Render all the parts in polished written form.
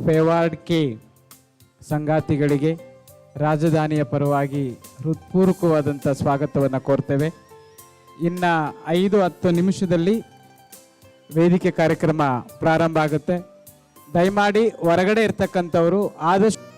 ಫೇವಾರ್ಡ್ಕೆ ಸಂಗಾತಿಗಳಿಗೆ ರಾಜಧಾನಿಯ ಪರವಾಗಿ ಹೃತ್ಪೂರ್ವಕವಾದಂಥ ಸ್ವಾಗತವನ್ನು ಕೋರ್ತೇವೆ. ಇನ್ನು 5-10 ನಿಮಿಷದಲ್ಲಿ ವೇದಿಕೆ ಕಾರ್ಯಕ್ರಮ ಪ್ರಾರಂಭ ಆಗುತ್ತೆ. ದಯಮಾಡಿ ಹೊರಗಡೆ ಇರ್ತಕ್ಕಂಥವರು ಆದಷ್ಟು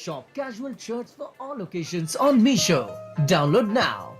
Shop casual shirts for all occasions on Meesho. Download now.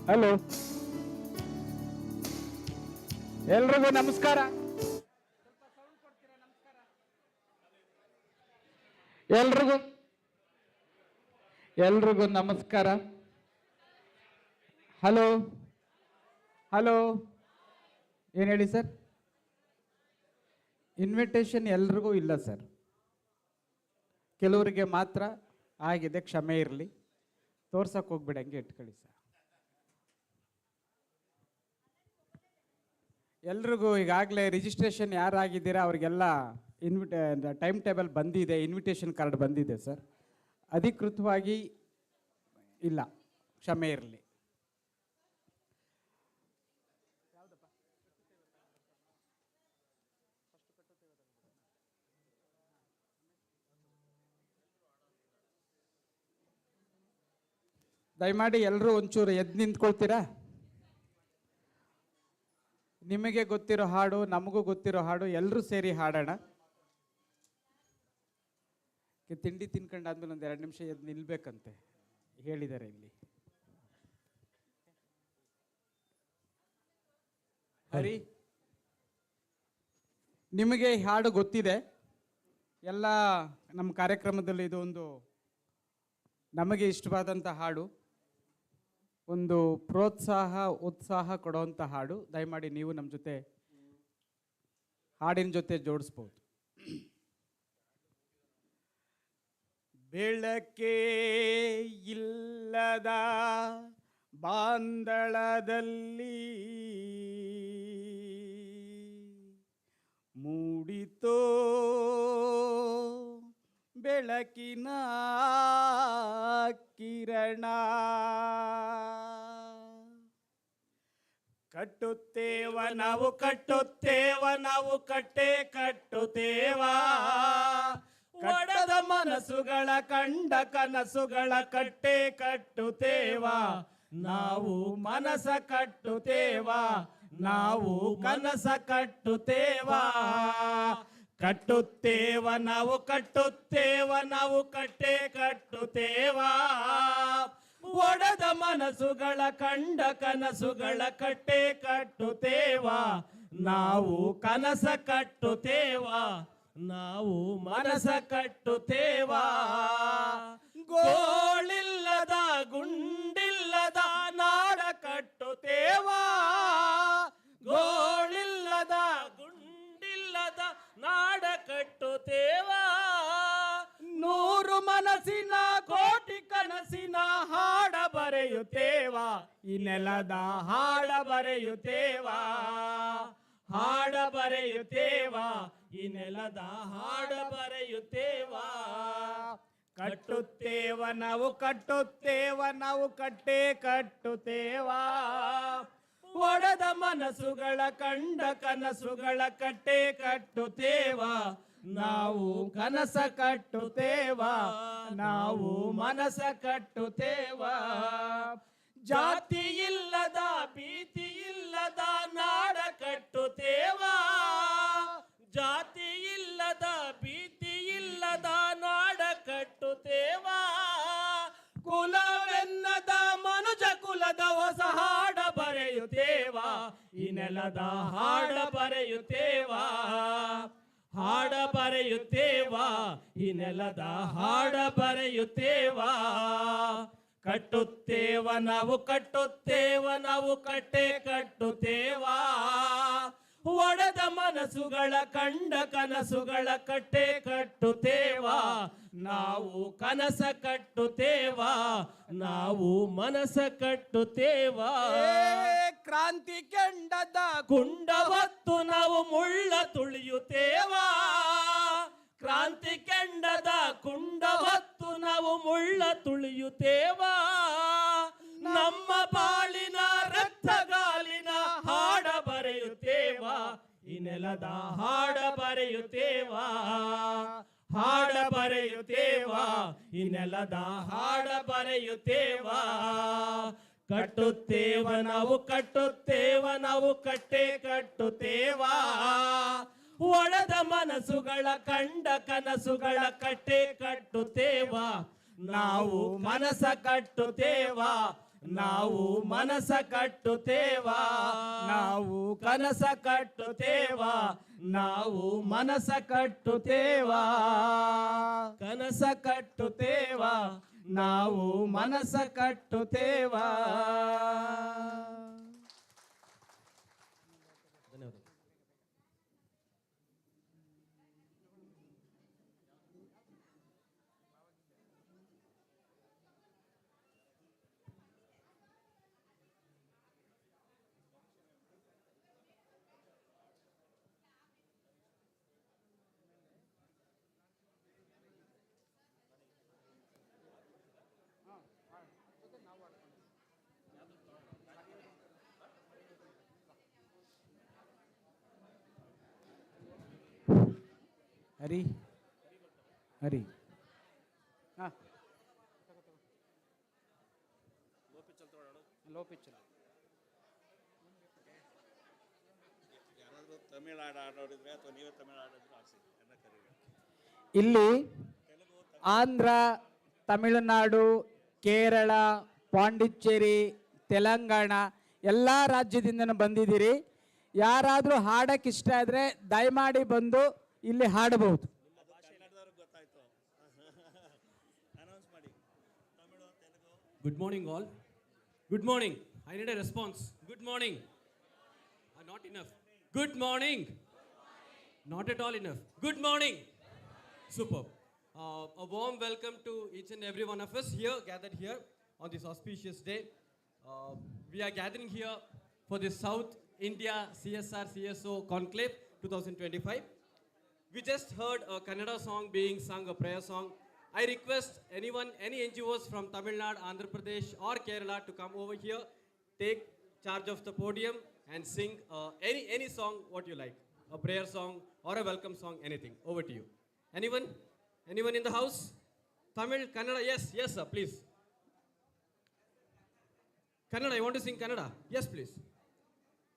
Hello, ಎಲ್ರಿಗೂ ನಮಸ್ಕಾರ. ಎಲ್ರಿಗೂ ನಮಸ್ಕಾರ. ಹಲೋ ಹಲೋ, ಏನು ಹೇಳಿ ಸರ್? ಇನ್ವಿಟೇಷನ್ ಎಲ್ರಿಗೂ ಇಲ್ಲ ಸರ್, ಕೆಲವರಿಗೆ ಮಾತ್ರ ಆಗಿದೆ, ಕ್ಷಮೆ ಇರಲಿ. ತೋರ್ಸಕ್ಕೆ ಹೋಗ್ಬಿಡಂಗೆ ಇಟ್ಕೊಳ್ಳಿ ಸರ್. ಎಲ್ರಿಗೂ ಈಗಾಗಲೇ ರಿಜಿಸ್ಟ್ರೇಷನ್ ಯಾರಾಗಿದ್ದೀರಾ ಅವ್ರಿಗೆಲ್ಲ ಟೈಮ್ ಟೇಬಲ್ ಬಂದಿದೆ, ಇನ್ವಿಟೇಷನ್ ಕಾರ್ಡ್ ಬಂದಿದೆ ಸರ್. ಅಧಿಕೃತವಾಗಿ ಇಲ್ಲ, ಕ್ಷಮೆ ಇರಲಿ. ದಯಮಾಡಿ ಎಲ್ಲರೂ ಒಂಚೂರು ಎದ್ದು ನಿಂತ್ಕೊಳ್ತೀರಾ? ನಿಮಗೆ ಗೊತ್ತಿರೋ ಹಾಡು, ನಮಗೂ ಗೊತ್ತಿರೋ ಹಾಡು, ಎಲ್ಲರೂ ಸೇರಿ ಹಾಡೋಣ. ತಿಂಡಿ ತಿನ್ಕೊಂಡಾದ್ಮೇಲೆ ಒಂದು 2 ನಿಮಿಷ ಎದ್ದು ನಿಲ್ಬೇಕಂತೆ ಹೇಳಿದ್ದಾರೆ ಇಲ್ಲಿ. ಹರಿ, ನಿಮಗೆ ಈ ಹಾಡು ಗೊತ್ತಿದೆ. ಎಲ್ಲ ನಮ್ಮ ಕಾರ್ಯಕ್ರಮದಲ್ಲಿ ಇದು ಒಂದು ನಮಗೆ ಇಷ್ಟವಾದಂಥ ಹಾಡು, ಒಂದು ಪ್ರೋತ್ಸಾಹ ಉತ್ಸಾಹ ಕೊಡುವಂಥ ಹಾಡು. ದಯಮಾಡಿ ನೀವು ನಮ್ಮ ಜೊತೆ ಹಾಡಿನ ಜೊತೆ ಜೋಡಿಸ್ಬೋದು. ಬೆಳಕೇ ಇಲ್ಲದ ಬಾಂದಳದಲ್ಲಿ ಮೂಡಿತೋ ಬೆಳಕಿನ ಕಿರಣ. ಕಟ್ಟುತ್ತೇವ ನಾವು ಕಟ್ಟುತ್ತೇವ ನಾವು ಕಟ್ಟೆ ಕಟ್ಟುತ್ತೇವ, ಒಡೆದ ಮನಸ್ಸುಗಳ ಕಂಡ ಕನಸುಗಳ ಕಟ್ಟೆ ಕಟ್ಟುತ್ತೇವ. ನಾವು ಮನಸ ಕಟ್ಟುತ್ತೇವ, ನಾವು ಕನಸ ಕಟ್ಟುತ್ತೇವ. ಕಟ್ಟುತ್ತೇವ ನಾವು ಕಟ್ಟುತ್ತೇವ ನಾವು ಕಟ್ಟೆ ಕಟ್ಟುತ್ತೇವ, ಒಡೆದ ಮನಸ್ಸುಗಳ ಕಂಡ ಕನಸುಗಳ ಕಟ್ಟೆ ಕಟ್ಟುತ್ತೇವ. ನಾವು ಕನಸ ಕಟ್ಟುತ್ತೇವ, ನಾವು ಮನಸ ಕಟ್ಟುತ್ತೇವ. ಗೋಳಿಲ್ಲದ ಗುಂಡಿಲ್ಲದ ನಾಡ ಕಟ್ಟುತ್ತೇವ, ಗೋಳಿಲ್ಲದ ಗುಂಡಿಲ್ಲದ ನಾಡ ಕಟ್ಟುತ್ತೇವ. 100 ಮನಸ್ಸಿನ ಕೋಟಿ ಕನಸಿನ ಹಾಡ ಬರೆಯುತ್ತೇವ, ಈ ನೆಲದ ಹಾಡ ಬರೆಯುತ್ತೇವ, ಹಾಡ ಬರೆಯುತ್ತೇವ, ಈ ನೆಲದ ಹಾಡ ಬರೆಯುತ್ತೇವ. ಕಟ್ಟುತ್ತೇವ ನಾವು ಕಟ್ಟುತ್ತೇವ ನಾವು ಕಟ್ಟೆ ಕಟ್ಟುತ್ತೇವ, ಒಡೆದ ಮನಸ್ಸುಗಳ ಕಂಡ ಕನಸುಗಳ ಕಟ್ಟೆ ಕಟ್ಟುತ್ತೇವ. ನಾವು ಕನಸ ಕಟ್ಟುತ್ತೇವ, ನಾವು ಮನಸ ಕಟ್ಟುತ್ತೇವ. ಜಾತಿ ಇಲ್ಲದ ಭೀತಿ ಇಲ್ಲದ ನಾಡ ಕಟ್ಟುತ್ತೇವ, ಜಾತಿ ಇಲ್ಲದ ಭೀತಿ ಇಲ್ಲದ ನಾಡ ಕಟ್ಟುತ್ತೇವ. ಕುಲವೆನ್ನದ ಮನುಜ ಕುಲದ ಹೊಸ ಹಾಡ ಬರೆಯುತ್ತೇವ, ಈ ನೆಲದ ಹಾಡ ಬರೆಯುತ್ತೇವ, ಹಾಡ ಬರೆಯುತ್ತೇವ, ಈ ನೆಲದ ಹಾಡ ಬರೆಯುತ್ತೇವ. ಕಟ್ಟುತ್ತೇವ ನಾವು ಕಟ್ಟುತ್ತೇವ ನಾವು ಕಟ್ಟೆ ಕಟ್ಟುತ್ತೇವ, ಒಡೆದ ಮನಸ್ಸುಗಳ ಕಂಡ ಕನಸುಗಳ ಕಟ್ಟೆ ಕಟ್ಟುತ್ತೇವ. ನಾವು ಕನಸ ಕಟ್ಟುತ್ತೇವ, ನಾವು ಮನಸ ಕಟ್ಟುತ್ತೇವ. ಕ್ರಾಂತಿ ಕೆಂಡದ ಕುಂಡ ಹೊತ್ತು ನಾವು ಮುಳ್ಳ ತುಳಿಯುತ್ತೇವ, ಕ್ರಾಂತಿ ಕೆಂಡದ ಕುಂಡ ಹೊತ್ತು ನಾವು ಮುಳ್ಳ ತುಳಿಯುತ್ತೇವ. ನಮ್ಮ ಬಾಳಿನ ರಕ್ತಗಾಲಿನ ಹಾಡ ಬರೆಯುತ್ತೇವ, ಈ ನೆಲದ ಹಾಡ ಬರೆಯುತ್ತೇವ, ಹಾಡ ಬರೆಯುತ್ತೇವ, ಈ ನೆಲದ ಹಾಡ ಬರೆಯುತ್ತೇವ. ಕಟ್ಟುತ್ತೇವ ನಾವು ಕಟ್ಟುತ್ತೇವ ನಾವು ಕಟ್ಟೆ ಕಟ್ಟುತ್ತೇವ, ಒಡೆದ ಮನಸ್ಸುಗಳ ಕಂಡ ಕನಸುಗಳ ಕಟ್ಟೆ ಕಟ್ಟುತ್ತೇವ. ನಾವು ಮನಸ ಕಟ್ಟುತ್ತೇವ, ನಾವು ಮನಸ ಕಟ್ಟುತ್ತೇವ, ನಾವು ಕನಸ ಕಟ್ಟುತ್ತೇವ, ನಾವು ಮನಸ ಕಟ್ಟುತ್ತೇವ, ಕನಸ ಕಟ್ಟುತ್ತೇವ, ನಾವು ಮನಸ ಕಟ್ಟುತ್ತೇವ. ಧನ್ಯವಾದ. ಹರಿ ಹರಿ ಹಾಂ ಲೋ ಪಿಚ್ಚರ್ ಯಾರಾದರೂ ತಮಿಳ್ನಾಡು ಆಡೋಡಿದ್ರೆ ಅಥವಾ ನೀವೇ ತಮಿಳ್ನಾಡು ಆಡಿಸಿ ಎಲ್ಲ ಕರೀರಿ. ಇಲ್ಲಿ ಆಂಧ್ರ, ತಮಿಳುನಾಡು, ಕೇರಳ, ಪಾಂಡಿಚೇರಿ, ತೆಲಂಗಾಣ ಎಲ್ಲ ರಾಜ್ಯದಿಂದ ಬಂದಿದ್ದೀರಿ. ಯಾರಾದರೂ ಹಾಡಕ್ಕೆ ಇಷ್ಟ ಆದರೆ ದಯಮಾಡಿ ಬಂದು ಇಲ್ಲಿ ಹಾಡಬಹುದು. ಕನ್ನಡದವ್ರಿಗೆ ಗೊತ್ತಾಯ್ತು. ಅನೌನ್ಸ್ ಮಾಡಿ. Tamil, Telugu. Good morning all. Good morning. I need a response. Good morning. Not enough. Good morning. Not at all enough. Good morning. Superb. A warm welcome to each and every one of us here, gathered here on this auspicious day. We are gathering here for the South India CSR CSO Conclave 2025. We just heard a Kannada song being sung, a prayer song. I request anyone, any NGOs from Tamil Nadu, Andhra Pradesh or Kerala to come over here, take charge of the podium and sing any song what you like. A prayer song or a welcome song, anything. Over to you. Anyone? Anyone in the house? Tamil, Kannada? Yes, yes sir, please. Kannada, you want to sing Kannada? Yes, please.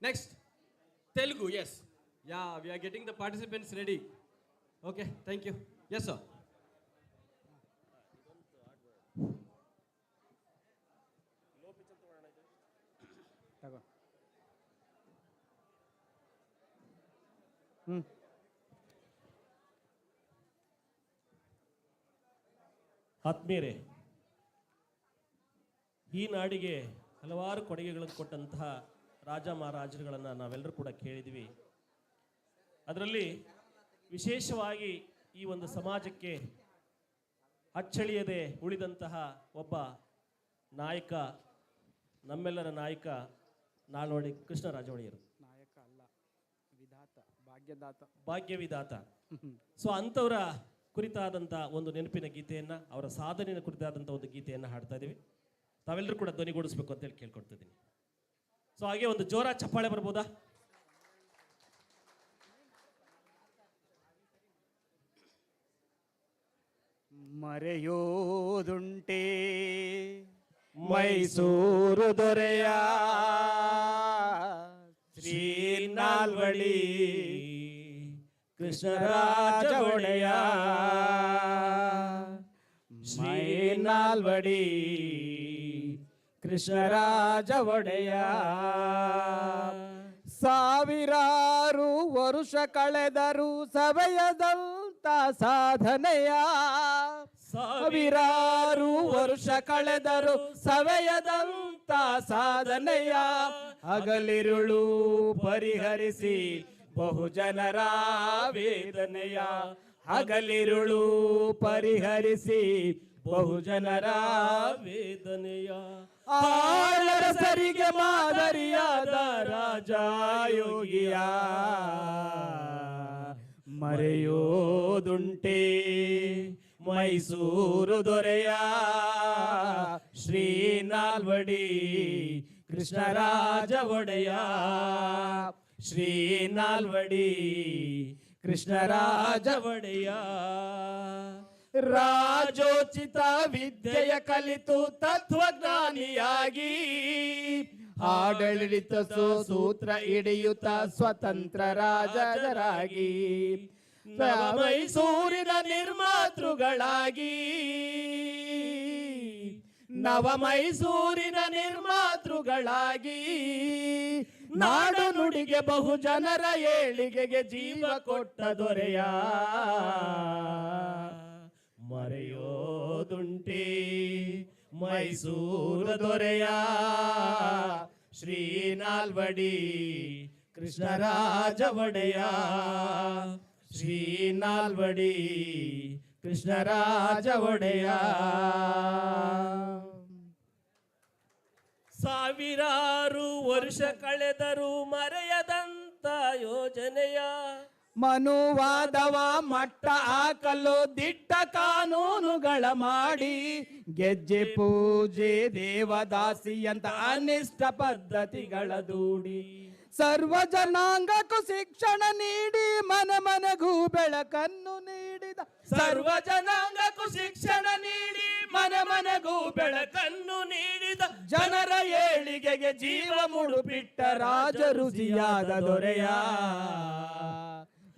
Next. Telugu, yes. Yeah, we are getting the participants ready. Okay, thank you. Yes, sir. ತಗೋ ಆತ್ಮೀಯರೇ, ಈ ನಾಡಿಗೆ ಹಲವಾರು ಕೊಡುಗೆಗಳನ್ನು ಕೊಟ್ಟಂತಹ ರಾಜ ಮಹಾರಾಜರುಗಳನ್ನು ನಾವೆಲ್ಲರೂ ಕೂಡ ಕೇಳಿದ್ವಿ. ಅದರಲ್ಲಿ ವಿಶೇಷವಾಗಿ ಈ ಒಂದು ಸಮಾಜಕ್ಕೆ ಅಚ್ಚಳಿಯದೆ ಉಳಿದಂತಹ ಒಬ್ಬ ನಾಯಕ, ನಮ್ಮೆಲ್ಲರ ನಾಯಕ ನಾಲ್ವಡಿ ಕೃಷ್ಣರಾಜ ಒಡೆಯರು. ನಾಯಕ ಅಲ್ಲ, ವಿಧಾತ, ಭಾಗ್ಯದಾತ, ಭಾಗ್ಯವಿದಾತ. ಸೊ ಅಂಥವರ ಕುರಿತಾದಂಥ ಒಂದು ನೆನಪಿನ ಗೀತೆಯನ್ನು, ಅವರ ಸಾಧನೆಯ ಕುರಿತಾದಂಥ ಒಂದು ಗೀತೆಯನ್ನು ಹಾಡ್ತಾ ಇದ್ದೀವಿ. ತಾವೆಲ್ಲರೂ ಕೂಡ ಧ್ವನಿಗೂಡಿಸ್ಬೇಕು ಅಂತೇಳಿ ಕೇಳ್ಕೊಡ್ತಿದ್ದೀನಿ. ಸೊ ಹಾಗೆ ಒಂದು ಜೋರ ಚಪ್ಪಾಳೆ ಬರ್ಬೋದಾ? ಮರೆಯೋದುಂಟೆ ಮೈಸೂರು ದೊರೆಯ ಶ್ರೀ ನಾಲ್ವಡಿ ಕೃಷ್ಣರಾಜ ಒಡೆಯ, ಶ್ರೀ ನಾಲ್ವಡಿ ಕೃಷ್ಣರಾಜ ಒಡೆಯ. ಸಾವಿರಾರು ವರುಷ ಕಳೆದರು ಸವೆಯದಂತ ಸಾಧನೆಯ, ಸಾವಿರಾರು ವರುಷ ಕಳೆದರು ಸವೆಯದಂತ ಸಾಧನೆಯ, ಹಗಲಿರುಳು ಪರಿಹರಿಸಿ ಬಹುಜನರ ವೇದನೆಯ, ಹಗಲಿರುಳು ಪರಿಹರಿಸಿ ಬಹುಜನರ ವೇದನೆಯ. ಆಳರಸರಿಗೆ ಮಾದರಿಯಾದ ರಾಜ ಯೋಗಿಯ ಮರೆಯೋದುಂಟೆ ಮೈಸೂರು ದೊರೆಯ ಶ್ರೀ ನಾಲ್ವಡಿ ಕೃಷ್ಣರಾಜ ಒಡೆಯ, ಶ್ರೀ ನಾಲ್ವಡಿ ಕೃಷ್ಣರಾಜ ಒಡೆಯ. ರಾಜೋಚಿತ ವಿದ್ಯೆಯ ಕಲಿತು ತತ್ವಜ್ಞಾನಿಯಾಗಿ ಆಡಳಿತ ಸೂತ್ರ ಹಿಡಿಯುತ್ತ ಸ್ವತಂತ್ರ ರಾಜರಾಗಿ ಮೈಸೂರಿನ ನಿರ್ಮಾತೃಗಳಾಗಿ ನವ ಮೈಸೂರಿನ ನಿರ್ಮಾತೃಗಳಾಗಿ ನಾಡು ನುಡಿಗೆ ಬಹು ಜನರ ಏಳಿಗೆಗೆ ಜೀವ ಕೊಟ್ಟ ದೊರೆಯ ಮರೆಯೋದುಂಟೆ ಮೈಸೂರು ದೊರೆಯ ಶ್ರೀ ನಾಲ್ವಡಿ ಕೃಷ್ಣರಾಜ ಒಡೆಯ ಶ್ರೀ ನಾಲ್ವಡಿ ಕೃಷ್ಣರಾಜ ಒಡೆಯ ಸಾವಿರಾರು ವರ್ಷ ಕಳೆದರೂ ಮರೆಯದಂತ ಯೋಜನೆಯ ಮನುವಾದವ ಮಟ್ಟ ಹಾಕಲು ದಿಟ್ಟ ಕಾನೂನುಗಳ ಮಾಡಿ ಗೆಜ್ಜೆ ಪೂಜೆ ದೇವದಾಸಿ ಅಂತ ಅನಿಷ್ಟ ಪದ್ಧತಿಗಳ ದೂಡಿ ಸರ್ವ ಜನಾಂಗಕ್ಕೂ ಶಿಕ್ಷಣ ನೀಡಿ ಮನೆಗೂ ಬೆಳಕನ್ನು ನೀಡಿದ ಸರ್ವ ಜನಾಂಗಕ್ಕೂ ಶಿಕ್ಷಣ ನೀಡಿ ಮನೆಗೂ ಬೆಳಕನ್ನು ನೀಡಿದ ಜನರ ಏಳಿಗೆಗೆ ಜೀವ ಮುಡುಪಿಟ್ಟ ರಾಜ ರುಚಿಯಾದ ದೊರೆಯ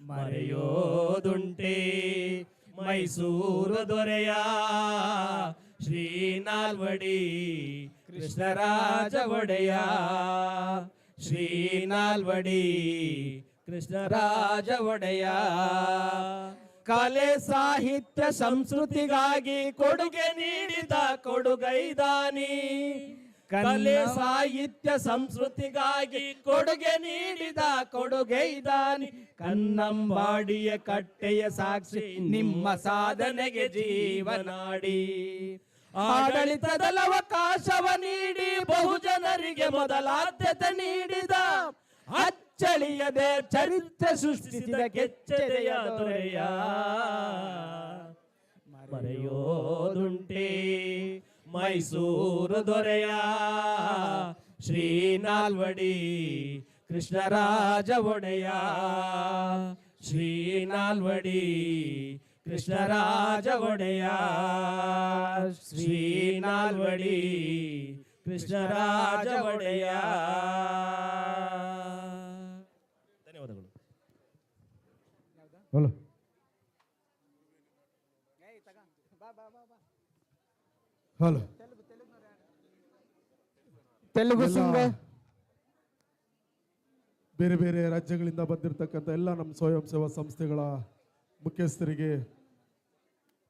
ಮರೆಯೋದುಂಟೆ ಮೈಸೂರು ದೊರೆಯ ಶ್ರೀ ನಾಲ್ವಡಿ ಕೃಷ್ಣರಾಜ ಒಡೆಯ ಶ್ರೀ ನಾಲ್ವಡಿ ಕೃಷ್ಣರಾಜ ಒಡೆಯ ಕಲೆ ಸಾಹಿತ್ಯ ಸಂಸ್ಕೃತಿಗಾಗಿ ಕೊಡುಗೆ ನೀಡಿದ ಕೊಡುಗೈದಾನಿ ಕಲೆ ಸಾಹಿತ್ಯ ಸಂಸ್ಕೃತಿಗಾಗಿ ಕೊಡುಗೆ ನೀಡಿದ ಕೊಡುಗೈದಾನಿ ಕನ್ನಂಬಾಡಿಯ ಕಟ್ಟೆಯ ಸಾಕ್ಷಿ ನಿಮ್ಮ ಸಾಧನೆಗೆ ಜೀವನಾಡಿ ಆಡಳಿತದ ಅವಕಾಶವ ನೀಡಿ ಬಹುಜನರಿಗೆ ಮೊದಲಾದ್ಯತೆ ನೀಡಿದ ಅಚ್ಚಳಿಯದೆ ಚರಿತ್ರೆ ಸೃಷ್ಟಿಸಿದ ಕೆಚ್ಚೆದೆಯ ದೊರೆಯ ಮರೆಯೋದುಂಟೆ ಮೈಸೂರು ದೊರೆಯ ಶ್ರೀ ನಾಲ್ವಡಿ ಕೃಷ್ಣರಾಜ ಒಡೆಯ ಶ್ರೀ ನಾಲ್ವಡಿ ಕೃಷ್ಣರಾಜ ಒಡೆಯ ಶ್ರೀ ನಾಲ್ವಡಿ ಕೃಷ್ಣರಾಜ ಒಡೆಯ. ಧನ್ಯವಾದಗಳು. ಹಲೋ ಹಲೋ ತೆಲುಗು ಸಿಂಗರ್ ಬೇರೆ ಬೇರೆ ರಾಜ್ಯಗಳಿಂದ ಬಂದಿರತಕ್ಕಂಥ ಎಲ್ಲ ನಮ್ಮ ಸ್ವಯಂ ಸೇವಾ ಸಂಸ್ಥೆಗಳ ಮುಖ್ಯಸ್ಥರಿಗೆ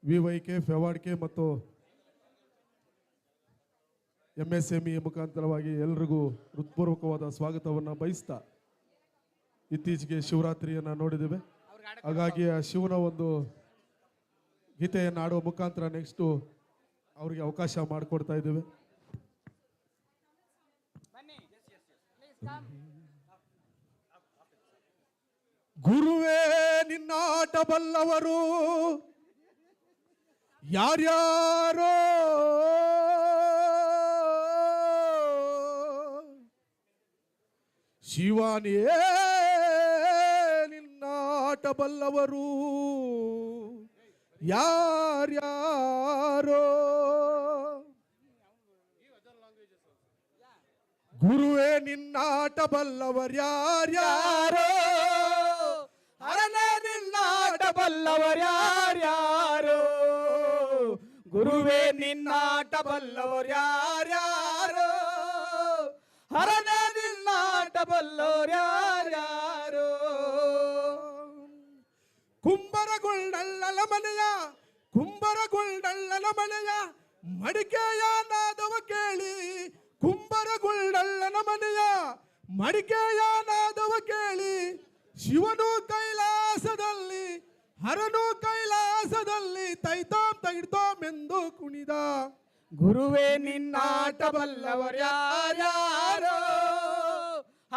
ವಿವೈಕೆ ಫೆವಾರ್ಡ್ಕೆ ಮತ್ತು MSME ಮುಖಾಂತರವಾಗಿ ಎಲ್ರಿಗೂ ಹೃತ್ಪೂರ್ವಕವಾದ ಸ್ವಾಗತವನ್ನು ಬಯಸ್ತಾ ಇತ್ತೀಚೆಗೆ ಶಿವರಾತ್ರಿಯನ್ನು ನೋಡಿದ್ದೇವೆ. ಹಾಗಾಗಿ ಆ ಶಿವನ ಒಂದು ಗೀತೆಯನ್ನು ಆಡುವ ಮುಖಾಂತರ ನೆಕ್ಸ್ಟು ಅವರಿಗೆ ಅವಕಾಶ ಮಾಡಿಕೊಡ್ತಾ ಇದ್ದೇವೆ. ಗುರುವೇ ನಿನ್ನಾಟ ಬಲ್ಲವರು ಯಾರ್ಯಾರೋ ಶಿವಾನಿಯೇ ನಿನ್ನಾಟ ಬಲ್ಲವರು ಯಾರ್ಯಾರೋ ಗುರುವೇ ನಿನ್ನಾಟ ಬಲ್ಲವರ್ಯಾರ್ಯಾರೋ ಹರನೇ ನಿನ್ನಾಟ ಬಲ್ಲವರ್ಯಾರ್ಯಾರೋ ಗುರುವೇ ನಿನ್ನಾಟ ಬಲ್ಲವರ್ಯಾರ್ಯಾರೋ ಹರನೇ ನಿನ್ನಾಟ ಬಲ್ಲವರ್ಯಾರ್ಯಾರೋ ಕುಂಬರಗೊಳ್ಳಲ್ಲ ಮನೆಯ ಕುಂಬರಗೊಳ್ಳಲ್ಲ ಮನೆಯ ಮಡಿಕೆಯ ನಾದವ ಕೇಳಿ ಕುಂಬರಗೊಳ್ಳಲ್ಲ ಮನೆಯ ಮಡಿಕೆಯ ನಾದವ ಕೇಳಿ ಶಿವನು ಕೈಲಾಸದಲ್ಲಿ ಹರನು ಕೈಲಾಸದಲ್ಲಿ ತೈತಾಂ ತೈತಾಂ ಎಂದು ಕುಣಿದ ಗುರುವೇ ನಿನ್ನಾಟ ಬಲ್ಲವರ್ಯಾರ್ಯಾರೋ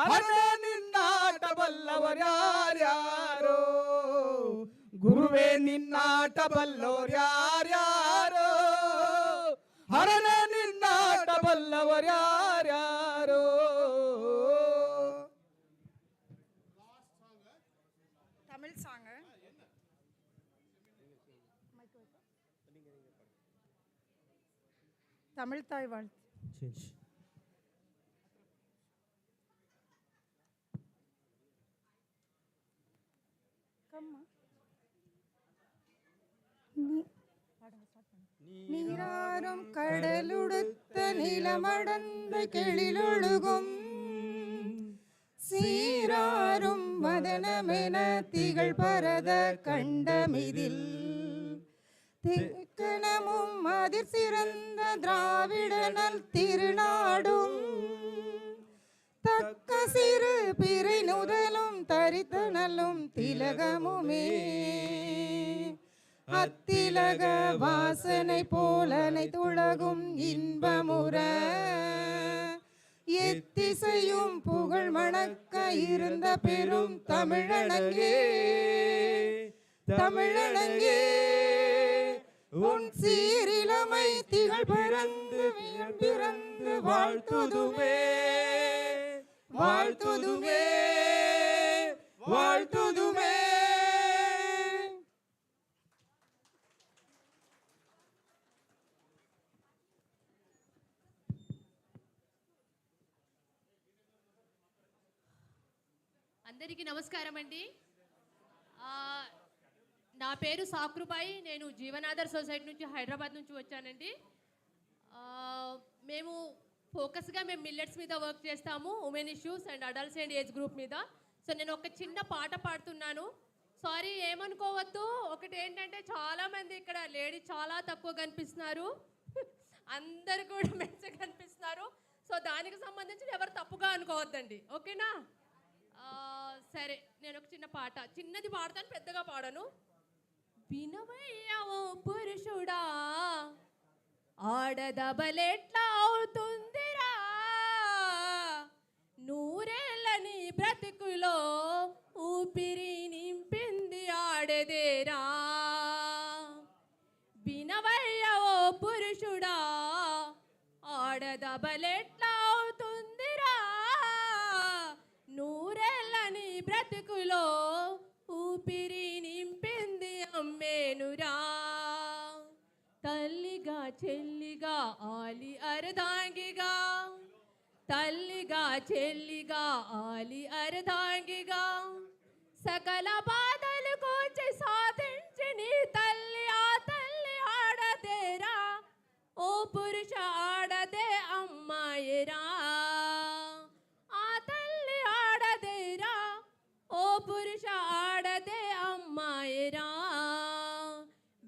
ಹರನೇ ನಿನ್ನಾಟ ಬಲ್ಲವರ್ಯಾರ್ಯಾರೋ ಗುರುವೇ ನಿನ್ನಾಟ ಬಲ್ಲವರ್ಯಾರ್ಯಾರೋ ಹರನೇ ನಿನ್ನಾಟ ಬಲ್ಲವರ್ಯಾರ್ಯಾರೋ. தமிழ் சாங் தமிழ் தாய் வாழ்த்து. கம்மா நீ பாடுங்க, ஸ்டார்ட் பண்ணு. நீராறும் கடலுடுத்த நிலமடந்த கெழிலொழுகும் சீராரும் மதனமென திகழ் பரத கண்டமிதில் திக்கணமும் அதிர் சிறந்த திராவிடனல் திருநாடும் தக்க சிறு பிறை நுதலும் தரித்தனலும் திலகமுமே அத்திலக வாசனை போலனை துளகும் இன்பமுற எத்திசையும் புகழ் மணக்க இருந்த பெரும் தமிழனங்கே தமிழனங்கே உன் சீரிலமை திகழ் பிறந்து பிறந்து வாழ்த்துதுமே வாழ்த்துதுமே வாழ்த்துதுமே. అందరికీ నమస్కారం అండి. నా పేరు సాక్రుబాయి. నేను జీవనాధార్ సొసైటీ నుంచి హైదరాబాద్ నుంచి వచ్చానండి. మేము ఫోకస్గా మిల్లెట్స్ మీద వర్క్ చేస్తాము, women issues and adults and age group మీద. సో నేను ఒక చిన్న పాట పాడుతున్నాను, సారీ ఏమనుకోవద్దు. ఒకటి ఏంటంటే చాలామంది ఇక్కడ లేడీస్ చాలా తక్కువ కనిపిస్తున్నారు, అందరు కూడా మెచ్చగా కనిపిస్తున్నారు. సో దానికి సంబంధించి ఎవరు తప్పుగా అనుకోవద్దండి, ఓకేనా? సరే, నేను ఒక చిన్న పాట చిన్నది పాడతాను, పెద్దగా పాడను. వినవయ్యావో పురుషుడా ఆడదబలెట్లా అవుతుందిరా, నూరేళ్ళ నీ బ్రతుకులో ఊపిరి నింపింది ఆడదేరా. వినవయ్యావో పురుషుడా ఆడదబలెట్లా అవుతుందిరా, నూరేళ్ళ నీ బ్రతుకులో ఊపిరి నింపింది అమ్మేనురా. తల్లిగా చెల్లిగా ఆలి అరదాంగిగా, తల్లిగా చెల్లిగా ఆలి అరదాంగిగా, సకల బాధలు కోచి సాధించి నీ తల్లి ఆ తల్లి ఆడదేరా, ఓ పురుష ఆడదే అమ్మాయిరా. ఆ తల్లి ఆడదేరా, ఓ పురుష ఆడదే అమ్మాయిరా.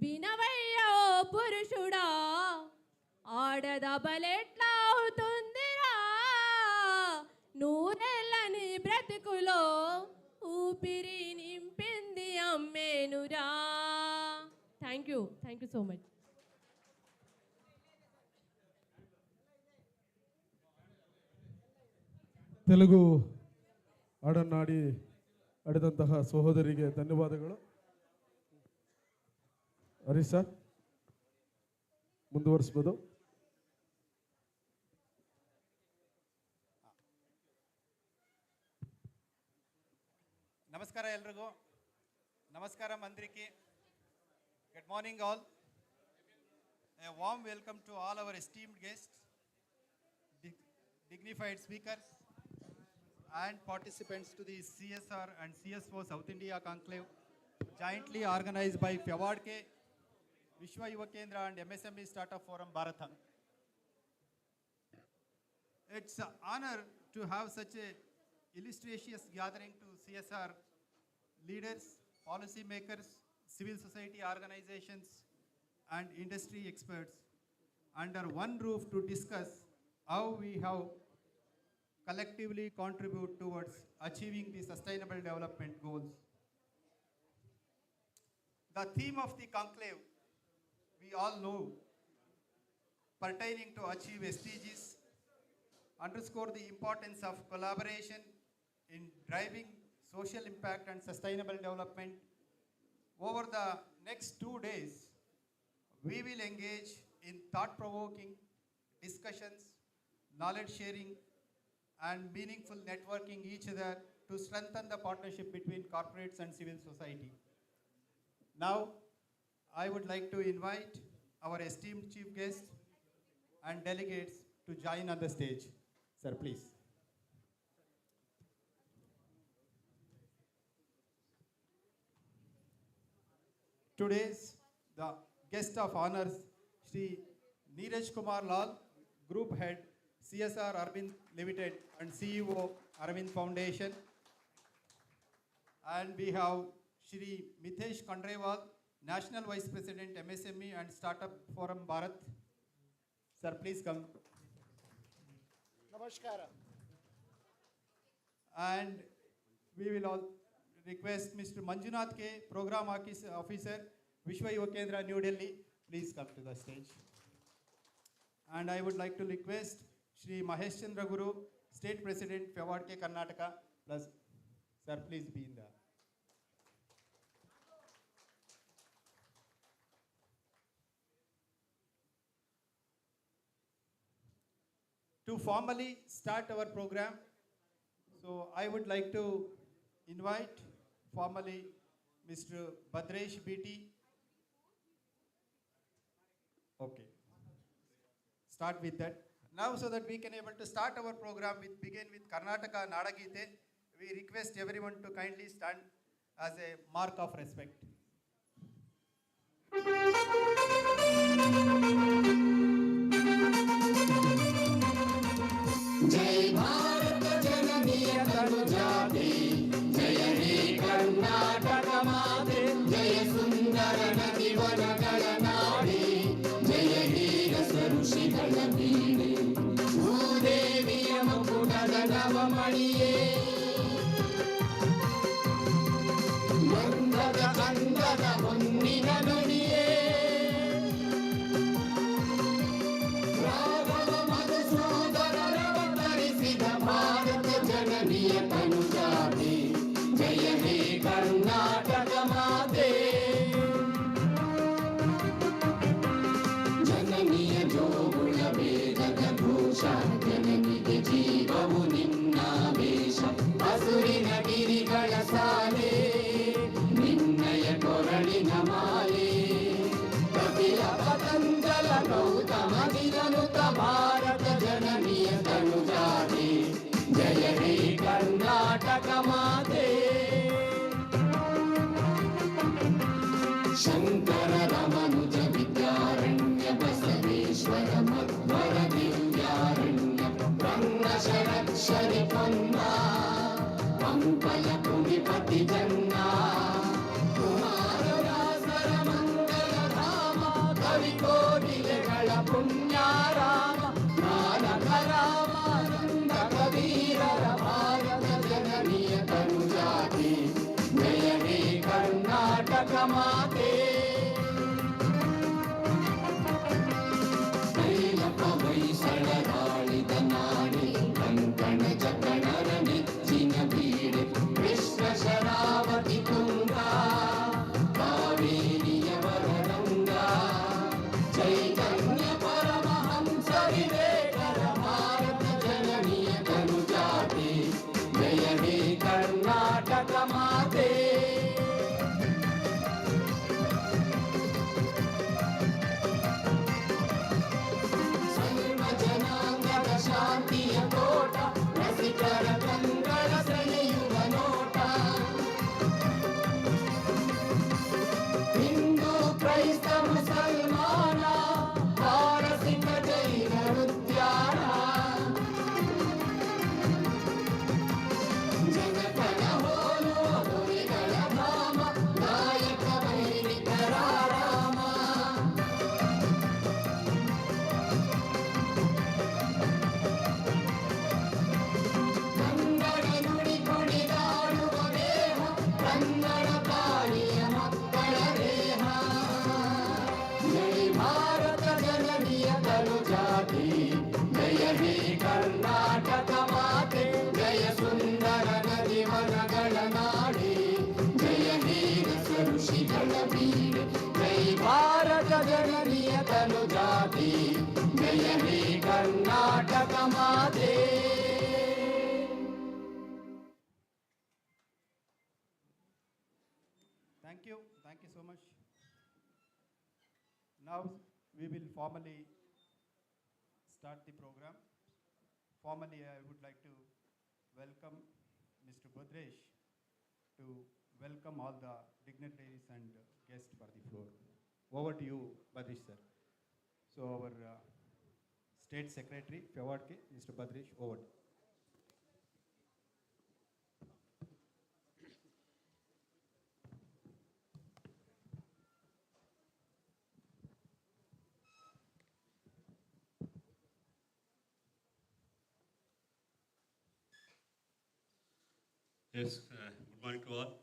వినవయ్యా ఓ పురుషుడా ఆడదబలెట్లా అవుతుందిరా, నూరేళ్ళ నీ బ్రతుకులో ఊపిరి నింపింది అమ్మేనురా. Thank you so much. Telugu ಆಡನ್ನಾಡಿ ಆಡಿದಂತಹ ಸಹೋದರಿಗೆ ಧನ್ಯವಾದಗಳು. ಹರೀಶ್ ಸರ್ ಮುಂದುವರಿಸ್ಬೋದು. ನಮಸ್ಕಾರ ಎಲ್ರಿಗೂ. ನಮಸ್ಕಾರ ಮಂದ್ರಿಕಿ. Good morning all. A warm welcome to all our esteemed guests, dignified speakers and participants to the CSR and CSO South India Conclave jointly organized by Fevourdk, Vishwa Yuvak Kendra and MSME Startup Forum Bharat. It's an honor to have such a illustrious gathering to CSR leaders, policy makers, civil society organizations and industry experts under one roof to discuss how we have collectively contribute towards achieving the sustainable development goals. The theme of the conclave, we all know, pertaining to achieve SDGs, underscore the importance of collaboration in driving social impact and sustainable development. Over the next 2 days, we will engage in thought-provoking discussions, knowledge sharing, and meaningful networking each other to strengthen the partnership between corporates and civil society. Now, I would like to invite our esteemed chief guest and delegates to join on the stage. Sir, please. Today's the guest of honors, Shri Neeraj Kumar Lal, Group Head, CSR Arvind Limited and CEO Arvind Foundation. And we have Shri Mitesh Kandrewal, National Vice President MSME and Startup Forum Bharat. Sir, please come. Namaskara. And we will all request Mr. Manjunath K, Program Officer, Vishwa Yuvak Kendra, New Delhi, please come to the stage. And I would like to request Shri Mahesh Chandra Guru, State President, Fevourdk, Karnataka, plus, sir, please be in the. To formally start our program, so I would like to invite formally Mr. Bhadresh BT. Okay. Start with that. Now, so that we can able to start our program begin with Karnataka Nadagite, we request everyone to kindly stand as a mark of respect. जय भारत जननीय तनुजाते जय हे कर्नाटक माते जय सुंदर नदी वनಗಳ ನಾಡಿ जय हे रस ಋಷಿಗಳ ಬೀಡೆ ಭೂದೇವಿಯ ಮುಕುಟದ ನವಮಣಿಯೇ ಗಂಧದ ಅಂದದ ಹೊನ್ನಿನ ನುಡಿಯೇ भारत जननीय तनुजाते जय हे कर्नाटक माते जननीय जोगुಳ ವೇದದ ಘೋಷ ಜನನಿಗೆ ಜೀವವು ನಿನ್ನಾವೇಶ ಹಸುರಿನ ಗಿರಿಗಳ ಸಾಲೆ ನಿನ್ನಯ ಕೊರಳಿನ ಮಾಲೆ ಕಪಿಲ ಪತಂಜಲ ಗೌತಮ ದಿನನುತ ಭಾರತ ಜನನಿಯ ತನುಜಾತೆ ಜಯ ಹೇ ಕರ್ನಾಟಕ ಮಾತೆ ಶಂಕರ ರಮನುಜ ವಿದ್ಯಾರಣ್ಯ ಬಸವೇಶ್ವರ ಮಧ್ವರ ದಿವ್ಯಾರಣ್ಯ ಬ್ರಹ್ಮ ಶರಕ್ಷರಿ ಪೊನ್ನ ಪಂಪಲ ಕುಣಿಪತಿ ಜನ್ನ ಕುಮಾರದಾಸರ ಮಂಗಲ ಧಾಮ ಕವಿ ಕೋಗಿಲೆಗಳ ಪುಣ್ಯಾರಾಮ ನಾನಕ ರಾಮಾನಂದ ಕಬೀರರ ಭಾರತ ಜನನಿಯ ತನುಜಾತೆ ಜಯ ಹೇ ಕರ್ನಾಟಕ ಮಾತೆ ಕೈಲಪ ಹೊಯ್ಸಳರಾಳಿದ ನಾಡಿ ಕಂಕಣ ಜಕಣರ ನೆಚ್ಚಿನ ಬೀಡೆ ಕೃಷ್ಣ ಶರಾವತಿ ತುಂಗ ಕಾವೇರಿಯ ವರರಂಗ ಚೈತನ್ಯ ಪರಮಹಂಸ ವಿವೇಕರ ಭಾರತ ಜನನಿಯ ತನುಜಾತೆ ಜಯ ಹೇ ಕರ್ನಾಟಕ ಮಾತೆ ಸರ್ವ ಜನಾಂಗದ ಶಾಂತಿಯ ತೋಟ ರಸಿಕರ ಕಂಗಳ ಸೆಳೆಯುವ ನೋಟ ಹಿಂದೂ ಕ್ರೈಸ್ತ ಮುಸಲ್ಮಾನ ಪಾರಸಿಕ ಜೈನ ಉದ್ಯಾನ ಜಗತ್ತನ ಹೋಲುವ ಹೊರೆಗಳ ಧಾಮ ನಾಯಕ ವೈರಿಕರ ರಾಮ ಕನ್ನಡ ನುಡಿ ಕುಣಿದಾಡುವ ದೇಹ ಕನ್ನಡ ತಾಯಿಯ ಮಕ್ಕಳ ದೇಹ ಜೈ ಭಾರತ ಜನನಿಯ ತನುಜಾತೆ ಜಯ ಹೇ ಕರ್ನಾಟಕ ಮಾತೆ ಜಯ ಸುಂದರ ನದಿ ವನಗಳ ನಾಡಿ ಜಯ ಹೇ ರಸ ಋಷಿಗಳ ಬೀಡೆ ಜೈ ಭಾರತ ಜನನಿಯ ತನುಜಾತೆ ಜಯ ಹೇ ಕರ್ನಾಟಕ ಮಾತೆ Thank you so much. Now we will formally start the program. Formally, I would like to welcome Mr. Bhadresh to welcome all the dignitaries and guests for the floor. Over to you, Bhadresh sir. So our State Secretary, Fevourdk, Mr. Badresh, over. Yes, good morning to all.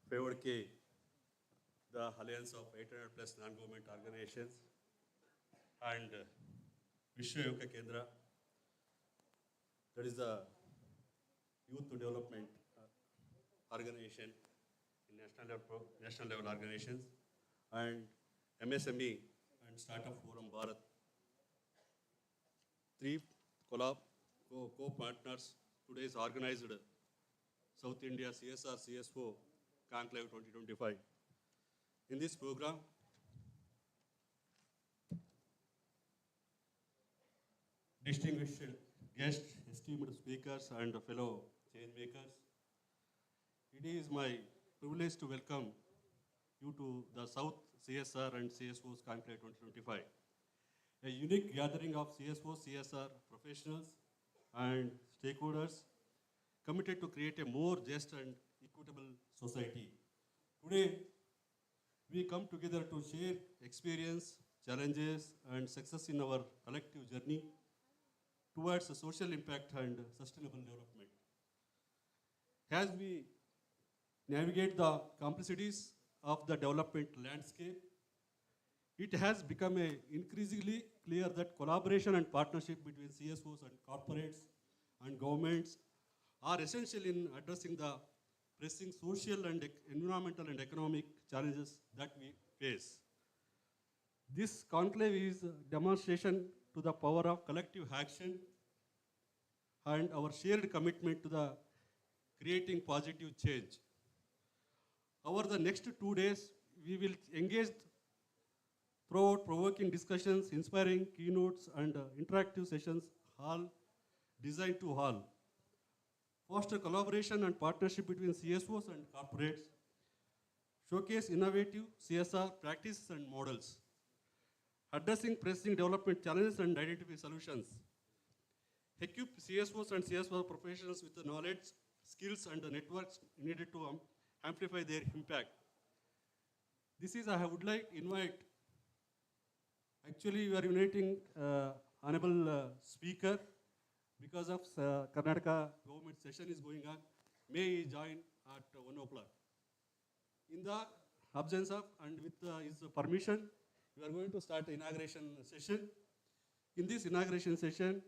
Fevourdk, the alliance of 800 plus non-government organizations, and Vishwa Yuvak Kendra, that is the youth development organization in national level organizations, and MSME and Startup Forum Bharat. Three co-partners today is organized South India CSR CSO Conclave 2025. In this program, distinguished guests, esteemed speakers, and fellow change makers, it is my privilege to welcome you to the South CSR and CSOs Conclave 2025, a unique gathering of CSOs, CSR professionals, and stakeholders committed to create a more just and equitable society. Today, we come together to share experience, challenges, and success in our collective journey towards a social impact and sustainable development. As we navigate the complexities of the development landscape, it has become increasingly clear that collaboration and partnership between CSOs and corporates and governments are essential in addressing the pressing social and environmental and economic challenges that we face. This conclave is a demonstration to the power of collective action and our shared commitment to the creating positive change. Over the next 2 days, we will engage provoking discussions, inspiring keynotes, and interactive sessions, all designed to foster collaboration and partnership between CSOs and corporates, showcase innovative CSR practices and models, addressing pressing development challenges and identify solutions, equip CSOs and CSR professionals with the knowledge, skills, and the networks needed to amplify their impact. This is, I would like to invite, actually we are uniting honorable speaker because of Karnataka government session is going on. May he join at 1 o'clock. In the absence of and with his permission, we are going to start the inauguration session. In this inauguration session,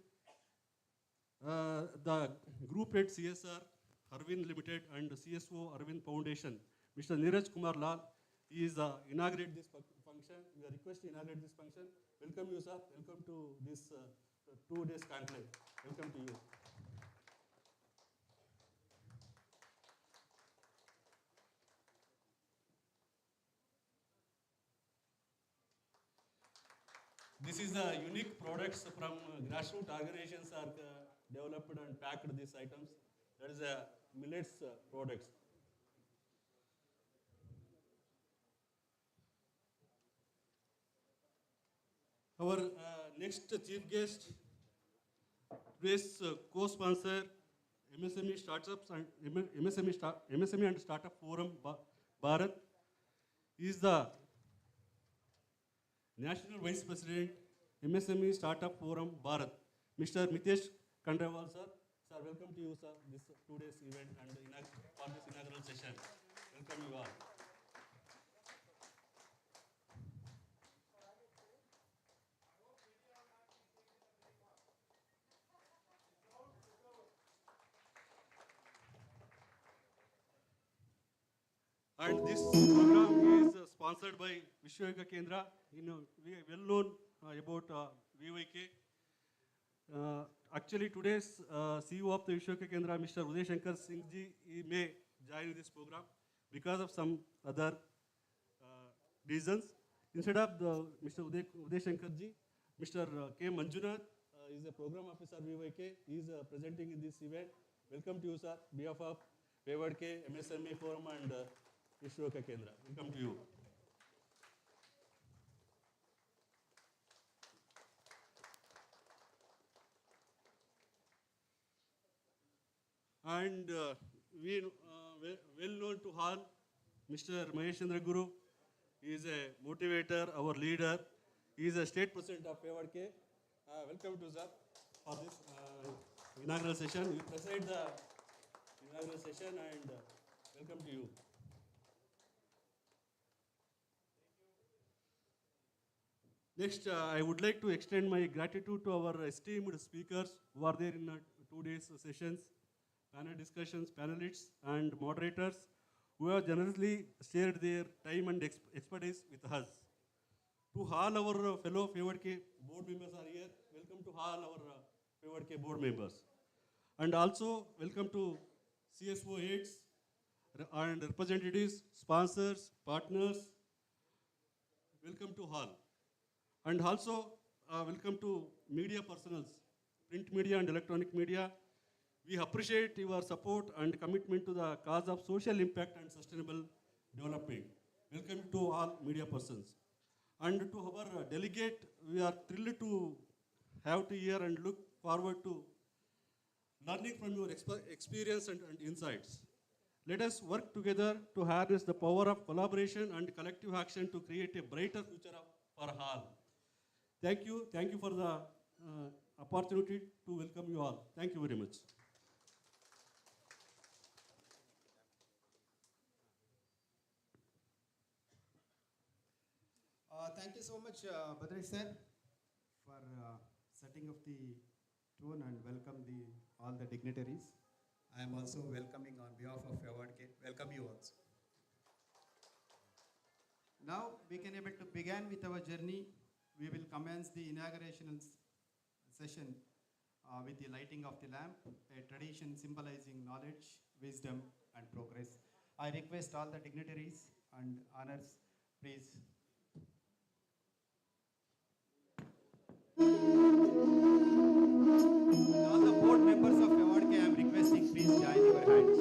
the group head CSR Arvind Limited and CSO Arvind Foundation, Mr. Neeraj Kumar Lal, he is inaugurate this function. We are requested to inaugurate this function. Welcome you, sir. Welcome to this 2 days conclave. Welcome to you. This is the unique products from grassroots organizations are developed and packed these items. That is a millets products. Our next chief guest, today's co-sponsor, MSME Startups and MSME and Startup Forum Bharat, is the National Vice President, MSME Startup Forum Bharat, Mr. Mitesh Kandrawal, sir. Sir, welcome to you, sir, this 2 days event and for this inaugural session. Welcome you all. And this program is sponsored by Vishwa Yuvak Kendra. You know, we are well known about VYK. Actually, today's CEO of the Vishwa Yuvak Kendra, Mr. Uday Shankar Singh ji, he may join this program because of some other reasons. Instead of Mr. Uday Shankar ji, Mr. K. Manjunath is a program officer VYK. He is presenting in this event. Welcome to you, sir. On behalf of Fevourdk, MSME Forum, and Vishwa Yuvak Kendra. Welcome to you. and well known to all, Mr. Maheshandra Guru. He is a motivator, our leader. He is a state president of Fevourdk. Welcome to sir for this inaugural session. You preside the inaugural session and welcome to you. Next, I would like to extend my gratitude to our esteemed speakers who are there in 2 days sessions, panel discussions, panelists, and moderators who have generously shared their time and expertise with us. To all our fellow Fevourdk board members are here. Welcome to all our Fevourdk board members. And also welcome to CSO aides and representatives, sponsors, partners. Welcome to all. And also welcome to media personals, print media and electronic media. We appreciate your support and commitment to the cause of social impact and sustainable development. Welcome to all media persons. And to our delegate, we are thrilled to have to hear and look forward to learning from your experience and insights. Let us work together to harness the power of collaboration and collective action to create a brighter future for all. Thank you for the opportunity to welcome you all. Thank you very much. Thank you so much, Bharat sir, for setting up the tone and welcome all the dignitaries. I am also welcoming on behalf of Fevourdk. Welcome you also. Now we can able to begin with our journey. We will commence the inauguration session with the lighting of the lamp, a tradition symbolizing knowledge, wisdom, and progress. I request all the dignitaries and honors, please. All the board members of Fevourdk, I am requesting, please join your hands.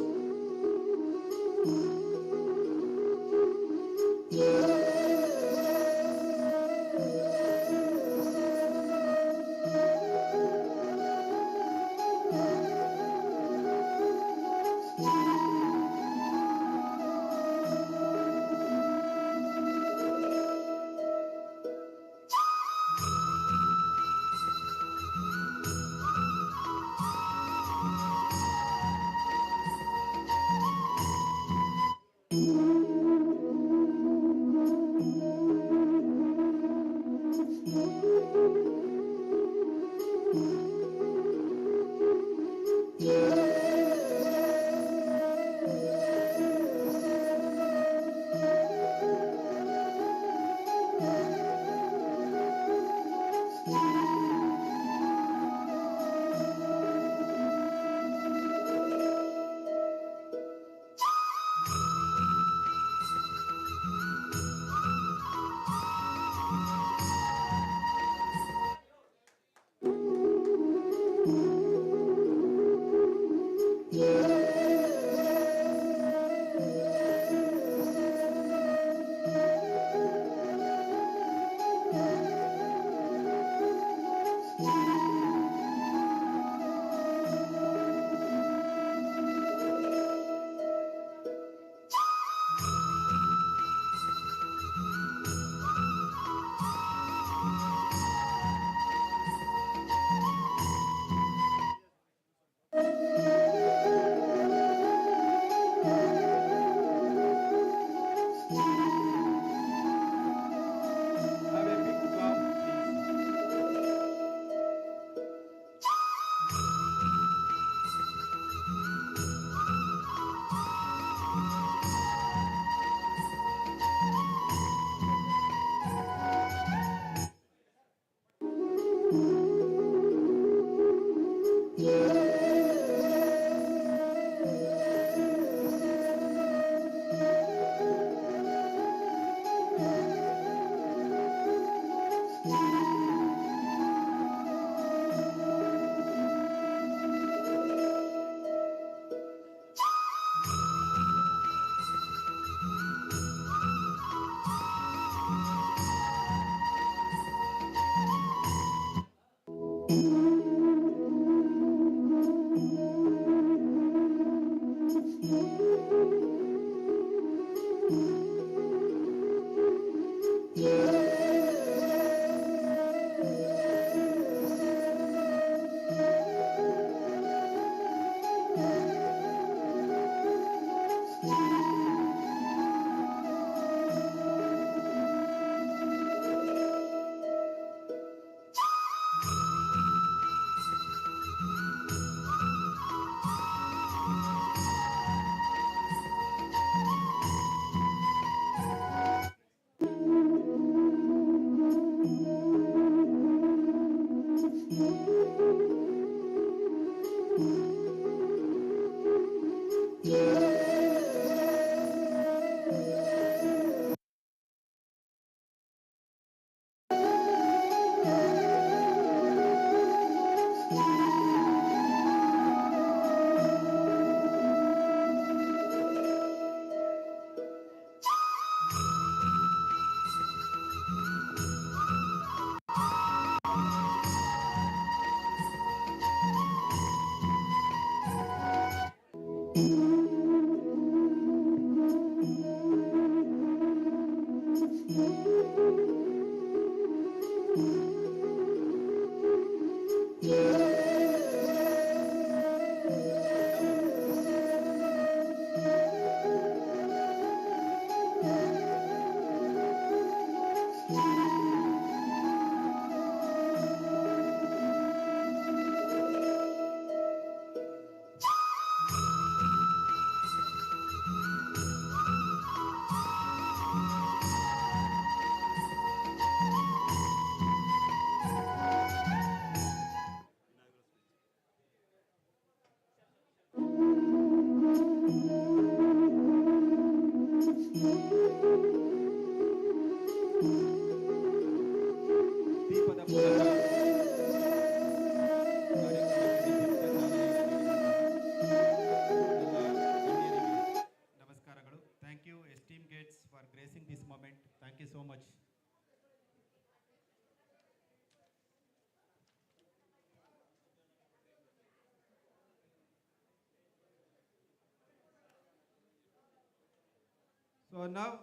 So now,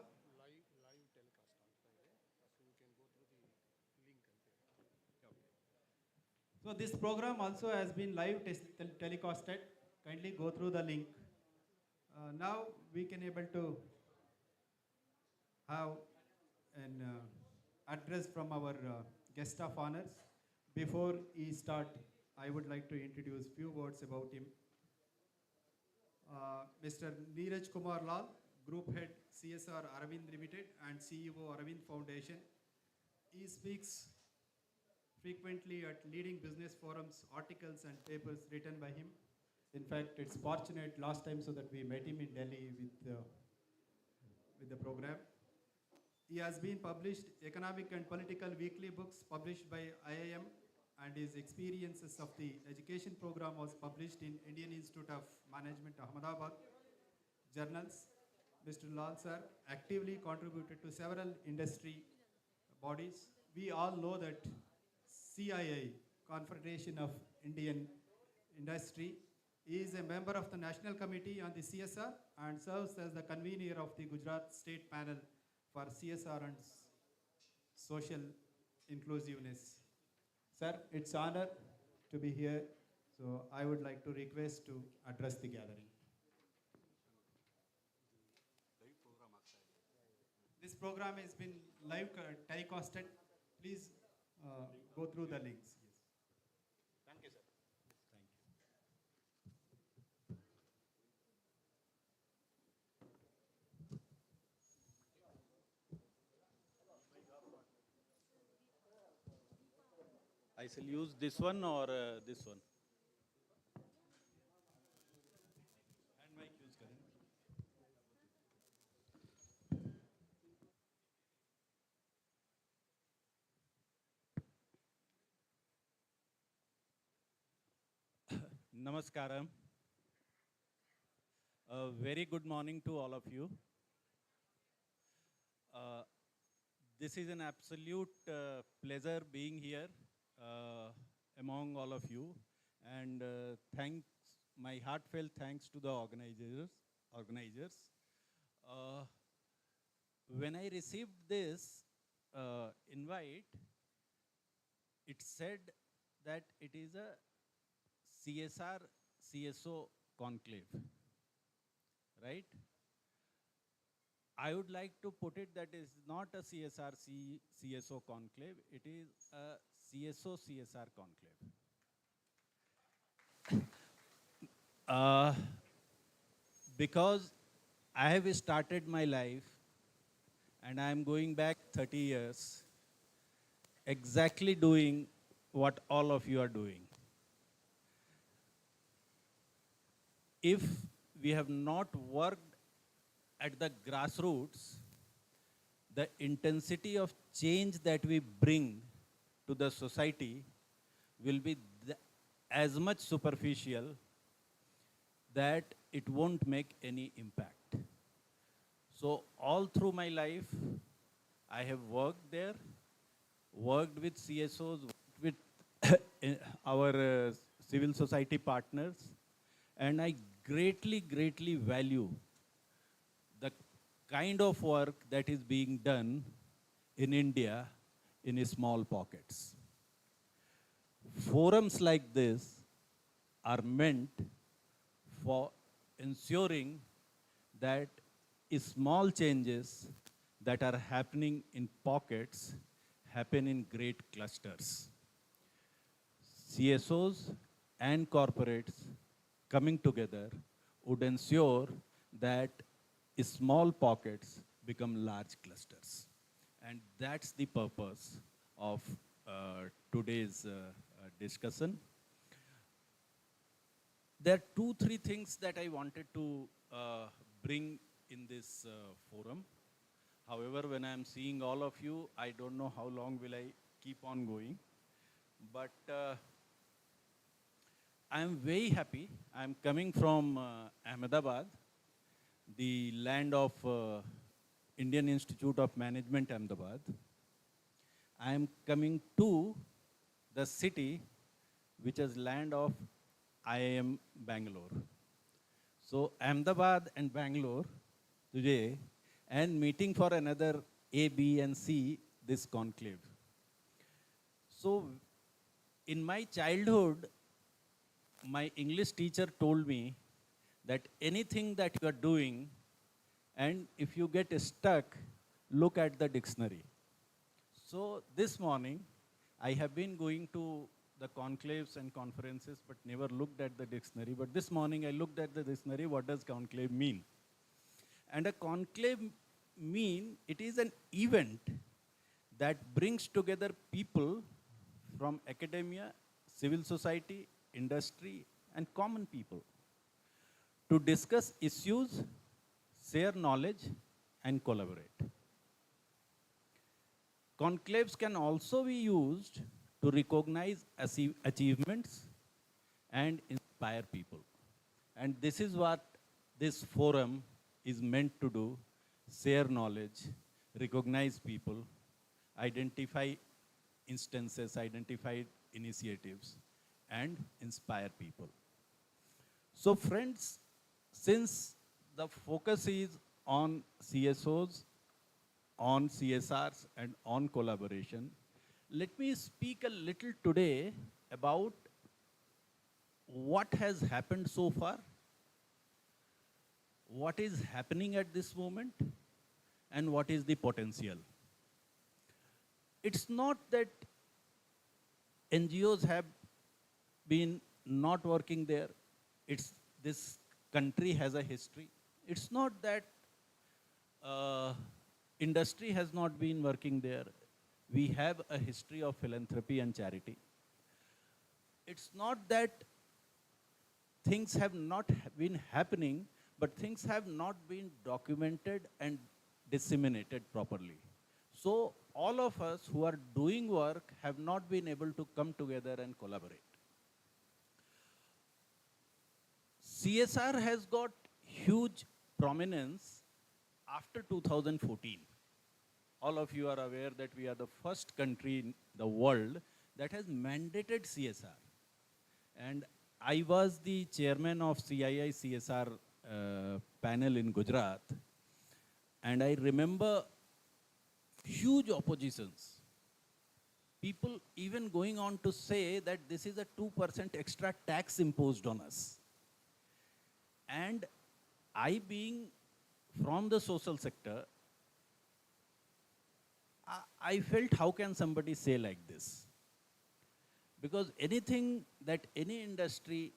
so this program also has been live telecasted. Kindly go through the link. Now we can able to have an address from our guest of honors. Before he start, I would like to introduce few words about him. Mr. Neeraj Kumar Lal, Group Head CSR Aravind Limited and CEO Aravind Foundation. He speaks frequently at leading business forums, articles and papers written by him. In fact, it's fortunate last time so that we met him in Delhi with the program. He has been published economic and political weekly books published by IIM, and his experiences of the education program was published in Indian Institute of Management, Ahmedabad journals. Mr. Lal sir actively contributed to several industry bodies. We all know that CII, Confederation of Indian Industry, is a member of the National Committee on the CSR and serves as the convener of the Gujarat State Panel for CSR and Social Inclusiveness. Sir, it's honor to be here, so I would like to request to address the gathering. This program has been live telecasted. Please go through the links. Yes. Thank you, sir. Thank you. I shall use this one or this one. And mic use करें. Namaskaram. A very good morning to all of you. This is an absolute pleasure being here among all of you, and my heartfelt thanks to the organizers. When I received this invite, it said that it is a CSR CSO conclave, right? I would like to put it that is not a CSR CSO conclave, it is a CSO CSR conclave. Because I have started my life and I am going back 30 years exactly doing what all of you are doing. If we have not worked at the grassroots, the intensity of change that we bring to the society will be as much superficial that it won't make any impact. So all through my life, I have worked there, worked with CSOs, worked with our civil society partners, and I greatly, greatly value the kind of work that is being done in India in small pockets. Forums like this are meant for ensuring that small changes that are happening in pockets happen in great clusters. CSOs and corporates coming together would ensure that small pockets become large clusters. And that's the purpose of today's discussion. There are 2-3 things that I wanted to bring in this forum. However, when I'm seeing all of you, I don't know how long will I keep on going. But I'm very happy. I'm coming from Ahmedabad, the land of Indian Institute of Management, Ahmedabad. I am coming to the city which is land of IIM Bangalore. So Ahmedabad and Bangalore today and meeting for another A, B, and C this conclave. So, in my childhood, my English teacher told me that anything that you are doing, and if you get stuck, look at the dictionary. So this morning, I have been going to the conclaves and conferences, but never looked at the dictionary. But this morning, I looked at the dictionary. What does conclave mean? And a conclave it is an event that brings together people from academia, civil society, industry, and common people to discuss issues, share knowledge, and collaborate. Conclaves can also be used to recognize achievements and inspire people. And this is what this forum is meant to do: share knowledge, recognize people, identify instances, identify initiatives, and inspire people. So friends, since the focus is on CSOs, on CSRs, and on collaboration, let me speak a little today about what has happened so far, what is happening at this moment, and what is the potential. It's not that NGOs have been not working there. This country has a history. It's not that industry has not been working there. We have a history of philanthropy and charity. It's not that things have not been happening, but things have not been documented and disseminated properly. So all of us who are doing work have not been able to come together and collaborate. CSR has got huge prominence after 2014. All of you are aware that we are the first country in the world that has mandated CSR. And I was the chairman of CII CSR panel in Gujarat. And I remember huge oppositions. People even going on to say that this is a 2% extra tax imposed on us. And I, being from the social sector, I felt, how can somebody say like this? Because anything that any industry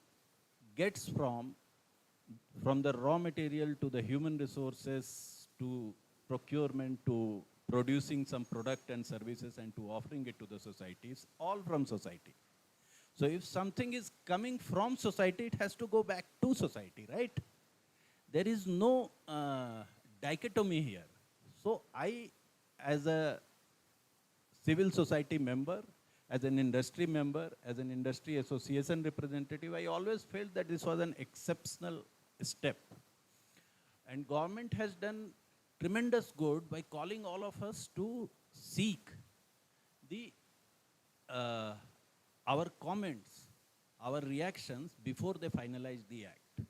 gets from the raw material to the human resources to procurement to producing some product and services and to offering it to the society, is all from society. So if something is coming from society, it has to go back to society, right? There is no dichotomy here. So I, as a civil society member, as an industry member, as an industry association representative, I always felt that this was an exceptional step. And government has done tremendous good by calling all of us to seek the our comments, our reactions before they finalize the act.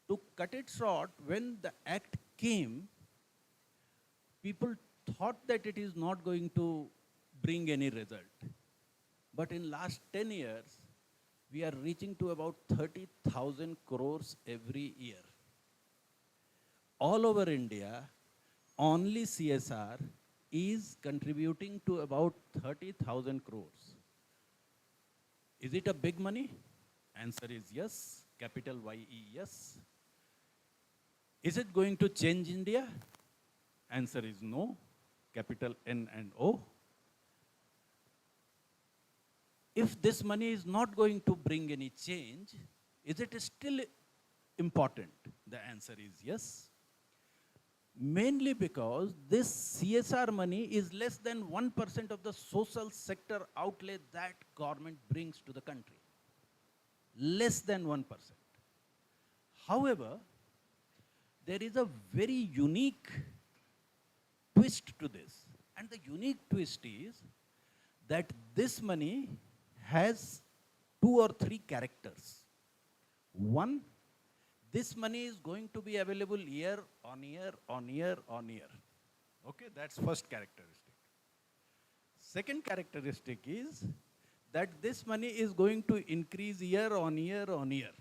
To cut it short, when the act came, people thought that it is not going to bring any result. But in last 10 years, we are reaching to about 30,000 crores every year. All over India, only CSR is contributing to about 30,000 crores. Is it a big money? Answer is yes, capital YE, yes. Is it going to change India? Answer is no, capital N and O. If this money is not going to bring any change, is it still important? The answer is yes. Mainly because this CSR money is less than 1% of the social sector outlay that government brings to the country. Less than 1%. However, there is a very unique twist to this. And the unique twist is that this money has 2 or 3 characters. One, this money is going to be available year on year on year on year. Okay, that's first characteristic. Second characteristic is that this money is going to increase year on year on year.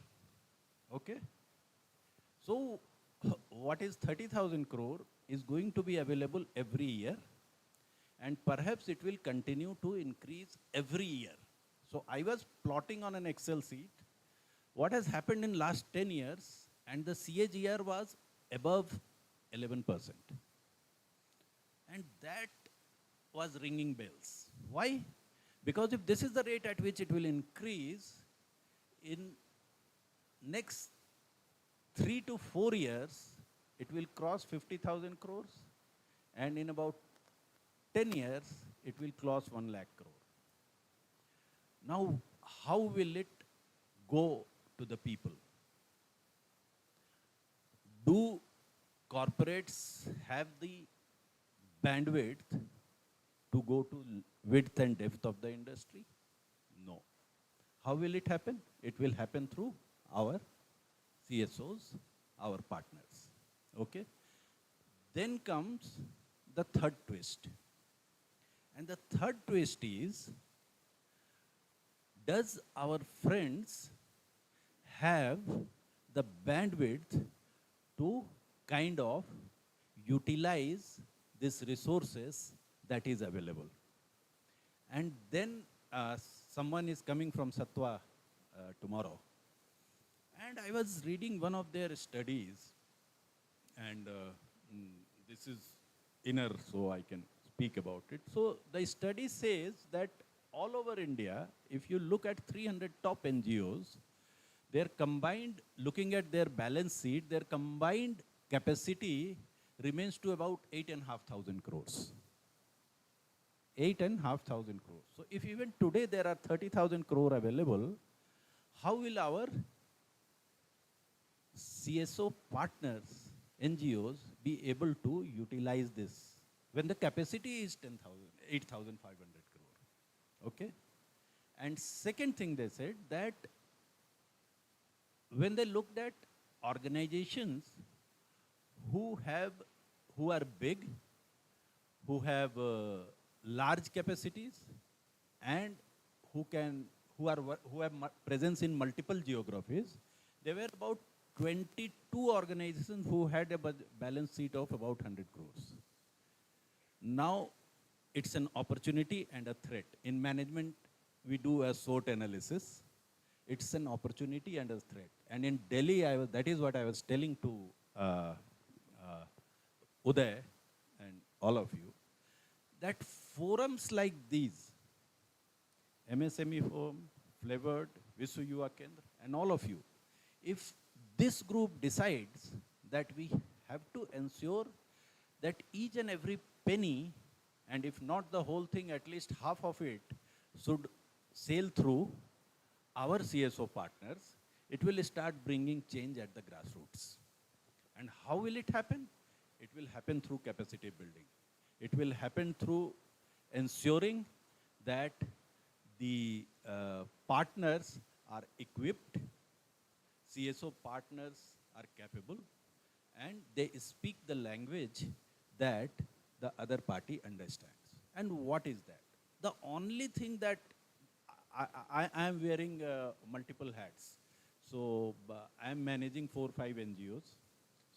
Okay? So, what is 30,000 crore is going to be available every year, and perhaps it will continue to increase every year. So, I was plotting on an Excel sheet what has happened in last 10 years, and the CAGR was above 11%. And that was ringing bells. Why? Because if this is the rate at which it will increase, in next 3 to 4 years, it will cross 50,000 crores, and in about 10 years, it will cross 1 lakh crore. Now, how will it go to the people? Do corporates have the bandwidth to go to width and depth of the industry? No. How will it happen? It will happen through our CSOs, our partners. Okay? Then comes the third twist. And the third twist is, does our friends have the bandwidth to kind of utilize these resources that is available? And then someone is coming from Satwa tomorrow. And I was reading one of their studies, and this is inner, so I can speak about it. So the study says that all over India, if you look at 300 top NGOs, their combined, looking at their balance sheet, their combined capacity remains to about 8,500 crores. 8,500 crores. So if even today there are 30,000 crore available, how will our CSO partners, NGOs, be able to utilize this when the capacity is 8,500 crore? Okay? And second thing they said that when they looked at organizations who are big, who have large capacities, and who have presence in multiple geographies, there were about 22 organizations who had a balance sheet of about 100 crores. Now, it's an opportunity and a threat. In management, we do a SWOT analysis. It's an opportunity and a threat. And in Delhi, that is what I was telling to Uday and all of you, that forums like these, MSME Forum, Fevourdk, Vishwa Yuvak Kendra, and all of you, if this group decides that we have to ensure that each and every penny, and if not the whole thing, at least half of it should sail through our CSO partners, it will start bringing change at the grassroots. And how will it happen? It will happen through capacity building. It will happen through ensuring that the partners are equipped, CSO partners are capable, and they speak the language that the other party understands. And what is that? The only thing that I am wearing multiple hats. So I am managing 4 or 5 NGOs.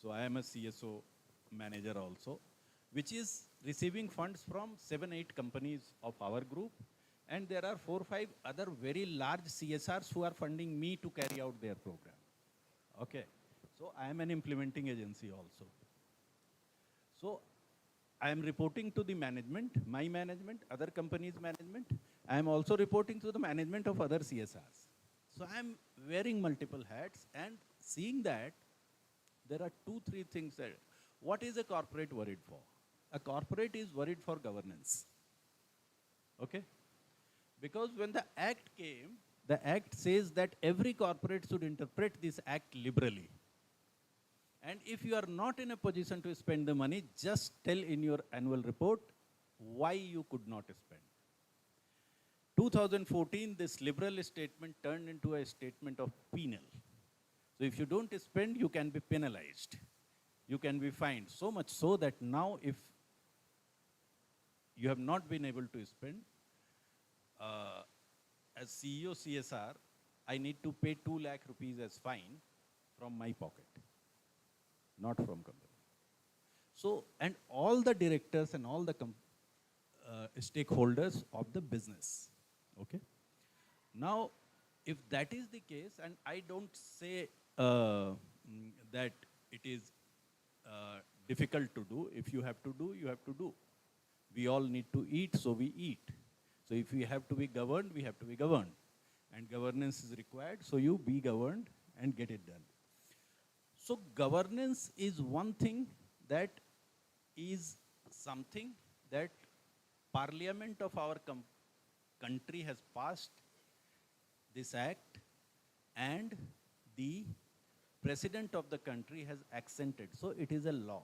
So I am a CSO manager also, which is receiving funds from 7 or 8 companies of our group. And there are 4 or 5 other very large CSRs who are funding me to carry out their program. Okay. So I am an implementing agency also. So I am reporting to the management, my management, other companies' management. I am also reporting to the management of other CSRs. So I am wearing multiple hats and seeing that there are 2 or 3 things that, what is a corporate worried for? A corporate is worried for governance. Okay? Because when the act came, the act says that every corporate should interpret this act liberally. And if you are not in a position to spend the money, just tell in your annual report why you could not spend. 2014, this liberal statement turned into a statement of penal. So if you don't spend, you can be penalized. You can be fined. So much so that now if you have not been able to spend, as CEO CSR, I need to pay 2 lakh rupees as fine from my pocket, not from company. So, and all the directors and all the stakeholders of the business, okay? Now, if that is the case, and I don't say that it is difficult to do. If you have to do, you have to do. We all need to eat, so we eat. So if we have to be governed, we have to be governed. And governance is required, so you be governed and get it done. So governance is one thing that is something that Parliament of our country has passed this act, and the President of the country has accented. So it is a law.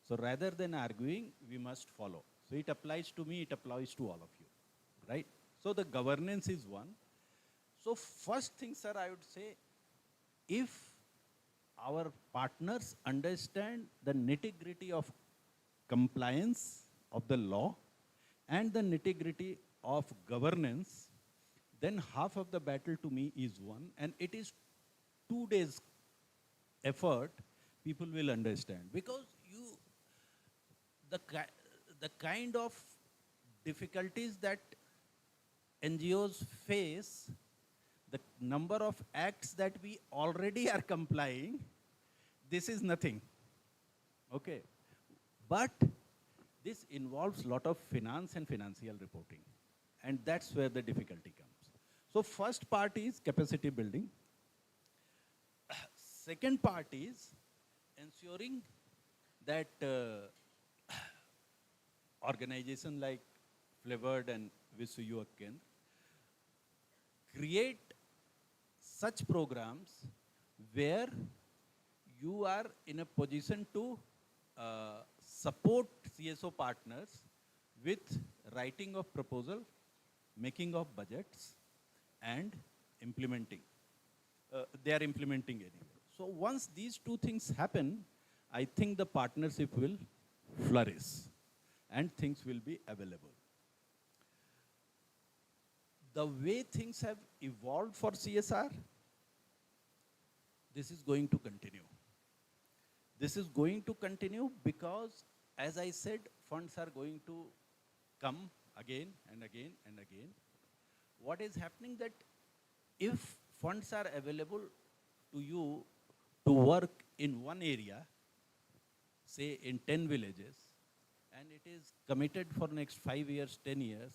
So rather than arguing, we must follow. So it applies to me, it applies to all of you, right? So the governance is one. So first thing, sir, I would say, if our partners understand the nitty-gritty of compliance of the law and the nitty-gritty of governance, then half of the battle to me is won, and it is 2 days effort, people will understand. Because the kind of difficulties that NGOs face, the number of acts that we already are complying, this is nothing, okay? But this involves a lot of finance and financial reporting, and that's where the difficulty comes. So first part is capacity building. Second part is ensuring that organization like Fevourdk and Vishwa Yuvak Kendra create such programs where you are in a position to support CSO partners with writing of proposal, making of budgets, and implementing. They are implementing anyway. So once these two things happen, I think the partnership will flourish and things will be available. The way things have evolved for CSR, this is going to continue. This is going to continue because, as I said, funds are going to come again and again and again. What is happening that if funds are available to you to work in one area, say in 10 villages, and it is committed for next 5 years, 10 years,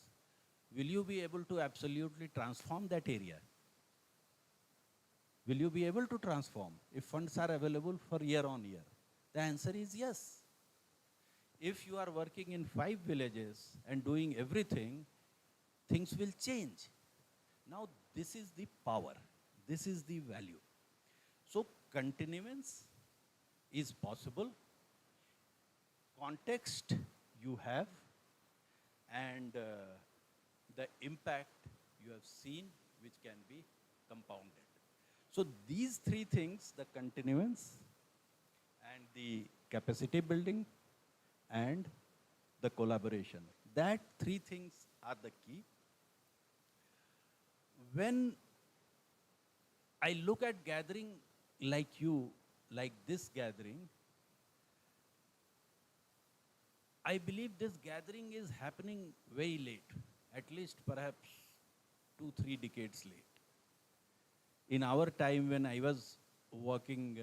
will you be able to absolutely transform that area? Will you be able to transform if funds are available for year on year? The answer is yes. If you are working in 5 villages and doing everything, things will change. Now, this is the power. This is the value. So, continuance is possible. Context you have, and the impact you have seen, which can be compounded. So these three things, the continuance and the capacity building and the collaboration, that three things are the key. When I look at gathering like you, like this gathering, I believe this gathering is happening very late, at least perhaps 2-3 decades late. In our time when I was working,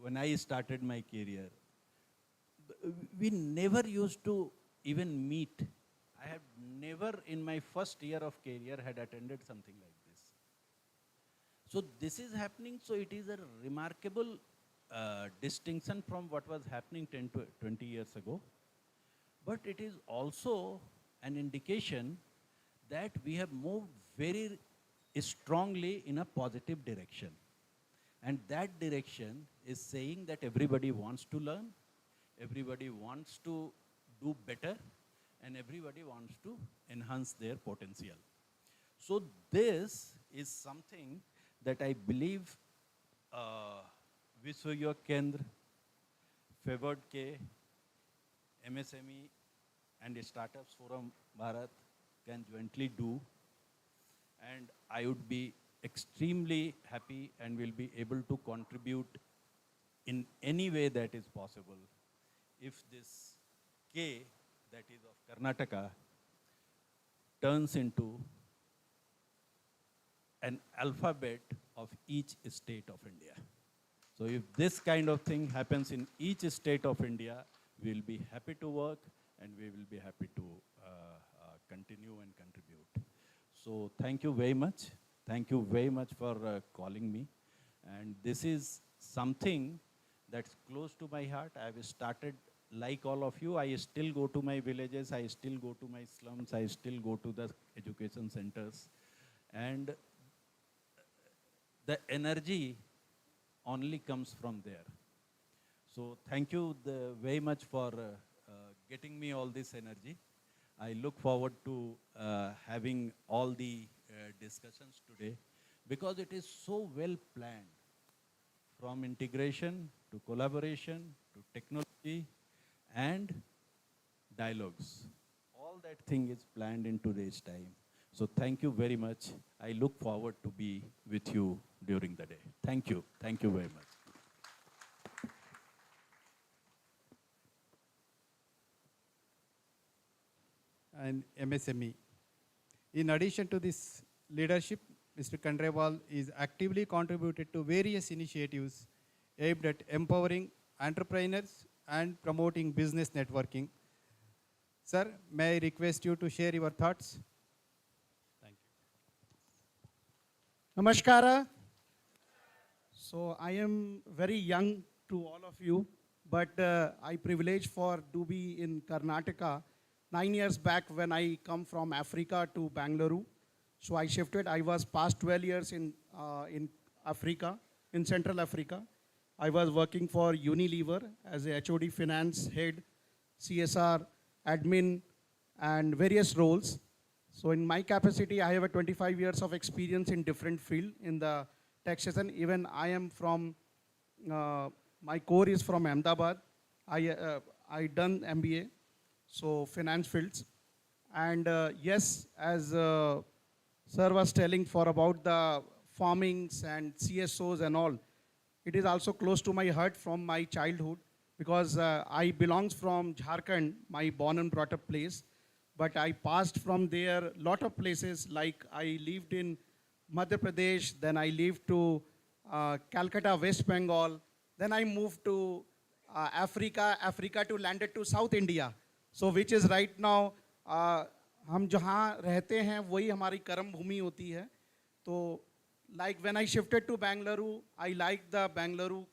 when I started my career, we never used to even meet. I have never in my first year of career had attended something like this. So this is happening, so it is a remarkable distinction from what was happening 10 to 20 years ago. But it is also an indication that we have moved very strongly in a positive direction. And that direction is saying that everybody wants to learn, everybody wants to do better, and everybody wants to enhance their potential. So this is something that I believe Vishwa Yuvak Kendra, Fevourdk, MSME and Startups Forum Bharat can jointly do. And I would be extremely happy and will be able to contribute in any way that is possible if this K, that is of Karnataka, turns into an alphabet of each state of India. So if this kind of thing happens in each state of India, we will be happy to work and we will be happy to continue and contribute. So thank you very much. Thank you very much for calling me. And this is something that's close to my heart. I have started like all of you. I still go to my villages. I still go to my slums. I still go to the education centers. And the energy only comes from there. So thank you very much for getting me all this energy. I look forward to having all the discussions today because it is so well planned, from integration to collaboration to technology and dialogues. All that thing is planned in today's time. So thank you very much. I look forward to be with you during the day. Thank you. Thank you very much. And MSME. In addition to this leadership, Mr. Kandrewal is actively contributed to various initiatives aimed at empowering entrepreneurs and promoting business networking. Sir, may I request you to share your thoughts? Thank you. Namaskara. So I am very young to all of you, but I privilege for to be in Karnataka 9 years back when I come from Africa to Bangalore. So I shifted. I was past 12 years in Africa, in Central Africa. I was working for Unilever as a HOD finance head, CSR admin, and various roles. So in my capacity, I have a 25 years of experience in different field in the taxation. Even I am from, my core is from Ahmedabad. I done MBA, so finance fields. And yes, as sir was telling for about the farmings and CSOs and all, it is also close to my heart from my childhood because I belongs from Jharkhand, my born and brought up place. But I passed from there lot of places, like I lived in Madhya Pradesh, then I lived to Calcutta, West Bengal, then I moved to Africa to landed to South India. So which is right now, हम जहाँ रहते हैं वही हमारी कर्म भूमि होती है. तो like when I shifted to Bangalore, I like the Bangalore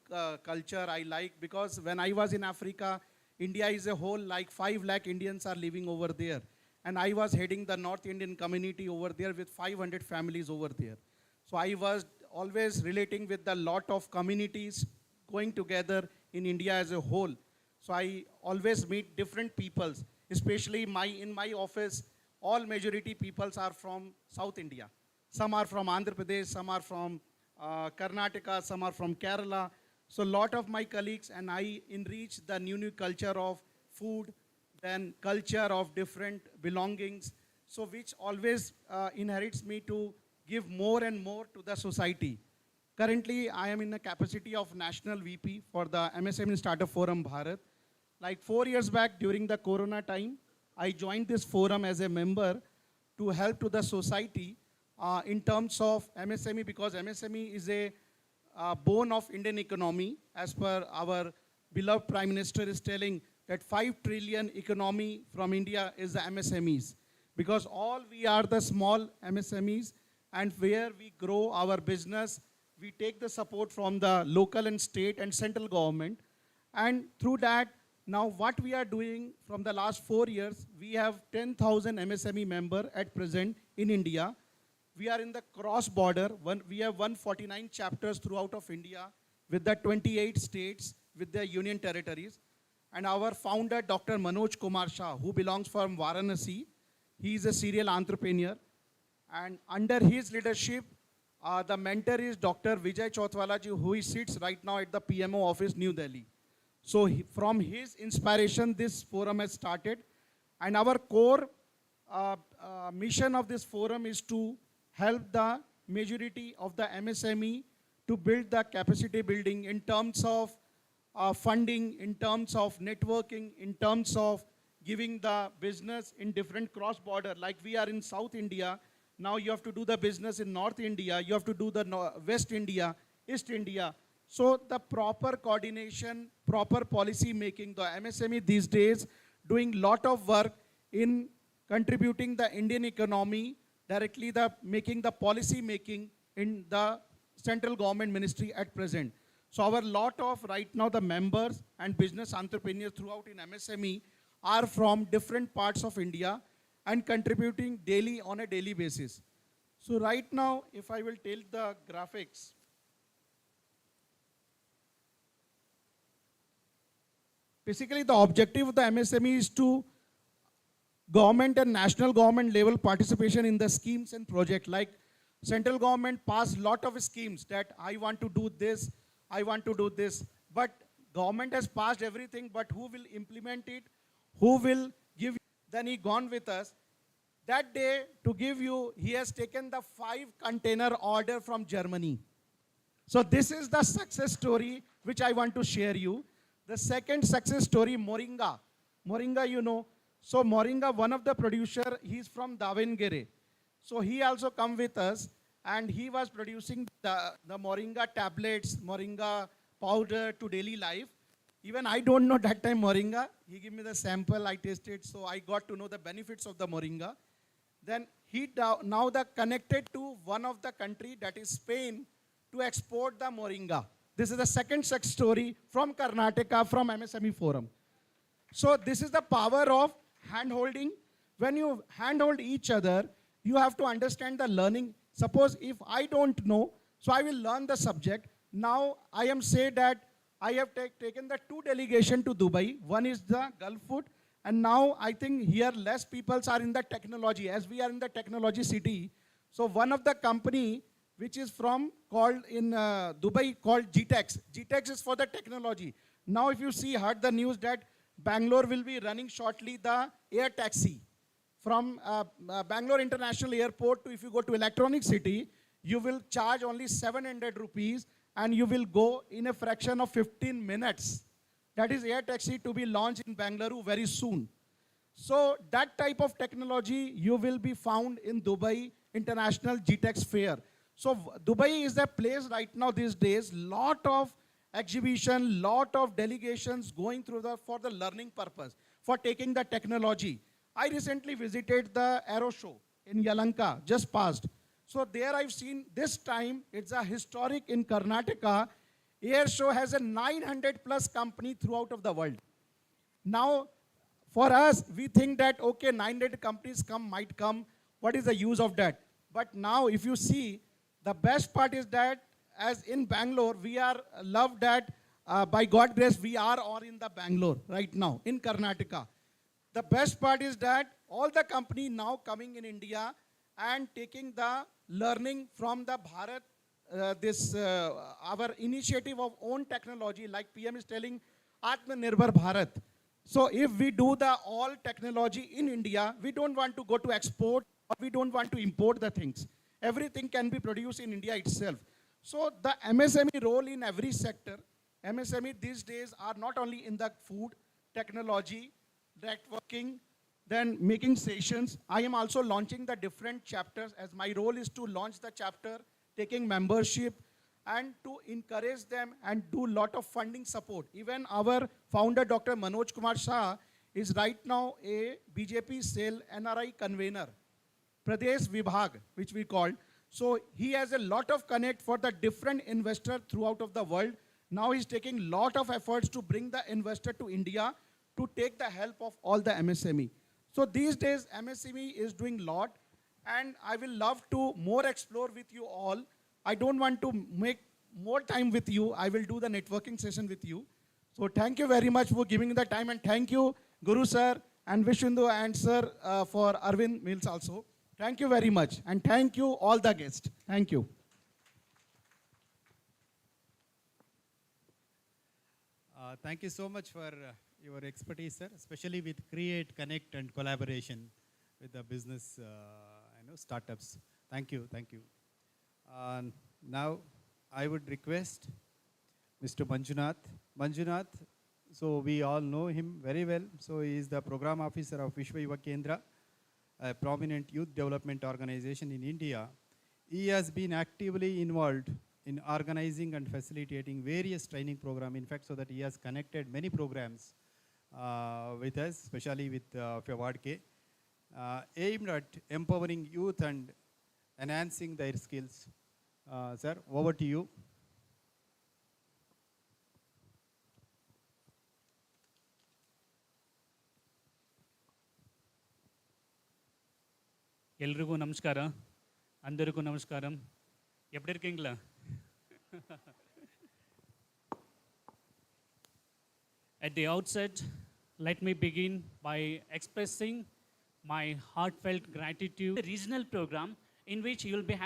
culture. I like because when I was in Africa, India is a whole, like 5 lakh Indians are living over there. And I was heading the North Indian community over there with 500 families over there. So I was always relating with the lot of communities going together in India as a whole. So I always meet different peoples, especially in my office, all majority peoples are from South India. Some are from Andhra Pradesh, some are from Karnataka, some are from Kerala. So a lot of my colleagues and I enrich the new culture of food, then culture of different belongings, so which always inherits me to give more and more to the society. Currently, I am in the capacity of National VP for the MSME Startup Forum Bharat. Like 4 years back during the Corona time, I joined this forum as a member to help to the society in terms of MSME, because MSME is a bone of Indian economy. As per our beloved Prime Minister is telling that 5 trillion economy from India is the MSMEs. Because all we are the small MSMEs, and where we grow our business, we take the support from the local and state and central government. And through that, now what we are doing from the last 4 years, we have 10,000 MSME member at present in India. We are in the cross border. We have 149 chapters throughout of India with the 28 states, with the union territories. And our founder, Dr. Manoj Kumar Shah, who belongs from Varanasi, he is a serial entrepreneur. And under his leadership, The mentor is Dr. Vijay Chautwala ji, who sits right now at the PMO office, New Delhi. So from his inspiration, this forum has started. And our core mission of this forum is to help the majority of the MSME to build the capacity building in terms of funding, in terms of networking, in terms of giving the business in different cross-border. Like we are in South India, now you have to do the business in North India, you have to do the West India, East India. So the proper coordination, proper policy making, the MSME these days doing lot of work in contributing the Indian economy, directly making the policy making in the central government ministry at present. So our lot of right now the members and business entrepreneurs throughout in MSME are from different parts of India and contributing daily on a daily basis. So right now, if I will tell the graphics, basically the objective of the MSME is to government and national government level participation in the schemes and projects. Like central government passed lot of schemes that I want to do this, I want to do this, but government has passed everything, but who will implement it? Who will give? Then he gone with us. That day, to give you, he has taken the 5 container order from Germany. So this is the success story which I want to share you. The second success story, Moringa. Moringa, you know. So Moringa, one of the producer, he's from Davangere. So he also come with us and he was producing the Moringa tablets, Moringa powder to daily life. Even I don't know that time Moringa. He gave me the sample, I tasted, so I got to know the benefits of the Moringa. Then he now connected to one of the country, that is Spain, to export the Moringa. This is the second success story from Karnataka, from MSME Forum. So this is the power of hand-holding. When you hand-hold each other, you have to understand the learning. Suppose if I don't know, so I will learn the subject. Now I am say that I have taken the 2 delegation to Dubai. One is the Gulf food, and now I think here less people are in the technology, as we are in the technology city. So one of the company which is called in Dubai called GTEX. GTEX is for the technology. Now if you heard the news that Bangalore will be running shortly the air taxi. From Bangalore International Airport to, if you go to Electronic City, you will charge only 700 rupees and you will go in a fraction of 15 minutes. That is air taxi to be launched in Bangalore very soon. So that type of technology you will be found in Dubai International GTEX Fair. So Dubai is the place right now these days, lot of exhibition, lot of delegations going through for the learning purpose, for taking the technology. I recently visited the Aero Show in Yalanka, just passed. So there I've seen this time, it's a historic in Karnataka. Air Show has a 900 plus company throughout of the world. Now, for us, we think that, okay, 900 companies might come. What is the use of that? But now, if you see, the best part is that, as in Bangalore, we are loved that by God's grace, we are all in the Bangalore right now, in Karnataka. The best part is that all the company now coming in India and taking the learning from the Bharat, our initiative of own technology, like PM is telling, Atmanirbhar Bharat. So if we do the all technology in India, we don't want to go to export, or we don't want to import the things. Everything can be produced in India itself. So the MSME role in every sector, MSME these days are not only in the food, technology, networking, then making sessions. I am also launching the different chapters, as my role is to launch the chapter, taking membership, and to encourage them and do lot of funding support. Even our founder, Dr. Manoj Kumar Shah, is right now a BJP Cell NRI convener, Pradesh Vibhag, which we call. So he has a lot of connect for the different investors throughout of the world. Now he's taking lot of efforts to bring the investor to India to take the help of all the MSME. So these days MSME is doing lot, and I will love to more explore with you all. I don't want to make more time with you. I will do the networking session with you. So thank you very much for giving the time, and thank you Guru sir and Vishnu and sir for Arvind Mills also. Thank you very much, and thank you all the guests. Thank you. Thank you so much for your expertise, sir, especially with create, connect, and collaboration with the business, startups. Thank you, thank you. Now, I would request Mr. Manjunath. Manjunath, so we all know him very well. So he is the program officer of Vishwa Yuvak Kendra, a prominent youth development organization in India. He has been actively involved in organizing and facilitating various training programs, in fact, so that he has connected many programs with us, especially with Fevourdk, aimed at empowering youth and enhancing their skills. Sir, over to you. ಎಲ್ರಿಗೂ ನಮಸ್ಕಾರ, ಅಂದರಿಗೂ ನಮಸ್ಕಾರಂ. எப்படி இருக்கீங்களா? At the outset, let me begin by expressing my heartfelt gratitude. The regional program in which you will be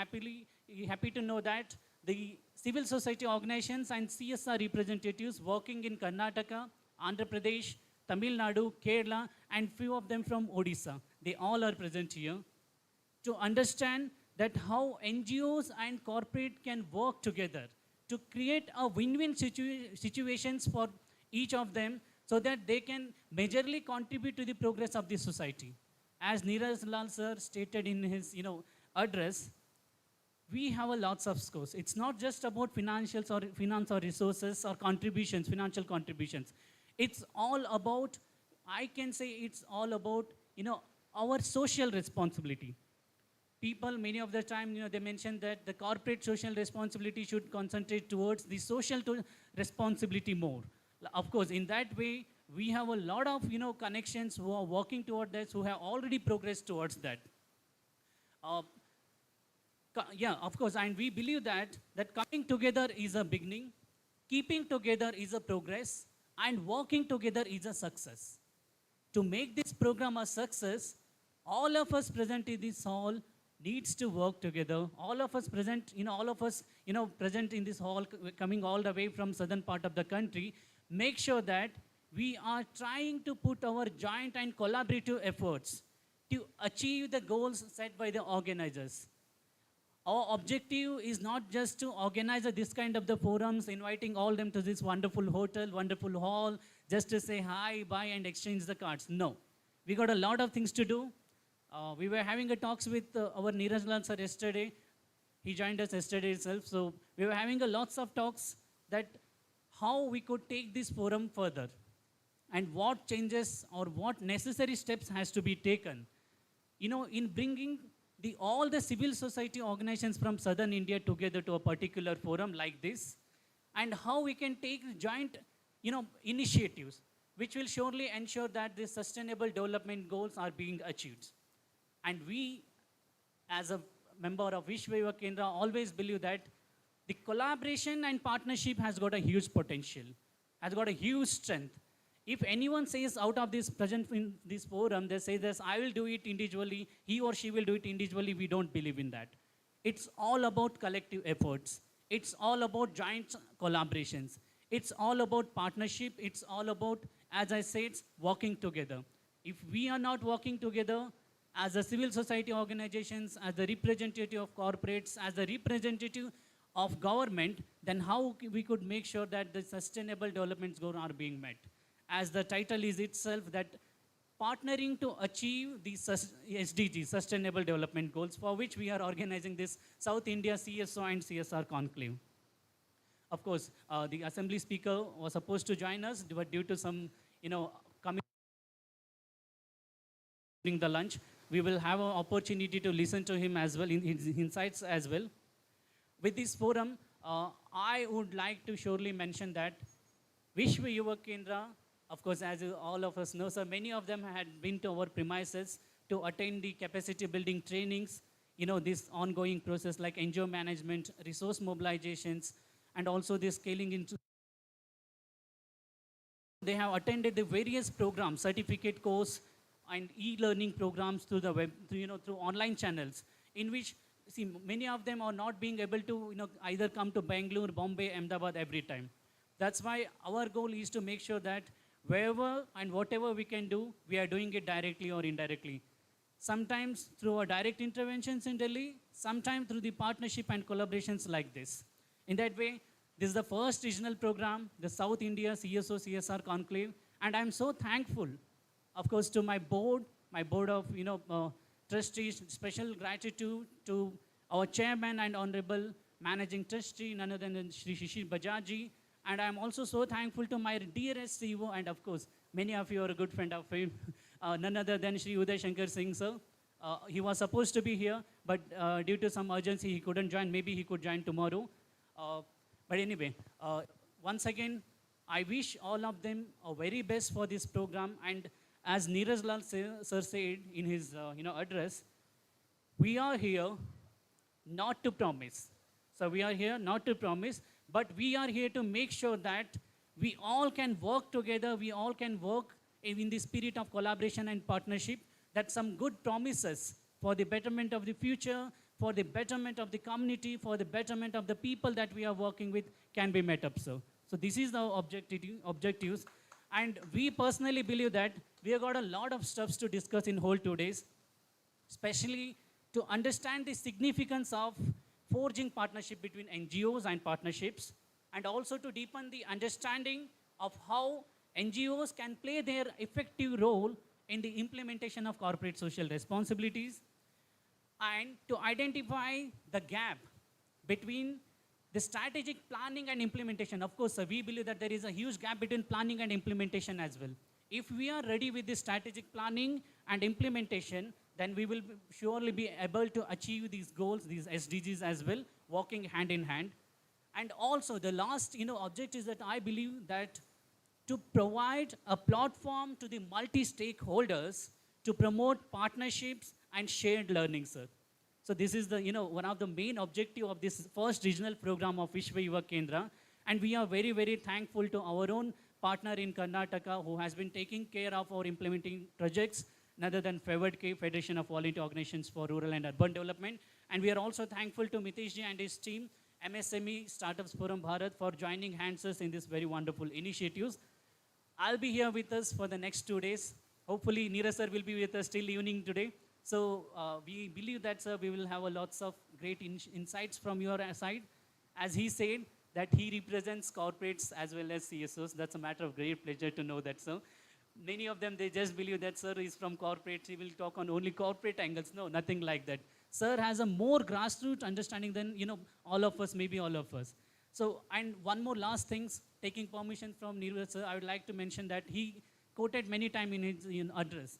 happy to know that the civil society organizations and CSR representatives working in Karnataka, Andhra Pradesh, Tamil Nadu, Kerala, and few of them from Odisha, they all are present here to understand that how NGOs and corporate can work together to create a win-win situations for each of them so that they can majorly contribute to the progress of the society. As Neeraj Lal sir stated in his address, we have a lots of scores. It's not just about financials or finance or resources or contributions, financial contributions. It's all about, I can say it's all about, our social responsibility. People, many of the time, they mention that the corporate social responsibility should concentrate towards the social responsibility more. Of course, in that way, we have a lot of, connections who are working toward that, who have already progressed towards that. Yeah, of course, and we believe that coming together is a beginning, keeping together is a progress, and working together is a success. To make this program a success, all of us present in this hall needs to work together. All of us present, present in this hall, coming all the way from southern part of the country, make sure that we are trying to put our joint and collaborative efforts to achieve the goals set by the organizers. Our objective is not just to organize this kind of the forums, inviting all them to this wonderful hotel, wonderful hall, just to say hi, bye, and exchange the cards. No, we got a lot of things to do. We were having a talks with our Neeraj Lal sir yesterday. He joined us yesterday itself. So we were having a lots of talks that how we could take this forum further and what changes or what necessary steps has to be taken. In bringing all the civil society organizations from southern India together to a particular forum like this, and how we can take joint, initiatives which will surely ensure that the sustainable development goals are being achieved. And we, as a member of Vishwa Yuvak Kendra, always believe that the collaboration and partnership has got a huge potential, has got a huge strength. If anyone says out of this present in this forum, they say this, I will do it individually, he or she will do it individually, we don't believe in that. It's all about collective efforts. It's all about joint collaborations. It's all about partnership. It's all about, as I said, working together. If we are not working together, as a civil society organizations, as the representative of corporates, as the representative of government, then how we could make sure that the sustainable development goals are being met? As the title is itself, that partnering to achieve the SDGs, Sustainable Development Goals, for which we are organizing this South India CSO and CSR Conclave. Of course, the assembly speaker was supposed to join us, but due to some, coming during the lunch, we will have an opportunity to listen to him as well, in his insights as well. With this forum, I would like to surely mention that Vishwa Yuvak Kendra, of course, as all of us know, sir, many of them had been to our premises to attend the capacity building trainings, this ongoing process like NGO management, resource mobilizations, and also the scaling into. They have attended the various programs, certificate course, and e-learning programs through the web, through online channels, in which, many of them are not being able to, either come to Bangalore, Bombay, Ahmedabad every time. That's why our goal is to make sure that wherever and whatever we can do, we are doing it directly or indirectly. Sometimes through our direct interventions in Delhi, sometimes through the partnership and collaborations like this. In that way, this is the first regional program, the South India CSR Conclave, and I'm so thankful, of course, to my board of trustees. Special gratitude to our chairman and honorable managing trustee, none other than Shri Shishir Bajaj. And I'm also so thankful to my dearest CEO, and of course, many of you are a good friend of him, none other than Shri Uday Shankar Singh, sir. He was supposed to be here, but due to some urgency, he couldn't join. Maybe he could join tomorrow. But anyway, once again, I wish all of them a very best for this program. And as Neeraj Lal sir said in his address, we are here not to promise. So we are here not to promise, but we are here to make sure that we all can work together, we all can work in the spirit of collaboration and partnership, that some good promises for the betterment of the future, for the betterment of the community, for the betterment of the people that we are working with can be met up, sir. So this is the objectives. And we personally believe that we have got a lot of stuffs to discuss in whole 2 days, especially to understand the significance of forging partnership between NGOs and partnerships, and also to deepen the understanding of how NGOs can play their effective role in the implementation of corporate social responsibilities, and to identify the gap between the strategic planning and implementation. Of course, sir, we believe that there is a huge gap between planning and implementation as well. If we are ready with this strategic planning and implementation, then we will surely be able to achieve these goals, these SDGs as well, working hand in hand. And also the last objective is that I believe that to provide a platform to the multi-stakeholders to promote partnerships and shared learning, sir. So this is the one of the main objective of this first regional program of Vishwa Yuvak Kendra. And we are very, very thankful to our own partner in Karnataka who has been taking care of our implementing projects, other than Fevourdk, Federation of Volunteer Organizations for Rural and Urban Development. And we are also thankful to Mitishji and his team, MSME Startups Forum Bharat, for joining hands us in this very wonderful initiatives. I'll be here with us for the next 2 days. Hopefully, Neeraj sir will be with us till evening today. So we believe that, sir, we will have a lots of great insights from your side. As he said, that he represents corporates as well as CSOs. That's a matter of great pleasure to know that, sir. Many of them, they just believe that sir is from corporates. He will talk on only corporate angles. No, nothing like that. Sir has a more grassroots understanding than, all of us, maybe all of us. So, and one more last things, taking permission from Neeraj sir, I would like to mention that he quoted many times in his address.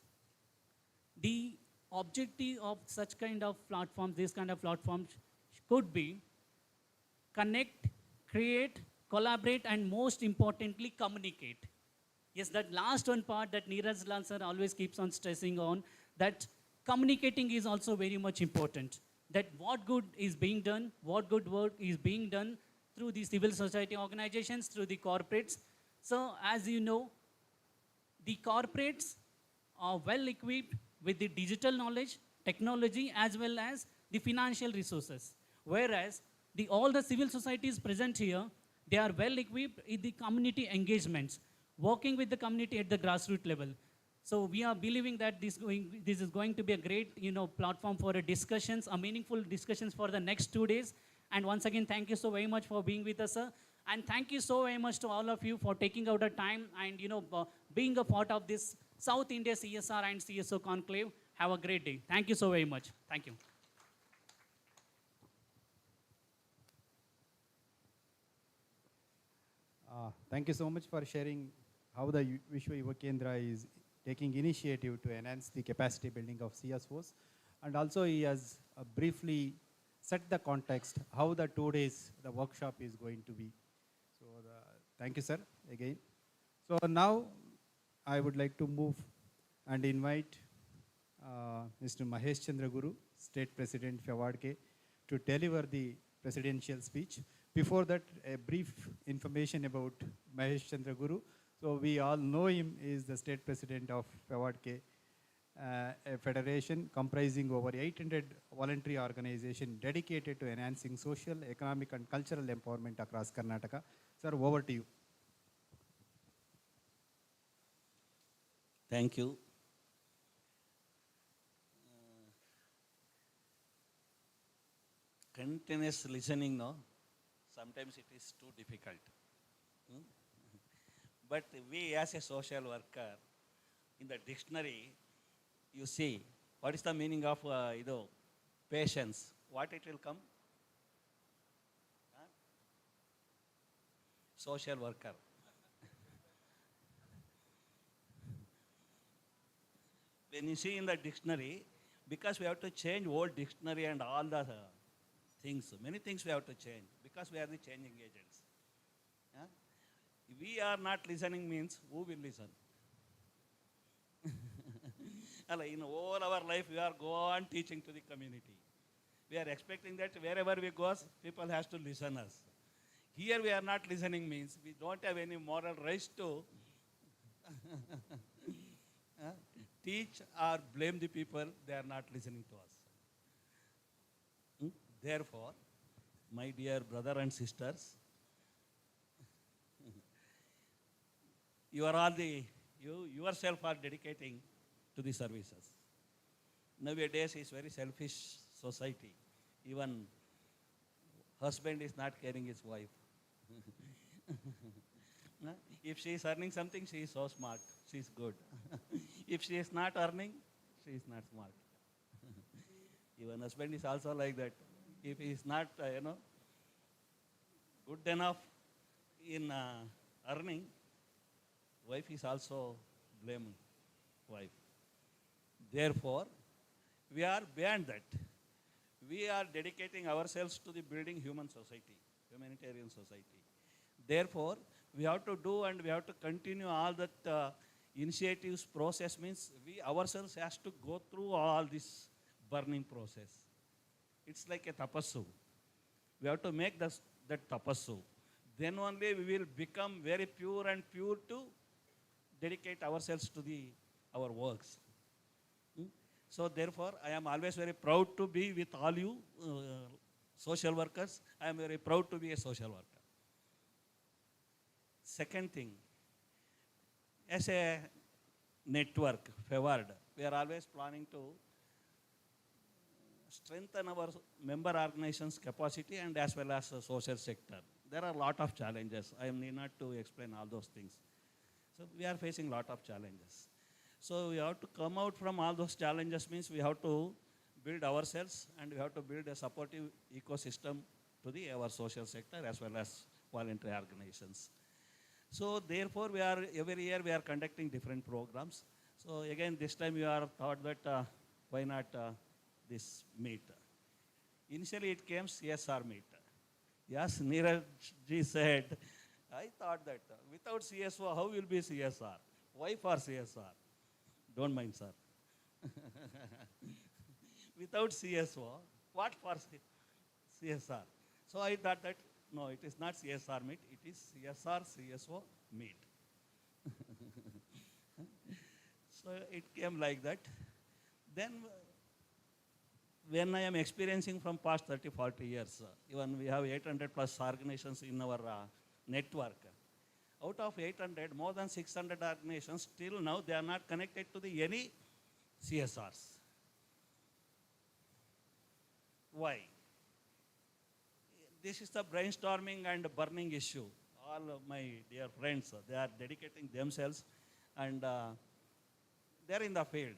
The objective of such kind of platforms, this kind of platforms could be connect, create, collaborate, and most importantly, communicate. Yes, that last one part that Neeraj Lal sir always keeps on stressing on, that communicating is also very much important. That what good is being done, what good work is being done through the civil society organizations, through the corporates. So as you know, the corporates are well equipped with the digital knowledge, technology, as well as the financial resources. Whereas all the civil societies present here, they are well equipped in the community engagements, working with the community at the grassroots level. So we are believing that this is going to be a great platform for discussions, a meaningful discussions for the next 2 days. And once again, thank you so very much for being with us, sir. And thank you so very much to all of you for taking out the time and being a part of this South India CSR and CSO Conclave. Have a great day. Thank you so very much. Thank you. Thank you so much for sharing how the Vishwa Yuvak Kendra is taking initiative to enhance the capacity building of CSOs. And also he has briefly set the context, how the 2 days, the workshop is going to be. So thank you, sir, again. So now I would like to move and invite Mr. Mahesh Chandra Guru, State President Fevourdk, to deliver the presidential speech. Before that, a brief information about Mahesh Chandra Guru. So we all know him is the State President of Fevourdk, a federation comprising over 800 voluntary organizations dedicated to enhancing social, economic and cultural empowerment across Karnataka. Sir, over to you. Thank you. Continuous listening, no? Sometimes it is too difficult. Hmm? But we as a social worker, in the dictionary, you see, what is the meaning of, patience? What it will come? Huh? Social worker. When you see in the dictionary, because we have to change whole dictionary and all the things, many things we have to change, because we are the changing agents. Huh? We are not listening means who will listen? In all our life, we are go on teaching to the community. We are expecting that wherever we go, people has to listen us. Here we are not listening means we don't have any moral rights to teach or blame the people, they are not listening to us. Therefore, my dear brother and sisters, you yourself are dedicating to the services. Nowadays is very selfish society. Even husband is not caring his wife. If she is earning something, she is so smart. She is good. If she is not earning, she is not smart. Even husband is also like that. If he is not, good enough in earning, wife is also blaming wife. Therefore, we are beyond that. We are dedicating ourselves to the building human society, humanitarian society. Therefore, we have to do and we have to continue all that initiatives process means we ourselves has to go through all this burning process. It's like a tapassu. We have to make that tapassu. Then only we will become very pure and pure to dedicate ourselves to our works. So therefore, I am always very proud to be with all you social workers. I am very proud to be a social worker. Second thing, as a network, Fevourdk, we are always planning to strengthen our member organizations' capacity and as well as the social sector. There are a lot of challenges. I need not to explain all those things. So we are facing a lot of challenges. So we have to come out from all those challenges means we have to build ourselves and we have to build a supportive ecosystem to our social sector as well as voluntary organizations. So therefore, every year we are conducting different programs. So again, this time we are thought that why not this meet? Initially it came CSR meet. Yes, Neeraj ji said, I thought that without CSO, how will be CSR? Why for CSR? Don't mind, sir. Without CSO, what for CSR? So I thought that, no, it is not CSR meet, it is CSR CSO meet. So it came like that. Then when I am experiencing from past 30, 40 years, even we have 800 plus organizations in our network. Out of 800, more than 600 organizations, till now they are not connected to any CSRs. Why? This is the brainstorming and burning issue. All of my dear friends, they are dedicating themselves and they are in the field.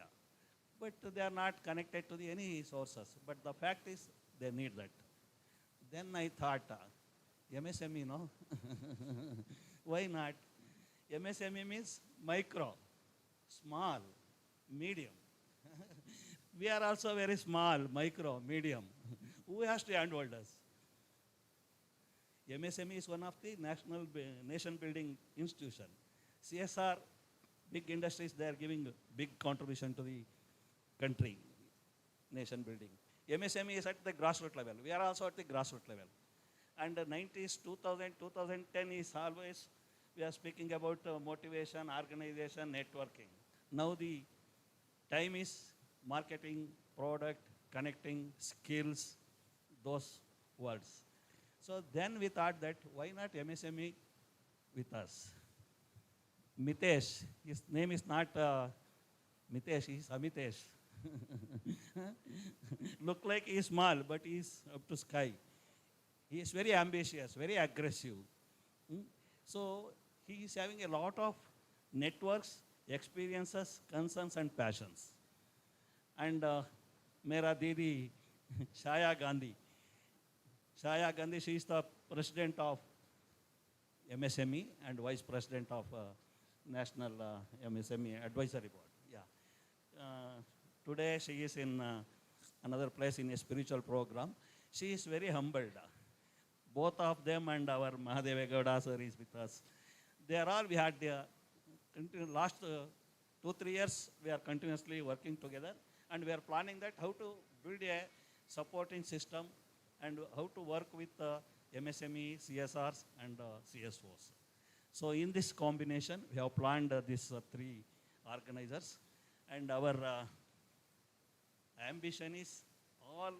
But they are not connected to any sources. But the fact is, they need that. Then I thought, MSME, no? Why not? MSME means micro, small, medium. We are also very small, micro, medium. Who has to handle us? MSME is one of the nation building institution. CSR, big industries, they are giving big contribution to the country, nation building. MSME is at the grassroots level. We are also at the grassroots level. And the 90s, 2000, 2010 is always, we are speaking about motivation, organization, networking. Now the time is marketing, product, connecting, skills, those words. So then we thought that why not MSME with us? Mitesh. His name is not Mitesh, he is Amitesh. Look like he is small, but he is up to sky. He is very ambitious, very aggressive. Hmm? So he is having a lot of networks, experiences, concerns, and passions. And Mera Didi, Shaya Gandhi. Shaya Gandhi, she is the president of MSME and vice president of National MSME Advisory Board. Yeah. Today she is in another place in a spiritual program. She is very humbled. Both of them and our Mahadeva Gowda sir is with us. They are all, we had last 2-3 years, we are continuously working together, and we are planning that how to build a supporting system and how to work with MSME, CSRs, and CSOs. So in this combination, we have planned these 3 organizers, and our ambition is all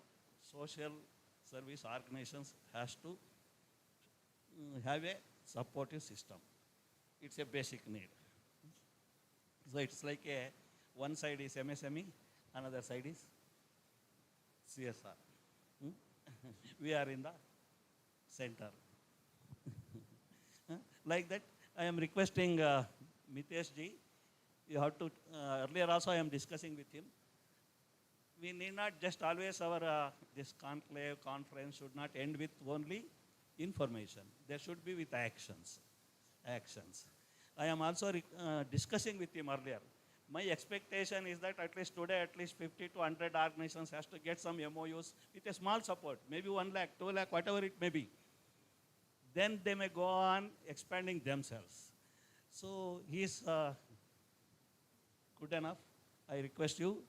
social service organizations has to have a supportive system. It's a basic need. So it's like one side is MSME, another side is CSR. We are in the center. Like that, I am requesting Mitesh ji, you have to, earlier also I am discussing with him, we need not just always our, this conclave conference should not end with only information. There should be with actions. I am also discussing with him earlier. My expectation is that at least today, at least 50 to 100 organizations has to get some MOUs with a small support, maybe 1 lakh, 2 lakh, whatever it may be. Then they may go on expanding themselves. So he is good enough. I request you,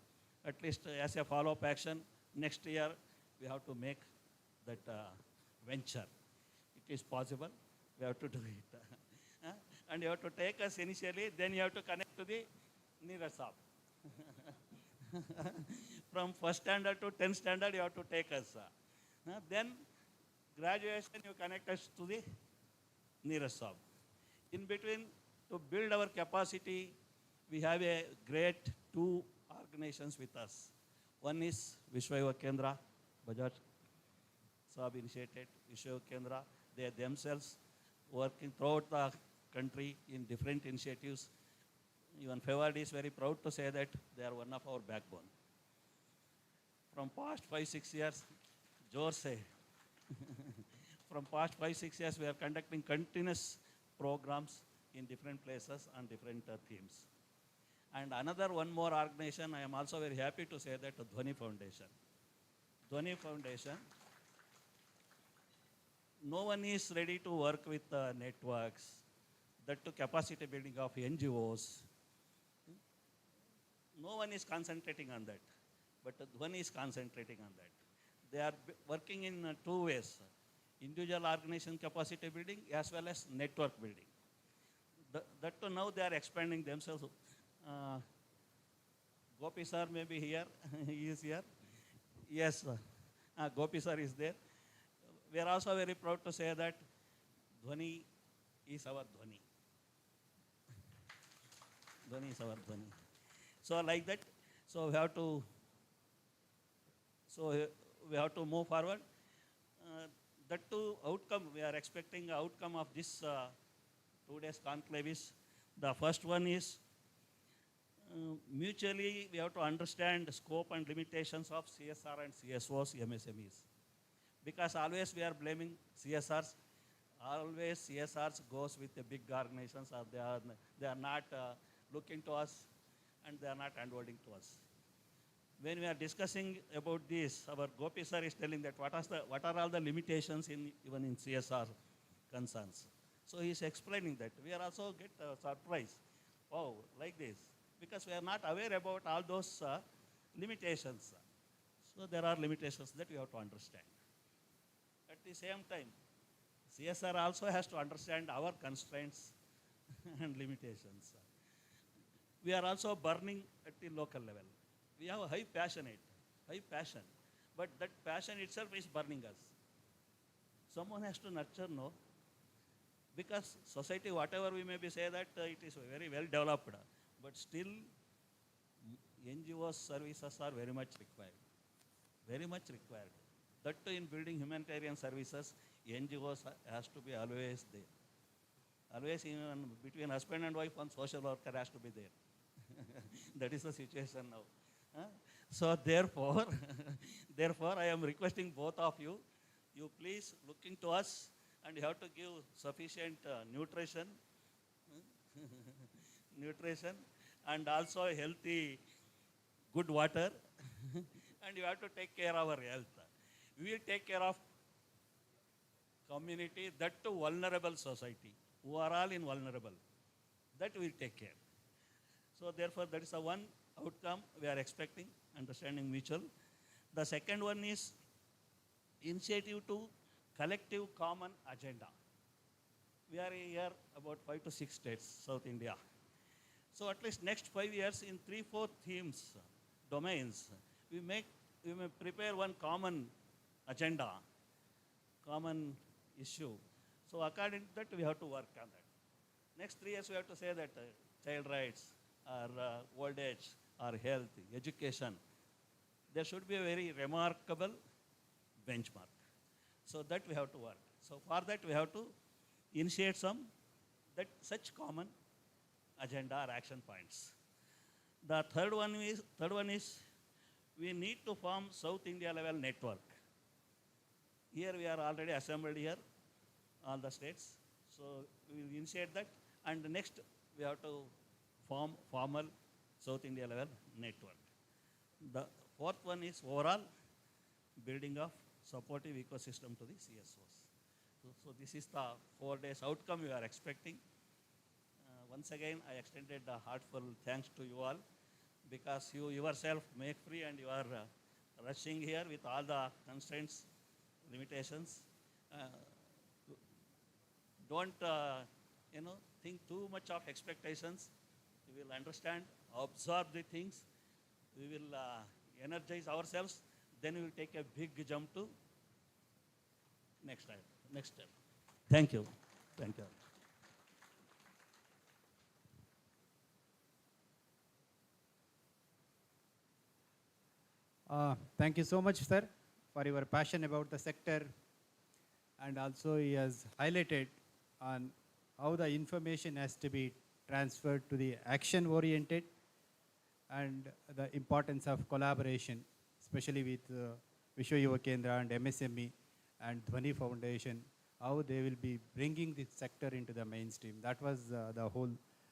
at least as a follow-up action, next year we have to make that venture. It is possible. We have to do it. And you have to take us initially, then you have to connect to the Nirasab. From 1st standard to 10th standard, you have to take us. Then graduation, you connect us to the Nirasab. In between, to build our capacity, we have a great 2 organizations with us. One is Vishwa Yuvak Kendra, Bharat Saab initiated, Vishwa Yuvak Kendra. They themselves working throughout the country in different initiatives. Even Fevourdk is very proud to say that they are one of our backbone. From past 5-6 years, Jor say, from past 5-6 years, we are conducting continuous programs in different places on different themes. And another one more organization, I am also very happy to say that Dhwani Foundation. Dhwani Foundation, no one is ready to work with networks, that to capacity building of NGOs. No one is concentrating on that, but Dhwani is concentrating on that. They are working in 2 ways, individual organization capacity building as well as network building. That to now they are expanding themselves. Gopi sir may be here, he is here. Yes, Gopi sir is there. We are also very proud to say that Dhwani is our Dhwani. Dhwani is our Dhwani. So like that, so we have to move forward. That too outcome, we are expecting outcome of this 2 days conclave is, the first one is mutually we have to understand the scope and limitations of CSR and CSOs, MSMEs. Because always we are blaming CSRs. Always CSRs goes with the big organizations, or they are not looking to us and they are not handholding to us. When we are discussing about this, our Gopi sir is telling that what are all the limitations even in CSR concerns. So he is explaining that. We are also get surprised. Oh, like this. Because we are not aware about all those limitations. So there are limitations that we have to understand. At the same time, CSR also has to understand our constraints and limitations. We are also burning at the local level. We have a high passion, but that passion itself is burning us. Someone has to nurture, no? Because society, whatever we may be say that it is very well developed, but still NGO services are very much required. Very much required. That too in building humanitarian services, NGOs has to be always there. Always even between husband and wife, one social worker has to be there. That is the situation now. So therefore, therefore I am requesting both of you, you please look into us and you have to give sufficient nutrition, nutrition and also healthy, good water and you have to take care of our health. We will take care of community, that to vulnerable society, who are all in vulnerable. That will take care. So therefore, that is the one outcome we are expecting, understanding mutual. The second one is initiative to collective common agenda. We are here about 5 to 6 states, South India. So at least next 5 years in 3-4 themes, domains, we may prepare one common agenda, common issue. So according to that, we have to work on that. Next 3 years, we have to say that child rights, or old age, or health, education, there should be a very remarkable benchmark. So that we have to work. So for that, we have to initiate such common agenda or action points. The third one is we need to form South India level network. Here we are already assembled here, all the states. So we will initiate that. And next, we have to form formal South India level network. The fourth one is overall building of supportive ecosystem to the CSOs. So this is the 4 days outcome we are expecting. Once again, I extended a heartfelt thanks to you all because you yourself make free and you are rushing here with all the constraints, limitations. Don't think too much of expectations. We will understand, absorb the things. We will energize ourselves. Then we will take a big jump to next step. Thank you. Thank you. Thank you so much, sir, for your passion about the sector. And also he has highlighted on how the information has to be transferred to the action-oriented and the importance of collaboration, especially with Vishwa Yuvak Kendra and MSME and Dhwani Foundation, how they will be bringing this sector into the mainstream. That was the whole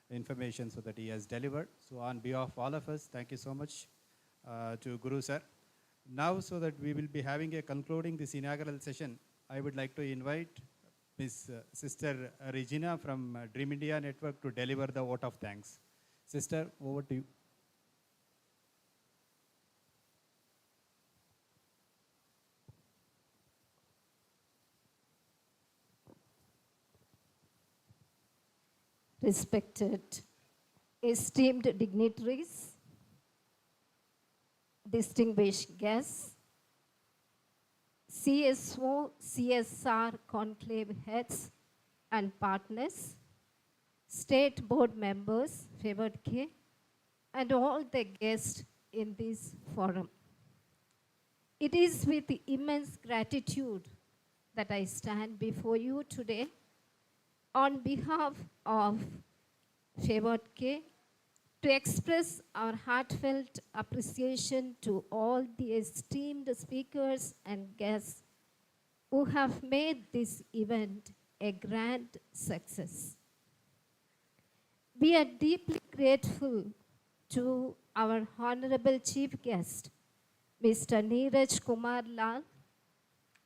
information so that he has delivered. So on behalf of all of us, thank you so much to Guru sir. Now, so that we will be having a concluding this inaugural session, I would like to invite Ms. Sister Regina from Dream India Network to deliver the vote of thanks. Sister, over to you. Respected, esteemed dignitaries, distinguished guests, CSR Conclave heads and partners, state board members, Fevourdk, and all the guests in this forum. It is with immense gratitude that I stand before you today on behalf of Fevourdk to express our heartfelt appreciation to all the esteemed speakers and guests who have made this event a grand success. We are deeply grateful to our Honorable Chief Guest, Mr. Neeraj Kumar Lal,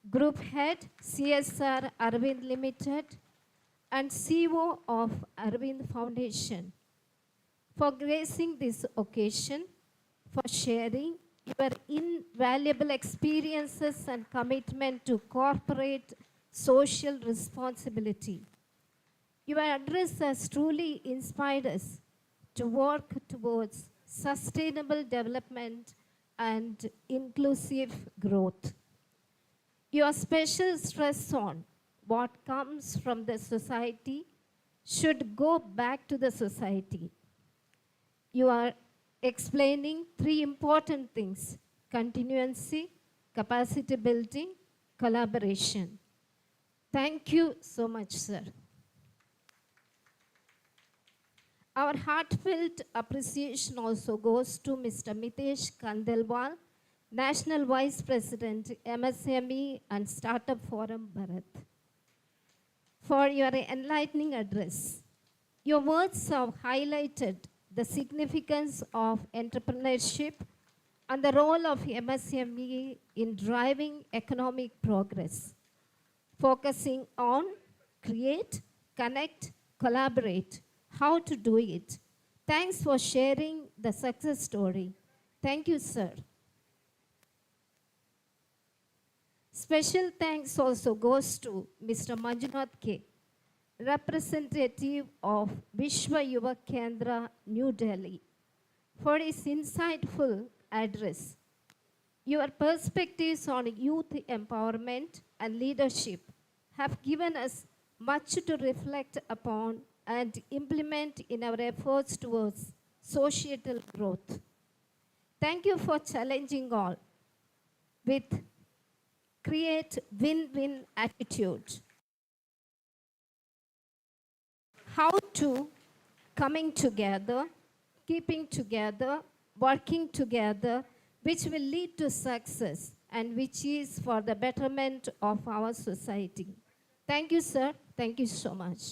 Group Head, CSR Arvind Limited, and CEO of Arvind Foundation, for gracing this occasion, for sharing your invaluable experiences and commitment to corporate social responsibility. Your address has truly inspired us to work towards sustainable development and inclusive growth. Your special stress on what comes from the society should go back to the society. You are explaining three important things: continuancy, capacity building, collaboration. Thank you so much, sir. Our heartfelt appreciation also goes to Mr. Mitesh Kandelwal, National Vice President, MSME and Startup Forum, Bharat, for your enlightening address. Your words have highlighted the significance of entrepreneurship and the role of MSME in driving economic progress, focusing on create, connect, collaborate, how to do it. Thanks for sharing the success story. Thank you, sir. Special thanks also goes to Mr. Manjunath K, representative of Vishwa Yuvak Kendra, New Delhi, for his insightful address. Your perspectives on youth empowerment and leadership have given us much to reflect upon and implement in our efforts towards societal growth. Thank you for challenging all with create win-win attitude. How to coming together, keeping together, working together, which will lead to success and which is for the betterment of our society. Thank you, sir. Thank you so much.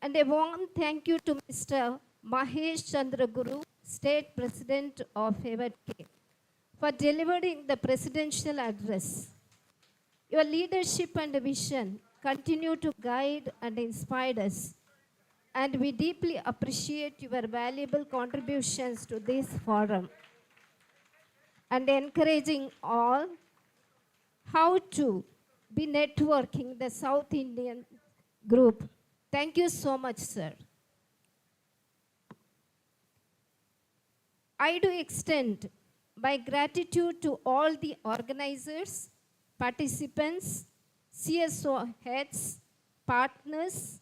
And a warm thank you to Mr. Mahesh Chandra Guru, State President of Fevourdk, for delivering the presidential address. Your leadership and vision continue to guide and inspire us, and we deeply appreciate your valuable contributions to this forum and encouraging all how to be networking the South Indian group. Thank you so much, sir. I do extend my gratitude to all the organizers, participants, CSO heads, partners,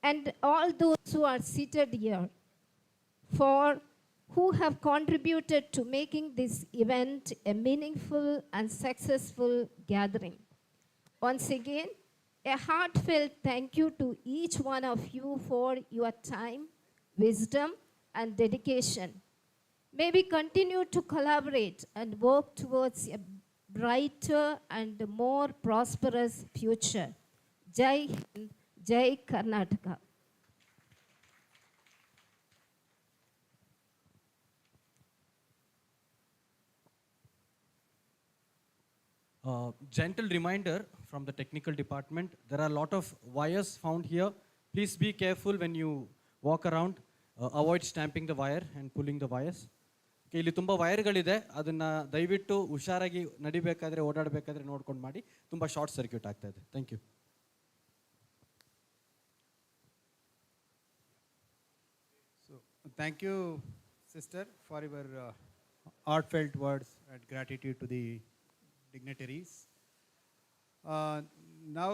and all those who are seated here for who have contributed to making this event a meaningful and successful gathering. Once again, a heartfelt thank you to each one of you for your time, wisdom, and dedication. May we continue to collaborate and work towards a brighter and more prosperous future. Jai Hind, Jai Karnataka. Gentle reminder from the technical department, there are a lot of wires found here. Please be careful when you walk around. Avoid stamping the wire and pulling the wires. ಇಲ್ಲಿ ತುಂಬ ವೈರ್ಗಳಿದೆ, ಅದನ್ನು ದಯವಿಟ್ಟು ಹುಷಾರಾಗಿ ನಡಿಬೇಕಾದ್ರೆ ಓಡಾಡಬೇಕಾದ್ರೆ ನೋಡ್ಕೊಂಡು ಮಾಡಿ. ತುಂಬ short circuit ಆಗ್ತಾ ಇದೆ. Thank you. So, thank you, sister, for your heartfelt words and gratitude to the dignitaries. Now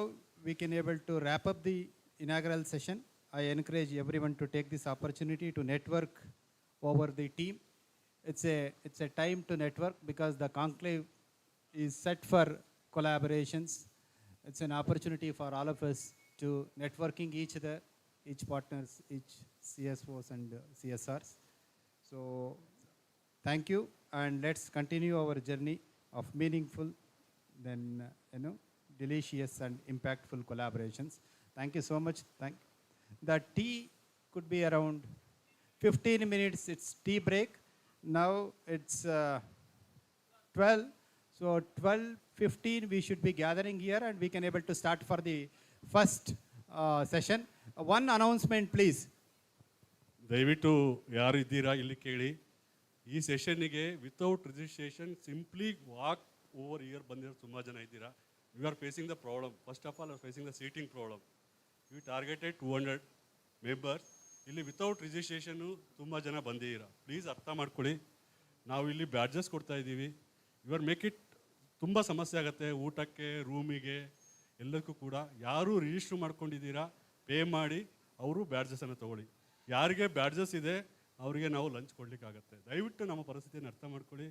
we can able to wrap up the inaugural session. I encourage everyone to take this opportunity to network over the team. It's a time to network because the conclave is set for collaborations. It's an opportunity for all of us to networking each other, each partners, each CSOs and CSRs. So thank you, and let's continue our journey of meaningful, then delicious and impactful collaborations. Thank you so much. The tea could be around 15 minutes. It's tea break. Now it's 12. So 12:15 we should be gathering here, and we can able to start for the first session. One announcement, please. ದಯವಿಟ್ಟು ಯಾರು ಇದ್ದೀರಾ ಇಲ್ಲಿ ಕೇಳಿ. ಈ ಸೆಷನ್ನಿಗೆ without registration simply walk over here ಬಂದಿರೋ ತುಂಬ ಜನ ಇದ್ದೀರಾ. We are facing the problem. First of all are facing the seating problem. We targeted 200 members. ಇಲ್ಲಿ ವಿತೌಟ್ ರಿಜಿಸ್ಟ್ರೇಷನ್ನು ತುಂಬ ಜನ ಬಂದಿದ್ದೀರಾ. ಪ್ಲೀಸ್ ಅರ್ಥ ಮಾಡ್ಕೊಳ್ಳಿ. ನಾವು ಇಲ್ಲಿ ಬ್ಯಾಡ್ಜಸ್ ಕೊಡ್ತಾ ಇದ್ದೀವಿ. ಯು ಆರ್ ಮೇಕ್ ಇಟ್ ತುಂಬ ಸಮಸ್ಯೆ ಆಗುತ್ತೆ ಊಟಕ್ಕೆ, ರೂಮಿಗೆ, ಎಲ್ಲದಕ್ಕೂ ಕೂಡ. ಯಾರು ರಿಜಿಸ್ಟ್ರ್ ಮಾಡ್ಕೊಂಡಿದ್ದೀರಾ ಪೇ ಮಾಡಿ ಅವರು ಬ್ಯಾಡ್ಜಸನ್ನು ತೊಗೊಳ್ಳಿ. ಯಾರಿಗೆ ಬ್ಯಾಡ್ಜಸ್ ಇದೆ ಅವರಿಗೆ ನಾವು ಲಂಚ್ ಕೊಡಲಿಕ್ಕಾಗತ್ತೆ. ದಯವಿಟ್ಟು ನಮ್ಮ ಪರಿಸ್ಥಿತಿಯನ್ನು ಅರ್ಥ ಮಾಡ್ಕೊಳ್ಳಿ.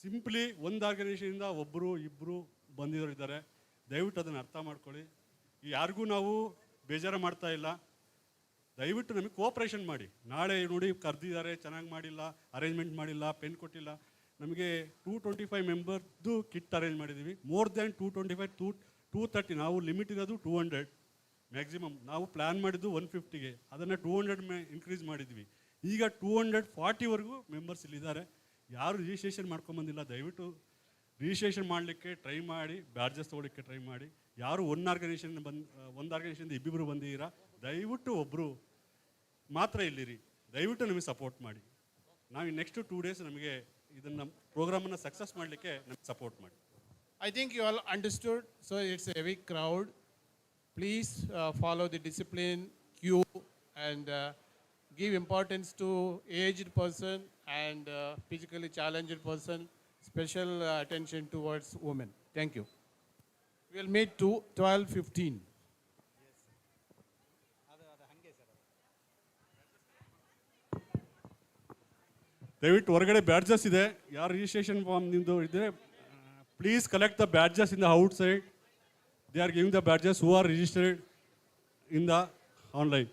ಸಿಂಪ್ಲಿ ಒಂದು ಆರ್ಗನೈಸೇಷನಿಂದ ಒಬ್ಬರು ಇಬ್ಬರು ಬಂದಿರೋರು ಇದ್ದಾರೆ, ದಯವಿಟ್ಟು ಅದನ್ನು ಅರ್ಥ ಮಾಡ್ಕೊಳ್ಳಿ. ಯಾರಿಗೂ ನಾವು ಬೇಜಾರು ಮಾಡ್ತಾ ಇಲ್ಲ, ದಯವಿಟ್ಟು ನಮಗೆ ಕೋಆಪ್ರೇಷನ್ ಮಾಡಿ. ನಾಳೆ ನೋಡಿ ಕರೆದಿದ್ದಾರೆ, ಚೆನ್ನಾಗಿ ಮಾಡಿಲ್ಲ, ಅರೇಂಜ್ಮೆಂಟ್ ಮಾಡಿಲ್ಲ, ಪೆನ್ ಕೊಟ್ಟಿಲ್ಲ. ನಮಗೆ 225 ಮೆಂಬರ್ದು ಕಿಟ್ ಅರೇಂಜ್ ಮಾಡಿದ್ದೀವಿ. More than 225, 230. ನಾವು ಲಿಮಿಟ್ ಇರೋದು 200 ಮ್ಯಾಕ್ಸಿಮಮ್. ನಾವು ಪ್ಲ್ಯಾನ್ ಮಾಡಿದ್ದು 150ಗೆ, ಅದನ್ನು 200 ಇನ್ಕ್ರೀಸ್ ಮಾಡಿದ್ವಿ. ಈಗ 240ವರೆಗೂ ಮೆಂಬರ್ಸ್ ಇಲ್ಲಿದ್ದಾರೆ. ಯಾರು ರಿಜಿಸ್ಟ್ರೇಷನ್ ಮಾಡ್ಕೊಂಬಂದಿಲ್ಲ, ದಯವಿಟ್ಟು ರಿಜಿಸ್ಟ್ರೇಷನ್ ಮಾಡಲಿಕ್ಕೆ ಟ್ರೈ ಮಾಡಿ, ಬ್ಯಾಡ್ಜಸ್ ತೊಗೊಳಿಕ್ಕೆ ಟ್ರೈ ಮಾಡಿ. ಯಾರು ಒಂದು ಆರ್ಗನೈಸೇಷನ್ದು ಇಬ್ಬಿಬ್ಬರು ಬಂದಿದ್ದೀರಾ, ದಯವಿಟ್ಟು ಒಬ್ಬರು ಮಾತ್ರ ಇಲ್ಲಿರಿ. ದಯವಿಟ್ಟು ನಮಗೆ ಸಪೋರ್ಟ್ ಮಾಡಿ. ನಾವು ನೆಕ್ಸ್ಟ್ 2 days ನಮಗೆ ಇದನ್ನು ಪ್ರೋಗ್ರಾಮನ್ನು ಸಕ್ಸಸ್ ಮಾಡಲಿಕ್ಕೆ ನಮಗೆ ಸಪೋರ್ಟ್ ಮಾಡಿ. I think you all understood. So it's a big crowd. Please follow the discipline, queue, and give importance to aged person and physically challenged person. Special attention towards women. Thank you. We'll meet to 12:15. ದಯವಿಟ್ಟು ಹೊರಗಡೆ badges ಇದೆ, ಯಾರು registration form ನಿಂದು ಇದ್ದರೆ please collect the badges in the outside. They are giving the badges who are registered in the online.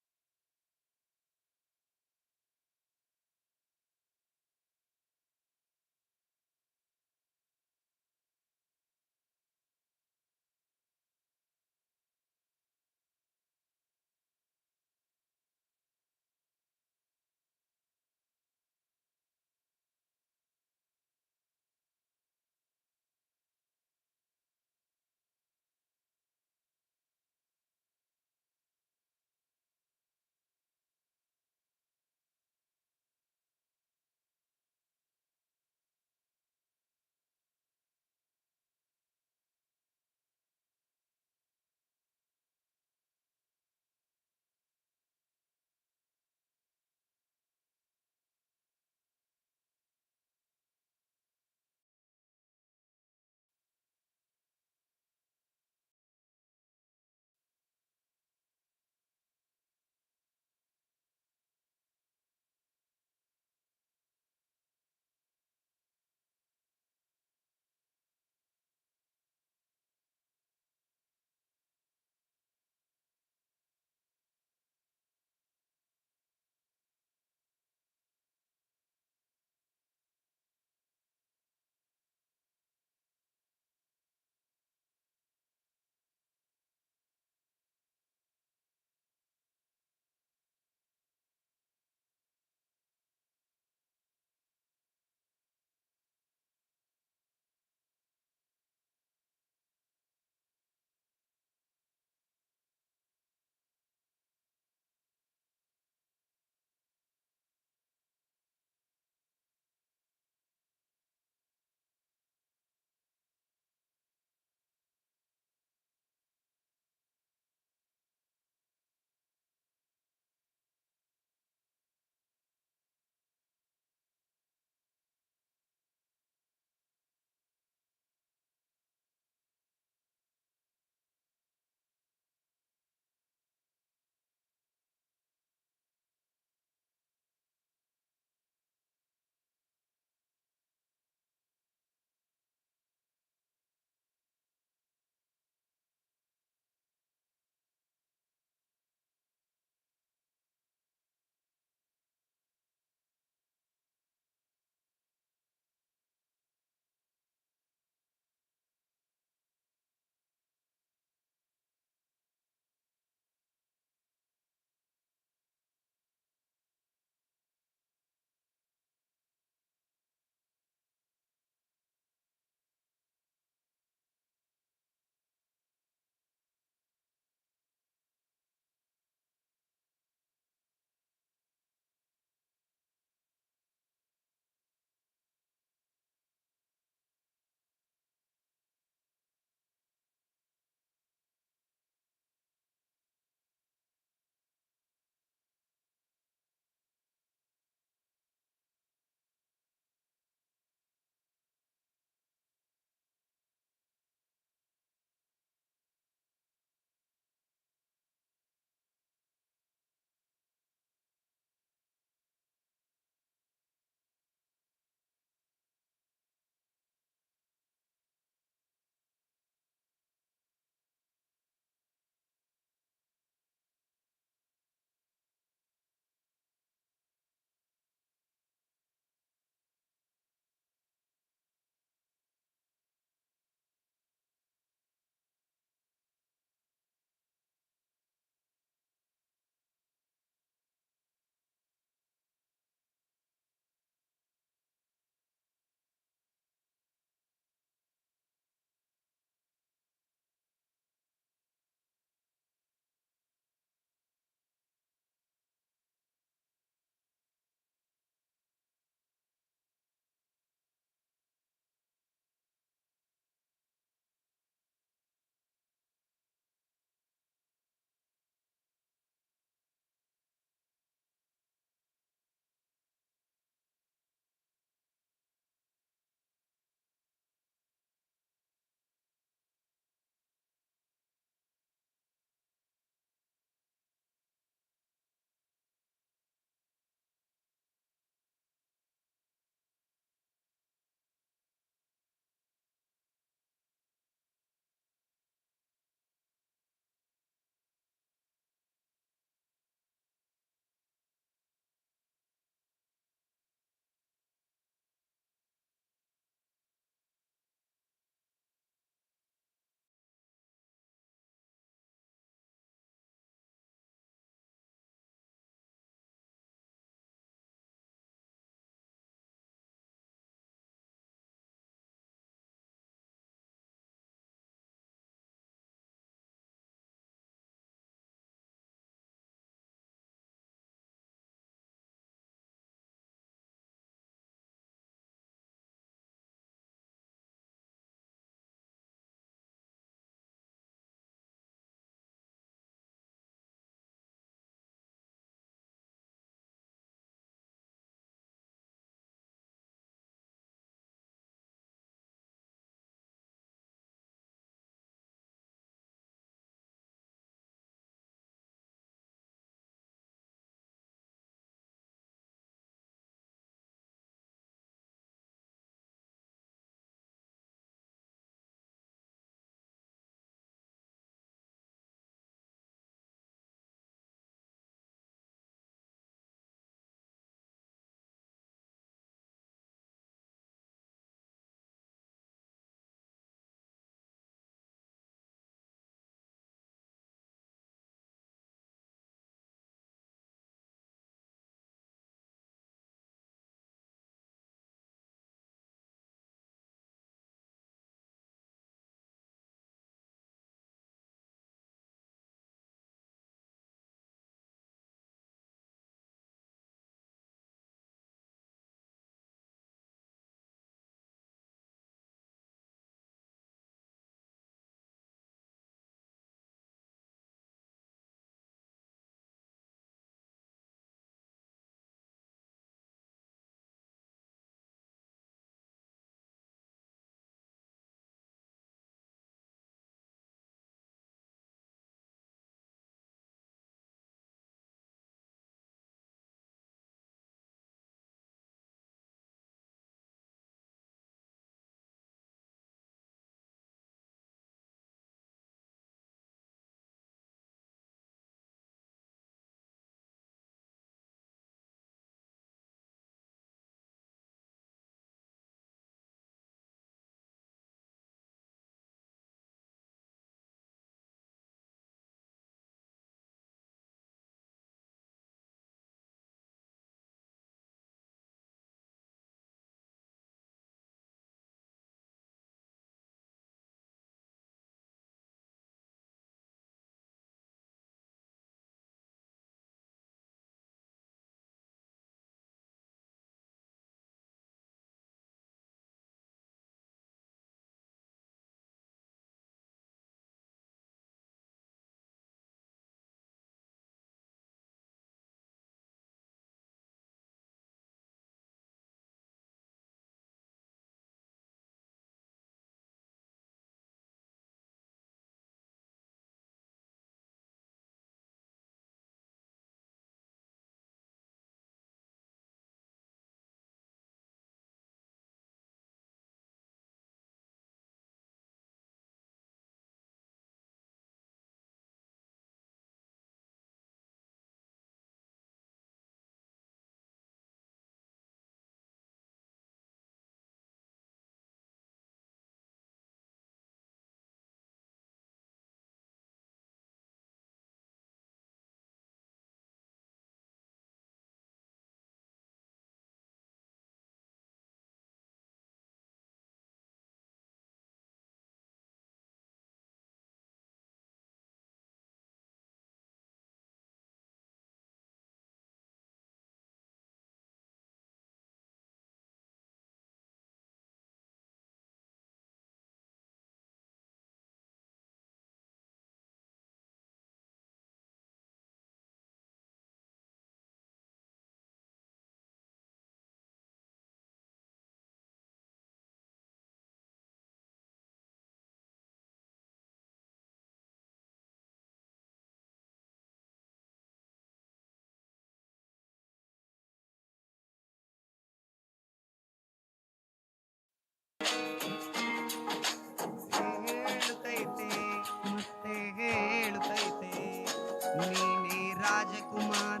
ನೀನೇ ರಾಜಕುಮಾರ.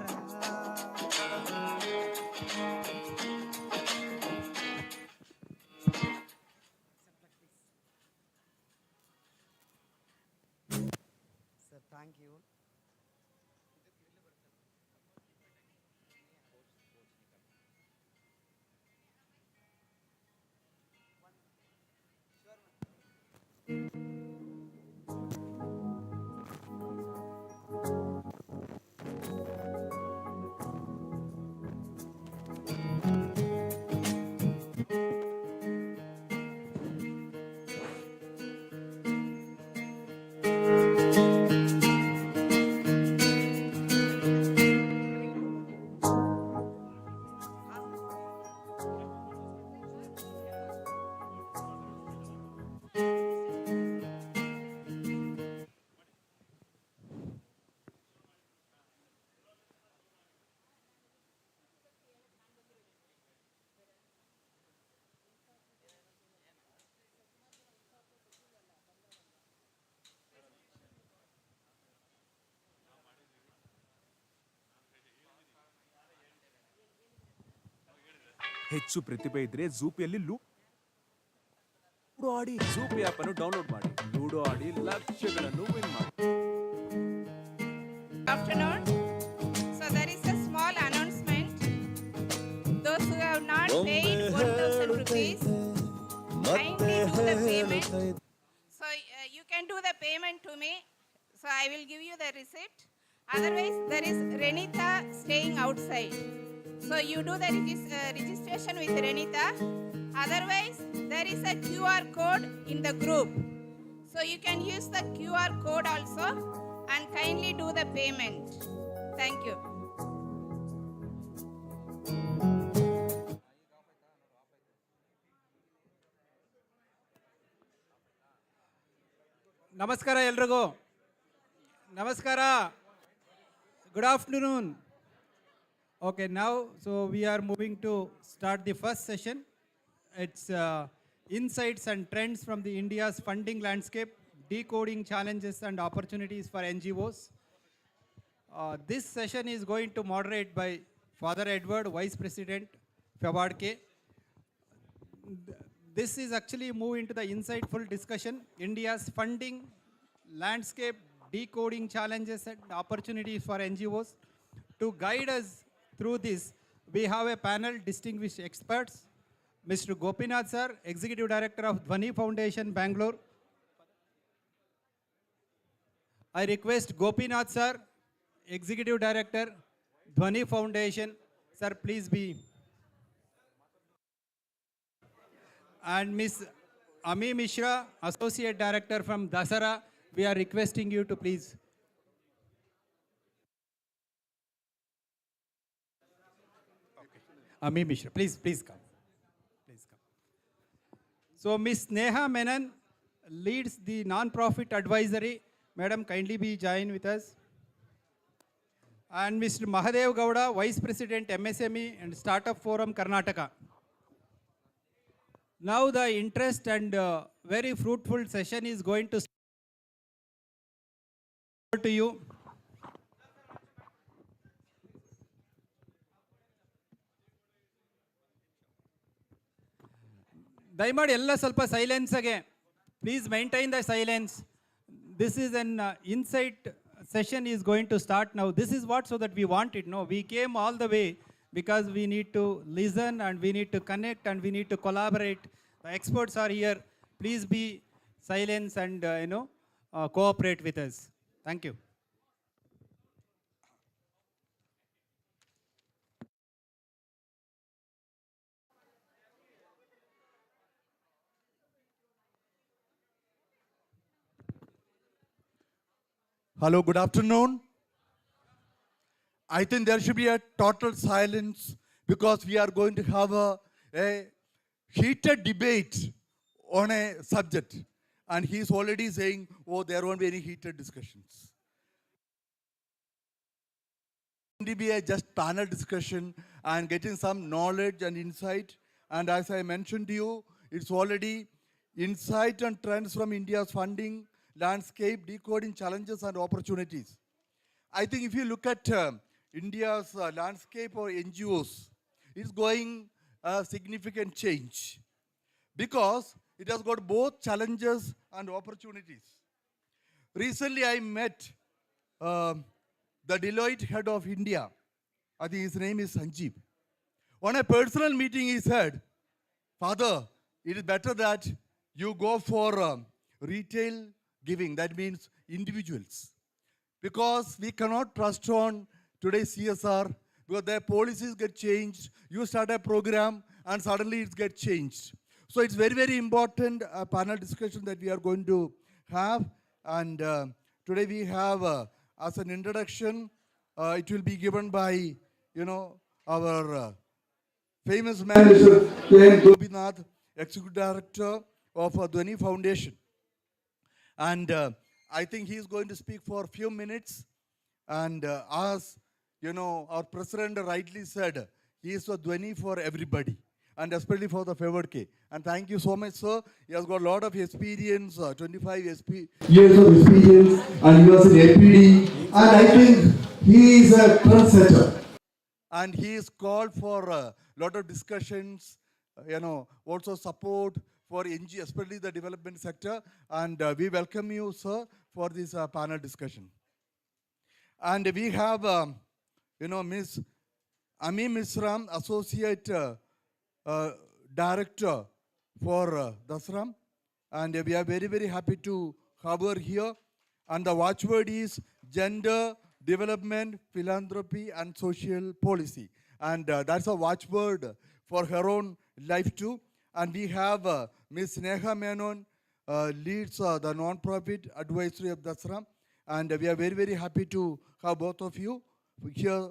Sir, thank you. ಹೆಚ್ಚು ಪ್ರತಿಭೆ ಇದ್ರೆ ಝೂಪಿಯಲ್ಲಿ ಲೂಡೋ ಆಡಿ. ಝೂಪಿ ಆಪ್ ಅನ್ನು ಡೌನ್ಲೋಡ್ ಮಾಡಿ, ಲೂಡೋ ಆಡಿ ಲಕ್ಷಗಳನ್ನು ವಿನ್ ಮಾಡಿ. Afternoon. So there is a small announcement. Those who have not paid 1,000 rupees, kindly do the payment. So you can do the payment to me. So I will give you the receipt. Otherwise, there is Renita staying outside. So you do the registration with Renita. Otherwise, there is a QR code in the group. So you can use the QR code also and kindly do the payment. Thank you. ನಮಸ್ಕಾರ ಎಲ್ರಿಗೂ. ನಮಸ್ಕಾರ. Good afternoon. Okay, now, so we are moving to start the first session. It's insights and trends from the India's funding landscape, decoding challenges and opportunities for NGOs. This session is going to moderate by Father Edward, Vice President, Fevourdk. This is actually move into the insightful discussion, India's funding landscape, decoding challenges and opportunities for NGOs. To guide us through this, we have a panel distinguished experts. Mr. Gopinath sir, Executive Director of Dhwani Foundation, Bangalore. I request Gopinath sir, Executive Director, Dhwani Foundation. Sir, please be. And Ms. Ami Mishra, Associate Director from Dasara, we are requesting you to please. Ami Mishra, please come. Please come. So Ms. Neha Menon leads the non-profit advisory. Madam, kindly be join with us. And Mr. Mahadev Gowda, Vice President, MSME and Startup Forum, Karnataka. Now the interest and very fruitful session is going to start to you. ದಯಮಾಡಿ ಎಲ್ಲ ಸ್ವಲ್ಪ ಸೈಲೆನ್ಸ್ಗೆ please maintain the silence. This is an insight session is going to start now. This is what so that we want it. No, we came all the way because we need to listen and we need to connect and we need to collaborate. The experts are here. Please be silent and cooperate with us. Thank you. Hello, good afternoon. I think there should be a total silence because we are going to have a heated debate on a subject. And he's already saying, oh, there won't be any heated discussions. It will be a just panel discussion and getting some knowledge and insight. And as I mentioned to you, it's already insight and trends from India's funding landscape, decoding challenges and opportunities. I think if you look at India's landscape or NGOs, it's going a significant change because it has got both challenges and opportunities. Recently, I met the Deloitte head of India. I think his name is Sanjeev. On a personal meeting, he said, Father, it is better that you go for retail giving. That means individuals. Because we cannot trust on today's CSR because their policies get changed. You start a program and suddenly it gets changed. So it's very, very important panel discussion that we are going to have. And today we have, as an introduction, it will be given by, our famous manager, K. Gopinath, Executive Director of Dhwani Foundation. And I think he's going to speak for a few minutes. And as our president rightly said, he is a Dhwani for everybody, and especially for the Fevourdk. And thank you so much, sir. He has got a lot of experience, 25 years of experience, and he was in APD. And I think he is a trendsetter. And he is called for a lot of discussions, also support for NG, especially the development sector. And we welcome you, sir, for this panel discussion. And we have, Ms. Ami Misram, Associate Director for Dasram. And we are very, very happy to have her here. And the watchword is gender, development, philanthropy, and social policy. And that's a watchword for her own life too. And we have Ms. Neha Menon, leads the non-profit advisory of Dasram. And we are very, very happy to have both of you here.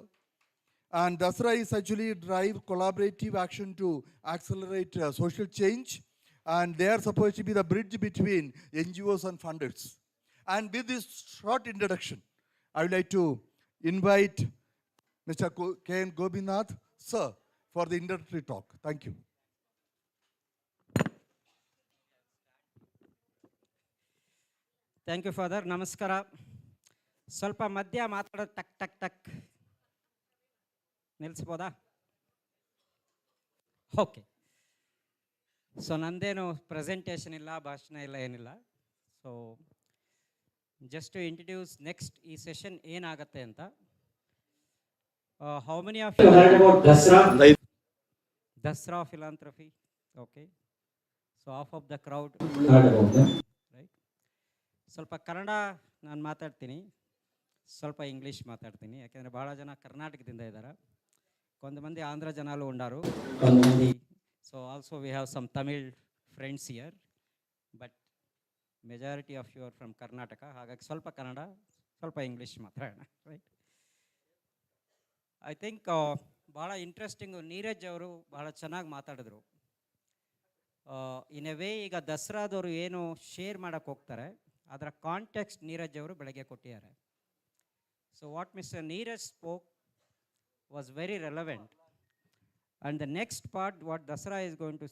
And Dasra is actually drive collaborative action to accelerate social change. And they are supposed to be the bridge between NGOs and funders. And with this short introduction, I would like to invite Mr. K. Gopinath, sir, for the introductory talk. Thank you. Thank you father. ನಮಸ್ಕಾರ. ಸ್ವಲ್ಪ ಮಧ್ಯ ಮಾತಾಡೋದು ಟಕ್ ಟಕ್ ಟಕ್ ನಿಲ್ಲಿಸ್ಬೋದಾ? Okay. So ನಂದೇನು presentation ಇಲ್ಲ, ಭಾಷಣ ಇಲ್ಲ, ಏನಿಲ್ಲ. So just to introduce next ಈ ಸೆಷನ್ ಏನಾಗುತ್ತೆ ಅಂತ. How many of you heard about Dasra philanthropy? Okay. So half of the crowd heard about that, right? ಸ್ವಲ್ಪ ಕನ್ನಡ ನಾನು ಮಾತಾಡ್ತೀನಿ, ಸ್ವಲ್ಪ ಇಂಗ್ಲೀಷ್ ಮಾತಾಡ್ತೀನಿ. ಯಾಕೆಂದರೆ ಭಾಳ ಜನ ಕರ್ನಾಟಕದಿಂದ ಇದ್ದಾರೆ, కొంతమంది ఆంధ్ర జనాలు ఉన్నారు, కొంతమంది. So also we have some Tamil friends here, but majority of you are from Karnataka. ಹಾಗಾಗಿ ಸ್ವಲ್ಪ ಕನ್ನಡ, ಸ್ವಲ್ಪ ಇಂಗ್ಲೀಷ್ ಮಾತಾಡೋಣ, ರೈಟ್? ಐ ಥಿಂಕ್ ಭಾಳ ಇಂಟ್ರೆಸ್ಟಿಂಗು. ನೀರಜ್ ಅವರು ಭಾಳ ಚೆನ್ನಾಗಿ ಮಾತಾಡಿದ್ರು. ಇನ್ ಎ ವೇ ಈಗ ದಸರಾದವರು ಏನು ಶೇರ್ ಮಾಡೋಕ್ಕೆ ಹೋಗ್ತಾರೆ ಅದರ ಕಾಂಟೆಕ್ಸ್ಟ್ ನೀರಜ್ ಅವರು ಬೆಳಗ್ಗೆ ಕೊಟ್ಟಿದ್ದಾರೆ. So what mister Neeraj spoke was very relevant, and the next part what Dasara is going to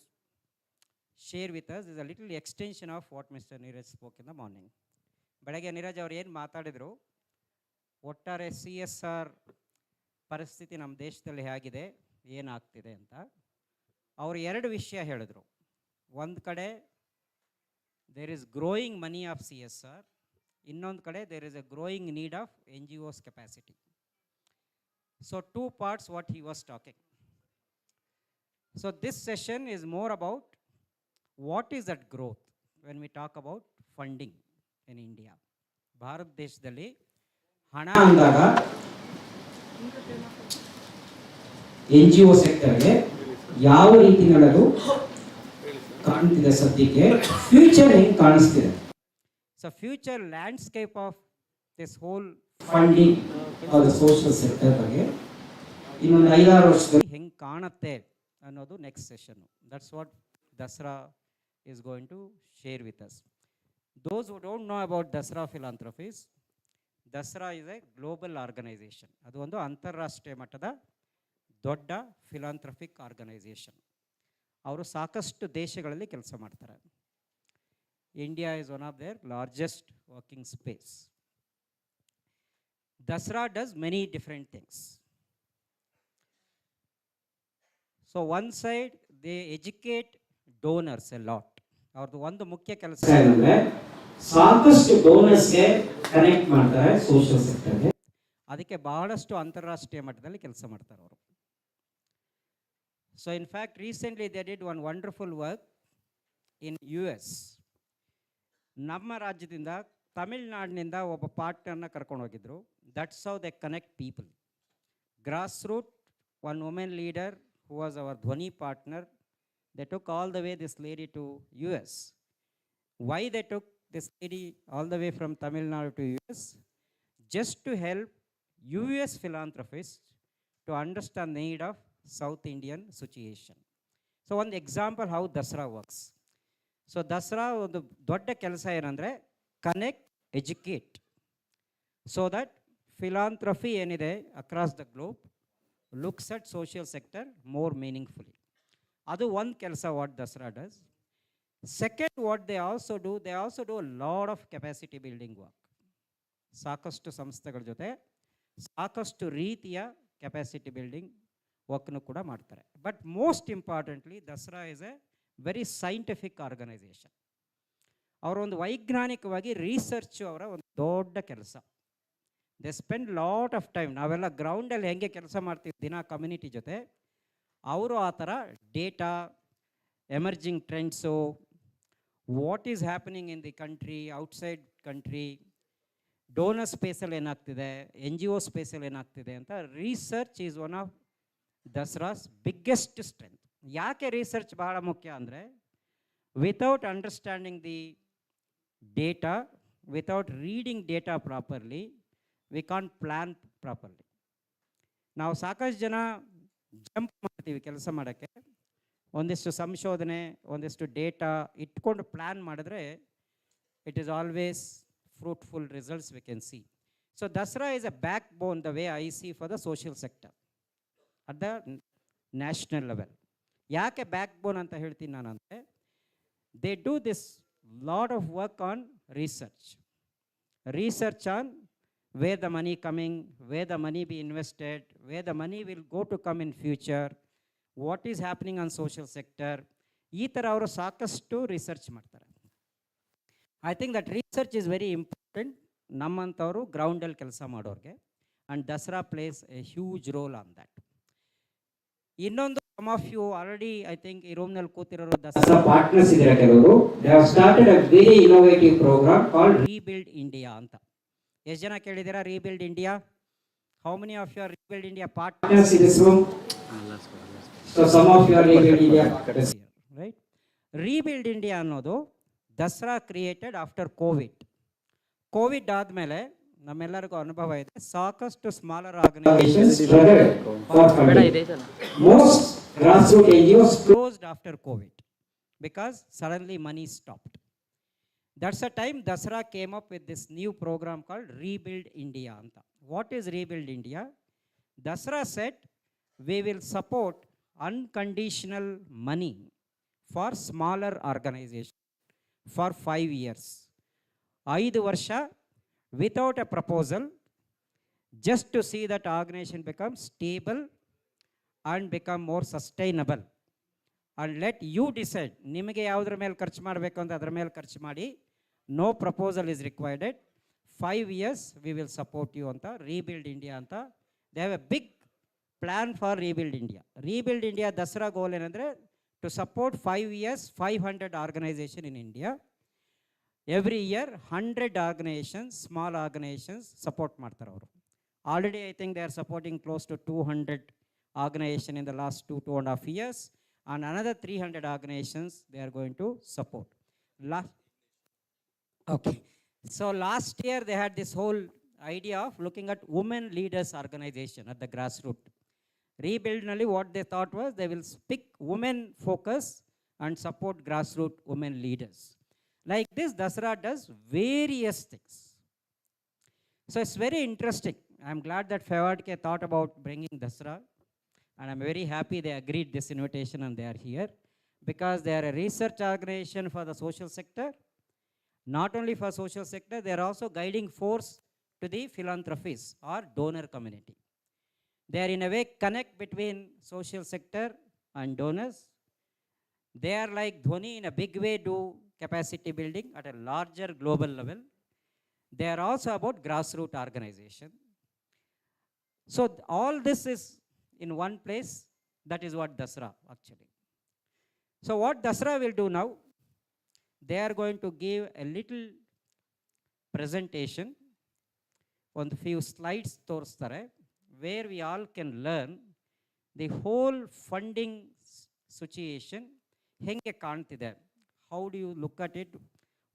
share with us is a little extension of what Mr. Neeraj spoke in the morning. ಬೆಳಗ್ಗೆ ನೀರಜ್ ಅವರು ಏನು ಮಾತಾಡಿದರು, ಒಟ್ಟಾರೆ CSR ಪರಿಸ್ಥಿತಿ ನಮ್ಮ ದೇಶದಲ್ಲಿ ಹೇಗಿದೆ, ಏನಾಗ್ತಿದೆ ಅಂತ ಅವರು ಎರಡು ವಿಷಯ ಹೇಳಿದರು. ಒಂದು ಕಡೆ there is growing money of CSR, ಇನ್ನೊಂದು ಕಡೆ there is a growing need of NGOs capacity. So two parts what he was talking. So this session is more about what is that growth when we talk about funding in India. Bharat ದೇಶದಲ್ಲಿ ಹಣ ಅಂದಾಗ NGO ಸೆಕ್ಟರ್ಗೆ ಯಾವ ರೀತಿ ನಡೆದು ಕಾಣ್ತಿದೆ ಸದ್ಯಕ್ಕೆ, future ಹೆಂಗೆ ಕಾಣಿಸ್ತಿದೆ. So future landscape of this whole funding or social sector ಬಗ್ಗೆ ಇನ್ನೊಂದು 5-6 ವರ್ಷದಲ್ಲಿ ಹೆಂಗೆ ಕಾಣುತ್ತೆ ಅನ್ನೋದು next session. That's what Dasra is going to share with us. Those who don't know about Dasra philanthropies, Dasra is a global organisation. ಅದು ಒಂದು ಅಂತಾರಾಷ್ಟ್ರೀಯ ಮಟ್ಟದ ದೊಡ್ಡ ಫಿಲಾಂಥ್ರಫಿಕ್ ಆರ್ಗನೈಸೇಷನ್. ಅವರು ಸಾಕಷ್ಟು ದೇಶಗಳಲ್ಲಿ ಕೆಲಸ ಮಾಡ್ತಾರೆ. India is one of their largest working space. Dasra does many different things. So one side, they educate donors a lot. ಅವ್ರದ್ದು ಒಂದು ಮುಖ್ಯ ಕೆಲಸ ಏನಂದರೆ ಸಾಕಷ್ಟು ಡೋನರ್ಸ್ಗೆ ಕನೆಕ್ಟ್ ಮಾಡ್ತಾರೆ ಸೋಷಿಯಲ್ ಸೆಕ್ಟರ್ಗೆ. ಅದಕ್ಕೆ ಬಹಳಷ್ಟು ಅಂತಾರಾಷ್ಟ್ರೀಯ ಮಟ್ಟದಲ್ಲಿ ಕೆಲಸ ಮಾಡ್ತಾರೆ ಅವರು. So in fact recently they did one wonderful work in US. ನಮ್ಮ ರಾಜ್ಯದಿಂದ ತಮಿಳ್ನಾಡಿನಿಂದ ಒಬ್ಬ ಪಾರ್ಟ್ನರ್ನ ಕರ್ಕೊಂಡು ಹೋಗಿದ್ರು. That's how they connect people. Grass root one women leader who was our Dhwani partner, they took all the way this lady to US. Why they took this lady all the way from Tamil Nadu to US? Just to help US philanthropists to understand the need of South Indian situation. So one example how Dasra works. So Dasra ಒಂದು ದೊಡ್ಡ ಕೆಲಸ ಏನಂದರೆ connect educate so that philanthropy ಏನಿದೆ across the globe looks at social sector more meaningfully. Adu one kelsa what Dasra does. Second, what they also do a lot of capacity building work. ಸಾಕಷ್ಟು ಸಂಸ್ಥೆಗಳ ಜೊತೆ ಸಾಕಷ್ಟು ರೀತಿಯ capacity building ವರ್ಕ್ನು ಕೂಡ ಮಾಡ್ತಾರೆ. But most importantly Dasra is a very scientific organisation. ಅವರ ಒಂದು ವೈಜ್ಞಾನಿಕವಾಗಿ ರಿಸರ್ಚ್ ಅವರ ಒಂದು ದೊಡ್ಡ ಕೆಲಸ. They spend lot of time. ನಾವೆಲ್ಲ ಗ್ರೌಂಡಲ್ಲಿ ಹೆಂಗೆ ಕೆಲಸ ಮಾಡ್ತೀವಿ ದಿನ ಕಮ್ಯುನಿಟಿ ಜೊತೆ, ಅವರು ಆ ಥರ data, emerging trends, what is happening in the country, outside country, donor ಸ್ಪೇಸಲ್ಲಿ ಏನಾಗ್ತಿದೆ, NGO ಸ್ಪೇಸಲ್ಲಿ ಏನಾಗ್ತಿದೆ ಅಂತ research is one of Dasra's biggest strength. ಯಾಕೆ ರಿಸರ್ಚ್ ಬಹಳ ಮುಖ್ಯ ಅಂದರೆ without understanding the data, without reading data properly, we can't plan properly. ನಾವು ಸಾಕಷ್ಟು ಜನ ಜಂಪ್ ಮಾಡ್ತೀವಿ ಕೆಲಸ ಮಾಡೋಕ್ಕೆ. ಒಂದಿಷ್ಟು ಸಂಶೋಧನೆ, ಒಂದಿಷ್ಟು ಡೇಟಾ ಇಟ್ಕೊಂಡು ಪ್ಲ್ಯಾನ್ ಮಾಡಿದ್ರೆ it is always fruitful results we can see. So Dasra is a backbone, the way I see, for the social sector at the national level. Yake backbone anta ಹೇಳ್ತೀನಿ ನಾನು ಅಂದರೆ they do this lot of work on research on where the money coming, where the money be invested, where the money will go to come in future, what is happening on social sector. ಈ ಥರ ಅವರು ಸಾಕಷ್ಟು research ಮಾಡ್ತಾರೆ. I think that research is very important ನಮ್ಮಂಥವರು ಗ್ರೌಂಡಲ್ಲಿ ಕೆಲಸ ಮಾಡೋರಿಗೆ, and Dasra plays a huge role on that. ಇನ್ನೊಂದು, some of you already I think ಈ ರೂಮ್ನಲ್ಲಿ ಕೂತಿರೋರು ದಸರಾ ಪಾರ್ಟ್ನರ್ಸ್ ಇದ್ದಾರೆ ಕೆಲವರು. They have started a very innovative programme called rebuild India ಅಂತ. ಎಷ್ಟು ಜನ ಕೇಳಿದ್ದೀರಾ rebuild India? How many of you are rebuild India partners in this room? So some of you are rebuild India partners, right? Rebuild India ಅನ್ನೋದು Dasra created after Covid ಆದಮೇಲೆ ನಮ್ಮೆಲ್ಲರಿಗೂ ಅನುಭವ ಇದೆ. ಸಾಕಷ್ಟು smaller organisations most grassroot NGOs closed after COVID because suddenly money stopped. That's a time Dasra came up with this new program called Rebuild India anta. What is Rebuild India? Dasra said we will support unconditional money for smaller organizations for 5 years. 5 ವರ್ಷ without a proposal, just to see that organization become stable and become more sustainable, and let you decide ನಿಮಗೆ ಯಾವುದ್ರ ಮೇಲೆ ಖರ್ಚು ಮಾಡಬೇಕು ಅಂತ ಅದರ ಮೇಲೆ ಖರ್ಚು ಮಾಡಿ. No proposal is required. 5 years we will support you ಅಂತ ರೀಬಿಲ್ಡ್ ಇಂಡಿಯಾ ಅಂತ. They have a big plan for rebuild India. Rebuild India Dasra goal ಏನಂದರೆ to support 5 years 500 organization in India. Every year 100 organizations, small organizations support ಮಾಡ್ತಾರೆ ಅವರು. Already I think they are supporting close to 200 organizations in the last 2.5 years, and another 300 organizations they are going to support. Okay. So last year they had this whole idea of looking at women leaders organization at the grassroots. Rebuild nalli what they thought was they will pick women focus and support grassroots women leaders. Like this Dasra does various things. So it's very interesting. I'm glad that Fevourdk thought about bringing Dasra, and I'm very happy they agreed this invitation and they are here, because they are a research organization for the social sector. Not only for social sector, they are also guiding force to the philanthropists or donor community. They are in a way connect between social sector and donors. They are like Dhoni in a big way do capacity building at a larger global level. They are also about grassroots organization. So all this is in one place. That is what Dasra actually. So what Dasra will do now, they are going to give a little presentation on the few slides ತೋರಿಸ್ತಾರೆ, where we all can learn the whole funding situation ಹೆಂಗೆ ಕಾಣ್ತಿದೆ, how do you look at it,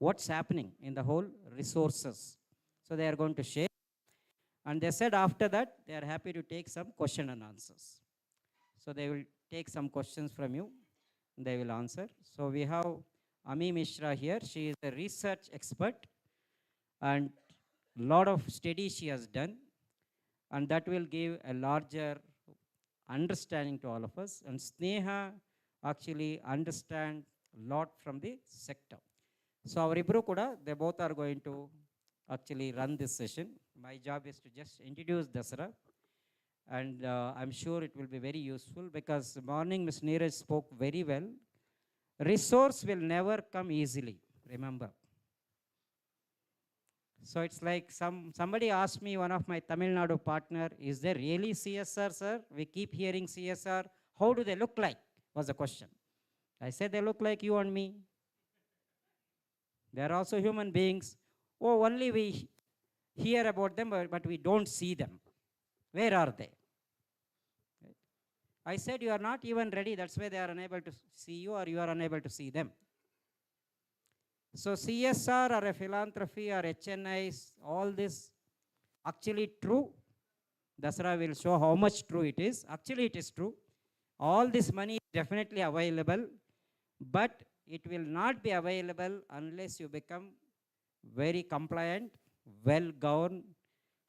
what's happening in the whole resources. So they are going to share, and they said after that they are happy to take some question and answers. So they will take some questions from you, they will answer. So we have Ami Mishra here. She is a research expert and lot of studies she has done, and that will give a larger understanding to all of us. And Sneha actually understand lot from the sector. So our Ibru kuda, they both are going to actually run this session. My job is to just introduce Dasara, and I'm sure it will be very useful, because morning Ms. Neeraj spoke very well. Resource will never come easily, remember. So it's like somebody asked me, one of my Tamil Nadu partner, is there really CSR, sir? We keep hearing CSR. How do they look like? Was the question. I said, they look like you and me. They are also human beings. Oh, only we hear about them, but we don't see them. Where are they? I said, you are not even ready. That's why they are unable to see you, or you are unable to see them. So CSR or a philanthropy or HNIs, all this actually true. Dasara will show how much true it is. Actually it is true. All this money is definitely available, but it will not be available unless you become very compliant, well governed,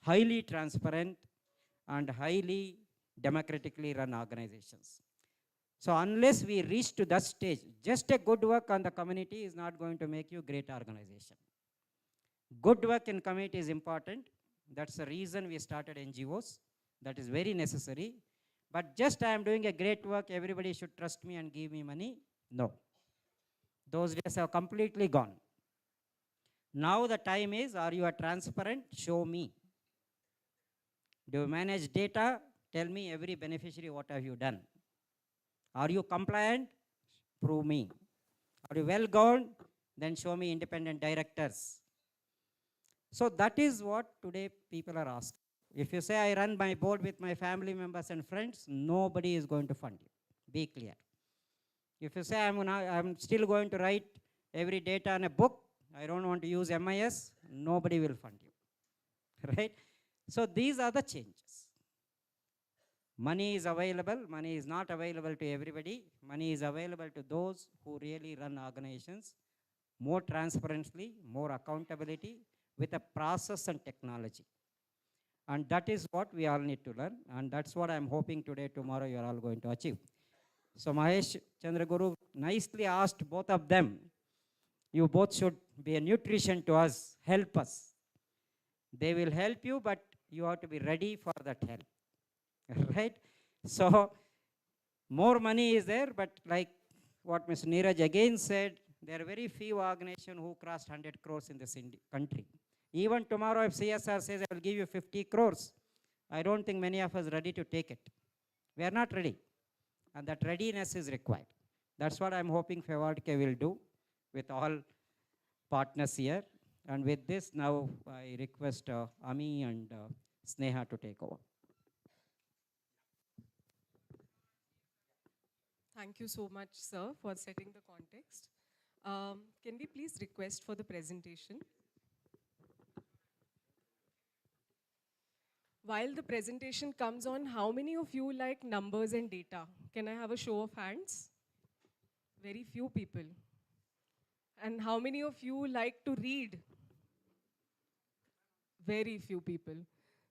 highly transparent, and highly democratically run organizations. So unless we reach to that stage, just a good work on the community is not going to make you great organization. Good work in community is important. That's the reason we started NGOs. That is very necessary. But just I am doing a great work, everybody should trust me and give me money. No. Those days are completely gone. Now the time is, are you transparent? Show me. Do you manage data? Tell me every beneficiary what have you done. Are you compliant? Prove me. Are you well governed? Then show me independent directors. So that is what today people are asking. If you say I run my board with my family members and friends, nobody is going to fund you. Be clear. If you say I'm still going to write every data in a book, I don't want to use MIS, nobody will fund you. Right? So these are the changes. Money is available. Money is not available to everybody. Money is available to those who really run organizations more transparently, more accountability, with a process and technology. And that is what we all need to learn. And that's what I'm hoping today, tomorrow, you're all going to achieve. So Mahesh Chandraguru nicely asked both of them, you both should be a nutrition to us, help us. They will help you, but you have to be ready for that help. Right? So more money is there, but like what Mr. Neeraj again said, there are very few organizations who crossed 100 crores in this country. Even tomorrow if CSR says I will give you 50 crores, I don't think many of us are ready to take it. We are not ready. And that readiness is required. That's what I'm hoping Fevourdk will do with all partners here. And with this, now I request Ami and Sneha to take over. Thank you so much, sir, for setting the context. Can we please request for the presentation? While the presentation comes on, how many of you like numbers and data? Can I have a show of hands? Very few people. And how many of you like to read? Very few people.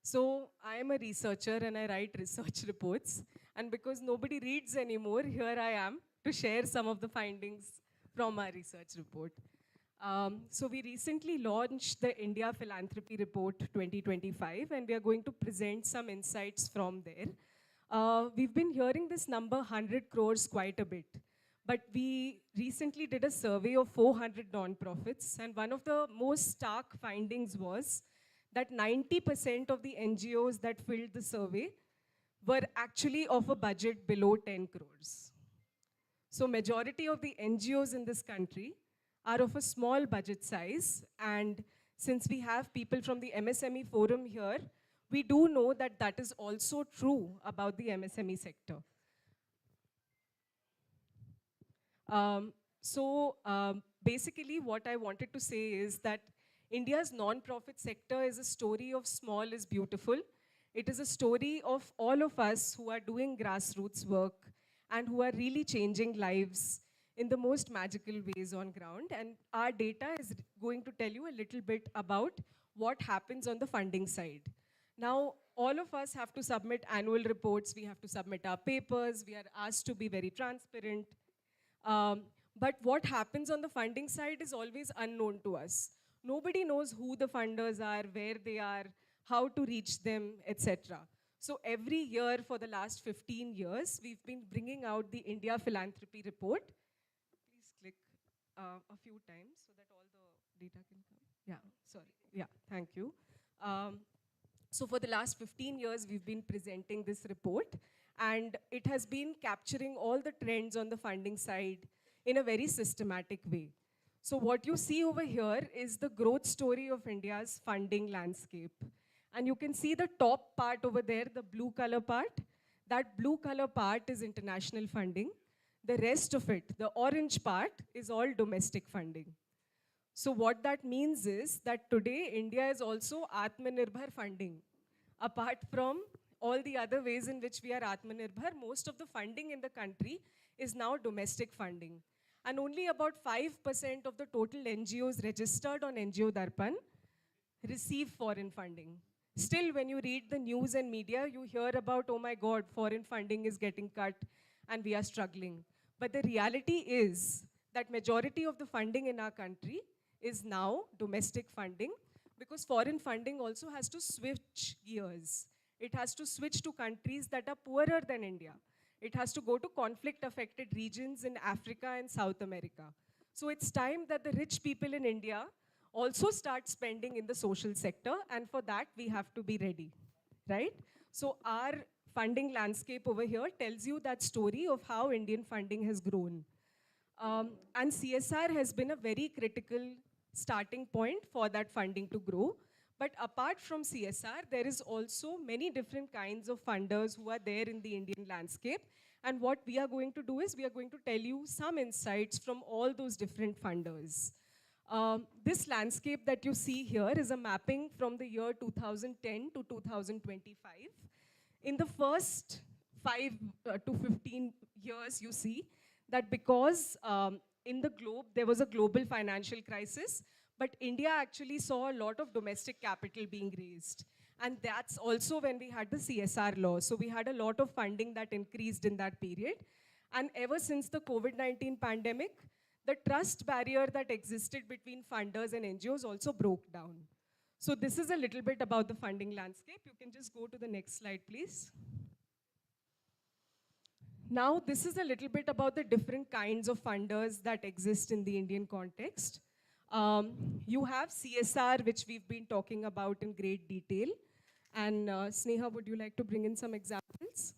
So I am a researcher and I write research reports. And because nobody reads anymore, here I am to share some of the findings from our research report. So we recently launched the India Philanthropy Report 2025, and we are going to present some insights from there. We've been hearing this number 100 crores quite a bit, but we recently did a survey of 400 nonprofits, and one of the most stark findings was that 90% of the NGOs that filled the survey were actually of a budget below 10 crores. So majority of the NGOs in this country are of a small budget size, and since we have people from the MSME forum here, we do know that that is also true about the MSME sector. Basically what I wanted to say is that India's non-profit sector is a story of small is beautiful. It is a story of all of us who are doing grassroots work and who are really changing lives in the most magical ways on ground. And our data is going to tell you a little bit about what happens on the funding side. Now, all of us have to submit annual reports, we have to submit our papers, we are asked to be very transparent. But what happens on the funding side is always unknown to us. Nobody knows who the funders are, where they are, how to reach them, etc. So every year for the last 15 years, we've been bringing out the India Philanthropy Report. Please click a few times so that all the data can come. Yeah, sorry. Yeah, thank you. So for the last 15 years, we've been presenting this report, and it has been capturing all the trends on the funding side in a very systematic way. So what you see over here is the growth story of India's funding landscape. And you can see the top part over there, the blue color part. That blue color part is international funding. The rest of it, the orange part, is all domestic funding. So what that means is that today India is also Atmanirbhar funding. Apart from all the other ways in which we are Atmanirbhar, most of the funding in the country is now domestic funding. And only about 5% of the total NGOs registered on NGO Darpan receive foreign funding. Still, when you read the news and media, you hear about, oh my God, foreign funding is getting cut and we are struggling. But the reality is that majority of the funding in our country is now domestic funding, because foreign funding also has to switch gears. It has to switch to countries that are poorer than India. It has to go to conflict-affected regions in Africa and South America. So it's time that the rich people in India also start spending in the social sector, and for that we have to be ready, right? So our funding landscape over here tells you that story of how Indian funding has grown. And CSR has been a very critical starting point for that funding to grow. But apart from CSR, there is also many different kinds of funders who are there in the Indian landscape. And what we are going to do is we are going to tell you some insights from all those different funders. This landscape that you see here is a mapping from the year 2010 to 2025. In the first 5 to 15 years, you see that because in the globe, there was a global financial crisis, but India actually saw a lot of domestic capital being raised. And that's also when we had the CSR law. So we had a lot of funding that increased in that period. And ever since the COVID-19 pandemic, the trust barrier that existed between funders and NGOs also broke down. So this is a little bit about the funding landscape. You can just go to the next slide, please. Now, this is a little bit about the different kinds of funders that exist in the Indian context. You have CSR, which we've been talking about in great detail. And Sneha, would you like to bring in some examples?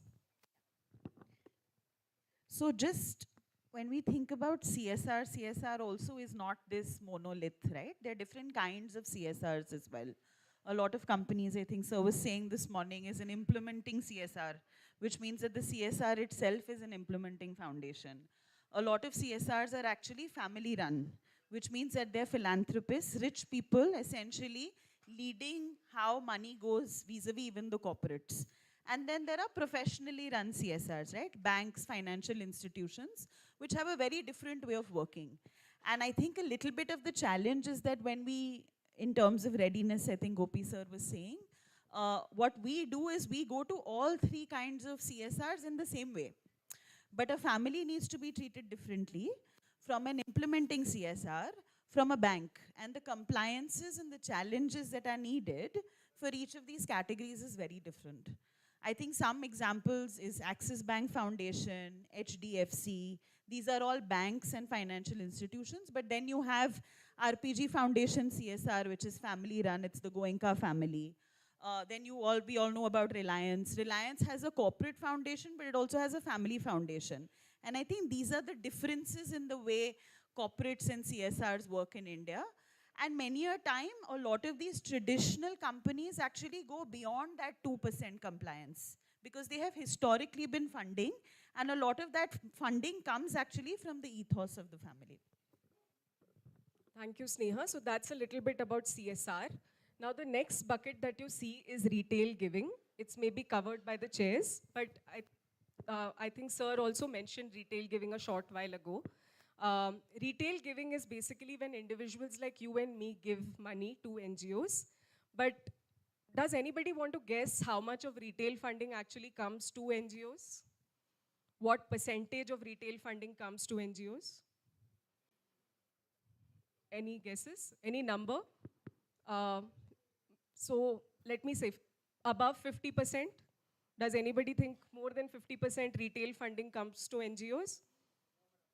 So just when we think about CSR, CSR also is not this monolith, right? There are different kinds of CSRs as well. A lot of companies, I think Sir was saying this morning, is in implementing CSR, which means that the CSR itself is an implementing foundation. A lot of CSRs are actually family run, which means that they're philanthropists, rich people essentially leading how money goes vis-a-vis even the corporates. And then there are professionally run CSRs, right? Banks, financial institutions, which have a very different way of working. And I think a little bit of the challenge is that when we, in terms of readiness, I think Gopi sir was saying, what we do is we go to all three kinds of CSRs in the same way. But a family needs to be treated differently from an implementing CSR, from a bank. And the compliances and the challenges that are needed for each of these categories is very different. I think some examples is Axis Bank Foundation, HDFC. These are all banks and financial institutions. But then you have RPG Foundation CSR, which is family run. It's the Goenka family. Then we all know about Reliance. Reliance has a corporate foundation, but it also has a family foundation. And I think these are the differences in the way corporates and CSRs work in India. And many a time, a lot of these traditional companies actually go beyond that 2% compliance because they have historically been funding, and a lot of that funding comes actually from the ethos of the family. Thank you, Sneha. So that's a little bit about CSR. Now the next bucket that you see is retail giving. It's maybe covered by the chairs, but I think Sir also mentioned retail giving a short while ago. Retail giving is basically when individuals like you and me give money to NGOs. But does anybody want to guess how much of retail funding actually comes to NGOs? What percentage of retail funding comes to NGOs? Any guesses? Any number? So let me say above 50%. Does anybody think more than 50% retail funding comes to NGOs?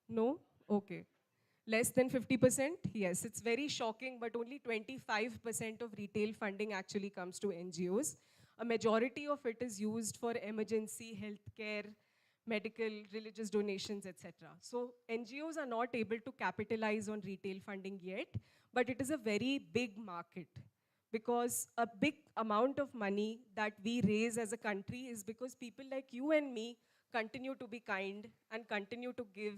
No? Okay. Less than 50%? Yes, it's very shocking, but only 25% of retail funding actually comes to NGOs. A majority of it is used for emergency, healthcare, medical, religious donations, etc. So NGOs are not able to capitalize on retail funding yet, but it is a very big market because a big amount of money that we raise as a country is because people like you and me continue to be kind and continue to give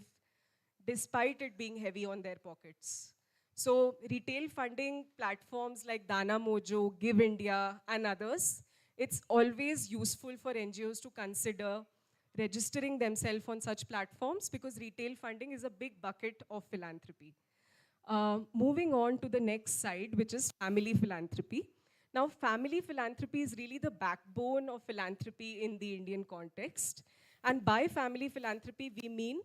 despite it being heavy on their pockets. So retail funding platforms like Dana Mojo, Give India, and others, it's always useful for NGOs to consider registering themselves on such platforms because retail funding is a big bucket of philanthropy. Moving on to the next side, which is family philanthropy. Now, family philanthropy is really the backbone of philanthropy in the Indian context. And by family philanthropy, we mean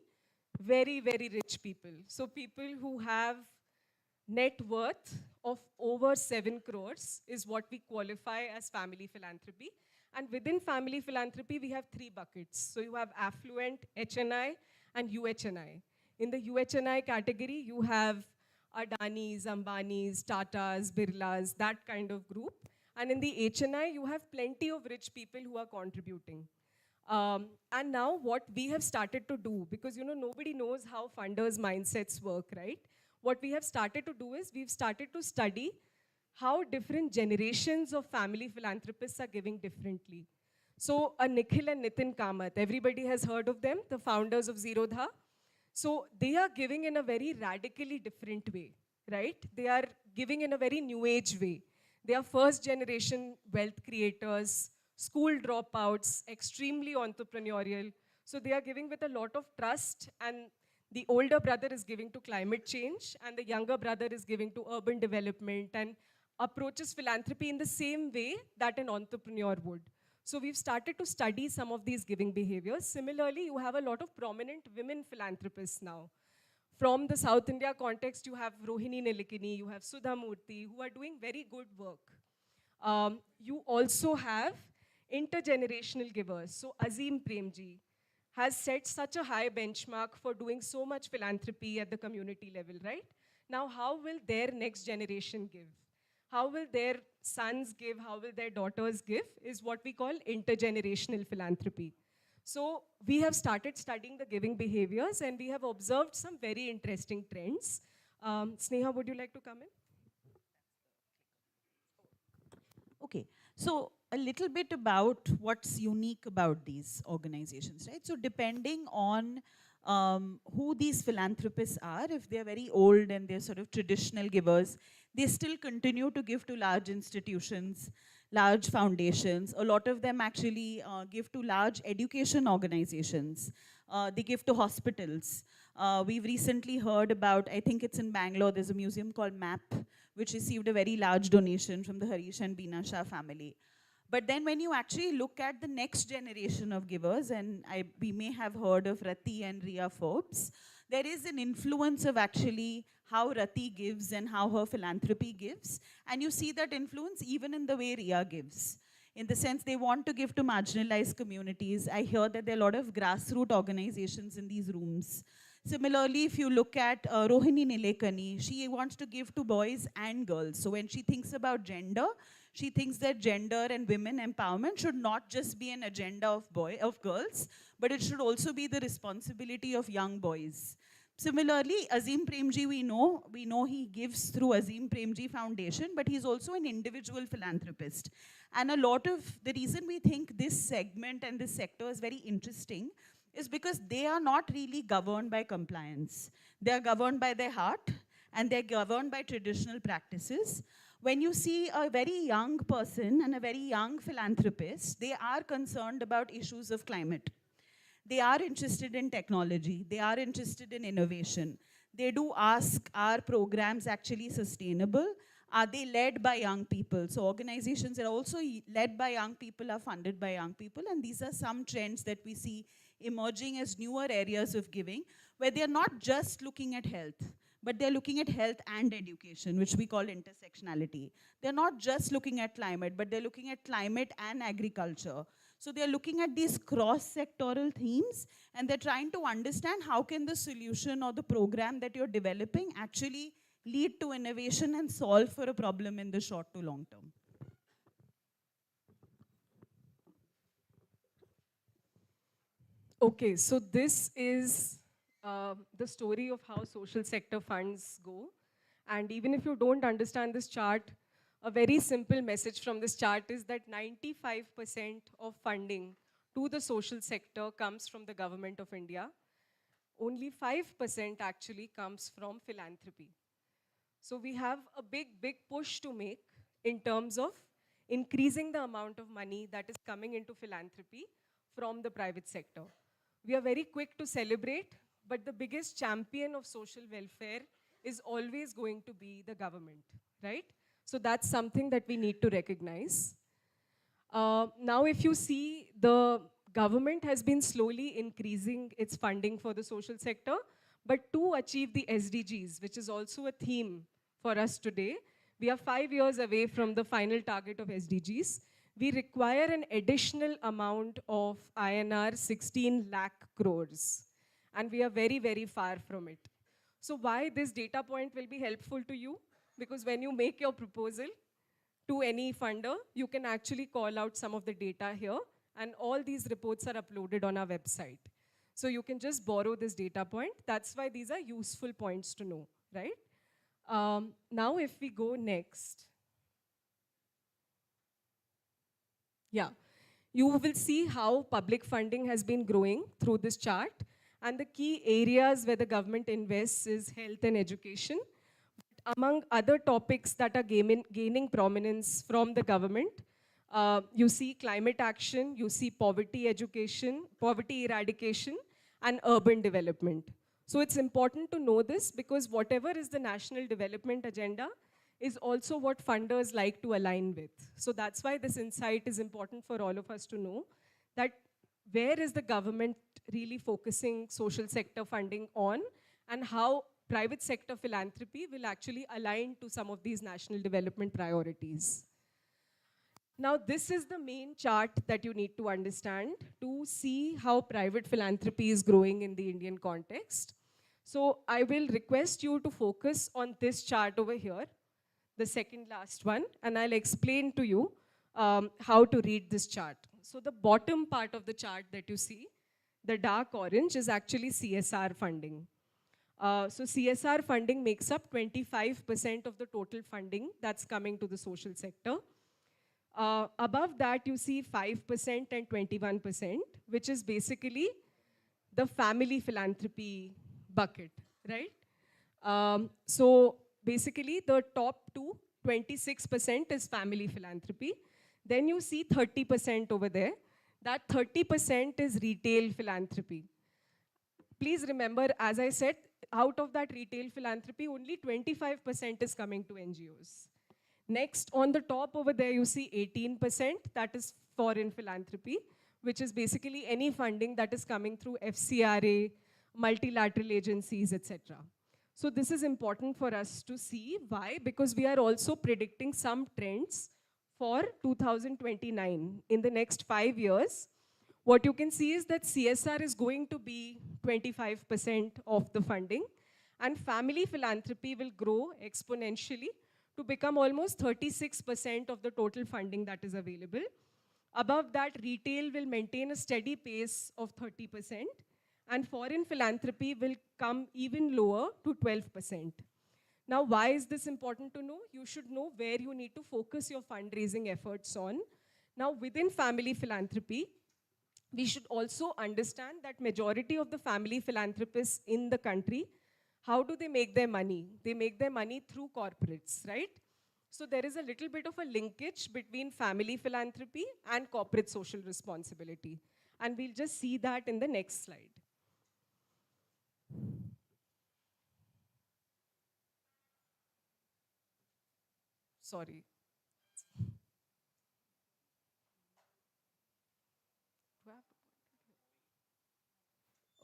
very, very rich people. So people who have net worth of over 7 crores is what we qualify as family philanthropy. And within family philanthropy, we have 3 buckets. So you have affluent, HNI, and UHNI. In the UHNI category, you have Adanis, Ambanis, Tatas, Birlas, that kind of group. And in the HNI, you have plenty of rich people who are contributing. And now what we have started to do, because nobody knows how funders' mindsets work, right? What we have started to do is we've started to study how different generations of family philanthropists are giving differently. So Nikhil and Nitin Kamath, everybody has heard of them, the founders of Zerodha. So they are giving in a very radically different way, right? They are giving in a very new age way. They are first generation wealth creators, school dropouts, extremely entrepreneurial. So they are giving with a lot of trust, and the older brother is giving to climate change and the younger brother is giving to urban development and approaches philanthropy in the same way that an entrepreneur would. So we've started to study some of these giving behaviors. Similarly, you have a lot of prominent women philanthropists now. From the South India context, you have Rohini Nilikini, you have Sudha Murthy, who are doing very good work. You also have intergenerational givers. So Azim Premji has set such a high benchmark for doing so much philanthropy at the community level, right? Now, how will their next generation give? How will their sons give? How will their daughters give? Is what we call intergenerational philanthropy. So we have started studying the giving behaviors and we have observed some very interesting trends. Sneha, would you like to come in? Okay, so a little bit about what's unique about these organizations, right? So depending on who these philanthropists are, if they're very old and they're sort of traditional givers, they still continue to give to large institutions, large foundations. A lot of them actually give to large education organizations. They give to hospitals. We've recently heard about, I think it's in Bangalore, there's a museum called MAP, which received a very large donation from the Harish and Beena Shah family. But then when you actually look at the next generation of givers, and we may have heard of Rati and Ria Forbes, there is an influence of actually how Rati gives and how her philanthropy gives. And you see that influence even in the way Ria gives. In the sense they want to give to marginalized communities. I hear that there are a lot of grassroots organizations in these rooms. Similarly, if you look at Rohini Nilekani, she wants to give to boys and girls. So when she thinks about gender, she thinks that gender and women empowerment should not just be an agenda of girls, but it should also be the responsibility of young boys. Similarly, Azim Premji, we know he gives through Azim Premji Foundation, but he's also an individual philanthropist. And a lot of the reason we think this segment and this sector is very interesting is because they are not really governed by compliance. They are governed by their heart, and they're governed by traditional practices. When you see a very young person and a very young philanthropist, they are concerned about issues of climate. They are interested in technology. They are interested in innovation. They do ask, are programs actually sustainable? Are they led by young people? So organizations that are also led by young people are funded by young people, and these are some trends that we see emerging as newer areas of giving, where they're not just looking at health, but they're looking at health and education, which we call intersectionality. They're not just looking at climate, but they're looking at climate and agriculture. So they're looking at these cross-sectoral themes, and they're trying to understand how can the solution or the program that you're developing actually lead to innovation and solve for a problem in the short to long term. Okay, so this is the story of how social sector funds go. And even if you don't understand this chart, a very simple message from this chart is that 95% of funding to the social sector comes from the government of India. Only 5% actually comes from philanthropy. So we have a big push to make in terms of increasing the amount of money that is coming into philanthropy from the private sector. We are very quick to celebrate, but the biggest champion of social welfare is always going to be the government, right? So that's something that we need to recognize. Now, if you see, the government has been slowly increasing its funding for the social sector, but to achieve the SDGs, which is also a theme for us today, we are 5 years away from the final target of SDGs. We require an additional amount of INR 16 lakh crores. And we are very far from it. So why this data point will be helpful to you? Because when you make your proposal to any funder, you can actually call out some of the data here, and all these reports are uploaded on our website. So you can just borrow this data point. That's why these are useful points to know, right? Now if we go next. Yeah, you will see how public funding has been growing through this chart. And the key areas where the government invests is health and education. Among other topics that are gaining prominence from the government, you see climate action, you see poverty eradication, and urban development. So it's important to know this because whatever is the national development agenda is also what funders like to align with. So that's why this insight is important for all of us to know that where is the government really focusing social sector funding on, and how private sector philanthropy will actually align to some of these national development priorities. Now, this is the main chart that you need to understand to see how private philanthropy is growing in the Indian context. So I will request you to focus on this chart over here, the second last one, and I'll explain to you how to read this chart. So the bottom part of the chart that you see, the dark orange, is actually CSR funding. So CSR funding makes up 25% of the total funding that's coming to the social sector. Above that, you see 5% and 21%, which is basically the family philanthropy bucket, right? So basically, the top two, 26% is family philanthropy. Then you see 30% over there. That 30% is retail philanthropy. Please remember, as I said, out of that retail philanthropy, only 25% is coming to NGOs. Next, on the top over there, you see 18%, that is foreign philanthropy, which is basically any funding that is coming through FCRA, multilateral agencies, etc. So this is important for us to see. Why? Because we are also predicting some trends for 2029. In the next 5 years, what you can see is that CSR is going to be 25% of the funding, and family philanthropy will grow exponentially to become almost 36% of the total funding that is available. Above that, retail will maintain a steady pace of 30%, and foreign philanthropy will come even lower to 12%. Now, why is this important to know? You should know where you need to focus your fundraising efforts on. Now, within family philanthropy, we should also understand that majority of the family philanthropists in the country, how do they make their money? They make their money through corporates, right? So there is a little bit of a linkage between family philanthropy and corporate social responsibility. And we'll just see that in the next slide. Sorry.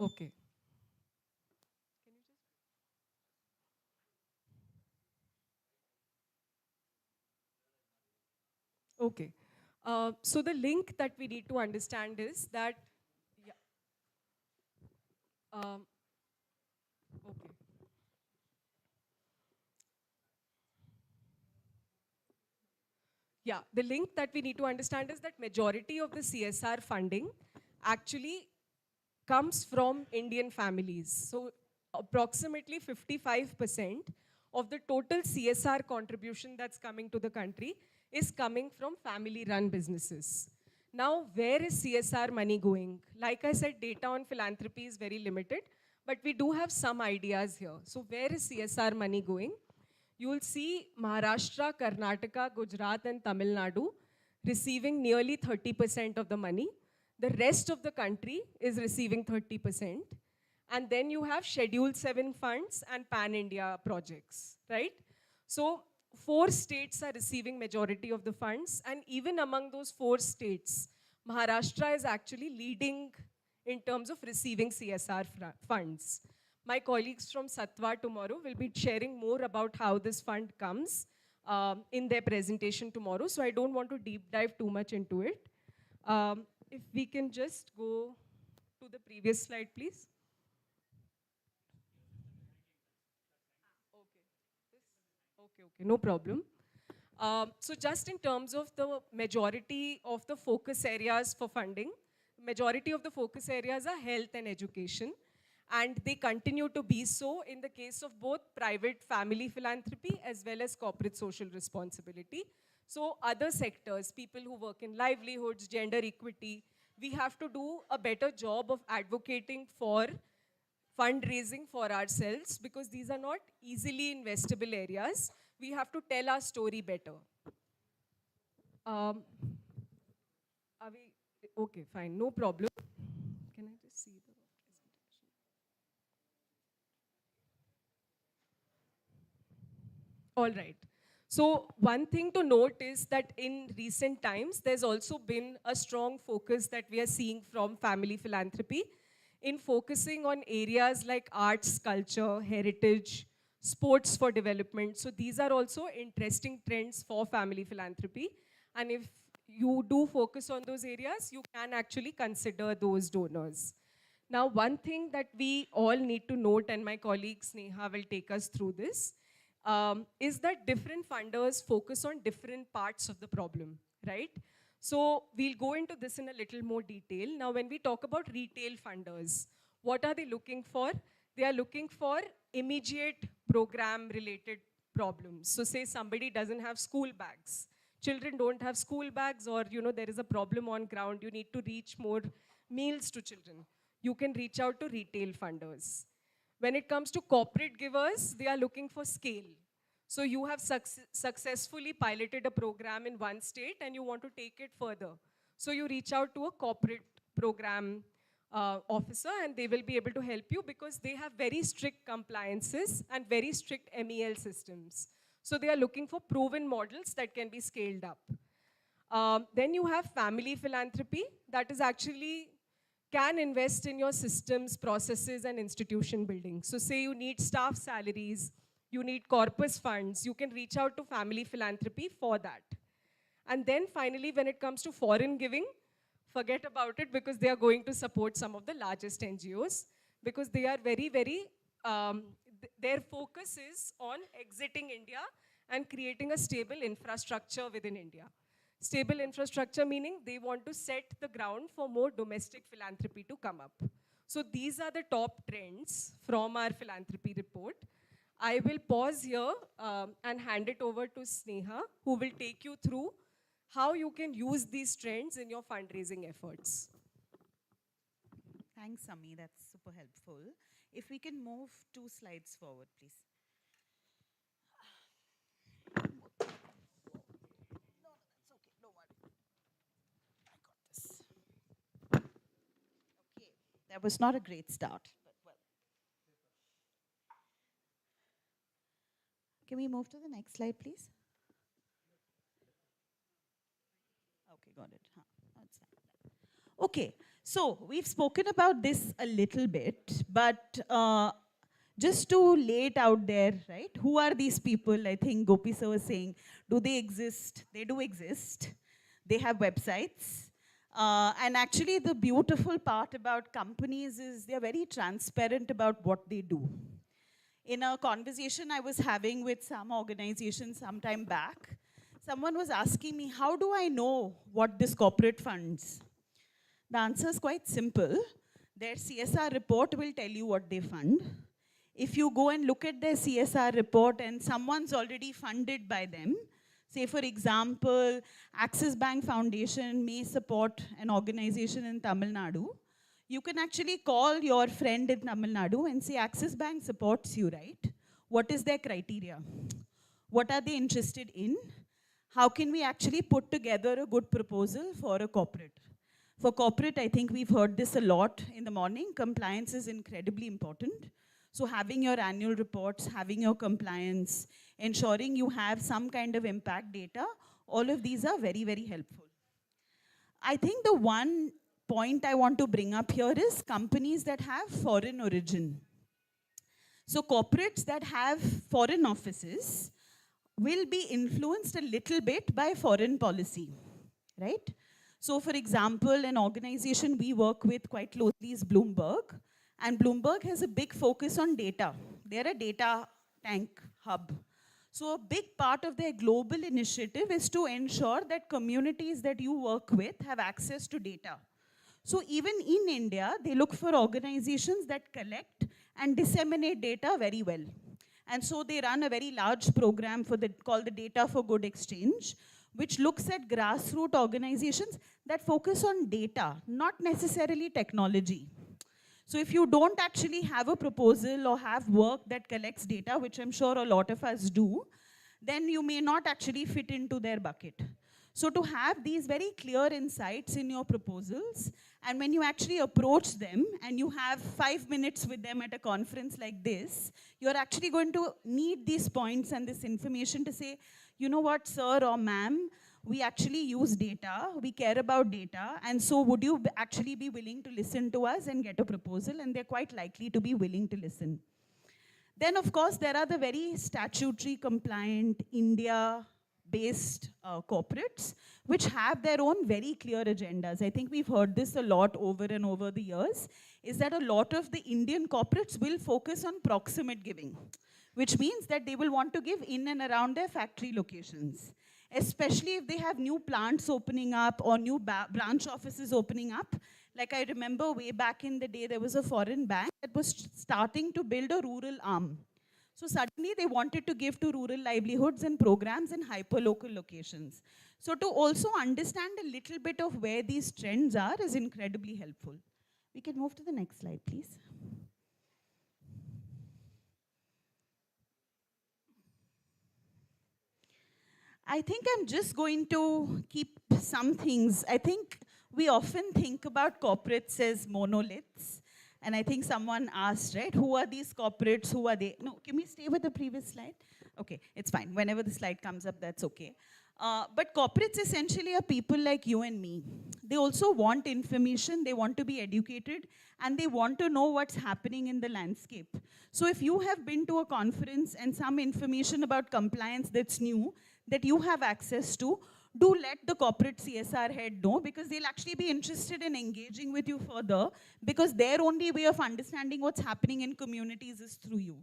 Okay. Okay. So the link that we need to understand is that, yeah. Okay. Yeah, the link that we need to understand is that majority of the CSR funding actually comes from Indian families. So approximately 55% of the total CSR contribution that's coming to the country is coming from family-run businesses. Now, where is CSR money going? Like I said, data on philanthropy is very limited, but we do have some ideas here. So where is CSR money going? You will see Maharashtra, Karnataka, Gujarat, and Tamil Nadu receiving nearly 30% of the money. The rest of the country is receiving 30%. And then you have Schedule 7 funds and Pan-India projects, right? So 4 states are receiving majority of the funds. And even among those 4 states, Maharashtra is actually leading in terms of receiving CSR funds. My colleagues from Satwa tomorrow will be sharing more about how this fund comes in their presentation tomorrow. So I don't want to deep dive too much into it. If we can just go to the previous slide, please. Okay, no problem. So just in terms of the majority of the focus areas for funding, majority of the focus areas are health and education. And they continue to be so in the case of both private family philanthropy as well as corporate social responsibility. So other sectors, people who work in livelihoods, gender equity, we have to do a better job of advocating for fundraising for ourselves because these are not easily investable areas. We have to tell our story better. Are we, okay, fine, no problem. Can I just see the presentation? All right. So one thing to note is that in recent times, there's also been a strong focus that we are seeing from family philanthropy in focusing on areas like arts, culture, heritage, sports for development. So these are also interesting trends for family philanthropy. And if you do focus on those areas, you can actually consider those donors. Now, one thing that we all need to note, and my colleague Sneha will take us through this, is that different funders focus on different parts of the problem, right? So we'll go into this in a little more detail. Now, when we talk about retail funders, what are they looking for? They are looking for immediate program-related problems. So say somebody doesn't have school bags. Children don't have school bags, or there is a problem on ground. You need to reach more meals to children. You can reach out to retail funders. When it comes to corporate givers, they are looking for scale. So you have successfully piloted a program in one state and you want to take it further. So you reach out to a corporate program officer and they will be able to help you because they have very strict compliances and very strict MEL systems. So they are looking for proven models that can be scaled up. Then you have family philanthropy that is actually can invest in your systems, processes, and institution building. So say you need staff salaries, you need corpus funds, you can reach out to family philanthropy for that. And then finally, when it comes to foreign giving, forget about it because they are going to support some of the largest NGOs because they are very, very, their focus is on exiting India and creating a stable infrastructure within India. Stable infrastructure meaning they want to set the ground for more domestic philanthropy to come up. So these are the top trends from our philanthropy report. I will pause here and hand it over to Sneha, who will take you through how you can use these trends in your fundraising efforts. Thanks, Ami. That's super helpful. If we can move 2 slides forward, please. That was not a great start, but well. Can we move to the next slide, please? Okay, got it. That's fine. Okay, so we've spoken about this a little bit, but just to lay it out there, right? Who are these people? I think Gopi sir was saying, do they exist? They do exist. They have websites. And actually the beautiful part about companies is they're very transparent about what they do. In a conversation I was having with some organization some time back, someone was asking me, how do I know what this corporate funds? The answer is quite simple. Their CSR report will tell you what they fund. If you go and look at their CSR report and someone's already funded by them, say for example, Axis Bank Foundation may support an organization in Tamil Nadu, you can actually call your friend in Tamil Nadu and say, Axis Bank supports you, right? What is their criteria? What are they interested in? How can we actually put together a good proposal for a corporate? For corporate, I think we've heard this a lot in the morning. Compliance is incredibly important. So having your annual reports, having your compliance, ensuring you have some kind of impact data, all of these are very, very helpful. I think the one point I want to bring up here is companies that have foreign origin. So corporates that have foreign offices will be influenced a little bit by foreign policy, right? So for example, an organization we work with quite closely is Bloomberg, and Bloomberg has a big focus on data. They're a data tank hub. So a big part of their global initiative is to ensure that communities that you work with have access to data. So even in India, they look for organizations that collect and disseminate data very well. And so they run a very large program called the Data for Good Exchange, which looks at grassroots organizations that focus on data, not necessarily technology. So if you don't actually have a proposal or have work that collects data, which I'm sure a lot of us do, then you may not actually fit into their bucket. So to have these very clear insights in your proposals, and when you actually approach them and you have 5 minutes with them at a conference like this, you're actually going to need these points and this information to say, you know what, sir or ma'am, we actually use data, we care about data, and so would you actually be willing to listen to us and get a proposal? And they're quite likely to be willing to listen. Then of course, there are the very statutory compliant India-based corporates, which have their own very clear agendas. I think we've heard this a lot over and over the years, is that a lot of the Indian corporates will focus on proximate giving, which means that they will want to give in and around their factory locations, especially if they have new plants opening up or new branch offices opening up. Like I remember way back in the day, there was a foreign bank that was starting to build a rural arm. So suddenly they wanted to give to rural livelihoods and programs in hyperlocal locations. So to also understand a little bit of where these trends are is incredibly helpful. We can move to the next slide, please. I think I'm just going to keep some things. I think we often think about corporates as monoliths. And I think someone asked, right, who are these corporates? Who are they? No, can we stay with the previous slide? Okay, it's fine. Whenever the slide comes up, that's okay. But corporates essentially are people like you and me. they also want information, they want to be educated, and they want to know what's happening in the landscape. So if you have been to a conference and some information about compliance that's new, that you have access to, do let the corporate CSR head know, because they'll actually be interested in engaging with you further, because their only way of understanding what's happening in communities is through you.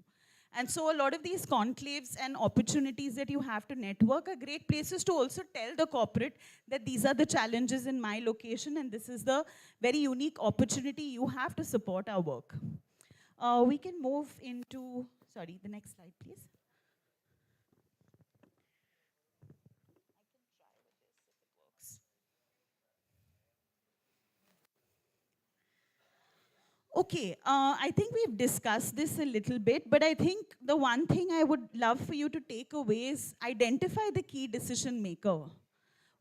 And so a lot of these conclaves and opportunities that you have to network are great places to also tell the corporate that these are the challenges in my location and this is the very unique opportunity you have to support our work. We can move into, sorry, the next slide, please. Okay, I think we've discussed this a little bit, but I think the one thing I would love for you to take away is identify the key decision maker.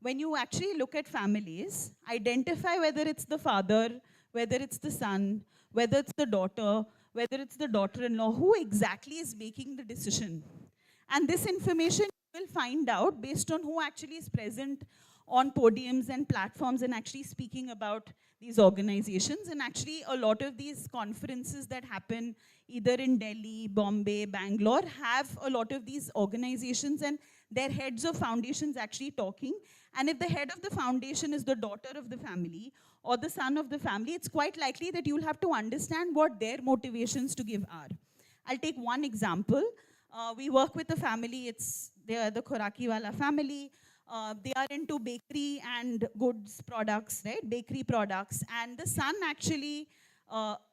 When you actually look at families, identify whether it's the father, whether it's the son, whether it's the daughter, whether it's the daughter-in-law, who exactly is making the decision. And this information you will find out based on who actually is present on podiums and platforms and actually speaking about these organizations. And actually a lot of these conferences that happen either in Delhi, Bombay, Bangalore have a lot of these organizations and their heads of foundations actually talking. And if the head of the foundation is the daughter of the family or the son of the family, it's quite likely that you'll have to understand what their motivations to give are. I'll take one example. We work with a family, they are the Khorakiwala family. They are into bakery and goods products, right? Bakery products. And the son actually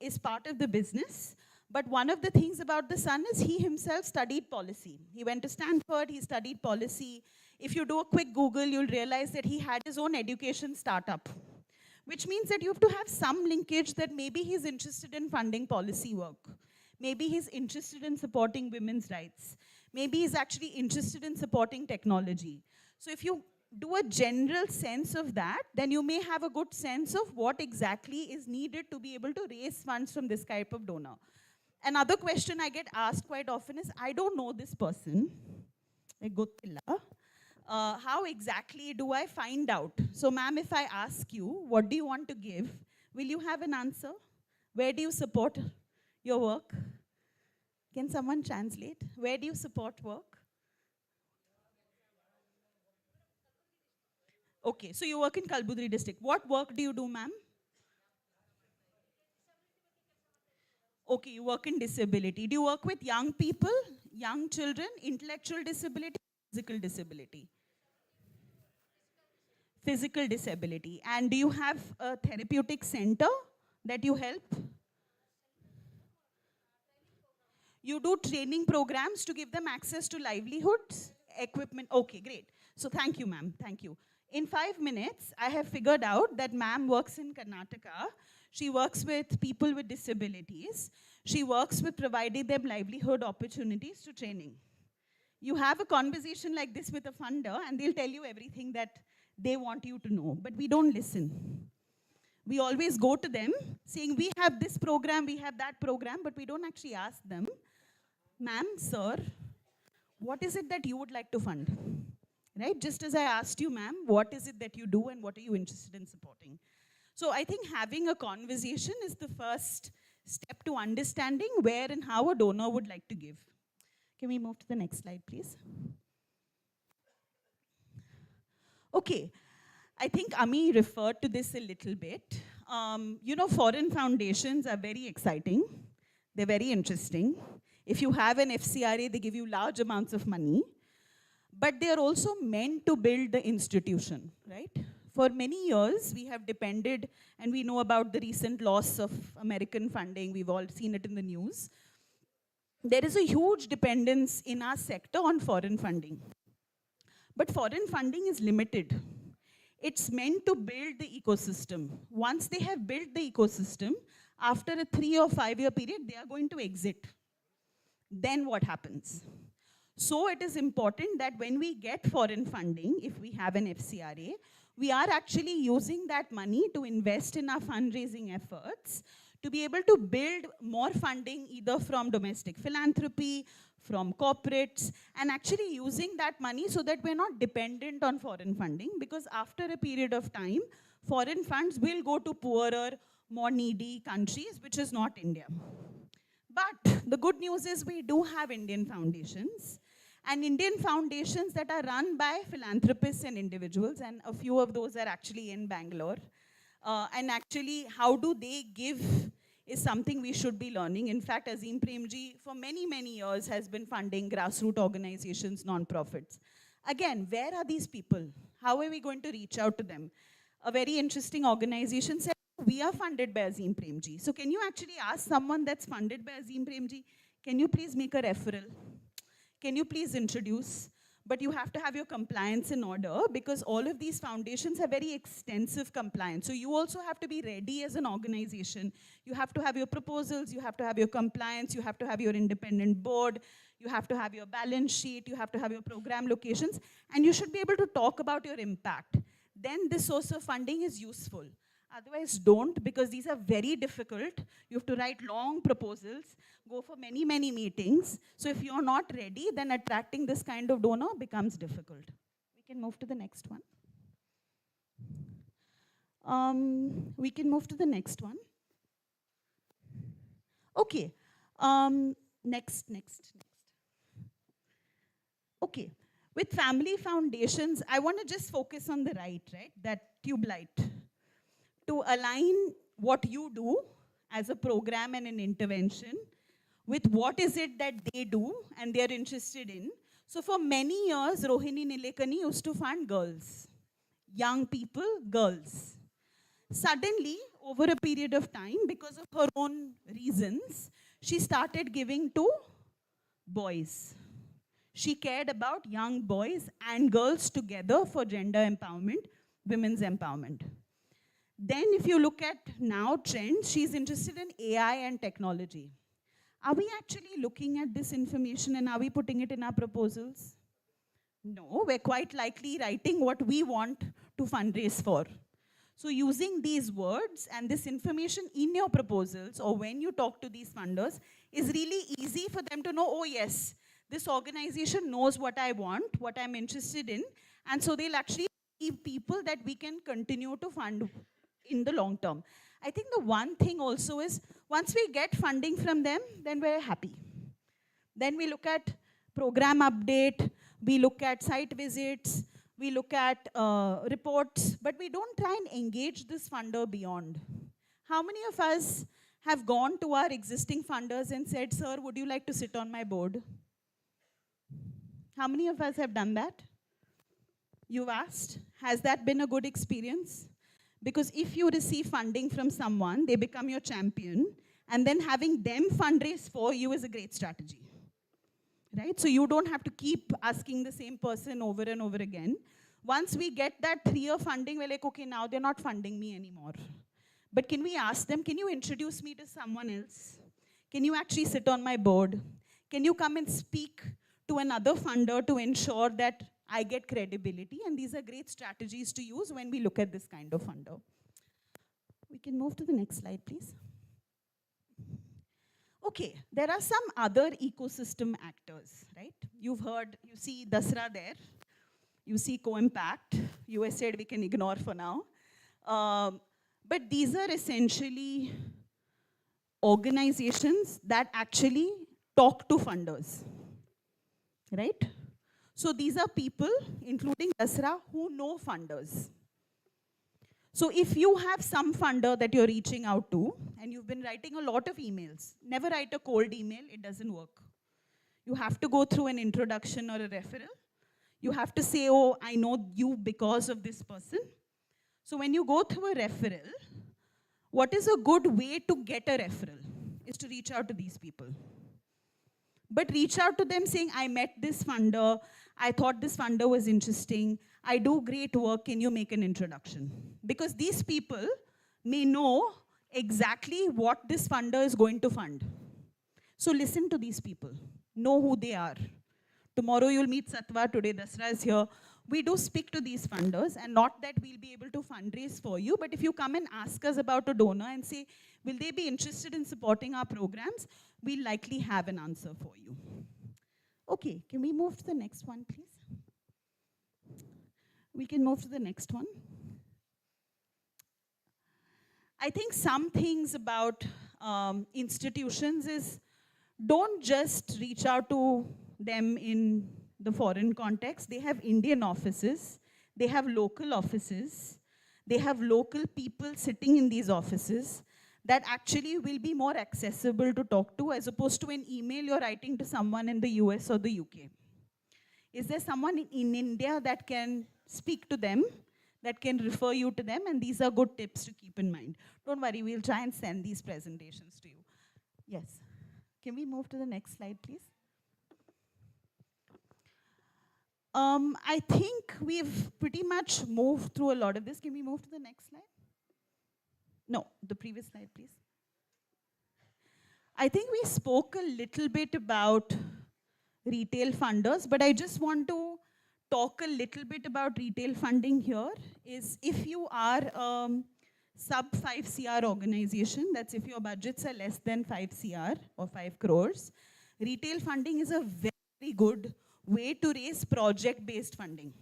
is part of the business. But one of the things about the son is he himself studied policy. He went to Stanford, he studied policy. If you do a quick Google, you'll realize that he had his own education startup, which means that you have to have some linkage that maybe he's interested in funding policy work. Maybe he's interested in supporting women's rights. Maybe he's actually interested in supporting technology. So if you do a general sense of that, then you may have a good sense of what exactly is needed to be able to raise funds from this type of donor. Another question I get asked quite often is, I don't know this person. How exactly do I find out? So ma'am, if I ask you, what do you want to give? Will you have an answer? Where do you support your work? Can someone translate? Where do you support work? Okay, so you work in Kalbudri district. What work do you do, ma'am? Okay, you work in disability. Do you work with young people, young children, intellectual disability, physical disability? Physical disability. And do you have a therapeutic center that you help? You do training programs to give them access to livelihoods, equipment. Okay, great. So thank you, ma'am. Thank you. In 5 minutes, I have figured out that ma'am works in Karnataka. She works with people with disabilities. She works with providing them livelihood opportunities to training. You have a conversation like this with a funder and they'll tell you everything that they want you to know, but we don't listen. We always go to them saying, we have this program, we have that program, but we don't actually ask them, ma'am, sir, what is it that you would like to fund? Right? Just as I asked you, ma'am, what is it that you do and what are you interested in supporting? So I think having a conversation is the first step to understanding where and how a donor would like to give. Can we move to the next slide, please? Okay, I think Ami referred to this a little bit. You know, foreign foundations are very exciting. They're very interesting. If you have an FCRA, they give you large amounts of money. But they are also meant to build the institution, right? For many years, we have depended, and we know about the recent loss of American funding. We've all seen it in the news. There is a huge dependence in our sector on foreign funding. But foreign funding is limited. It's meant to build the ecosystem. Once they have built the ecosystem, after a 3 or 5 year period, they are going to exit. Then what happens? So it is important that when we get foreign funding, if we have an FCRA, we are actually using that money to invest in our fundraising efforts to be able to build more funding either from domestic philanthropy, from corporates, and actually using that money so that we're not dependent on foreign funding, because after a period of time, foreign funds will go to poorer, more needy countries, which is not India. But the good news is we do have Indian foundations, and Indian foundations that are run by philanthropists and individuals, and a few of those are actually in Bangalore. And actually, how do they give is something we should be learning. In fact, Azim Premji, for many, many years, has been funding grassroots organizations, non-profits. Again, where are these people? How are we going to reach out to them? A very interesting organization said, we are funded by Azim Premji. So can you actually ask someone that's funded by Azim Premji, can you please make a referral? Can you please introduce? But you have to have your compliance in order, because all of these foundations have very extensive compliance. So you also have to be ready as an organization. You have to have your proposals, you have to have your compliance, you have to have your independent board, you have to have your balance sheet, you have to have your program locations, and you should be able to talk about your impact. Then this source of funding is useful. Otherwise, don't, because these are very difficult. You have to write long proposals, go for many, many meetings. So if you're not ready, then attracting this kind of donor becomes difficult. We can move to the next one. We can move to the next one. Okay. Next. Okay. With family foundations, I want to just focus on the right, that tube light. To align what you do as a program and an intervention with what is it that they do and they're interested in. So for many years, Rohini Nilekani used to fund girls, young people, girls. Suddenly, over a period of time, because of her own reasons, she started giving to boys. She cared about young boys and girls together for gender empowerment, women's empowerment. Then if you look at now trends, she's interested in AI and technology. Are we actually looking at this information and are we putting it in our proposals? No, we're quite likely writing what we want to fundraise for. So using these words and this information in your proposals or when you talk to these funders is really easy for them to know, oh yes, this organization knows what I want, what I'm interested in, and so they'll actually give people that we can continue to fund in the long term. I think the one thing also is, once we get funding from them, then we're happy. Then we look at program update, we look at site visits, we look at reports, but we don't try and engage this funder beyond. How many of us have gone to our existing funders and said, sir, would you like to sit on my board? How many of us have done that? You've asked, has that been a good experience? Because if you receive funding from someone, they become your champion, and then having them fundraise for you is a great strategy, right? So you don't have to keep asking the same person over and over again. Once we get that 3-year funding, we're like, okay, now they're not funding me anymore. But can we ask them, can you introduce me to someone else? Can you actually sit on my board? Can you come and speak to another funder to ensure that I get credibility? And these are great strategies to use when we look at this kind of funder. We can move to the next slide, please. Okay, there are some other ecosystem actors, right? You've heard, you see Dasra there. You see Co-Impact. US said we can ignore for now. But these are essentially organizations that actually talk to funders, right? So these are people, including Dasra, who know funders. So if you have some funder that you're reaching out to, and you've been writing a lot of emails, never write a cold email, it doesn't work. You have to go through an introduction or a referral. You have to say, oh, I know you because of this person. So when you go through a referral, what is a good way to get a referral is to reach out to these people. But reach out to them saying, I met this funder, I thought this funder was interesting, I do great work, can you make an introduction? Because these people may know exactly what this funder is going to fund. So listen to these people, know who they are. Tomorrow you'll meet Satwa, today Dasra is here. we do speak to these funders, and not that we'll be able to fundraise for you, but if you come and ask us about a donor and say, will they be interested in supporting our programs, we'll likely have an answer for you. Okay, can we move to the next one, please? We can move to the next one. I think some things about institutions is, don't just reach out to them in the foreign context. They have Indian offices, they have local offices, they have local people sitting in these offices that actually will be more accessible to talk to, as opposed to an email you're writing to someone in the US or the UK. Is there someone in India that can speak to them, that can refer you to them? And these are good tips to keep in mind. Don't worry, we'll try and send these presentations to you. Yes. Can we move to the next slide, please? I think we've pretty much moved through a lot of this. Can we move to the next slide? No, the previous slide, please. I think we spoke a little bit about retail funders, but I just want to talk a little bit about retail funding here. Is if you are sub 5 CR organization, that's if your budgets are less than 5 CR or 5 crores, retail funding is a very good way to raise project-based funding.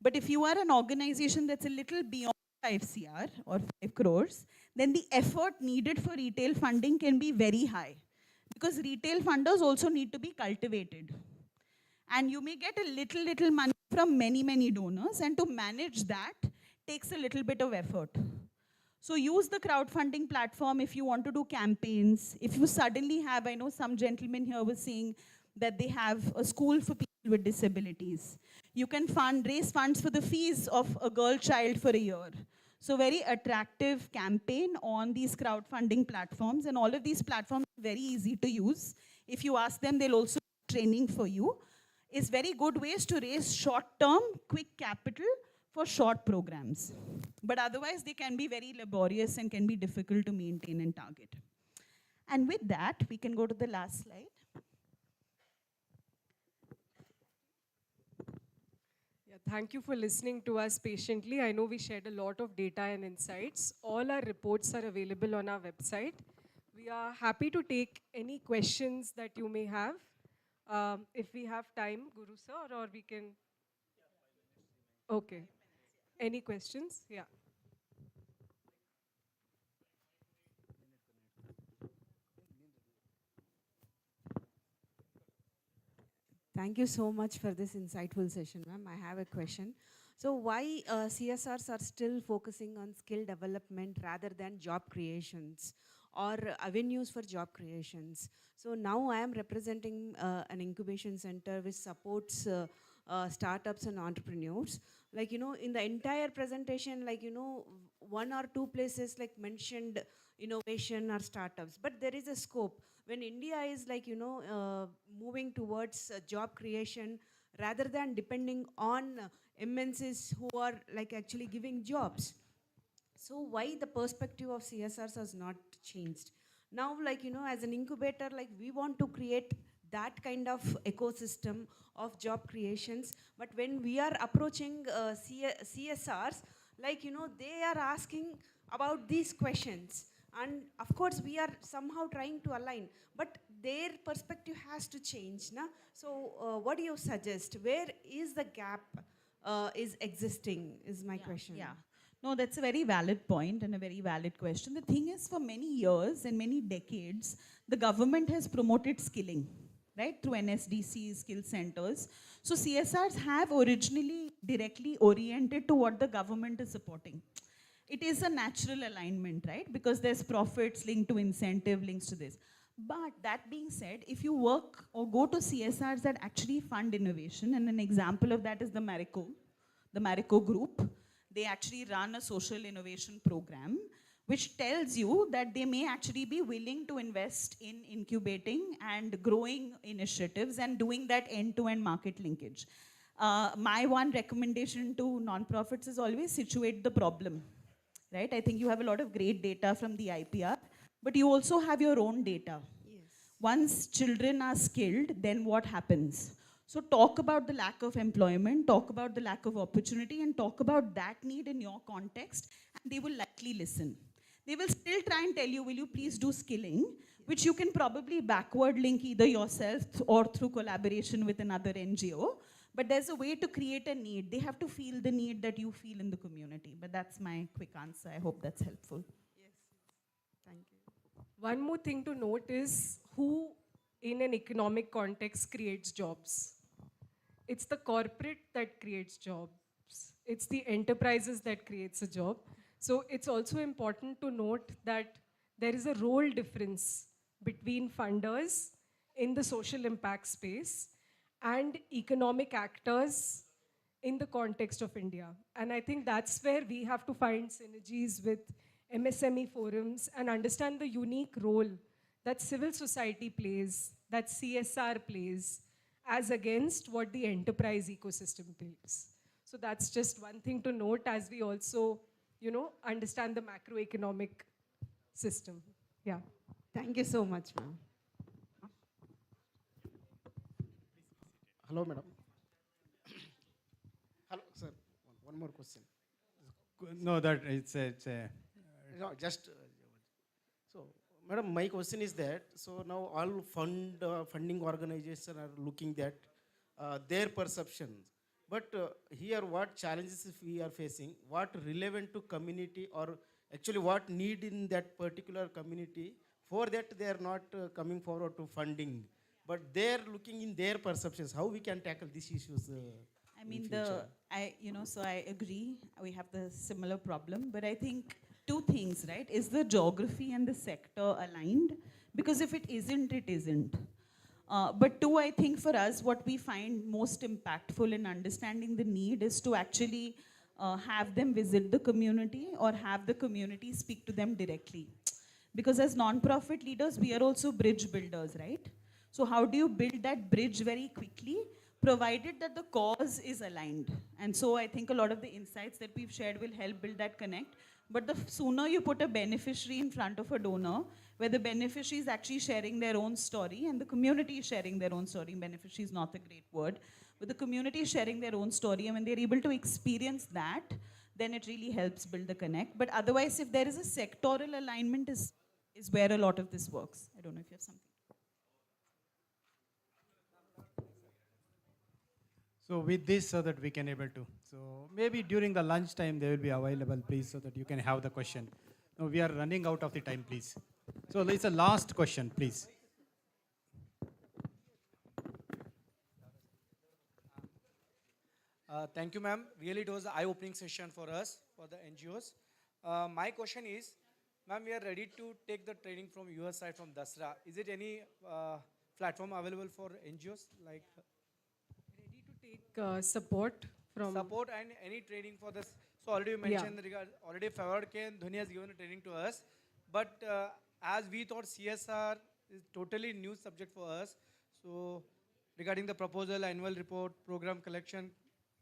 But if you are an organization that's a little beyond 5 CR or 5 crores, then the effort needed for retail funding can be very high, because retail funders also need to be cultivated. And you may get a little money from many donors, and to manage that takes a little bit of effort. So use the crowdfunding platform if you want to do campaigns. If you suddenly have, I know some gentleman here was saying that they have a school for people with disabilities. You can raise funds for the fees of a girl child for a year. So very attractive campaign on these crowdfunding platforms, and all of these platforms are very easy to use. If you ask them, they'll also do training for you. It's very good ways to raise short-term, quick capital for short programs. But otherwise, they can be very laborious and can be difficult to maintain and target. And with that, we can go to the last slide. Yeah, thank you for listening to us patiently. I know we shared a lot of data and insights. All our reports are available on our website. We are happy to take any questions that you may have. If we have time, Guru sir, or we can... Okay. Any questions? Yeah. Thank you so much for this insightful session, ma'am. I have a question. So why CSRs are still focusing on skill development rather than job creations or avenues for job creations? So now I am representing an incubation center which supports startups and entrepreneurs. Like, you know, in the entire presentation, like, you know, 1 or 2 places like mentioned innovation or startups, but there is a scope. When India is like, you know, moving towards job creation rather than depending on MNCs who are like actually giving jobs. So why the perspective of CSRs has not changed? Now, like, you know, as an incubator, like we want to create that kind of ecosystem of job creations. But when we are approaching CSRs, like, you know, they are asking about these questions. And of course, we are somehow trying to align, but their perspective has to change. Na? So what do you suggest? Where is the gap is existing is my question. Yeah. No, that's a very valid point and a very valid question. The thing is, for many years and many decades, the government has promoted skilling, right, through NSDC skill centers. So CSRs have originally directly oriented to what the government is supporting. It is a natural alignment, right? Because there's profits linked to incentive, links to this. But that being said, if you work or go to CSRs that actually fund innovation, and an example of that is the Marico Group. They actually run a social innovation program, which tells you that they may actually be willing to invest in incubating and growing initiatives and doing that end-to-end market linkage. My one recommendation to nonprofits is always situate the problem. Right? I think you have a lot of great data from the IPR, but you also have your own data. Yes. Once children are skilled, then what happens? So talk about the lack of employment, talk about the lack of opportunity, and talk about that need in your context, and they will likely listen. They will still try and tell you, will you please do skilling, which you can probably backward link either yourself or through collaboration with another NGO. But there's a way to create a need. They have to feel the need that you feel in the community. But that's my quick answer. I hope that's helpful. Thank you. One more thing to note is who in an economic context creates jobs. It's the corporate that creates jobs. It's the enterprises that creates a job. So it's also important to note that there is a role difference between funders in the social impact space and economic actors in the context of India. And I think that's where we have to find synergies with MSME forums and understand the unique role that civil society plays, that CSR plays, as against what the enterprise ecosystem plays. So that's just one thing to note as we also, understand the macroeconomic system. Yeah. Thank you so much, ma'am. Hello, madam. Hello, sir. One more question. No, that it's a No, just so, madam, my question is that so now all funding organizations are looking at their perceptions, but here what challenges we are facing, what relevant to community or actually what need in that particular community, for that they are not coming forward to funding, but they're looking in their perceptions. How we can tackle these issues? I mean, so I agree, we have the similar problem, but I think two things, right? Is the geography and the sector aligned? Because if it isn't, it isn't. But two, I think for us, what we find most impactful in understanding the need is to actually have them visit the community or have the community speak to them directly. Because as non-profit leaders, we are also bridge builders, right? So how do you build that bridge very quickly, provided that the cause is aligned? And so I think a lot of the insights that we've shared will help build that connect. But the sooner you put a beneficiary in front of a donor, where the beneficiary is actually sharing their own story and the community is sharing their own story, beneficiary is not a great word, but the community is sharing their own story, and when they're able to experience that, then it really helps build the connect. But otherwise, if there is a sectoral alignment is where a lot of this works. I don't know if you have something. so with this so that we can able to. So maybe during the lunch time they will be available, please, so that you can have the question. No, we are running out of the time, please. So it's a last question, please. Thank you, ma'am. Really, it was an eye-opening session for us, for the NGOs. My question is, ma'am, we are ready to take the training from your side, from Dasra. Is it any platform available for NGOs? Like Ready to take support from... Support and any training for this. So already you mentioned, already Fevourdk and Dhoni has given a training to us. But as we thought CSR is totally new subject for us. So regarding the proposal, annual report, program collection,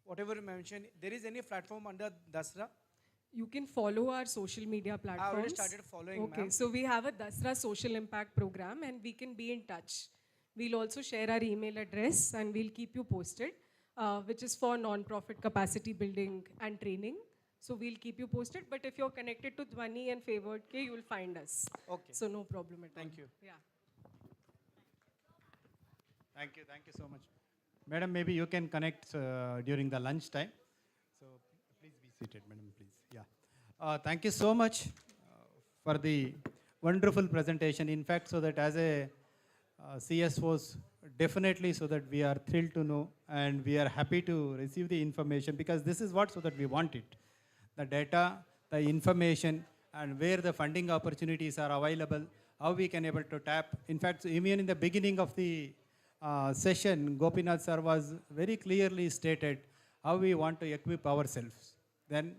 whatever you mentioned, there is any platform under Dasra? You can follow our social media platforms. I already started following, Okay, ma'am. so we have a Dasra social impact program and we can be in touch. We'll also share our email address and we'll keep you posted, which is for non-profit capacity building and training. So we'll keep you posted, but if you're connected to Dhwani and Fevourdk, you will find us. Okay. So no problem at all. Thank you. Yeah. Thank you so much. Madam, maybe you can connect during the lunch time. So please be seated, madam, please. Yeah. Thank you so much for the wonderful presentation. In fact, so that as a CSOs, definitely so that we are thrilled to know and we are happy to receive the information, because this is what so that we want it. The data, the information, and where the funding opportunities are available, how we can able to tap. In fact, even in the beginning of the session, Gopinath sir was very clearly stated how we want to equip ourselves. Then,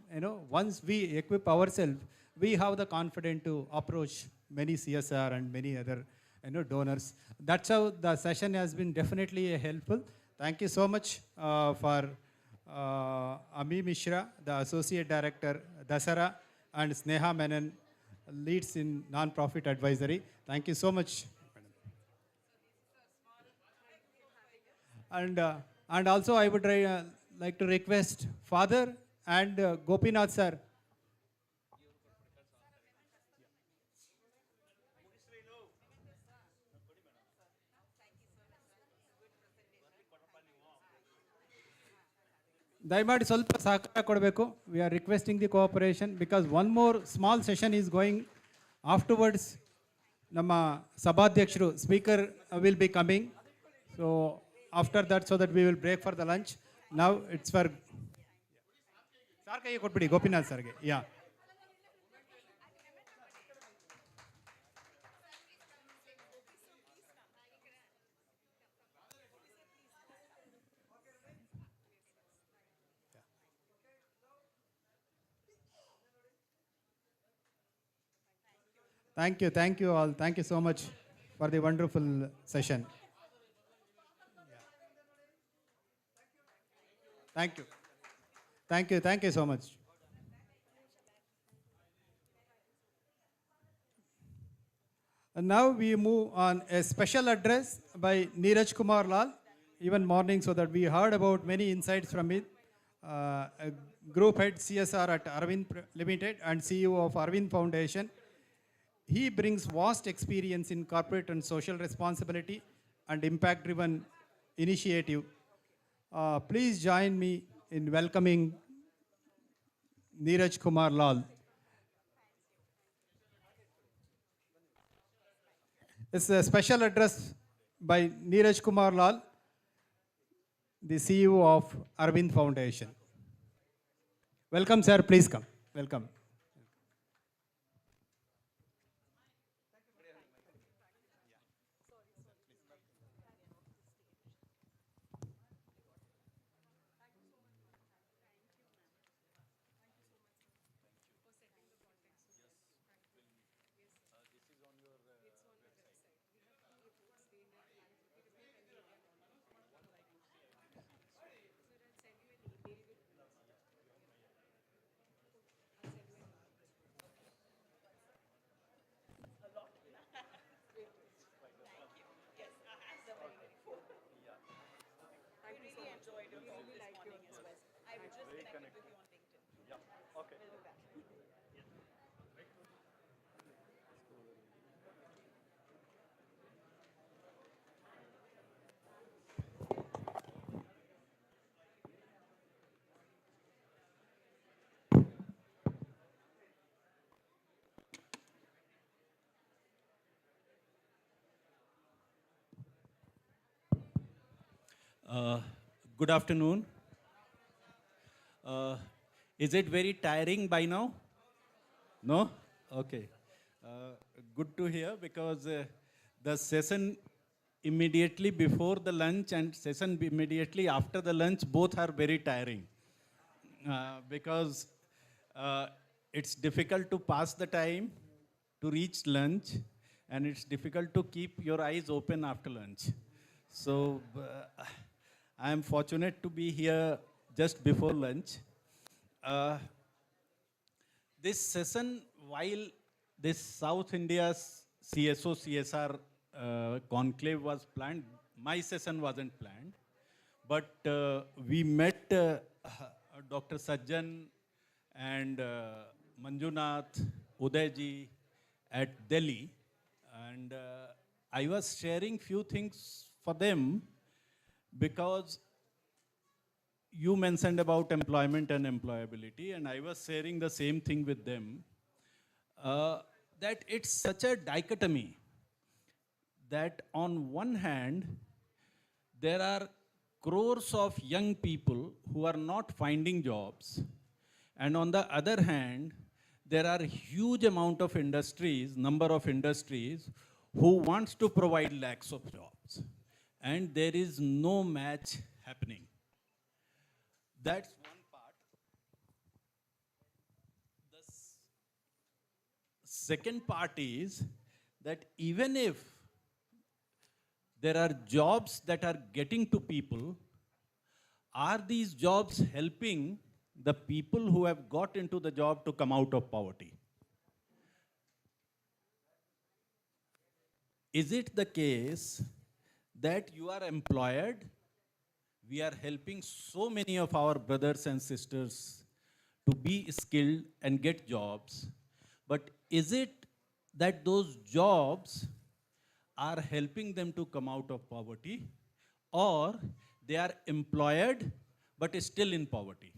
once we equip ourselves, we have the confidence to approach many CSR and many other donors. That's how the session has been definitely helpful. Thank you so much for Ami Mishra, the Associate Director, Dasara, and Sneha Menon, leads in non-profit advisory. Thank you so much. And also I would like to request Father and Gopinath sir. ದಯಮಾಡಿ ಸ್ವಲ್ಪ ಸಹಕಾರ ಕೊಡಬೇಕು. We are requesting the cooperation because one more small session is going afterwards. ನಮ್ಮ ಸಭಾಧ್ಯಕ್ಷರು speaker will be coming. So after that, so that we will break for the lunch. Now it's for sir ಕೈಗೆ ಕೊಟ್ಬಿಡಿ ಗೋಪಿನಾಥ್ ಸರ್ಗೆ. Yeah. Thank you all. Thank you so much for the wonderful session. Thank you so much. And now we move on a special address by Neeraj Kumar Lal, even morning, so that we heard about many insights from it. A group head CSR at Arvind Limited and CEO of Arvind Foundation. He brings vast experience in corporate and social responsibility and impact-driven initiative. Please join me in welcoming Neeraj Kumar Lal. It's a special address by Neeraj Kumar Lal, the CEO of Arvind Foundation. Welcome, sir. Please come. Welcome. Good afternoon. Is it very tiring by now? No? Okay. Good to hear, because the session immediately before the lunch and session immediately after the lunch, both are very tiring. Because it's difficult to pass the time to reach lunch, and it's difficult to keep your eyes open after lunch. So I am fortunate to be here just before lunch. This session, while this South India's CSO CSR conclave was planned, my session wasn't planned. But we met Dr. Sajjan and Manjunath, Udayji at Delhi, and I was sharing few things for them, because you mentioned about employment and employability, and I was sharing the same thing with them, that it's such a dichotomy that on one hand, there are crores of young people who are not finding jobs, and on the other hand, there are huge amount of industries, number of industries, who wants to provide lakhs of jobs, and there is no match happening. That's one part. The second part is that even if there are jobs that are getting to people, are these jobs helping the people who have got into the job to come out of poverty? Is it the case that you are employed we are helping so many of our brothers and sisters to be skilled and get jobs. But is it that those jobs are helping them to come out of poverty, or they are employed but still in poverty?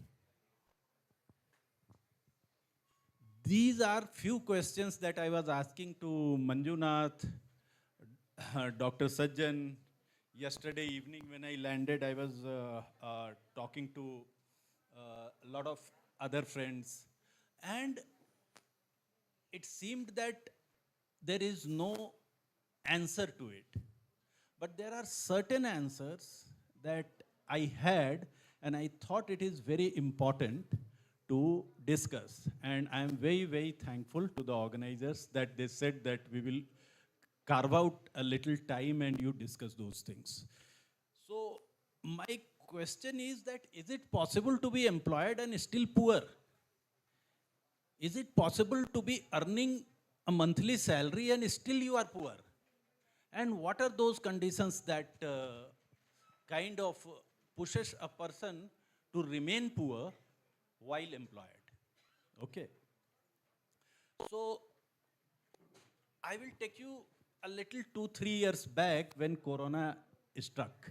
These are few questions that I was asking to Manjunath, Dr. Sajjan. Yesterday evening when I landed, I was talking to a lot of other friends, and it seemed that there is no answer to it. But there are certain answers that I had, and I thought it is very important to discuss. And I am very, very thankful to the organizers that they said that we will carve out a little time and you discuss those things. So my question is that, is it possible to be employed and still poor? Is it possible to be earning a monthly salary and still you are poor? And what are those conditions that kind of pushes a person to remain poor while employed? Okay. So I will take you a little 2-3 years back when Corona struck.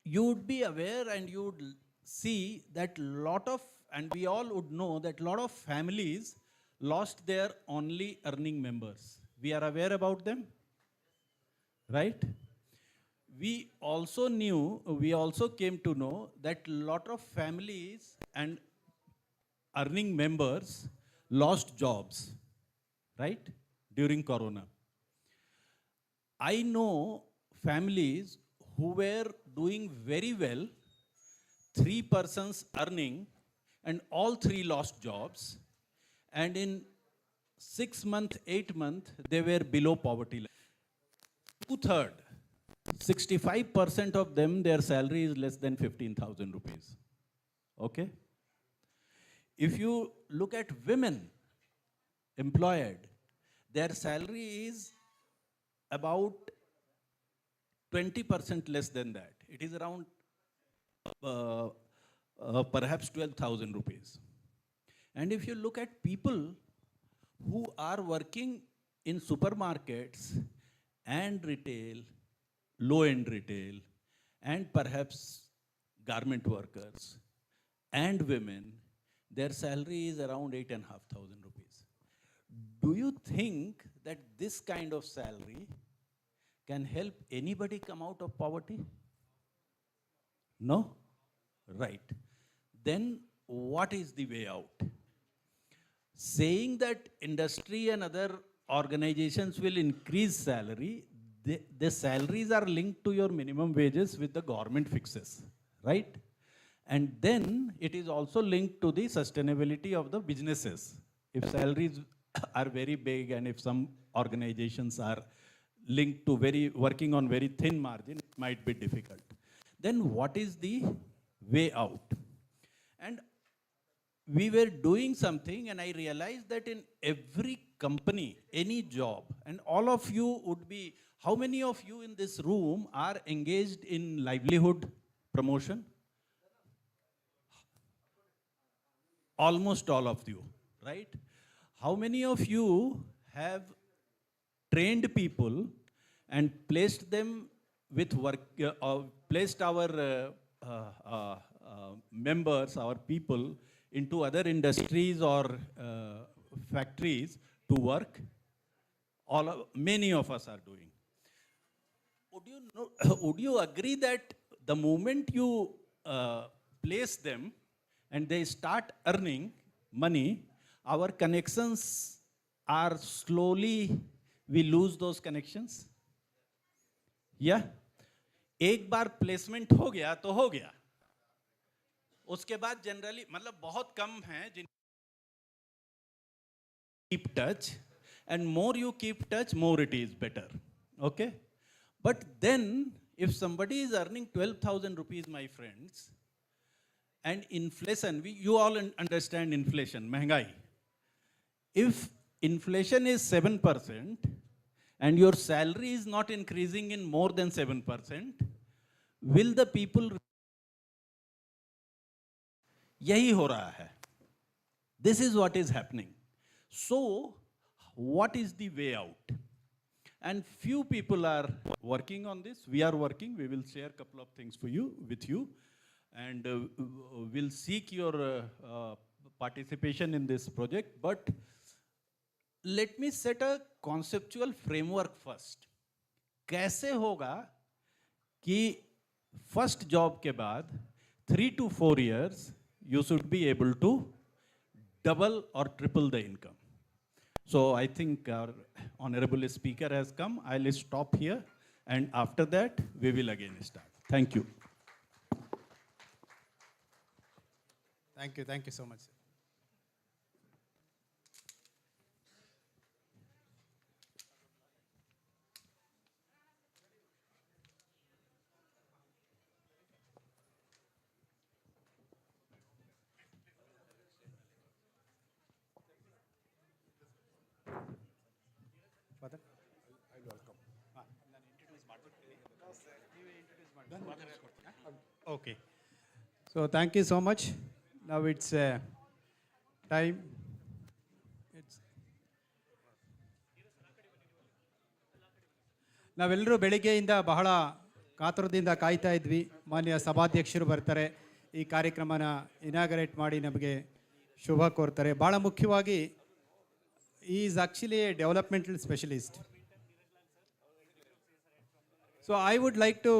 You would be aware and you would see that lot of, and we all would know that lot of families lost their only earning members. We are aware about them, right? We also came to know that lot of families and earning members lost jobs, right, during Corona. I know families who were doing very well, 3 persons earning, and all 3 lost jobs, and in 6 months, 8 months, they were below poverty line. 2/3, 65% of them, their salary is less than 15,000 rupees. Okay? If you look at women employed, their salary is about 20% less than that. It is around perhaps 12,000 rupees. And if you look at people who are working in supermarkets and retail, low-end retail, and perhaps garment workers and women, their salary is around 8,500 rupees. Do you think that this kind of salary can help anybody come out of poverty? No? Right. Then what is the way out? Saying that industry and other organizations will increase salary, the salaries are linked to your minimum wages with the government fixes, right? And then it is also linked to the sustainability of the businesses. If salaries are very big and if some organizations are linked to working on very thin margin, it might be difficult. Then what is the way out? And we were doing something and I realized that in every company, any job, and all of you would be, how many of you in this room are engaged in livelihood promotion? Almost all of you, right? How many of you have trained people and placed them with work, placed our members, our people, into other industries or factories to work? Many of us are doing. Would you agree that the moment you place them and they start earning money, our connections are slowly, we lose those connections? Yeah? एक बार placement हो गया तो हो गया, उसके बाद generally मतलब बहुत कम हैं जिन keep touch, and more you keep touch, more it is better. Okay? But then if somebody is earning 12,000 rupees, my friends, and inflation, you all understand inflation, महंगाई. If inflation is 7% and your salary is not increasing in more than 7%, will the people... यही हो रहा है. This is what is happening. So, what is the way out? And few people are working on this. We are working. We will share a couple of things for you, with you, and we'll seek your participation in this project. But let me set a conceptual framework first. कैसे होगा कि first job के बाद 3 to 4 years you should be able to double or triple the income. So I think our honorable speaker has come. I'll stop here, and after that we will again start. Thank you. Thank you so much. Father? I welcome. Okay. So thank you so much. Now it's time. ನಾವೆಲ್ಲರೂ ಬೆಳಿಗ್ಗೆಯಿಂದ ಬಹಳ ಕಾತುರದಿಂದ ಕಾಯ್ತಾ ಇದ್ವಿ. ಮಾನ್ಯ ಸಭಾಧ್ಯಕ್ಷರು ಬರ್ತಾರೆ, ಈ ಕಾರ್ಯಕ್ರಮನ ಇನಾಗರೇಟ್ ಮಾಡಿ ನಮಗೆ ಶುಭ ಕೋರ್ತಾರೆ. ಭಾಳ ಮುಖ್ಯವಾಗಿ is actually A developmental specialist. So I would like to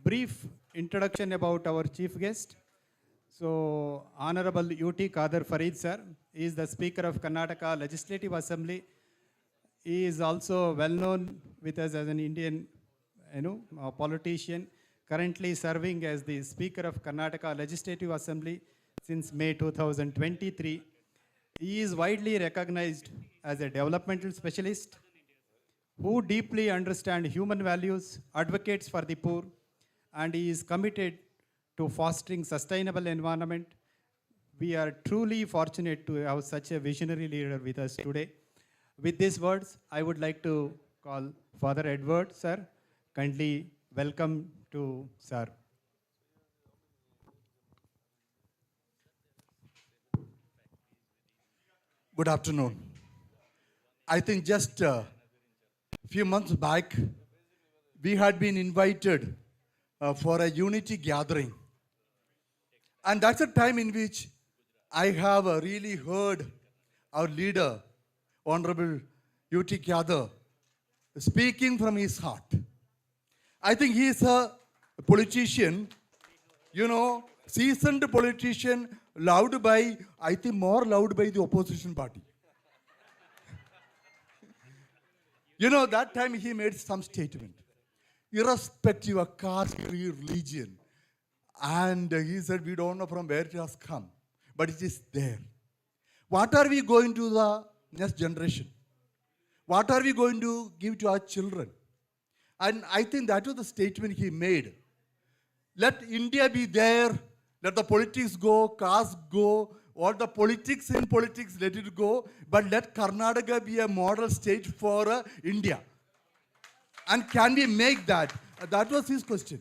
brief introduction about our chief guest. So Honorable UT Kader Farid sir, he is the Speaker of Karnataka Legislative Assembly. He is also well known with us as an Indian, politician, currently serving as the Speaker of Karnataka Legislative Assembly since May 2023. He is widely recognized as a developmental specialist who deeply understands human values, advocates for the poor, and he is committed to fostering sustainable environment. We are truly fortunate to have such a visionary leader with us today. With these words, I would like to call Father Edward, sir. Kindly welcome to sir. Good afternoon. I think just a few months back, we had been invited for a unity gathering. And that's a time in which I have really heard our leader, Honorable UT Kadar, speaking from his heart. I think he is a politician, seasoned politician, loved by, I think more loved by the opposition party. That time he made some statement, irrespective of caste, religion. And he said, we don't know from where it has come, but it is there. What are we going to the next generation? What are we going to give to our children? And I think that was the statement he made. Let India be there, let the politics go, caste go, all the politics in politics, let it go, but let Karnataka be a model state for India. And can we make that? That was his question.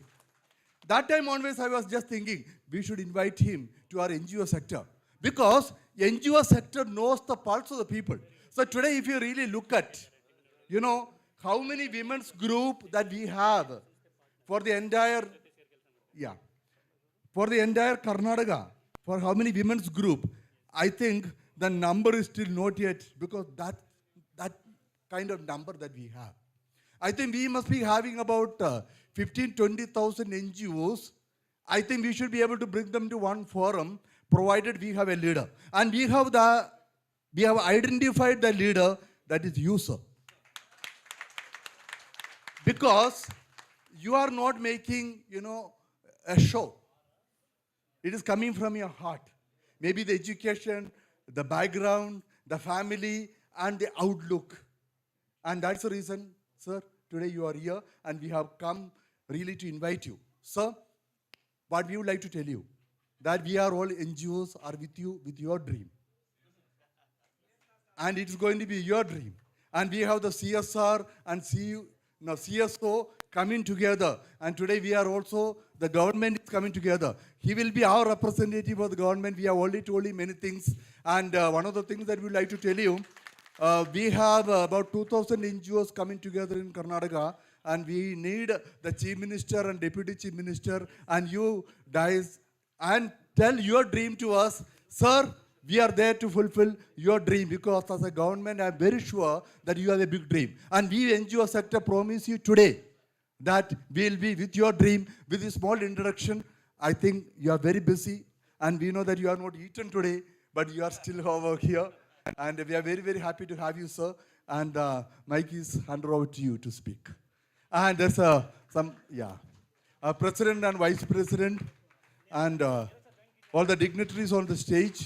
That time onwards, I was just thinking, we should invite him to our NGO sector. Because NGO sector knows the pulse of the people. So today, if you really look at, how many women's group that we have for the entire, for the entire Karnataka, for how many women's group, I think the number is still not yet, because that kind of number that we have. I think we must be having about 15,000-20,000 NGOs. I think we should be able to bring them to one forum, provided we have a leader. And we have identified the leader, that is you, sir. Because you are not making, a show. It is coming from your heart. Maybe the education, the background, the family, and the outlook. And that's the reason, sir, today you are here, and we have come really to invite you. Sir, what we would like to tell you, that we are all NGOs are with you with your dream. And it is going to be your dream. And we have the CSR and CSO coming together. And today we are also, the government is coming together. He will be our representative of the government. We have already told him many things. And one of the things that we would like to tell you, we have about 2,000 NGOs coming together in Karnataka, and we need the Chief Minister and Deputy Chief Minister and you guys, and tell your dream to us. Sir, we are there to fulfill your dream, because as a government, I am very sure that you have a big dream. And we NGO sector promise you today that we will be with your dream. With this small introduction, I think you are very busy, and we know that you are not eaten today, but you are still over here. And we are very, very happy to have you, sir. And Mike is handed over to you to speak. And there's President and Vice President, and all the dignitaries on the stage.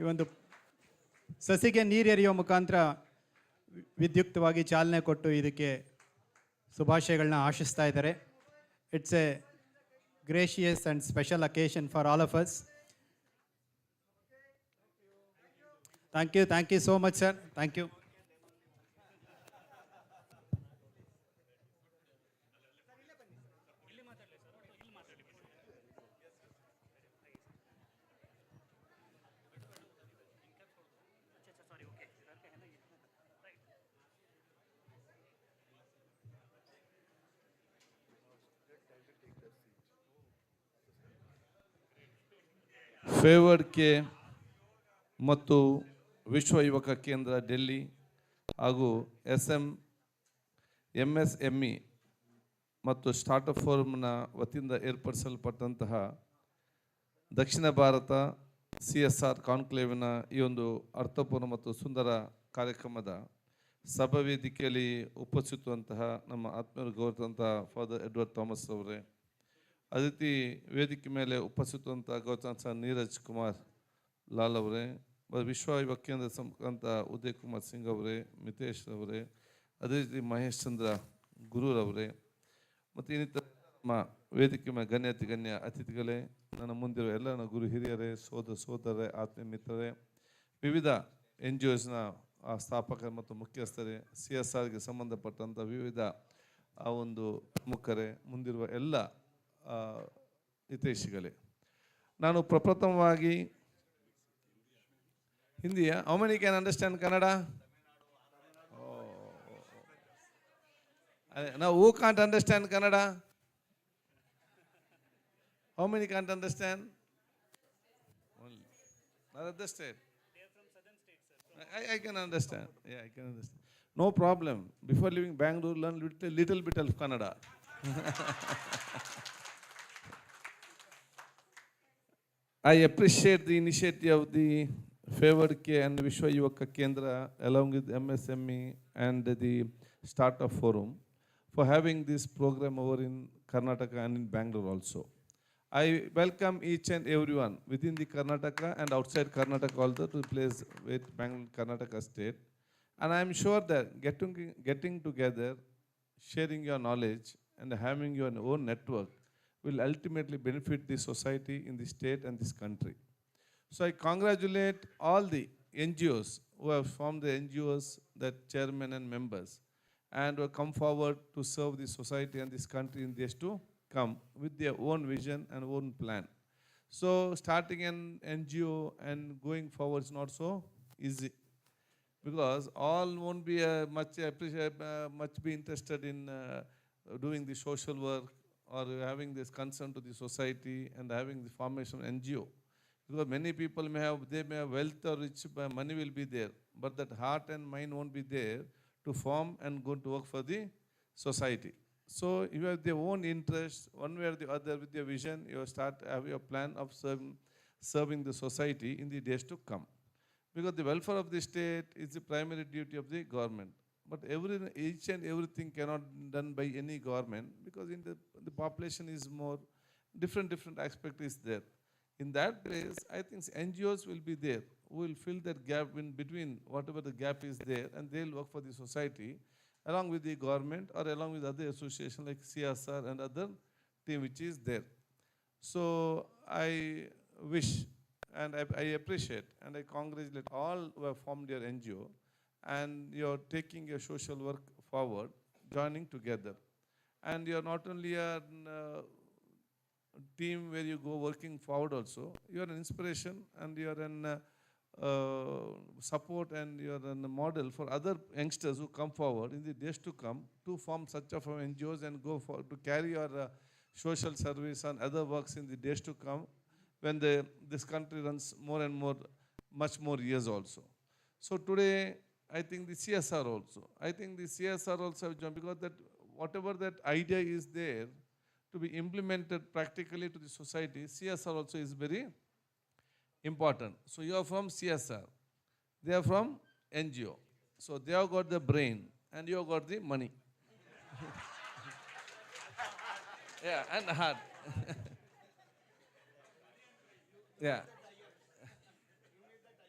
ಈ ಒಂದು ಸಸಿಗೆ ನೀರೆರೆಯುವ ಮುಖಾಂತರ ವಿದ್ಯುಕ್ತವಾಗಿ ಚಾಲನೆ ಕೊಟ್ಟು ಇದಕ್ಕೆ ಶುಭಾಶಯಗಳನ್ನ ಆಶಿಸ್ತಾ ಇದ್ದಾರೆ. It's a gracious and special occasion for all of us. Thank you so much sir. Thank you. ಫೇವರ್ಡ್ಕೆ ಮತ್ತು ವಿಶ್ವ ಯುವಕ ಕೇಂದ್ರ ಡೆಲ್ಲಿ ಹಾಗೂ MSME ಮತ್ತು ಸ್ಟಾರ್ಟಪ್ ಫೋರಮ್ನ ವತಿಯಿಂದ ಏರ್ಪಡಿಸಲ್ಪಟ್ಟಂತಹ ದಕ್ಷಿಣ ಭಾರತ CSR ಕಾನ್ಕ್ಲೇವಿನ ಈ ಒಂದು ಅರ್ಥಪೂರ್ಣ ಮತ್ತು ಸುಂದರ ಕಾರ್ಯಕ್ರಮದ ಸಭಾವೇದಿಕೆಯಲ್ಲಿ ಉಪಸ್ಥಿತವಂತಹ ನಮ್ಮ ಆತ್ಮೀಯರು ಗೌರವಂತಹ ಫಾದರ್ ಎಡ್ವರ್ಡ್ ಥಾಮಸ್ ಅವರೇ, ಅತಿಥಿ ವೇದಿಕೆ ಮೇಲೆ ಉಪಸ್ಥಿತವಂಥ ಗೌರವಾನ್ವಿತ ನೀರಜ್ ಕುಮಾರ್ ಲಾಲ್ ಅವರೇ, ವಿಶ್ವ ಯುವಕ ಕೇಂದ್ರ ಸಂಸ್ಥಾಂತ ಉದಯ್ ಕುಮಾರ್ ಸಿಂಗ್ ಅವರೇ, ಮಿತೇಶ್ ಅವರೇ, ಅದೇ ರೀತಿ ಮಹೇಶ್ ಚಂದ್ರ ಗುರೂರವರೇ, ಮತ್ತು ಇನ್ನಿತರ ನಮ್ಮ ವೇದಿಕೆ ಮೇಲೆ ಗಣ್ಯ ಅತಿಥಿಗಳೇ, ನನ್ನ ಮುಂದಿರುವ ಎಲ್ಲ ನನ್ನ ಗುರು ಹಿರಿಯರೇ, ಸೋದರರೇ, ಆತ್ಮೀಯ ಮಿತ್ರರೇ, ವಿವಿಧ NGOsನ ಸ್ಥಾಪಕರು ಮತ್ತು ಮುಖ್ಯಸ್ಥರೇ, CSRಗೆ ಸಂಬಂಧಪಟ್ಟಂಥ ವಿವಿಧ ಒಂದು ಪ್ರಮುಖರೇ, ಮುಂದಿರುವ ಎಲ್ಲ ಹಿತೈಷಿಗಳೇ, ನಾನು ಪ್ರಪ್ರಥಮವಾಗಿ ಹಿಂದಿಯ how many can understand Kannada? ನಾವು who can't understand Kannada? How many can't understand? Not at the state. I can understand. Yeah, I can understand. No problem. Before leaving Bangalore, learn little bit of Kannada. I appreciate the initiative of the Fevourdk and Vishwa Yuvak Kendra along with MSME and the Startup Forum for having this program over in Karnataka and in Bangalore also. I welcome each and everyone within the Karnataka and outside Karnataka also to place with Bangalore, Karnataka state. And I am sure that getting together, sharing your knowledge and having your own network will ultimately benefit the society in the state and this country. So I congratulate all the NGOs who have formed the NGOs, the chairmen and members, and will come forward to serve the society and this country in days to come with their own vision and own plan. So starting an NGO and going forward is not so easy, because all won't be much be interested in doing the social work or having this concern to the society and having the formation of NGO. Because many people they may have wealth or rich, money will be there, but that heart and mind won't be there to form and go to work for the society. So you have their own interest, one way or the other, with your vision, you have your plan of serving the society in the days to come. Because the welfare of the state is the primary duty of the government. But each and everything cannot be done by any government, because in the population is more, different aspect is there. In that place, I think NGOs will be there, who will fill that gap in between whatever the gap is there, and they'll work for the society along with the government or along with other associations like CSR and other team which is there. So I wish and I appreciate and I congratulate all who have formed your NGO, and you're taking your social work forward, joining together. And you're not only a team where you go working forward also, you're an inspiration and you're an support, and you're a model for other youngsters who come forward in the days to come to form such of NGOs and go for to carry your social service and other works in the days to come, when this country runs more and more, much more years also. So today, I think the CSR also. I think the CSR also have joined, because that whatever that idea is there to be implemented practically to the society, CSR also is very important. So you are from CSR, they are from NGO. So they have got the brain and you have got the money. Yeah, and heart. Yeah.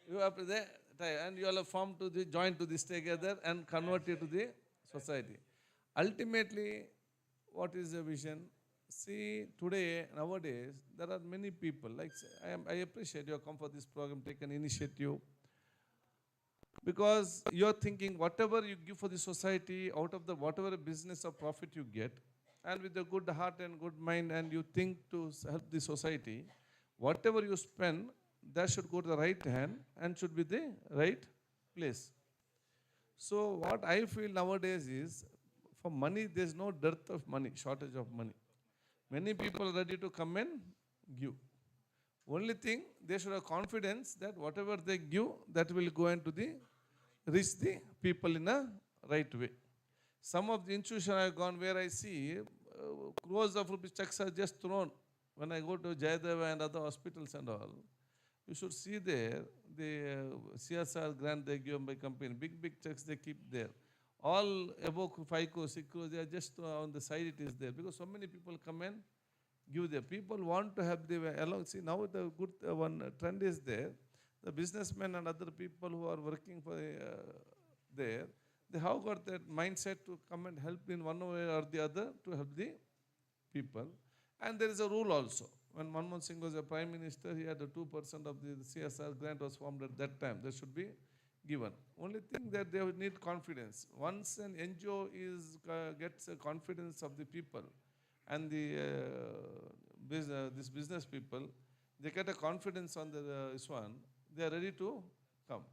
You have to and you all have formed to the join to this together and convert it to the society. Ultimately, what is the vision? See, today, nowadays, there are many people, like I appreciate you have come for this program, take an initiative, because you're thinking whatever you give for the society, out of the whatever business or profit you get, and with a good heart and good mind, and you think to help the society, whatever you spend, that should go to the right hand and should be the right place. So what I feel nowadays is, for money, there's no dearth of money, shortage of money. Many people are ready to come and give. Only thing, they should have confidence that whatever they give, that will go into reach the people in a right way. Some of the institutions I have gone where I see crores of rupees checks are just thrown. When I go to Jayadeva and other hospitals and all, you should see there the CSR grant they give by company, big checks they keep there. All above 5 crores, 6 crores, they are just on the side it is there, because so many people come and give there. People want to have the along. See, now the good one trend is there. The businessmen and other people who are working for there, they have got that mindset to come and help in one way or the other to help the people. And there is a rule also. When Manmohan Singh was a prime minister, he had a 2% of the CSR grant was formed at that time. That should be given. Only thing that they would need confidence. Once an NGO gets a confidence of the people and this business people, they get a confidence on this one, they are ready to come.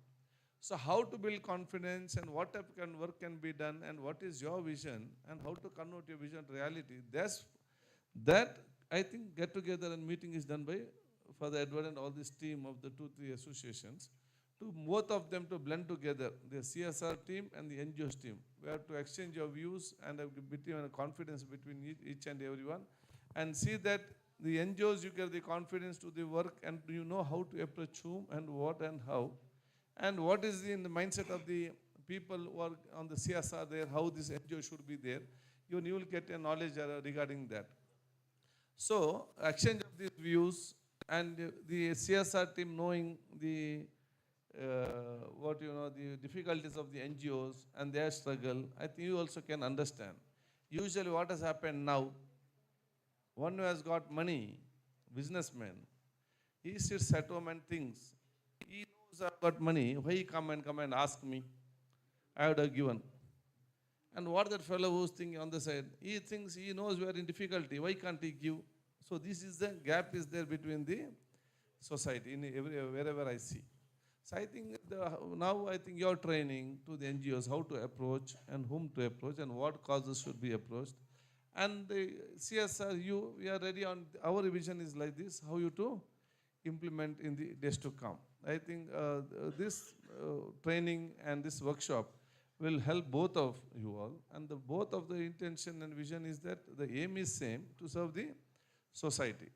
So how to build confidence and what type of work can be done and what is your vision and how to convert your vision to reality, that I think get together and meeting is done by Father Edward and all this team of the 2-3 associations, to both of them to blend together, the CSR team and the NGOs team. We have to exchange your views and between confidence between each and everyone, and see that the NGOs, you get the confidence to the work and you know how to approach whom and what and how, and what is in the mindset of the people who are on the CSR there, how this NGO should be there. You will get a knowledge regarding that. So, exchange of these views and the CSR team knowing the the difficulties of the NGOs and their struggle, I think you also can understand. Usually what has happened now, one who has got money, businessman, he sits at home and thinks, he knows I've got money, why he come and ask me? I would have given. And what that fellow who's thinking on the side, he thinks he knows we are in difficulty, why can't he give? So this is the gap is there between the society in wherever I see. So I think now I think you're training to the NGOs how to approach and whom to approach and what causes should be approached. And the CSR, we are ready on, our vision is like this, how you to implement in the days to come. I think this training and this workshop will help both of you all, and both of the intention and vision is that the aim is same, to serve the society.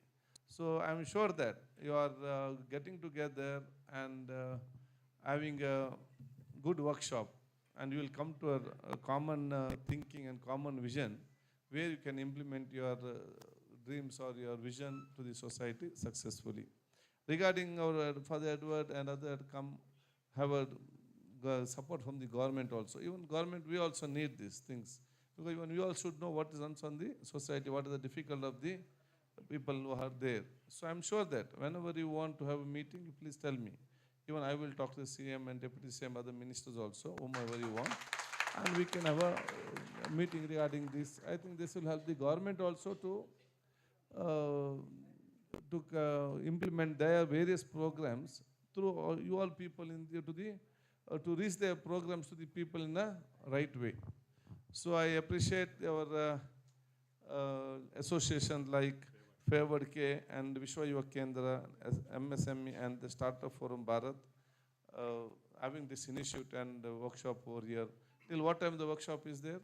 So I'm sure that you are getting together and having a good workshop, and you will come to a common thinking and common vision where you can implement your dreams or your vision to the society successfully. Regarding our Father Edward and other have a support from the government also. Even government, we also need these things, because even we all should know what is on the society, what is the difficulty of the people who are there. So I'm sure that whenever you want to have a meeting, please tell me. Even I will talk to the CM and Deputy CM, other ministers also, whomever you want, and we can have a meeting regarding this. I think this will help the government also to implement their various programs through you all people to reach their programs to the people in a right way. So I appreciate our associations like Fevourdk and Vishwa Yuvak Kendra, MSME and the Startup Forum Bharat, having this initiative and workshop over here. Till what time the workshop is there?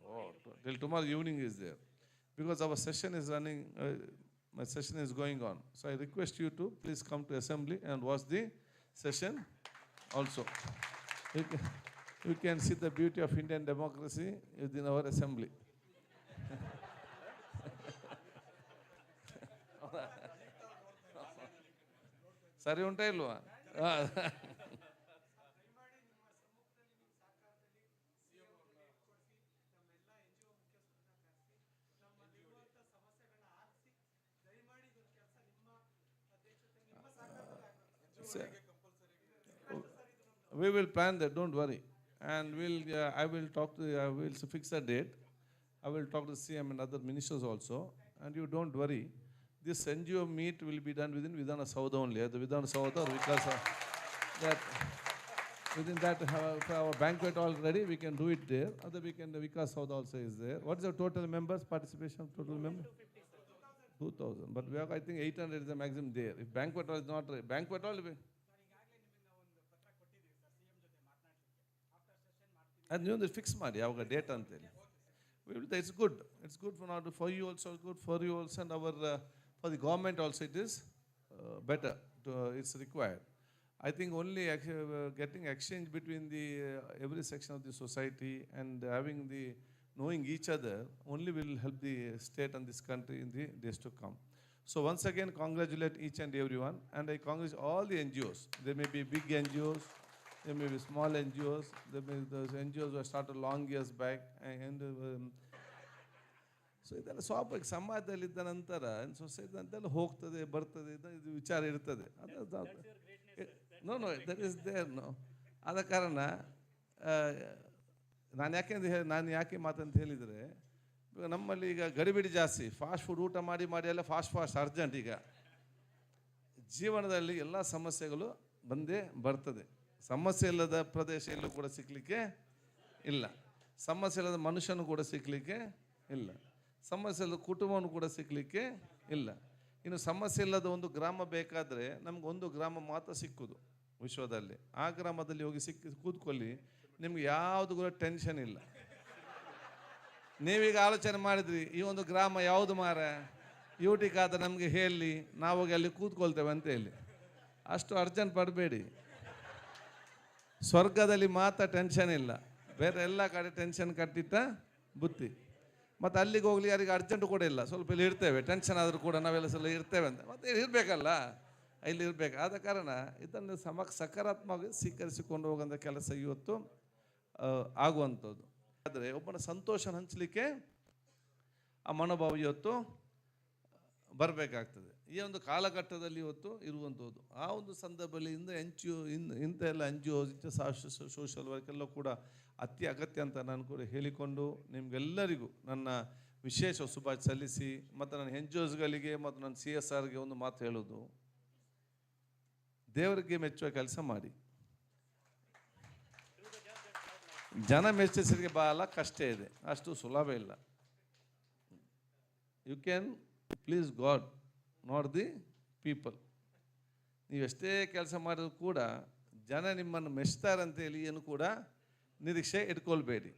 Oh, till tomorrow evening is there. Because our session is running, my session is going on. So I request you to please come to assembly and watch the session also. You can see the beauty of Indian democracy within our assembly. ಸರಿ ಉಂಟಾ ಇಲ್ವಾ? We will plan that, don't worry. And I will talk to, I will fix a date. I will talk to CM and other ministers also. And you don't worry. This NGO meet will be done within Vidhana Saudha only. The Vidhana Saudha, because that within that our banquet hall ready, we can do it there. Other weekend, the Vikas Saudha also is there. What is the total members, participation total members? 2,000. But we have, I think 800 is the maximum there. If banquet hall is not ready, banquet hall, and you fix ಮಾಡಿ ಯಾವಾಗ date ಅಂತೇಳಿ. It's good. It's good for you also, good for you also, and for the government also it is better. It's required. I think only getting exchange between the every section of the society and knowing each other only will help the state and this country in the days to come. So once again, congratulate each and everyone, and I congratulate all the NGOs. There may be big NGOs, there may be small NGOs, there may be those NGOs were started long years back, and so ಇದೆಲ್ಲ ಸ್ವಾಭಾವಿಕ ಸಮಾಜದಲ್ಲಿದ್ದ ನಂತರ society ಅಂತೆಲ್ಲ ಹೋಗ್ತದೆ ಬರ್ತದೆ, ಇದು ವಿಚಾರ ಇರ್ತದೆ. No that is there. ಆದ ಕಾರಣ ನಾನು ಯಾಕೆ ಮಾತಂತ ಹೇಳಿದರೆ, ನಮ್ಮಲ್ಲಿ ಈಗ ಗಡಿಬಿಡಿ ಜಾಸ್ತಿ, ಫಾಸ್ಟ್ ಫುಡ್ ಊಟ ಮಾಡಿ ಎಲ್ಲ ಫಾಸ್ಟ್ ಅರ್ಜೆಂಟ್. ಈಗ ಜೀವನದಲ್ಲಿ ಎಲ್ಲ ಸಮಸ್ಯೆಗಳು ಬಂದೇ ಬರ್ತದೆ. ಸಮಸ್ಯೆ ಇಲ್ಲದ ಪ್ರದೇಶ ಎಲ್ಲೂ ಕೂಡ ಸಿಕ್ಕಲಿಕ್ಕೆ ಇಲ್ಲ, ಸಮಸ್ಯೆ ಇಲ್ಲದ ಮನುಷ್ಯನು ಕೂಡ ಸಿಕ್ಕಲಿಕ್ಕೆ ಇಲ್ಲ, ಸಮಸ್ಯೆ ಇಲ್ಲದ ಕುಟುಂಬವನ್ನು ಕೂಡ ಸಿಕ್ಕಲಿಕ್ಕೆ ಇಲ್ಲ. ಇನ್ನು ಸಮಸ್ಯೆ ಇಲ್ಲದ ಒಂದು ಗ್ರಾಮ ಬೇಕಾದರೆ ನಮ್ಗೆ ಒಂದು ಗ್ರಾಮ ಮಾತ್ರ ಸಿಕ್ಕುದು ವಿಶ್ವದಲ್ಲಿ. ಆ ಗ್ರಾಮದಲ್ಲಿ ಹೋಗಿ ಕೂತ್ಕೊಳ್ಳಿ, ನಿಮ್ಗೆ ಯಾವುದು ಕೂಡ ಟೆನ್ಷನ್ ಇಲ್ಲ. ನೀವೀಗ ಆಲೋಚನೆ ಮಾಡಿದ್ರಿ, ಈ ಒಂದು ಗ್ರಾಮ ಯಾವುದು ಮಾರ ಯೂಟಿಗಾದ್ರೆ ನಮಗೆ ಹೇಳಿ, ನಾವು ಹೋಗಿ ಅಲ್ಲಿ ಕೂತ್ಕೊಳ್ತೇವೆ ಅಂತ ಹೇಳಿ. ಅಷ್ಟು ಅರ್ಜೆಂಟ್ ಪಡಬೇಡಿ. ಸ್ವರ್ಗದಲ್ಲಿ ಮಾತ್ರ ಟೆನ್ಷನ್ ಇಲ್ಲ, ಬೇರೆ ಎಲ್ಲ ಕಡೆ ಟೆನ್ಷನ್ ಕಟ್ಟಿಟ್ಟ ಬುತ್ತಿ. ಮತ್ತು ಅಲ್ಲಿಗೆ ಹೋಗ್ಲಿ ಯಾರಿಗೆ ಅರ್ಜೆಂಟ್ ಕೂಡ ಇಲ್ಲ, ಸ್ವಲ್ಪ ಇಲ್ಲಿ ಇರ್ತೇವೆ, ಟೆನ್ಷನ್ ಆದರೂ ಕೂಡ ನಾವೆಲ್ಲ ಸ್ವಲ್ಪ ಇರ್ತೇವೆ ಅಂತ. ಮತ್ತೆ ಇರಬೇಕಲ್ಲ, ಇಲ್ಲಿ ಇರಬೇಕು. ಆದ ಕಾರಣ ಇದನ್ನು ಸಕಾರಾತ್ಮಕವಾಗಿ ಸ್ವೀಕರಿಸಿಕೊಂಡು ಹೋಗುವಂಥ ಕೆಲಸ ಇವತ್ತು ಆಗುವಂಥದ್ದು. ಆದರೆ ಒಬ್ಬನ ಸಂತೋಷ ಹಂಚಲಿಕ್ಕೆ ಆ ಮನೋಭಾವ ಇವತ್ತು ಬರಬೇಕಾಗ್ತದೆ. ಈ ಒಂದು ಕಾಲಘಟ್ಟದಲ್ಲಿ ಇವತ್ತು ಇರುವಂಥದ್ದು. ಆ ಒಂದು ಸಂದರ್ಭದಲ್ಲಿ ಇಂಥ ಎಲ್ಲ NGOs, ಸೋಷಲ್ ವರ್ಕ್ ಎಲ್ಲ ಕೂಡ ಅತಿ ಅಗತ್ಯ ಅಂತ ನಾನು ಕೂಡ ಹೇಳಿಕೊಂಡು ನಿಮಗೆಲ್ಲರಿಗೂ ನನ್ನ ವಿಶೇಷ ಶುಭಾಶಯ ಸಲ್ಲಿಸಿ, ಮತ್ತು ನನ್ನ NGOsಗಳಿಗೆ ಮತ್ತು ನನ್ನ CSRಗೆ ಒಂದು ಮಾತು ಹೇಳೋದು, ದೇವರಿಗೆ ಮೆಚ್ಚುವ ಕೆಲಸ ಮಾಡಿ. ಜನ ಮೆಚ್ಚಿಸಲಿಕ್ಕೆ ಬಹಳ ಕಷ್ಟ ಇದೆ, ಅಷ್ಟು ಸುಲಭ ಇಲ್ಲ. You can please God, not the people. ನೀವು ಎಷ್ಟೇ ಕೆಲಸ ಮಾಡಿದ್ರು ಕೂಡ ಜನ ನಿಮ್ಮನ್ನು ಮೆಚ್ತಾರಂತೇಳಿ ಏನು ಕೂಡ ನಿರೀಕ್ಷೆ ಇಟ್ಕೊಳ್ಬೇಡಿ.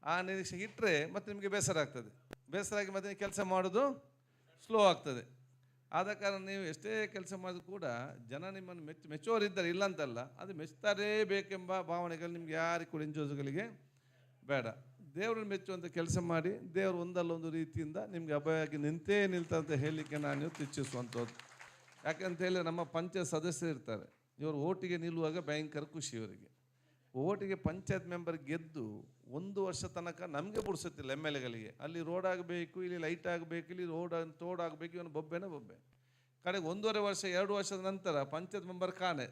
ಆ ನಿರೀಕ್ಷೆ ಇಟ್ಟರೆ ಮತ್ತೆ ನಿಮಗೆ ಬೇಸರ ಆಗ್ತದೆ. ಬೇಸರ ಆಗಿ ಮತ್ತೆ ಕೆಲಸ ಮಾಡೋದು ಸ್ಲೋ ಆಗ್ತದೆ. ಆದ ಕಾರಣ ನೀವು ಎಷ್ಟೇ ಕೆಲಸ ಮಾಡಿದ್ರು ಕೂಡ ಜನ ನಿಮ್ಮನ್ನು ಮೆಚ್ಚೋರಿದ್ದಾರೆ, ಇಲ್ಲ ಅಂತಲ್ಲ, ಅದು ಮೆಚ್ತಾರೇ ಬೇಕೆಂಬ ಭಾವನೆಗಳು ನಿಮ್ಗೆ ಯಾರಿಗೆ ಕೂಡ ಇಂಜೋಸ್ಗಳಿಗೆ ಬೇಡ. ದೇವರನ್ನು ಮೆಚ್ಚುವಂಥ ಕೆಲಸ ಮಾಡಿ, ದೇವರು ಒಂದಲ್ಲ ಒಂದು ರೀತಿಯಿಂದ ನಿಮಗೆ ಅಭಯವಾಗಿ ನಿಂತೇ ನಿಲ್ತಂತ ಹೇಳಲಿಕ್ಕೆ ನಾನು ಇವತ್ತು ಇಚ್ಛಿಸುವಂಥದ್ದು. ಯಾಕಂತ ಹೇಳಿದ್ರೆ ನಮ್ಮ ಪಂಚಾಯತ್ ಸದಸ್ಯರು ಇರ್ತಾರೆ, ಇವರು ಓಟಿಗೆ ನಿಲ್ಲುವಾಗ ಭಯಂಕರ ಖುಷಿ ಇವರಿಗೆ. ಓಟಿಗೆ ಪಂಚಾಯತ್ ಮೆಂಬರ್ ಗೆದ್ದು 1 ವರ್ಷ ತನಕ ನಮಗೆ ಬಿಡಿಸುತ್ತಿಲ್ಲ MLAಗಳಿಗೆ. ಅಲ್ಲಿ ರೋಡ್ ಆಗಬೇಕು, ಇಲ್ಲಿ ಲೈಟ್ ಆಗಬೇಕು, ಇಲ್ಲಿ ತೋಡಾಗಬೇಕು, ಇವನು ಬೊಬ್ಬೆನೇ ಬೊಬ್ಬೆ. ಕಡೆಗೆ 1.5 ವರ್ಷ 2 ವರ್ಷದ ನಂತರ ಪಂಚಾಯತ್ ಮೆಂಬರ್ ಕಾಣೆ,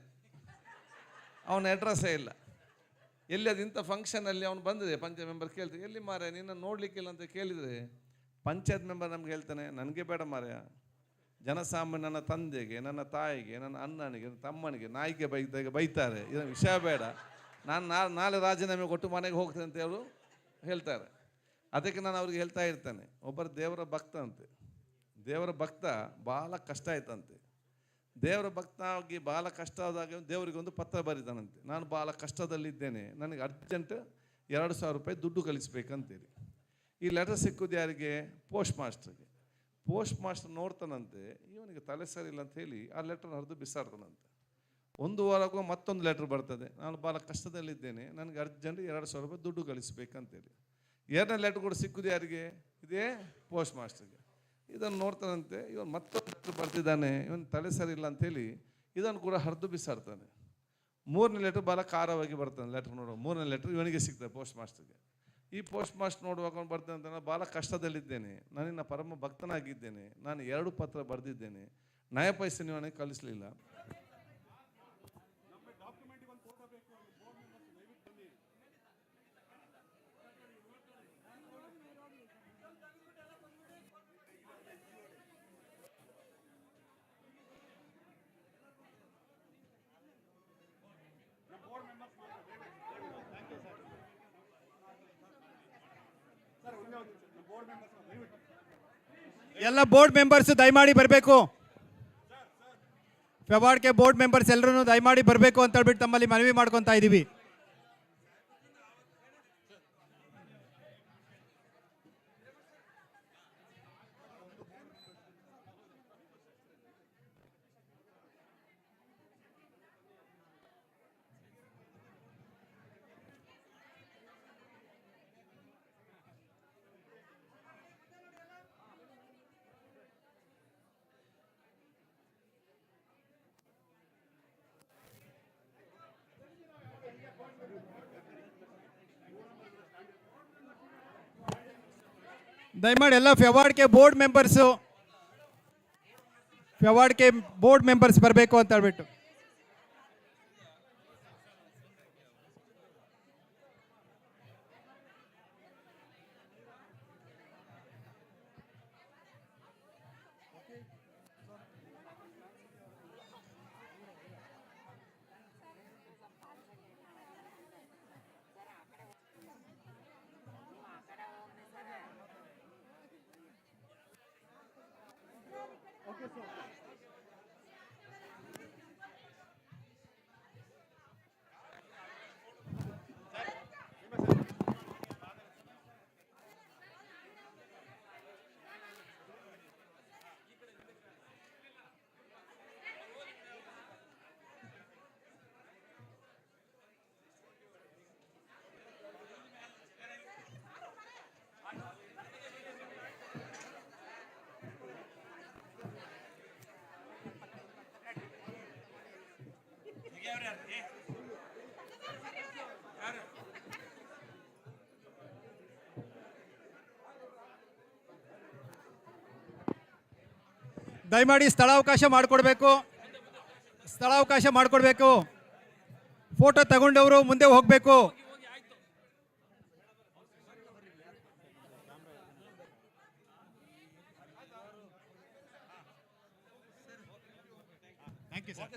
ಅವನ ಅಡ್ರೆಸ್ಸೇ ಇಲ್ಲ. ಎಲ್ಲಿ ಅದು ಇಂಥ ಫಂಕ್ಷನಲ್ಲಿ ಅವನು ಬಂದಿದೆ, ಪಂಚಾಯತ್ ಮೆಂಬರ್ ಕೇಳ್ತಾರೆ, ಎಲ್ಲಿ ಮಾರೆ ನಿನ್ನ ನೋಡಲಿಕ್ಕಿಲ್ಲ ಅಂತ ಕೇಳಿದರೆ ಪಂಚಾಯತ್ ಮೆಂಬರ್ ನಮ್ಗೆ ಹೇಳ್ತಾನೆ, ನನಗೆ ಬೇಡ ಮಾರ್ಯ, ಜನಸಾಮಾನ್ಯ ನನ್ನ ತಂದೆಗೆ, ನನ್ನ ತಾಯಿಗೆ, ನನ್ನ ಅಣ್ಣನಿಗೆ, ನನ್ನ ತಮ್ಮನಿಗೆ ನಾಯಿಗೆ ಬೈತಾರೆ, ಇದರ ವಿಷಯ ಬೇಡ, ನಾನು ನಾಳೆ ರಾಜೀನಾಮೆ ಕೊಟ್ಟು ಮನೆಗೆ ಹೋಗ್ತೇನೆ ಅಂತ ಅವರು ಹೇಳ್ತಾರೆ. ಅದಕ್ಕೆ ನಾನು ಅವ್ರಿಗೆ ಹೇಳ್ತಾ ಇರ್ತೇನೆ, ಒಬ್ಬರು ದೇವರ ಭಕ್ತ ಅಂತೆ, ದೇವರ ಭಕ್ತ ಭಾಳ ಕಷ್ಟ ಆಯ್ತಂತೆ. ದೇವರ ಭಕ್ತ ಆಗಿ ಭಾಳ ಕಷ್ಟ ಆದಾಗ ದೇವರಿಗೆ ಒಂದು ಪತ್ರ ಬರೀತಾನಂತೆ, ನಾನು ಭಾಳ ಕಷ್ಟದಲ್ಲಿದ್ದೇನೆ, ನನಗೆ ಅರ್ಜೆಂಟ್ 2,000 ರೂಪಾಯಿ ದುಡ್ಡು ಕಳಿಸ್ಬೇಕಂತೇಳಿ. ಈ ಲೆಟರ್ ಸಿಕ್ಕುದು ಯಾರಿಗೆ? ಪೋಸ್ಟ್ ಮಾಸ್ಟರ್ಗೆ. ಪೋಸ್ಟ್ ಮಾಸ್ಟರ್ ನೋಡ್ತಾನಂತೆ, ಇವನಿಗೆ ತಲೆ ಸರಿ ಇಲ್ಲ ಅಂತ ಹೇಳಿ ಆ ಲೆಟರ್ ಹರಿದು ಬಿಸಾಡ್ತಾನಂತೆ. 1 ವಾರಕ್ಕೂ ಮತ್ತೊಂದು ಲೆಟ್ರ್ ಬರ್ತದೆ, ನಾನು ಭಾಳ ಕಷ್ಟದಲ್ಲಿದ್ದೇನೆ, ನನಗೆ ಅರ್ಜೆಂಟ್ 2,000 ರೂಪಾಯಿ ದುಡ್ಡು ಕಳಿಸ್ಬೇಕಂತೇಳಿ. 2ನೇ ಲೆಟ್ರ್ ಕೂಡ ಸಿಕ್ಕುದು ಯಾರಿಗೆ? ಇದೇ ಪೋಸ್ಟ್ ಮಾಸ್ಟರ್ಗೆ. ಇದನ್ನು ನೋಡ್ತಾನಂತೆ, ಇವನು ಮತ್ತೊಂದು ಲೆಟ್ರ್ ಬರ್ತಿದ್ದಾನೆ, ಇವನು ತಲೆ ಸರಿ ಇಲ್ಲ ಅಂಥೇಳಿ ಇದನ್ನು ಕೂಡ ಹರಿದು ಬಿಸಾಡ್ತಾನೆ. 3ನೇ ಲೆಟ್ರ್ ಭಾಳ ಖಾರವಾಗಿ ಬರ್ತಾನೆ. ಲೆಟ್ರ್ ನೋಡುವ 3ನೇ ಲೆಟ್ರ್ ಇವನಿಗೆ ಸಿಗ್ತದೆ, ಪೋಸ್ಟ್ ಮಾಸ್ಟರ್ಗೆ. ಈ ಪೋಸ್ಟ್ ಮಾಸ್ಟರ್ ನೋಡುವಾಗ ಅವ್ನು ಬರ್ತಾನೆ ಅಂತ, ನಾನು ಭಾಳ ಕಷ್ಟದಲ್ಲಿದ್ದೇನೆ, ನಾನಿನ್ನ ಪರಮ ಭಕ್ತನಾಗಿದ್ದೇನೆ, ನಾನು 2 ಪತ್ರ ಬರೆದಿದ್ದೇನೆ, ನಯ ಪೈಸೆ ನೀವು ನನಗೆ ಕಳಿಸ್ಲಿಲ್ಲ. ಎಲ್ಲ ಬೋರ್ಡ್ ಮೆಂಬರ್ಸ್ ದಯಮಾಡಿ ಬರಬೇಕು. ಫೆವಾರ್ಡ್ಕೆ ಬೋರ್ಡ್ ಮೆಂಬರ್ಸ್ ಎಲ್ಲರೂ ದಯಮಾಡಿ ಬರಬೇಕು ಅಂತ ಹೇಳ್ಬಿಟ್ಟು ತಮ್ಮಲ್ಲಿ ಮನವಿ ಮಾಡ್ಕೊತಾ ಇದ್ದೀವಿ. ದಯಮಾಡಿ ಎಲ್ಲ ಫೆವಾರ್ಡ್ಕೆ ಬೋರ್ಡ್ ಮೆಂಬರ್ಸ್ ಬರಬೇಕು ಅಂತ ಹೇಳ್ಬಿಟ್ಟು. ದಯಮಾಡಿ ಸ್ಥಳಾವಕಾಶ ಮಾಡಿಕೊಡ್ಬೇಕು. ಫೋಟೋ ತಗೊಂಡವರು ಮುಂದೆ ಹೋಗಬೇಕು. Thank you sir.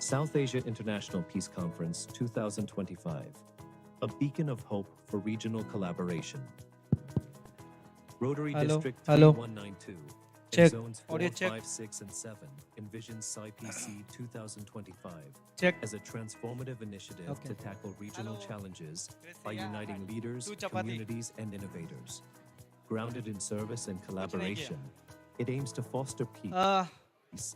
South Asia International Peace Conference 2025, a beacon of hope for regional collaboration. Rotary Hello, District hello. 3192 Check. in zones 4, Audio check. 5, 6, and 7 envisions SciPC 2025 Check. as a transformative initiative Okay. to tackle regional challenges Chris, by yeah, uniting leaders, two chapati. communities, and innovators. Grounded in service and collaboration, it aims to foster peace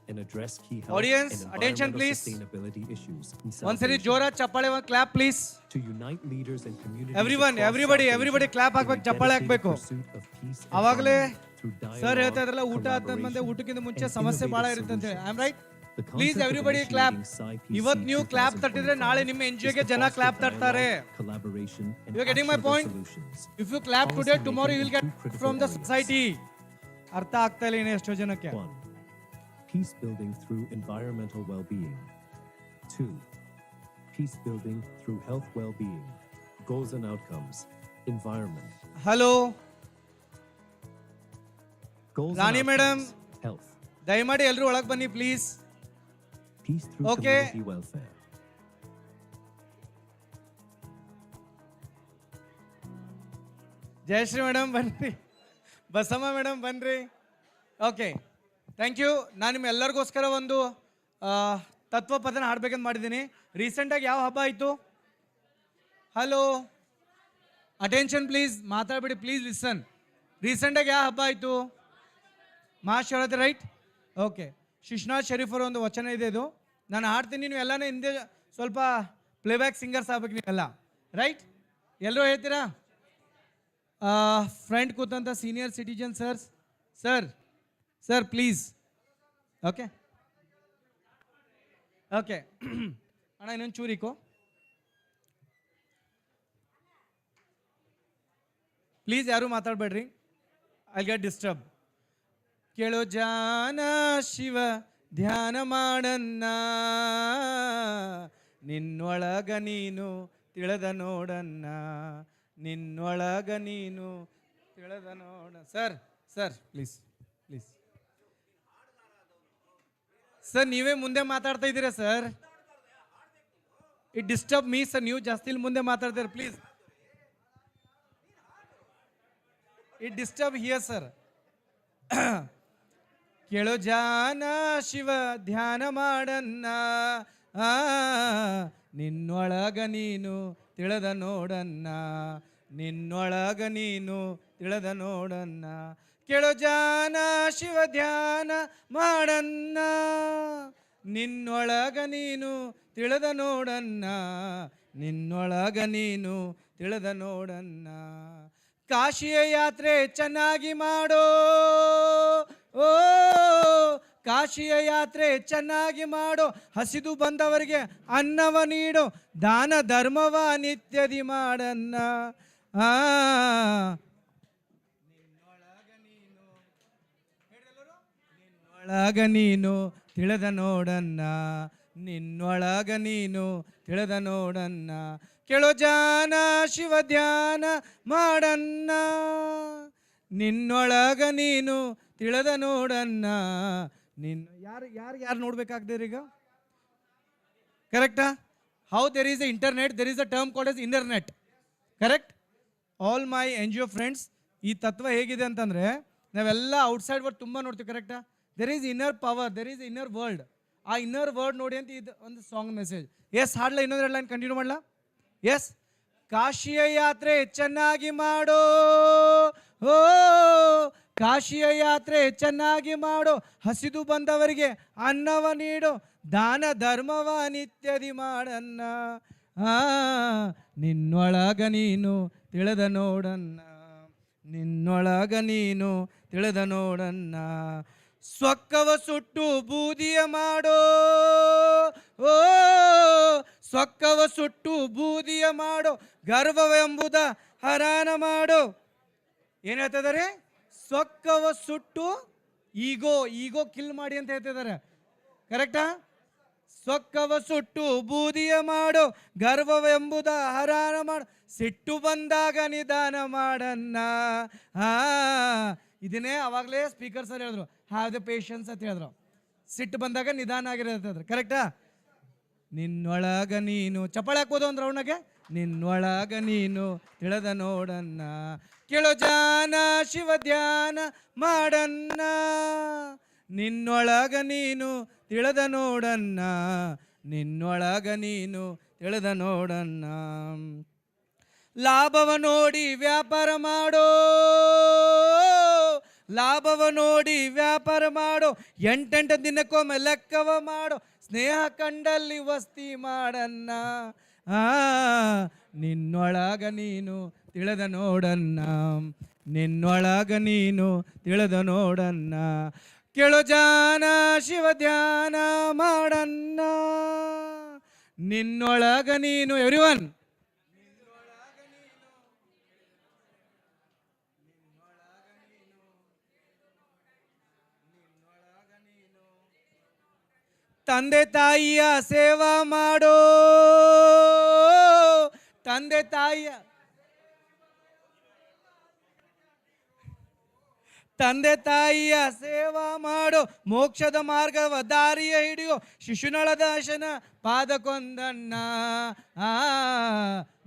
and address key health Audience, and attention, environmental please. sustainability issues in South ಒಂದ್ಸರಿ Asia. ಜೋರ ಚಪ್ಪಾಳೆ clap please. To unite leaders and communities Everyone, across everybody, South everybody Asia clap in a ಹಾಕ್ಬೇಕು, ಚಪ್ಪಾಳೆ dedicated ಹಾಕ್ಬೇಕು. pursuit of peace and ಅವಾಗಲೇ harmony through sir dialogue, ಹೇಳ್ತಾ ಇದ್ರಲ್ಲ ಊಟ ಆದ್ಮೇಲೆ collaboration, ಊಟಕ್ಕಿಂತ ಮುಂಚೆ and ಸಮಸ್ಯೆ ಭಾಳ innovative ಇರುತ್ತೆ ಅಂತ ಹೇಳಿ. I am right? The please concept of everybody clap. initiating SciPC ಇವತ್ತು ನೀವು ಕ್ಲಾಪ್ ತಟ್ಟಿದ್ರೆ ನಾಳೆ ನಿಮ್ಮ ಎನ್ ಜಿ is ಗೆ to ಜನ foster ಕ್ಲಾಪ್ ತಟ್ತಾರೆ. dialogue, collaboration, and You are getting my actionable point? solutions. If you clap today, Policy tomorrow you will making get in two critical from the areas. society. ಅರ್ಥ ಆಗ್ತಾ ಇಲ್ಲ ಇನ್ನು ಎಷ್ಟೋ ಜನಕ್ಕೆ. 1. Peace building through environmental well-being. 2. Peace building through health well-being. Goals and outcomes. Environment. Hello Goals Rani and madam, outcomes. Health. ದಯಮಾಡಿ ಎಲ್ಲರೂ ಒಳಗೆ ಬನ್ನಿ please. Peace through Okay. community welfare. Jayashree madam ಬನ್ರಿ, ಬಸಮ್ಮ ಮೇಡಮ್ ಬನ್ರಿ. Okay, thank you. ನಾನು ನಿಮ್ಮ ಎಲ್ಲರಿಗೋಸ್ಕರ ಒಂದು ತತ್ವ ಪದನ ಹಾಡ್ಬೇಕಂತ ಮಾಡಿದ್ದೀನಿ. ರೀಸೆಂಟಾಗಿ ಯಾವ ಹಬ್ಬ ಆಯಿತು? ಹಲೋ, ಅಟೆನ್ಷನ್ ಪ್ಲೀಸ್, ಮಾತಾಡ್ಬೇಡಿ ಪ್ಲೀಸ್, ಲಿಸನ್. ರೀಸೆಂಟಾಗಿ ಯಾವ ಹಬ್ಬ ಆಯಿತು? ಮಹಾಶಿವರಾತ್ರಿ, ರೈಟ್? ಓಕೆ, ಶಿಶ್ನಾಥ್ ಶರೀಫ್ ಅವರ ಒಂದು ವಚನ ಇದೆ ಇದು. ನಾನು ಹಾಡ್ತೀನಿ, ನೀವು ಎಲ್ಲನೇ ಹಿಂದೆ ಸ್ವಲ್ಪ ಪ್ಲೇಬ್ಯಾಕ್ ಸಿಂಗರ್ಸ್ ಆಗ್ಬೇಕು ನೀವೆಲ್ಲ, ರೈಟ್? ಎಲ್ಲರೂ ಹೇಳ್ತೀರಾ? ಫ್ರೆಂಡ್ ಕೂತಂತ senior citizen sir please. Okay okay ಅಣ್ಣ, ಇನ್ನೊಂದು ಚೂರಿಕೋ ಪ್ಲೀಸ್, ಯಾರು ಮಾತಾಡಬೇಡ್ರಿ, ಐ ಗೆಟ್ ಡಿಸ್ಟರ್ಬ್. ಕೇಳೋ ಜಾನ ಶಿವ ಧ್ಯಾನ ಮಾಡನ್ನ, ನಿನ್ನೊಳಗ ನೀನು ತಿಳಿದ ನೋಡನ್ನ, ನಿನ್ನೊಳಗ ನೀನು ತಿಳಿದ ನೋಡ. ಸರ್ ಪ್ಲೀಸ್ ಪ್ಲೀಸ್ ಸರ್, ನೀವೇ ಮುಂದೆ ಮಾತಾಡ್ತಾ ಇದ್ದೀರಾ sir. It disturb me sir, ನೀವು ಜಾಸ್ತಿ ಇಲ್ಲಿ ಮುಂದೆ ಮಾತಾಡ್ತೀರಾ please. It disturb here sir. ಕೇಳೋ ಜಾನ ಶಿವ ಧ್ಯಾನ ಮಾಡನ್ನ, ನಿನ್ನೊಳಗ ನೀನು ತಿಳಿದ ನೋಡನ್ನ, ನಿನ್ನೊಳಗ ನೀನು ತಿಳಿದ ನೋಡನ್ನ. ಕೇಳೋ ಜಾನ ಶಿವ ಧ್ಯಾನ ಮಾಡನ್ನ, ನಿನ್ನೊಳಗ ನೀನು ತಿಳಿದ ನೋಡನ್ನ, ನಿನ್ನೊಳಗ ನೀನು ತಿಳಿದ ನೋಡನ್ನ. ಕಾಶಿಯ ಯಾತ್ರೆ ಚೆನ್ನಾಗಿ ಮಾಡೋ, ಓ ಕಾಶಿಯ ಯಾತ್ರೆ ಚೆನ್ನಾಗಿ ಮಾಡೋ, ಹಸಿದು ಬಂದವರಿಗೆ ಅನ್ನವ ನೀಡೋ, ದಾನ ಧರ್ಮವ ನಿತ್ಯದಿ ಮಾಡನ್ನ. ನಿನ್ನೊಳಗ ನೀನು ತಿಳಿದ ನೋಡನ್ನ, ನಿನ್ನೊಳಗ ನೀನು ತಿಳಿದ ನೋಡನ್ನ. ಕೇಳೋ ಜಾನ ಶಿವ ಧ್ಯಾನ ಮಾಡನ್ನ, ನಿನ್ನೊಳಗ ನೀನು ತಿಳಿದ ನೋಡನ್ನ. ಯಾರು ನೋಡ್ಬೇಕಾಗ್ತದೆ ಈಗ? ಕರೆಕ್ಟಾ? How there is A internet, there is a term called as internet. Correct? All my N G O friends, ಈ ತತ್ವ ಹೇಗಿದೆ ಅಂತಂದರೆ, ನಾವೆಲ್ಲ ಔಟ್ಸೈಡ್ ವರ್ಡ್ ತುಂಬ ನೋಡ್ತೀವಿ. ಕರೆಕ್ಟಾ? There is inner power, there is inner world. ಆ ಇನ್ನರ್ ವರ್ಡ್ ನೋಡಿ ಅಂತ ಇದು ಒಂದು ಸಾಂಗ್ ಮೆಸೇಜ್. ಎಸ್, ಹಾಡ್ಲಾ? ಇನ್ನೊಂದು ಲೈನ್ ಕಂಟಿನ್ಯೂ ಮಾಡಲಾ? ಎಸ್. ಕಾಶಿಯ ಯಾತ್ರೆ ಚೆನ್ನಾಗಿ ಮಾಡೋ, ಓ ಕಾಶಿಯ ಯಾತ್ರೆ ಚೆನ್ನಾಗಿ ಮಾಡೋ, ಹಸಿದು ಬಂದವರಿಗೆ ಅನ್ನವ ನೀಡೋ, ದಾನ ಧರ್ಮವ ನಿತ್ಯದಿ ಮಾಡನ್ನ ನಿನ್ನೊಳಗ ನೀನು ತಿಳಿದ ನೋಡನ್ನ ನಿನ್ನೊಳಗ ನೀನು ತಿಳಿದ ನೋಡನ್ನ ಸ್ವಕ್ಕವ ಸುಟ್ಟು ಬೂದಿಯ ಮಾಡೋ ಓ ಸ್ವಕ್ಕವ ಸುಟ್ಟು ಬೂದಿಯ ಮಾಡೋ ಗರ್ವವೆಂಬುದ ಹರಾನ ಮಾಡೋ ಏನು ಹೇಳ್ತಿದ್ದಾರೆ? ಸ್ವಕ್ಕವ ಸುಟ್ಟು ಈಗೋ ಕಿಲ್ ಮಾಡಿ ಅಂತ ಹೇಳ್ತಿದ್ದಾರೆ. ಕರೆಕ್ಟಾ? ಸ್ವಕ್ಕವ ಸುಟ್ಟು ಬೂದಿಯ ಮಾಡೋ ಗರ್ವವೆಂಬುದ ಹರಾನ ಮಾಡು ಸಿಟ್ಟು ಬಂದಾಗ ನಿಧಾನ ಮಾಡನ್ನ. ಇದನ್ನೇ ಅವಾಗಲೇ ಸ್ಪೀಕರ್ ಸರ್ ಹೇಳಿದ್ರು, ಹ್ಯಾವ್ ದ ಪೇಷನ್ಸ್ ಅಂತ ಹೇಳಿದ್ರು. ಸಿಟ್ಟು ಬಂದಾಗ ನಿಧಾನ ಆಗಿರೋದ್ರೆ ಕರೆಕ್ಟಾ? ನಿನ್ನೊಳಗ ನೀನು ಚಪ್ಪಾಳೆ ಹಾಕ್ಬೋದು ಅಂದ್ರೆ ಅವನಿಗೆ ನಿನ್ನೊಳಗ ನೀನು ತಿಳಿದ ನೋಡನ್ನ ಕೇಳೋ ಜಾನ ಶಿವ ಧ್ಯಾನ ಮಾಡನ್ನ ನಿನ್ನೊಳಗ ನೀನು ತಿಳಿದ ನೋಡನ್ನ ನಿನ್ನೊಳಗ ನೀನು ತಿಳಿದ ನೋಡನ್ನ ಲಾಭವ ನೋಡಿ ವ್ಯಾಪಾರ ಮಾಡೋ ಲಾಭವ ನೋಡಿ ವ್ಯಾಪಾರ ಮಾಡೋ ಎಂಟೆಂಟು ದಿನಕ್ಕೊಮ್ಮೆ ಲೆಕ್ಕವ ಮಾಡೋ ಸ್ನೇಹ ಕಂಡಲ್ಲಿ ವಸ್ತಿ ಮಾಡನ್ನ ನಿನ್ನೊಳಗ ನೀನು ತಿಳಿದ ನೋಡನ್ನ ನಿನ್ನೊಳಗ ನೀನು ತಿಳಿದ ನೋಡನ್ನ ಕೇಳೋ ಜಾನ ಶಿವ ಧ್ಯಾನ ಮಾಡನ್ನ ನಿನ್ನೊಳಗ ನೀನು ಎವ್ರಿವನ್ ತಂದೆ ತಾಯಿಯ ಸೇವಾ ಮಾಡೋ ತಂದೆ ತಾಯಿಯ ಸೇವಾ ಮಾಡೋ ಮೋಕ್ಷದ ಮಾರ್ಗವ ದಾರಿಯ ಹಿಡಿಯೋ ಶಿಶುನಳದಾಶನ ಪಾದಕೊಂದನ್ನ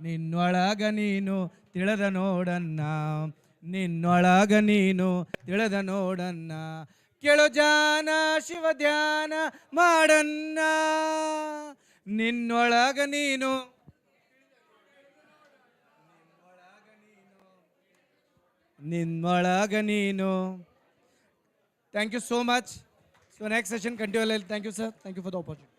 ನಿನ್ನೊಳಗ ನೀನು ತಿಳಿದ ನೋಡನ್ನ ನಿನ್ನೊಳಗ ನೀನು ತಿಳಿದ ನೋಡನ್ನ ಕೇಳೋ ಜಾನ ಶಿವ ಧ್ಯಾನ ಮಾಡನ್ನ ನಿನ್ನೊಳಗ ನೀನು ನಿನ್ನೊಳಗ ನೀನು. Thank you so much. So next session continue. Thank you sir. Thank you for the opportunity.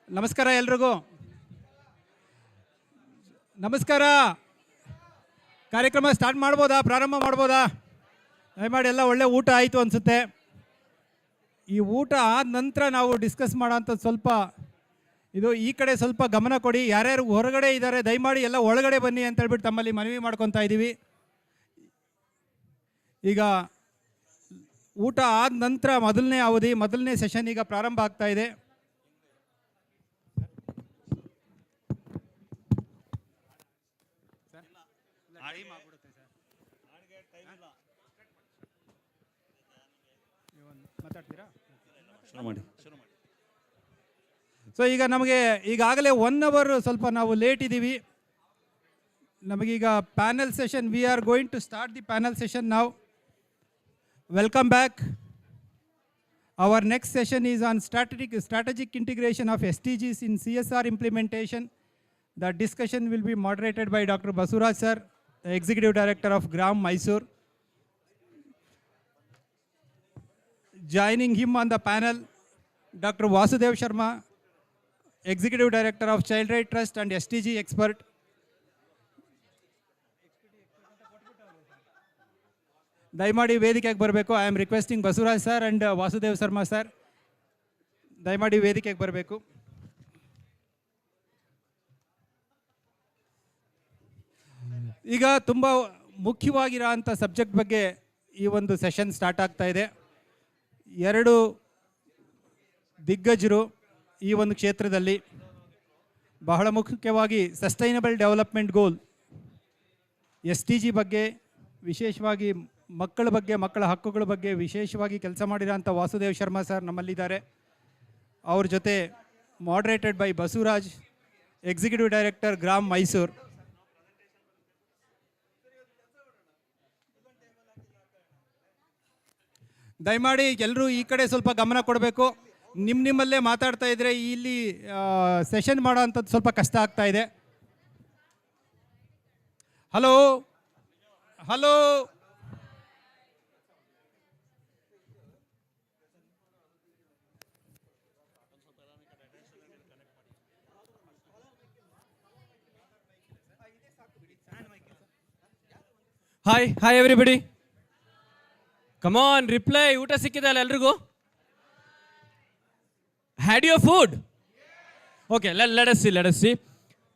ನಮಸ್ಕಾರ ಎಲ್ರಿಗೂ. ನಮಸ್ಕಾರ. ಕಾರ್ಯಕ್ರಮ ಸ್ಟಾರ್ಟ್ ಮಾಡ್ಬೋದಾ? ಪ್ರಾರಂಭ ಮಾಡ್ಬೋದಾ? ದಯಮಾಡಿ ಎಲ್ಲ ಒಳ್ಳೆ ಊಟ ಆಯಿತು ಅನಿಸುತ್ತೆ. ಈ ಊಟ ಆದ ನಂತರ ನಾವು ಡಿಸ್ಕಸ್ ಮಾಡೋಂಥದ್ದು ಸ್ವಲ್ಪ ಇದು ಈ ಕಡೆ ಸ್ವಲ್ಪ ಗಮನ ಕೊಡಿ. ಯಾರ್ಯಾರು ಹೊರಗಡೆ ಇದ್ದಾರೆ ದಯಮಾಡಿ ಎಲ್ಲ ಒಳಗಡೆ ಬನ್ನಿ ಅಂತ ಹೇಳ್ಬಿಟ್ಟು ತಮ್ಮಲ್ಲಿ ಮನವಿ ಮಾಡ್ಕೊತಾ ಇದ್ದೀವಿ. ಈಗ ಊಟ ಆದ ನಂತರ ಮೊದಲನೇ ಅವಧಿ ಮೊದಲನೇ ಸೆಷನ್ ಈಗ ಪ್ರಾರಂಭ ಆಗ್ತಾ ಇದೆ. ಸೊ ಈಗ ನಮಗೆ ಈಗಾಗಲೇ 1 hour ಸ್ವಲ್ಪ ನಾವು ಲೇಟ್ ಇದ್ದೀವಿ. ನಮಗೀಗ panel session we are going to start the panel session now. Welcome back. Our next session is on strategic integration of SDGs in CSR implementation. The discussion will be moderated by Dr. Basuraj sir, the Executive Director of GRAM, Mysore. Joining him on the panel, Dr. Vasudev Sharma, Executive Director of Child Right Trust and SDG expert. ದಯಮಾಡಿ ವೇದಿಕೆಗೆ ಬರಬೇಕು. I am requesting Basavaraj sir and Vasudev Sharma sir ದಯಮಾಡಿ ವೇದಿಕೆಗೆ ಬರಬೇಕು. ಈಗ ತುಂಬ ಮುಖ್ಯವಾಗಿರೋ ಅಂಥ subject ಬಗ್ಗೆ ಈ ಒಂದು ಸೆಷನ್ ಸ್ಟಾರ್ಟ್ ಆಗ್ತಾ ಇದೆ. 2 ದಿಗ್ಗಜರು ಈ ಒಂದು ಕ್ಷೇತ್ರದಲ್ಲಿ ಬಹಳ ಮುಖ್ಯವಾಗಿ ಸಸ್ಟೈನಬಲ್ ಡೆವಲಪ್ಮೆಂಟ್ ಗೋಲ್ SDG ಬಗ್ಗೆ ವಿಶೇಷವಾಗಿ ಮಕ್ಕಳ ಬಗ್ಗೆ, ಮಕ್ಕಳ ಹಕ್ಕುಗಳ ಬಗ್ಗೆ ವಿಶೇಷವಾಗಿ ಕೆಲಸ ಮಾಡಿರೋಂಥ ವಾಸುದೇವ್ ಶರ್ಮಾ ಸರ್ ನಮ್ಮಲ್ಲಿದ್ದಾರೆ. ಅವ್ರ ಜೊತೆ moderated by Basavaraj, executive director Gram Mysuru. ದಯಮಾಡಿ ಎಲ್ಲರೂ ಈ ಕಡೆ ಸ್ವಲ್ಪ ಗಮನ ಕೊಡಬೇಕು. ನಿಮ್ಮಲ್ಲೇ ಮಾತಾಡ್ತಾ ಇದ್ರೆ ಇಲ್ಲಿ ಸೆಷನ್ ಮಾಡೋ ಅಂಥದ್ದು ಸ್ವಲ್ಪ ಕಷ್ಟ ಆಗ್ತಾ ಇದೆ. Hello hello Hi everybody. Come on, reply. ಊಟ ಸಿಕ್ಕಿದಲ್ಲ ಎಲ್ರಿಗೂ? Had your food? Okay, let us see.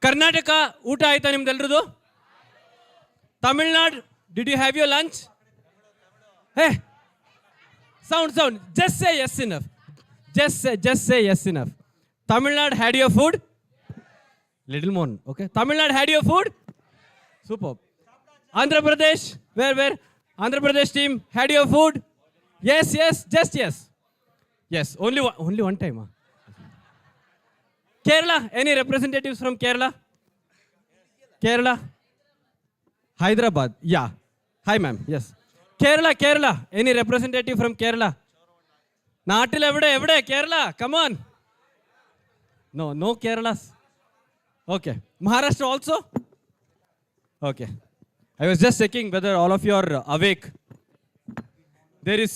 Karnataka ಊಟ ಆಯ್ತಾ ನಿಮ್ದೆಲ್ರದು? Tamil Nadu, did you have your lunch? Hey, sound. Just say yes enough. Just say yes enough. Tamil Nadu had your food? Little more, okay. Tamil Nadu had your food? Superb. Andhra Pradesh, where? Andhra Pradesh team had your food? Yes, just yes. Yes, only one time. Kerala, any representatives from Kerala? Kerala? Hyderabad, yeah. Hi ma'am, yes. Kerala, any representative from Kerala? Naatil evade, Kerala, come on. No Keralas. Okay. Maharashtra also? Okay. I was just checking whether all of you are awake. There is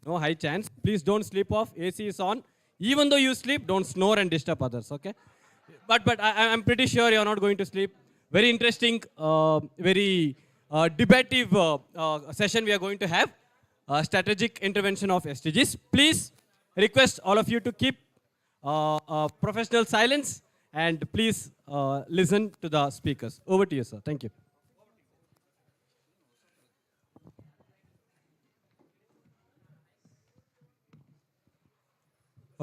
no high chance. Please don't sleep off. AC is on. Even though you sleep, don't snore and disturb others, okay? But I'm pretty sure you're not going to sleep. Very interesting, very debative session we are going to have. Strategic intervention of SDGs. Please request all of you to keep professional silence and please listen to the speakers. Over to you, sir. Thank you.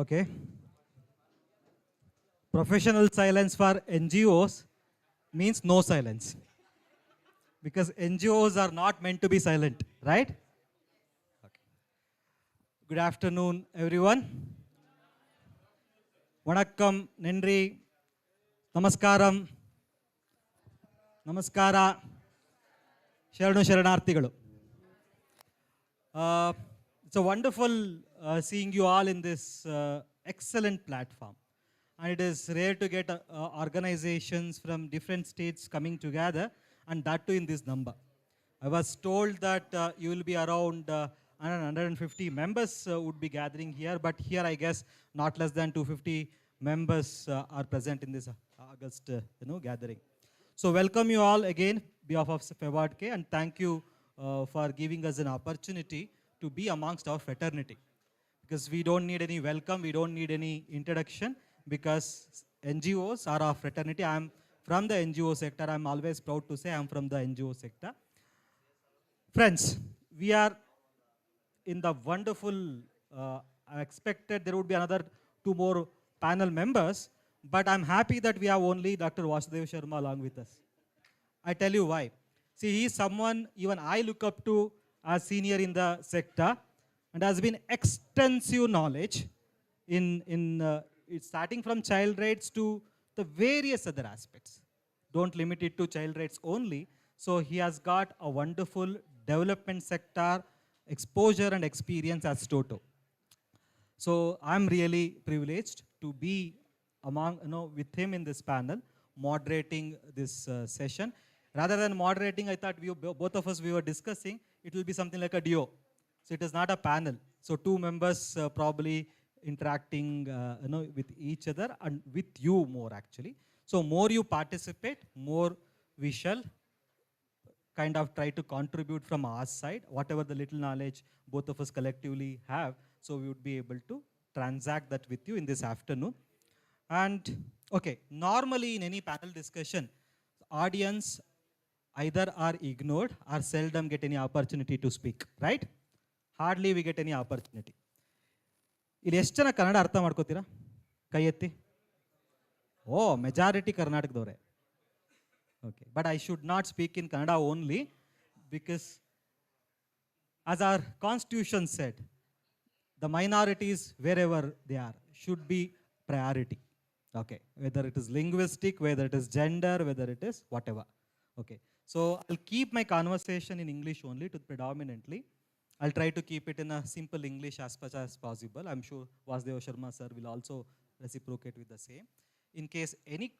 Okay. Professional silence for NGOs means no silence. Because NGOs are not meant to be silent, right? Okay. Good afternoon, everyone. Vanakkam, Nandri, Namaskaram, Namaskara, Sharanu Sharanarthigalu. It's a wonderful seeing you all in this excellent platform. And it is rare to get organizations from different states coming together, and that too in this number. I was told that you will be around 150 members would be gathering here, but here I guess not less than 250 members are present in this August gathering. So welcome you all again, behalf of Fevourdk, and thank you for giving us an opportunity to be amongst our fraternity. Because we don't need any welcome, we don't need any introduction, because NGOs are our fraternity. I am from the NGO sector. I'm always proud to say I'm from the NGO sector. Friends, we are in the wonderful, I expected there would be another 2 more panel members, but I'm happy that we have only Dr. Vasudev Sharma along with us. I tell you why. See, he is someone even I look up to as senior in the sector, and has been extensive knowledge in starting from child rights to the various other aspects. Don't limit it to child rights only. So he has got a wonderful development sector exposure and experience as Toto. So I'm really privileged to be with him in this panel, moderating this session. Rather than moderating, I thought both of us we were discussing, it will be something like a duo. So it is not a panel. So 2 members probably interacting with each other and with you more actually. So more you participate, more we shall kind of try to contribute from our side, whatever the little knowledge both of us collectively have. So we would be able to transact that with you in this afternoon. And okay, normally in any panel discussion, audience either are ignored or seldom get any opportunity to speak, right? Hardly we get any opportunity. ಇಲ್ಲಿ ಎಷ್ಟು ಜನ ಕನ್ನಡ ಅರ್ಥ ಮಾಡ್ಕೋತೀರಾ? ಕೈ ಎತ್ತಿ. Majority ಕರ್ನಾಟಕದವರೇ. Okay, but I should not speak in Kannada only. because as our constitution said, the minorities wherever they are should be priority. Okay, whether it is linguistic, whether it is gender, whether it is whatever. Okay, so I'll keep my conversation in English only to predominantly. I'll try to keep it in a simple English as much as possible. I'm sure Vasudeva Sharma sir will also reciprocate with the same. In case any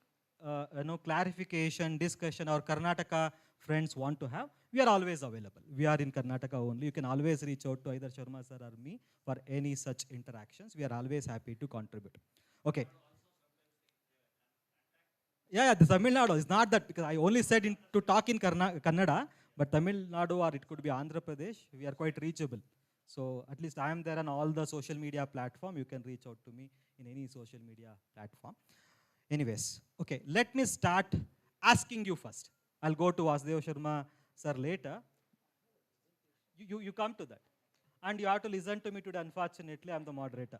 clarification, discussion, or Karnataka friends want to have, we are always available. We are in Karnataka only. You can always reach out to either Sharma sir or me for any such interactions. We are always happy to contribute. Okay. Yeah, the Tamil Nadu is not that, because I only said to talk in Kannada, but Tamil Nadu or it could be Andhra Pradesh, we are quite reachable. So at least I am there on all the social media platform. You can reach out to me in any social media platform. Anyways, okay, let me start asking you first. I'll go to Vasudeva Sharma sir later. You come to that. And you have to listen to me today. Unfortunately, I'm the moderator.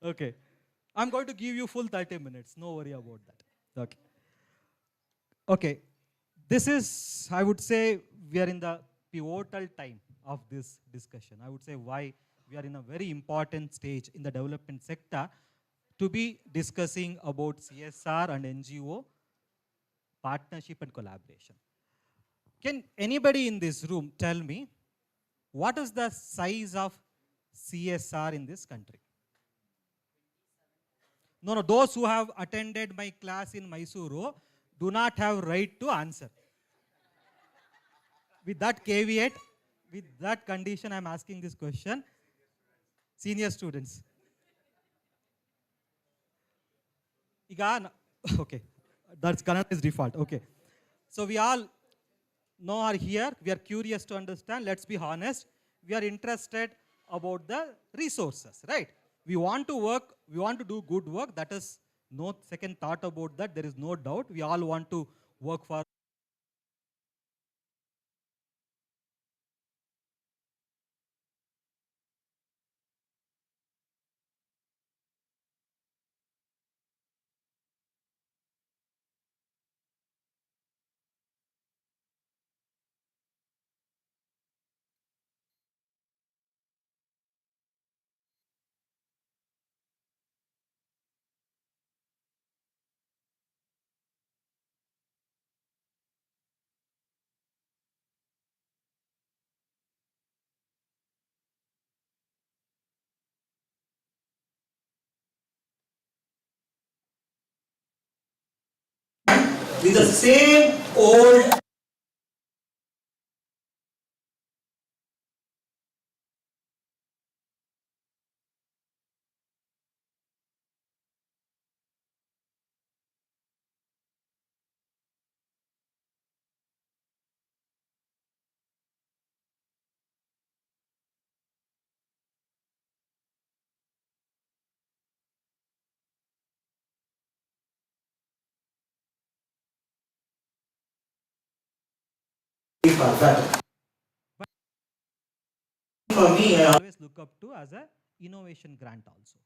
Okay. I'm going to give you full 30 minutes. No worry about that. Okay. Okay. This is, I would say, we are in the pivotal time of this discussion. I would say why we are in a very important stage in the development sector to be discussing about CSR and NGO partnership and collaboration. Can anybody in this room tell me what is the size of CSR in this country? No, those who have attended my class in Mysuru do not have right to answer. With that caveat, with that condition, I'm asking this question. Senior students. Okay, that's Kannada is default. Okay. So we all know are here. We are curious to understand. Let's be honest. We are interested about the resources, right? We want to work, we want to do good work. That is no second thought about that. There is no doubt. We all want to work for with the same old for that. But for me, I always look up to as a innovation grant also.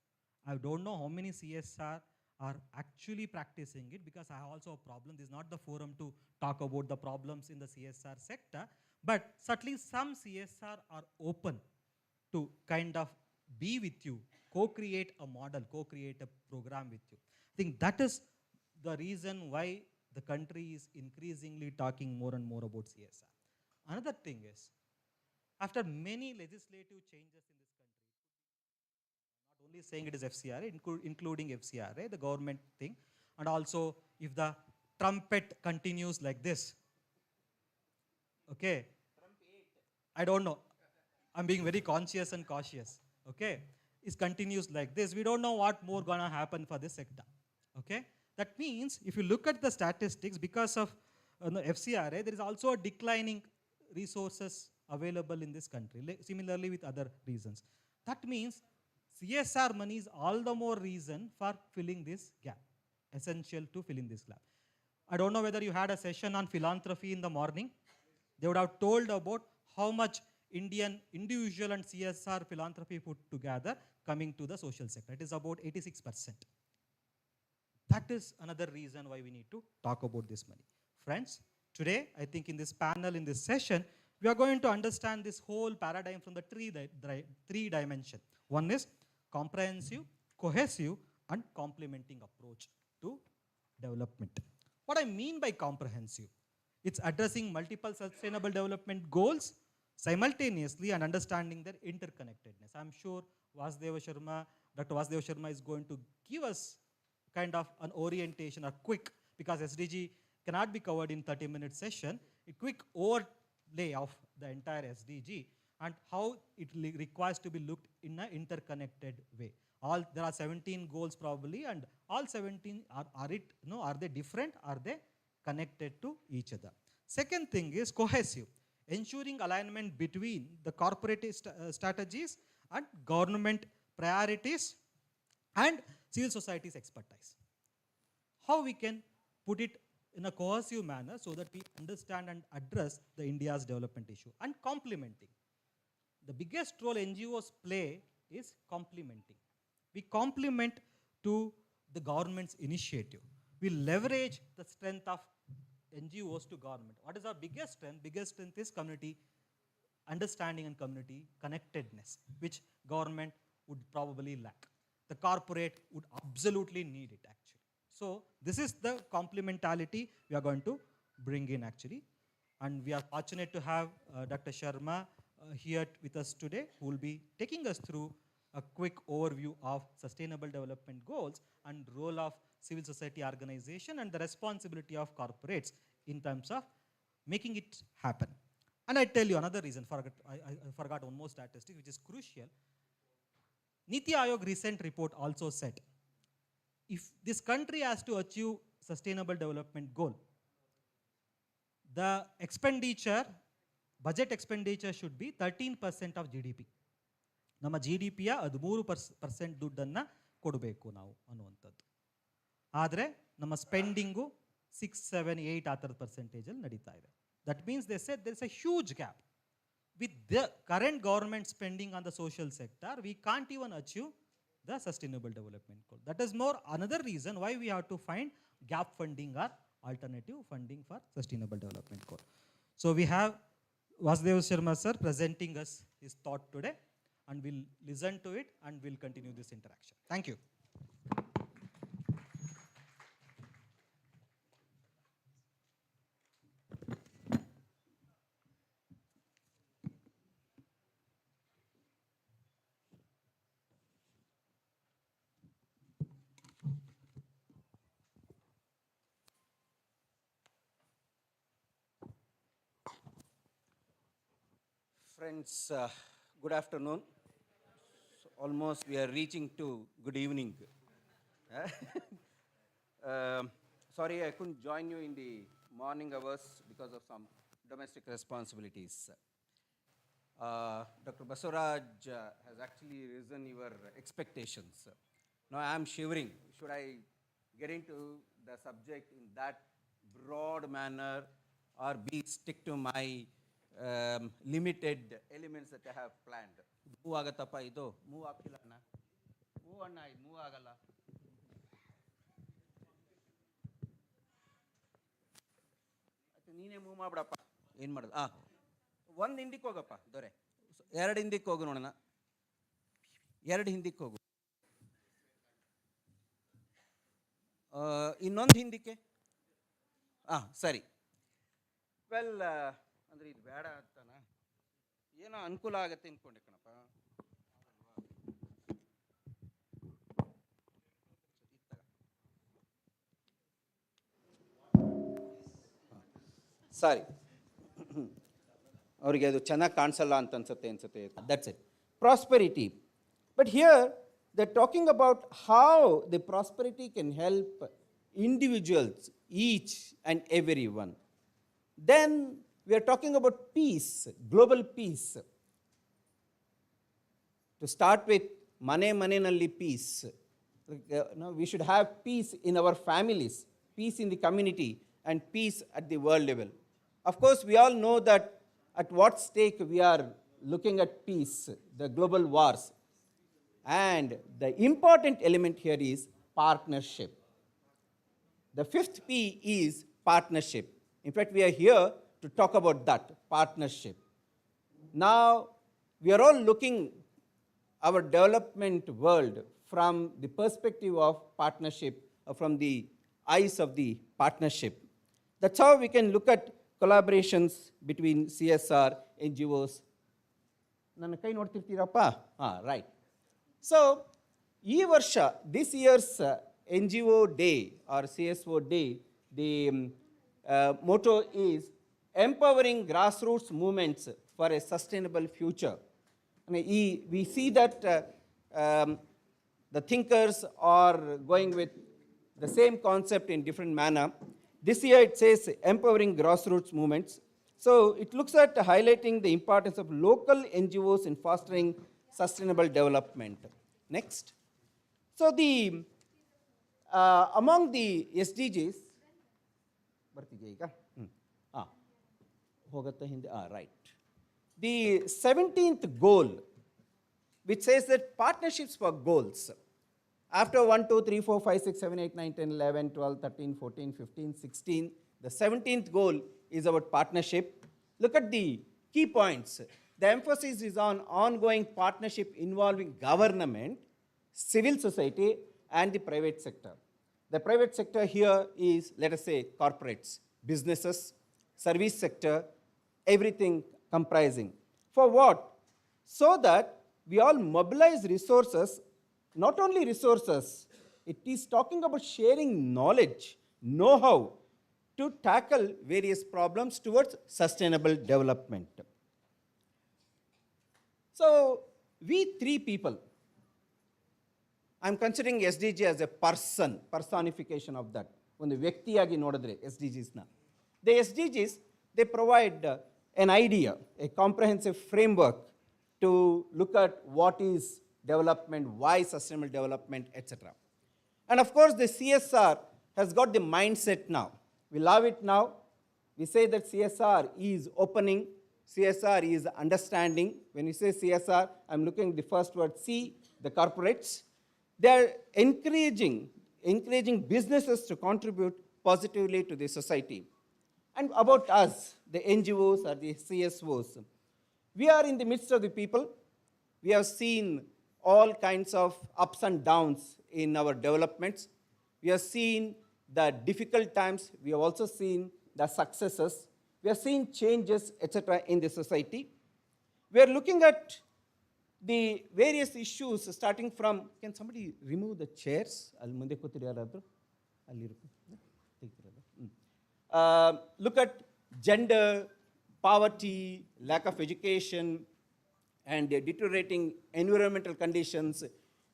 I don't know how many CSR are actually practicing it, because I have also a problem. This is not the forum to talk about the problems in the CSR sector, but certainly some CSR are open to kind of be with you, co-create a model, co-create a program with you. I think that is the reason why the country is increasingly talking more and more about CSR. Another thing is, after many legislative changes in this country, not only saying it is FCRA, including FCRA, the government thing, and also if the trumpet continues like this, okay, I don't know, I'm being very conscious and cautious, okay, it continues like this, we don't know what more gonna happen for this sector, okay. That means if you look at the statistics, because of FCRA, there is also a declining resources available in this country, similarly with other reasons. That means CSR money is all the more reason for filling this gap, essential to filling this gap. I don't know whether you had a session on philanthropy in the morning. They would have told about how much Indian individual and CSR philanthropy put together coming to the social sector. It is about 86%. That is another reason why we need to talk about this money. Friends, today, I think in this panel, in this session, we are going to understand this whole paradigm from the three dimension. One is comprehensive, cohesive, and complementing approach to development. What I mean by comprehensive, it's addressing multiple sustainable development goals simultaneously and understanding their interconnectedness. I'm sure Dr. Vasudeva Sharma is going to give us kind of an orientation, a quick, because SDG cannot be covered in 30-minute session, a quick overlay of the entire SDG and how it requires to be looked in an interconnected way. There are 17 goals probably, and all 17 are they different? Are they connected to each other? Second thing is cohesive, ensuring alignment between the corporate strategies and government priorities and civil society's expertise. How we can put it in a cohesive manner so that we understand and address the India's development issue. And complementing. The biggest role NGOs play is complementing. We complement to the government's initiative. We leverage the strength of NGOs to government. What is our biggest strength? Biggest strength is community understanding and community connectedness, which government would probably lack. The corporate would absolutely need it actually. So this is the complementarity we are going to bring in actually. And we are fortunate to have Dr. Sharma here with us today, who will be taking us through a quick overview of sustainable development goals and role of civil society organization and the responsibility of corporates in terms of making it happen. And I tell you another reason, I forgot one more statistic which is crucial. Niti Aayog recent report also said, if this country has to achieve sustainable development goal, the expenditure, budget expenditure should be 13% of GDP. ನಮ್ಮ G D ಪಿಯ 13% ದುಡ್ಡನ್ನು ಕೊಡಬೇಕು ನಾವು ಅನ್ನುವಂಥದ್ದು. ಆದರೆ ನಮ್ಮ ಸ್ಪೆಂಡಿಂಗು 6, 7, 8 ಆ ಥರದ ಪರ್ಸೆಂಟೇಜಲ್ಲಿ ನಡೀತಾ ಇದೆ. That means they said there is a huge gap. With the current government spending on the social sector, we can't even achieve the sustainable development goal. That is more another reason why we have to find gap funding or alternative funding for sustainable development goal. So we have Vasudeva Sharma sir presenting us his thought today, and we'll listen to it and we'll continue this interaction. Thank you. Friends, good afternoon. So almost we are reaching to good evening. Sorry, I couldn't join you in the morning hours because of some domestic responsibilities. Dr. Basuraj has actually risen your expectations. Now I am shivering. Should I get into the subject in that broad manner or stick to my limited elements that I have planned? Move agatappa ido, move ಆಗ್ತಿಲ್ಲ ಅಣ್ಣ, move ಅಣ್ಣ, ಇದು move ಆಗಲ್ಲ. ನೀನೇ move ಮಾಡ್ಬಿಡಪ್ಪ, ಏನು ಮಾಡೋದು? ಒಂದು ಹಿಂದಕ್ಕೆ ಹೋಗಪ್ಪ ದೊರೆ, 2 ಹಿಂದಕ್ಕೆ ಹೋಗು ನೋಡೋಣ, 2 ಹಿಂದಕ್ಕೆ ಹೋಗು, ಇನ್ನೊಂದು ಹಿಂದಕ್ಕೆ. ಸರಿ. ವೆಲ್, ಅಂದರೆ ಇದು ಬೇಡ ಅಂತಾನ, ಏನೋ ಅನುಕೂಲ ಆಗತ್ತೆ ಅಂದ್ಕೊಂಡೆ ಕಣಪ್ಪ. ಸಾರಿ, ಅವರಿಗೆ ಅದು ಚೆನ್ನಾಗಿ ಕಾಣಿಸಲ್ಲ ಅಂತ ಅನ್ಸುತ್ತೆ. That's it. Prosperity. But here they talking about how the prosperity can help individuals, each and every one. Then we are talking about peace, global peace. To start with, mane-nalli peace. We should have peace in our families, peace in the community, and peace at the world level. Of course, we all know that at what stake we are looking at peace, the global wars. And the important element here is partnership. The 5th P is partnership. In fact, we are here to talk about that, partnership. Now, we are all looking our development world from the perspective of partnership, or from the eyes of the partnership. That's how we can look at collaborations between CSR, NGOs. ನನ್ನ ಕೈ ನೋಡ್ತಿರ್ತೀರಪ್ಪ? Right. So, this year's NGO day or CSO day, the motto is empowering grassroots movements for a sustainable future. And we see that the thinkers are going with the same concept in different manner. This year it says empowering grassroots movements. So it looks at highlighting the importance of local NGOs in fostering sustainable development. Next. So among the SDGs, right. The 17th goal, which says that partnerships for goals. After 1, 2, 3, 4, 5, 6, 7, 8, 9, 10, 11, 12, 13, 14, 15, 16, the 17th goal is about partnership. Look at the key points. The emphasis is on ongoing partnership involving government, civil society, and the private sector. The private sector here is, let us say, corporates, businesses, service sector, everything comprising. For what? So that we all mobilize resources, not only resources, it is talking about sharing knowledge, know-how, to tackle various problems towards sustainable development. So, we three people, I'm considering SDG as a personification of that. ಒಂದು ವ್ಯಕ್ತಿಯಾಗಿ ನೋಡಿದ್ರೆ SDGs-ನ. The SDGs, they provide an idea, a comprehensive framework to look at what is development, why sustainable development, etc. And of course, the CSR has got the mindset now. We love it now. We say that CSR is opening, CSR is understanding. When you say CSR, I'm looking at the first word, C, the corporates. They are encouraging businesses to contribute positively to the society. And about us, the NGOs or the CSOs, we are in the midst of the people. We have seen all kinds of ups and downs in our developments. We have seen the difficult times. We have also seen the successes. We have seen changes, etc. in the society. We are looking at the various issues starting from, can somebody remove the chairs? Look at gender, poverty, lack of education, and deteriorating environmental conditions.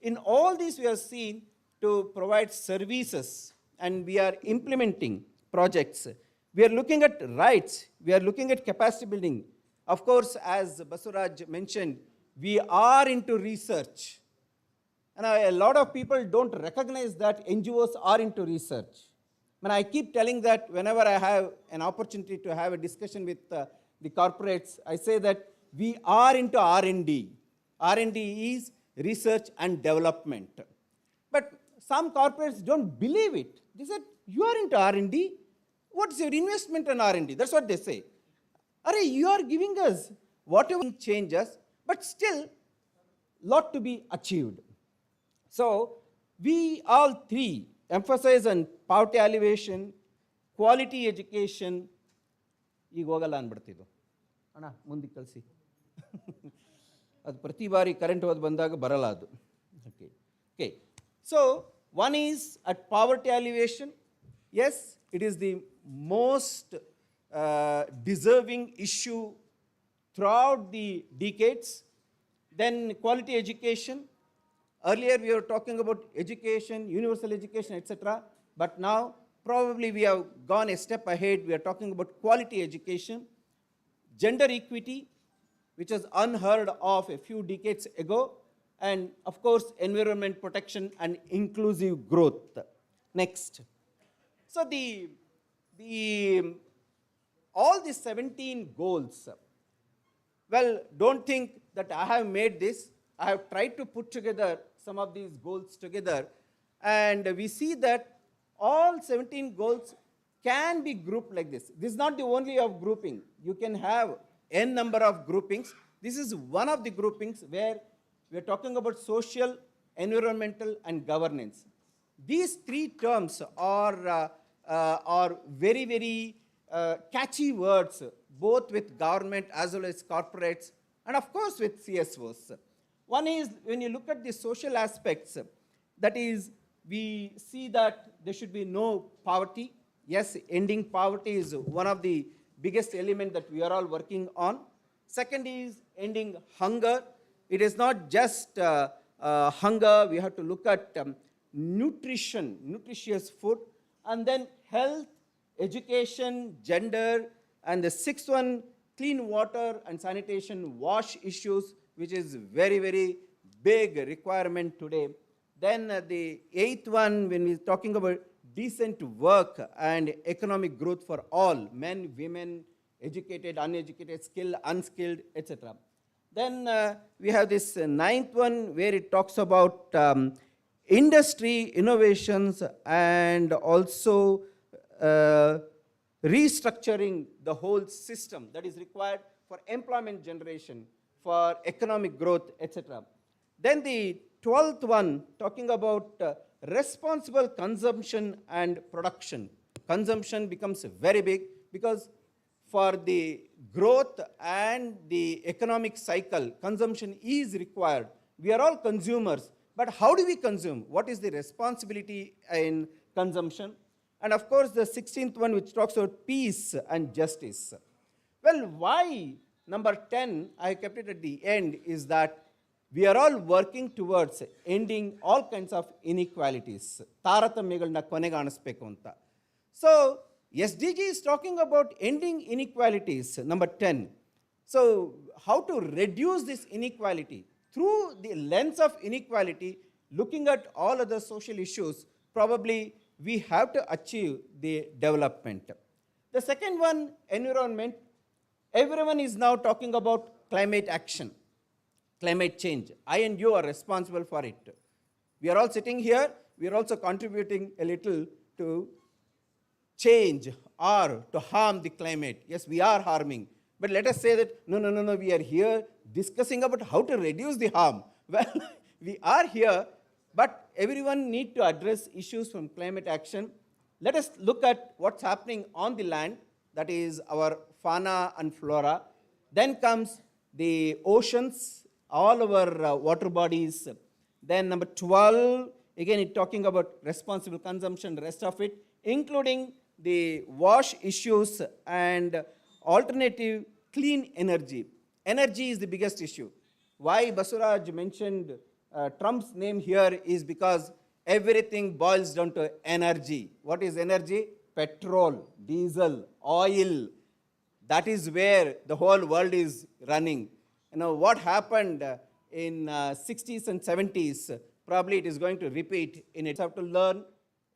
In all these, we have seen to provide services, and we are implementing projects. We are looking at rights. We are looking at capacity building. Of course, as Basuraj mentioned, we are into research. And a lot of people don't recognize that NGOs are into research. And I keep telling that whenever I have an opportunity to have a discussion with the corporates, I say that we are into R&D. R&D is research and development. But some corporates don't believe it. They said, you are into R&D? What's your investment in R&D? That's what they say. Arey, you are giving us whatever changes, but still, lot to be achieved. So, we all three emphasize on poverty alleviation, quality education. ಈಗ ಹೋಗಲ್ಲ ಅಂದ್ಬಿಡ್ತಿದ್ದು ಅಣ್ಣ ಮುಂದಕ್ಕೆ ಕಳಿಸಿ ಅದು ಪ್ರತಿ ಬಾರಿ current ಹೋದ್ ಬಂದಾಗ ಬರಲ್ಲ ಅದು okay so one is at poverty alleviation. Yes, it is the most deserving issue throughout the decades. Then quality education. Earlier we were talking about education, universal education, etc. But now probably we have gone a step ahead. We are talking about quality education. Gender equity, which was unheard of a few decades ago. And of course, environment protection and inclusive growth. Next. So all the 17 goals, well, don't think that I have made this. I have tried to put together some of these goals together, and we see that all 17 goals can be grouped like this. This is not the only of grouping. You can have n number of groupings. This is one of the groupings where we are talking about social, environmental, and governance. These three terms are very, very catchy words, both with government as well as corporates, and of course with CSOs. One is, when you look at the social aspects, that is, we see that there should be no poverty. Yes, ending poverty is one of the biggest elements that we are all working on. Second is ending hunger. It is not just hunger. We have to look at nutrition, nutritious food, and then health, education, gender, and the sixth one, clean water and sanitation, wash issues, which is very, very big requirement today. Then the eighth one, when we're talking about decent work and economic growth for all, men, women, educated, uneducated, skilled, unskilled, etc. Then we have this ninth one where it talks about industry, innovations, and also restructuring the whole system that is required for employment generation, for economic growth, etc. Then the 12th one, talking about responsible consumption and production. Consumption becomes very big because for the growth and the economic cycle, consumption is required. We are all consumers, but how do we consume? What is the responsibility in consumption? And of course, the 16th one, which talks about peace and justice. Well, why number 10, I kept it at the end, is that we are all working towards ending all kinds of inequalities. ತಾರತಮ್ಯಗಳನ್ನ ಕೊನೆಗಾಣಿಸಬೇಕು ಅಂತ. So, SDG is talking about ending inequalities, number 10. So, how to reduce this inequality? Through the lens of inequality, looking at all other social issues, probably we have to achieve the development. The second one, environment. Everyone is now talking about climate action, climate change. I and you are responsible for it. We are all sitting here, we are also contributing a little to change or to harm the climate. Yes, we are harming. But let us say that, no, we are here discussing about how to reduce the harm. Well, we are here, but everyone needs to address issues from climate action. Let us look at what's happening on the land, that is our fauna and flora. Then comes the oceans, all our water bodies. Then number 12, again it's talking about responsible consumption, the rest of it, including the wash issues and alternative clean energy. Energy is the biggest issue. Why Basuraj mentioned Trump's name here is because everything boils down to energy. What is energy? Petrol, diesel, oil. That is where the whole world is running. You know, what happened in 60s and 70s, probably it is going to repeat in it. Have to learn,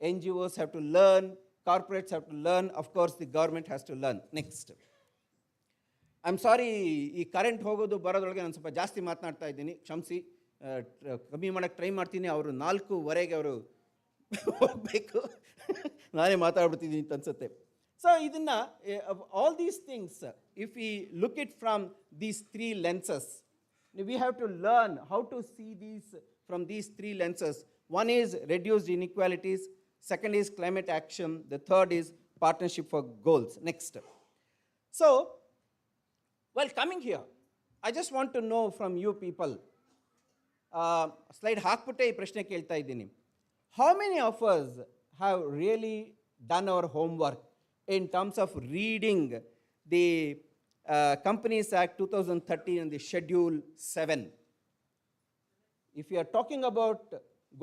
NGOs have to learn, corporates have to learn, of course the government has to learn. Next. I'm sorry, ಈ current ಹೋಗೋದು ಬರೋದ್ರೊಳಗೆ ನಾನು ಸ್ವಲ್ಪ ಜಾಸ್ತಿ ಮಾತನಾಡ್ತಾ ಇದ್ದೀನಿ, ಕ್ಷಮಿಸಿ, ಕಮ್ಮಿ ಮಾಡೋಕ್ಕೆ ಟ್ರೈ ಮಾಡ್ತೀನಿ. ಅವರು 4:15 ಅವರು ಹೋಗಬೇಕು, ನಾನೇ ಮಾತಾಡ್ಬಿಡ್ತಿದ್ದೀನಿ ಅಂತ ಅನ್ಸುತ್ತೆ. ಸೊ ಇದನ್ನು, all these things, if we look it from these three lenses, we have to learn how to see these from these three lenses. One is reduced inequalities, second is climate action, the third is partnership for goals. Next. So, well, coming here, I just want to know from you people, slide ಹಾಕ್ಬಿಟ್ಟೆ ಈ ಪ್ರಶ್ನೆ ಕೇಳ್ತಾ ಇದ್ದೀನಿ. How many of us have really done our homework in terms of reading the Companies Act 2013 and the Schedule 7? If you are talking about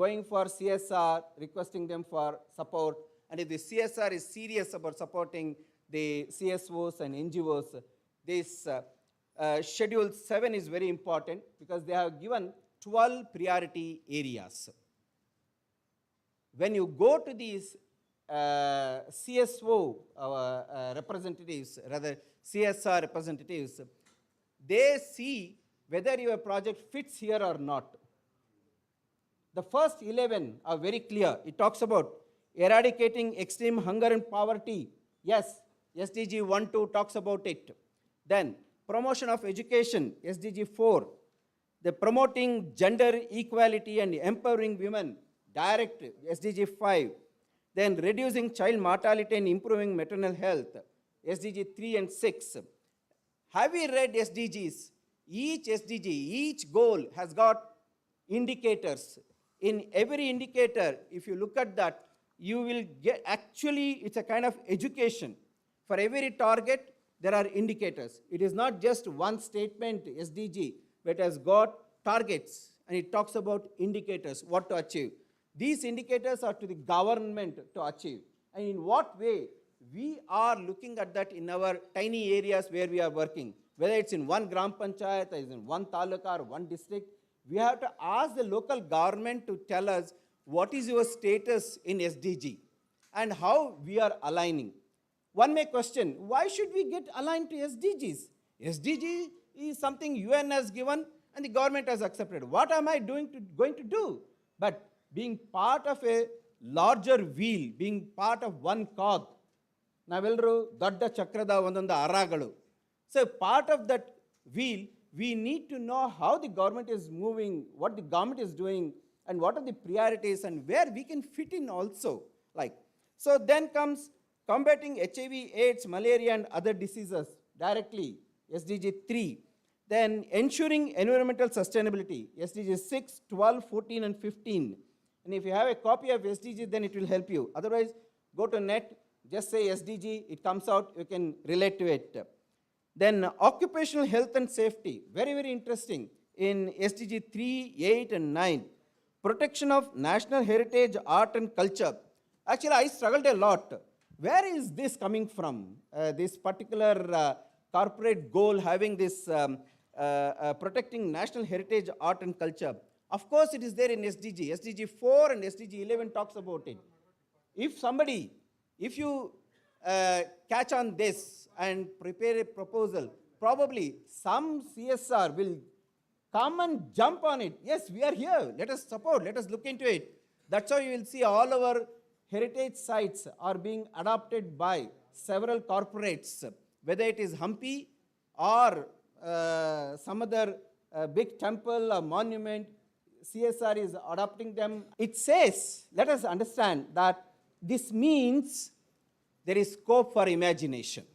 going for CSR, requesting them for support, and if the CSR is serious about supporting the CSOs and NGOs, this Schedule 7 is very important because they have given 12 priority areas. When you go to these CSO representatives, rather CSR representatives, they see whether your project fits here or not. The first 11 are very clear. It talks about eradicating extreme hunger and poverty. Yes, SDG 1, 2 talks about it. Then promotion of education, SDG 4. The promoting gender equality and empowering women, direct, SDG 5. Then reducing child mortality and improving maternal health, SDG 3 and 6. Have we read SDGs? Each SDG, each goal has got indicators. In every indicator, if you look at that, you will get, actually, it's a kind of education. For every target, there are indicators. It is not just one statement, SDG, but it has got targets, and it talks about indicators, what to achieve. These indicators are to the government to achieve. And in what way? We are looking at that in our tiny areas where we are working. Whether it's in one Gram Panchayat, or in one Taluka, or one district, we have to ask the local government to tell us what is your status in SDG and how we are aligning. One may question, why should we get aligned to SDGs? SDG is something UN has given and the government has accepted. What am I going to do? But being part of a larger wheel, being part of one cog, ನಾವೆಲ್ಲರೂ ದೊಡ್ಡ ಚಕ್ರದ ಒಂದೊಂದು ಅರಗಳು. So part of that wheel, we need to know how the government is moving, what the government is doing, and what are the priorities, and where we can fit in also. Like, so then comes combating HIV, AIDS, malaria, and other diseases directly, SDG 3. Then ensuring environmental sustainability, SDG 6, 12, 14, and 15. And if you have a copy of SDG, then it will help you. Otherwise, go to net, just say SDG, it comes out, you can relate to it. Then occupational health and safety, very, very interesting in SDG 3, 8, and 9. Protection of national heritage, art, and culture. Actually, I struggled a lot. Where is this coming from? This particular corporate goal having this protecting national heritage, art, and culture. Of course, it is there in SDG. SDG 4 and SDG 11 talks about it. If you catch on this and prepare a proposal, probably some CSR will come and jump on it. Yes, we are here. Let us support. Let us look into it. That's how you will see all our heritage sites are being adopted by several corporates, whether it is Hampi or some other big temple or monument. CSR is adopting them. It says, let us understand that this means there is scope for imagination.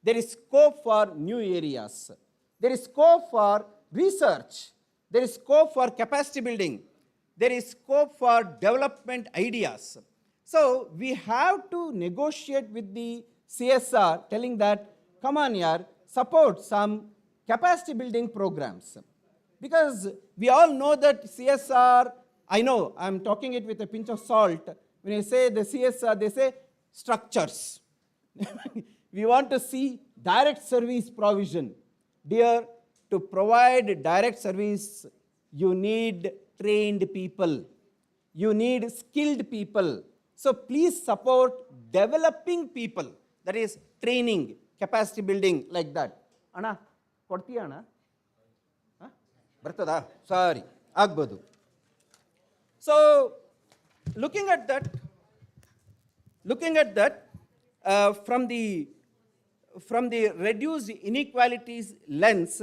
There is scope for new areas. There is scope for research. There is scope for capacity building. There is scope for development ideas. So we have to negotiate with the CSR, telling that, come on yaar, support some capacity building programs. Because we all know that CSR, I know, I'm talking it with a pinch of salt. When you say the CSR, they say structures. We want to see direct service provision. Dear, to provide direct service, you need trained people. You need skilled people. So please support developing people. That is training, capacity building, like that. Anna, kodtiya Anna? Bartada? Sorry, agbodu. So looking at that, from the reduced inequalities lens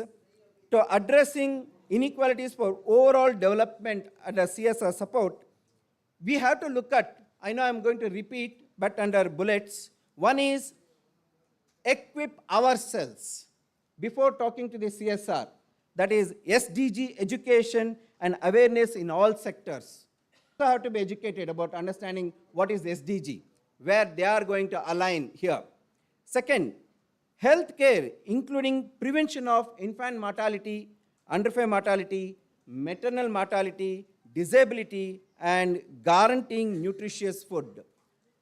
to addressing inequalities for overall development under CSR support, we have to look at, I know I'm going to repeat, but under bullets. One is equip ourselves before talking to the CSR. That is SDG education and awareness in all sectors. So have to be educated about understanding what is SDG, where they are going to align here. Second, healthcare, including prevention of infant mortality, underfed mortality, maternal mortality, disability, and guaranteeing nutritious food.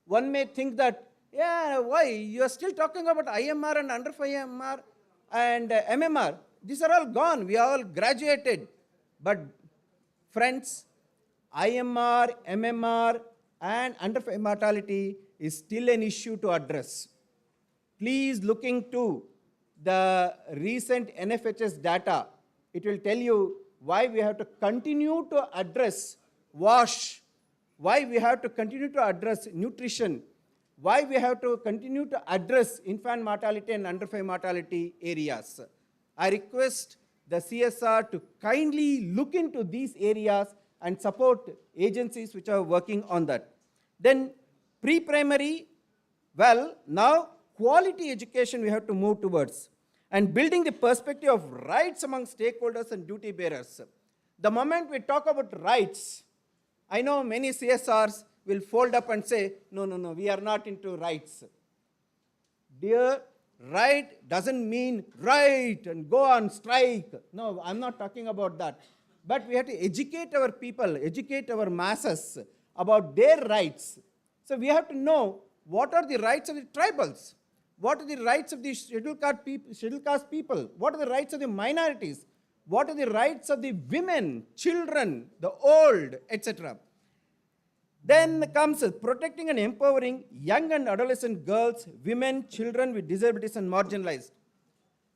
One may think that, yeah, why? You are still talking about IMR and under IMR and MMR. These are all gone. We are all graduated. But friends, IMR, MMR, and under mortality is still an issue to address. Please look into the recent NFHS data. It will tell you why we have to continue to address WASH why we have to continue to address nutrition, why we have to continue to address infant mortality and under 5 mortality areas. I request the CSR to kindly look into these areas and support agencies which are working on that. Then pre-primary, well, now quality education we have to move towards, and building the perspective of rights among stakeholders and duty bearers. The moment we talk about rights, I know many CSRs will fold up and say, no, we are not into rights. Dear, right doesn't mean right and go on strike. No, I'm not talking about that. But we have to educate our people, educate our masses about their rights. So we have to know what are the rights of the tribals, what are the rights of the scheduled caste people, what are the rights of the minorities, what are the rights of the women, children, the old, etc. Then comes protecting and empowering young and adolescent girls, women, children with disabilities and marginalized.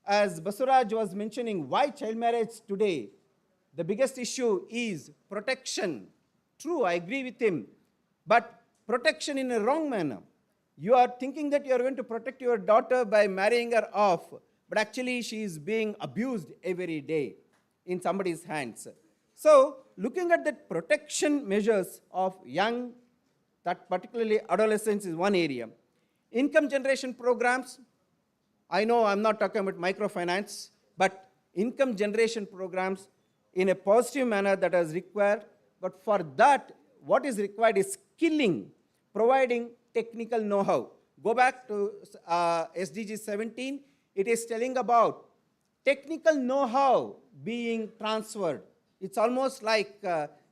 As Basuraj was mentioning, why child marriage today? The biggest issue is protection. True, I agree with him, but protection in a wrong manner. You are thinking that you are going to protect your daughter by marrying her off, but actually she is being abused every day in somebody's hands. So, looking at the protection measures of young, that particularly adolescents, is one area. Income generation programs, I know I'm not talking about microfinance, but income generation programs in a positive manner that is required. But for that, what is required is skilling, providing technical know-how. Go back to SDG 17, it is telling about technical know-how being transferred. It's almost like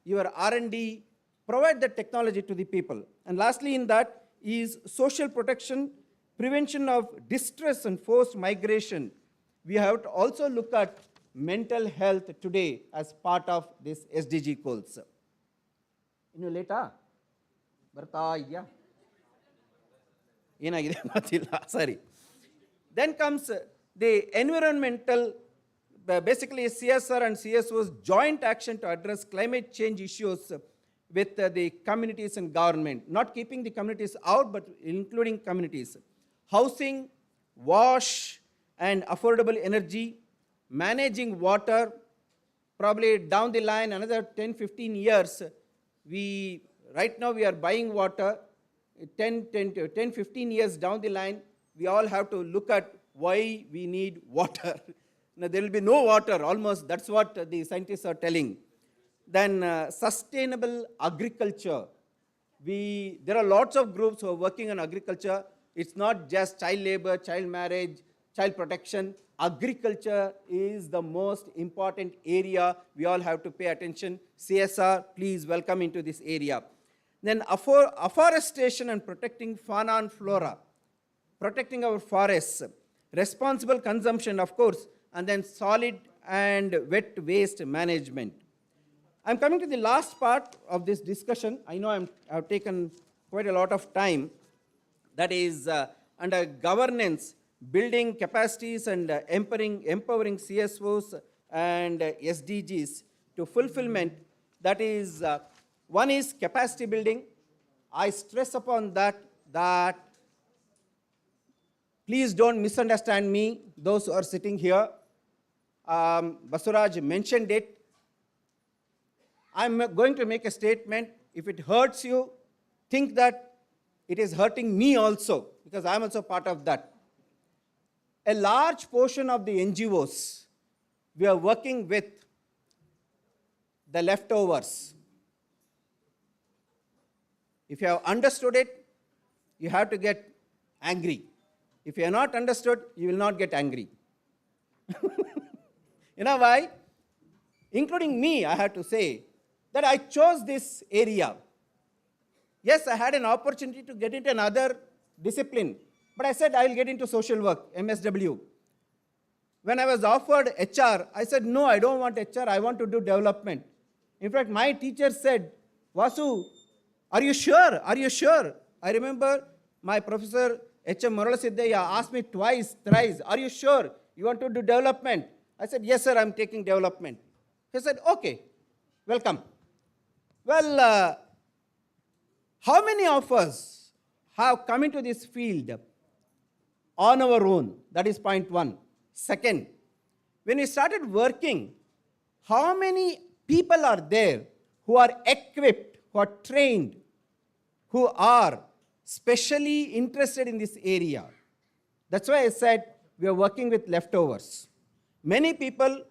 your R&D, provide the technology to the people. And lastly in that is social protection, prevention of distress and forced migration. We have to also look at mental health today as part of this SDG goals. ಇನ್ನು ಲೇಟಾ ಬರ್ತಾ ಇದೆಯಾ ಏನಾಗಿದೆ ಗೊತ್ತಿಲ್ಲ ಸರಿ. Then comes the environmental, basically CSR and CSO's joint action to address climate change issues with the communities and government, not keeping the communities out but including communities. Housing, wash and affordable energy, managing water, probably down the line another 10-15 years, right now we are buying water, 10-15 years down the line, we all have to look at why we need water. Now, there will be no water almost, that's what the scientists are telling. Then sustainable agriculture. There are lots of groups who are working on agriculture. It's not just child labor, child marriage, child protection. Agriculture is the most important area we all have to pay attention. CSR, please welcome into this area. Then afforestation and protecting fauna and flora, protecting our forests, responsible consumption, of course, and then solid and wet waste management. I'm coming to the last part of this discussion. I know I've taken quite a lot of time. That is under governance, building capacities and empowering CSOs and SDGs to fulfillment. That is, one is capacity building. I stress upon that please don't misunderstand me, those who are sitting here. Basuraj mentioned it. I'm going to make a statement. If it hurts you, think that it is hurting me also, because I'm also part of that. A large portion of the NGOs, we are working with the leftovers. If you have understood it, you have to get angry. If you have not understood, you will not get angry. You know why? Including me, I have to say that I chose this area. Yes, I had an opportunity to get into another discipline, but I said I will get into social work, MSW. When I was offered HR, I said, no, I don't want HR, I want to do development. In fact, my teacher said, Vasu, are you sure? Are you sure? I remember my professor, H.M. Muralasiddhaya, asked me twice, thrice, are you sure you want to do development? I said, yes, sir, I'm taking development. He said, okay, welcome. Well, How many of us have come into this field on our own? That is point one. Second, when we started working, how many people are there who are equipped, who are trained, who are specially interested in this area? That's why I said we are working with leftovers. Many people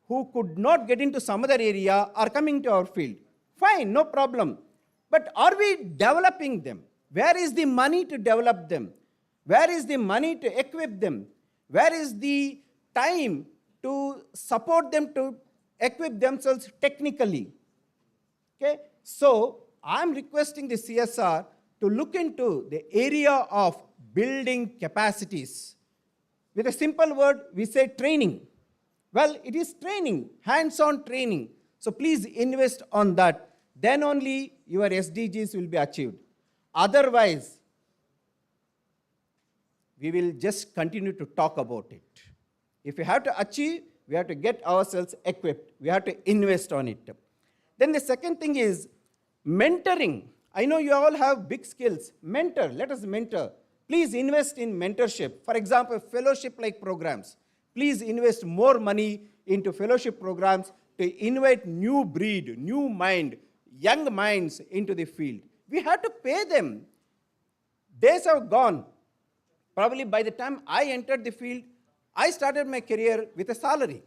who could not get into some other area are coming to our field. Fine, no problem. But are we developing them? Where is the money to develop them? Where is the money to equip them? Where is the time to support them to equip themselves technically? Okay, so I'm requesting the CSR to look into the area of building capacities. With a simple word, we say training. Well, it is training, hands-on training. So please invest on that. Then only your SDGs will be achieved. Otherwise, we will just continue to talk about it. If we have to achieve, we have to get ourselves equipped. We have to invest on it. Then the second thing is mentoring. I know you all have big skills. Mentor, let us mentor. Please invest in mentorship. For example, fellowship-like programs. Please invest more money into fellowship programs to invite new breed, new mind, young minds into the field. We have to pay them. Days have gone. Probably by the time I entered the field, I started my career with a salary.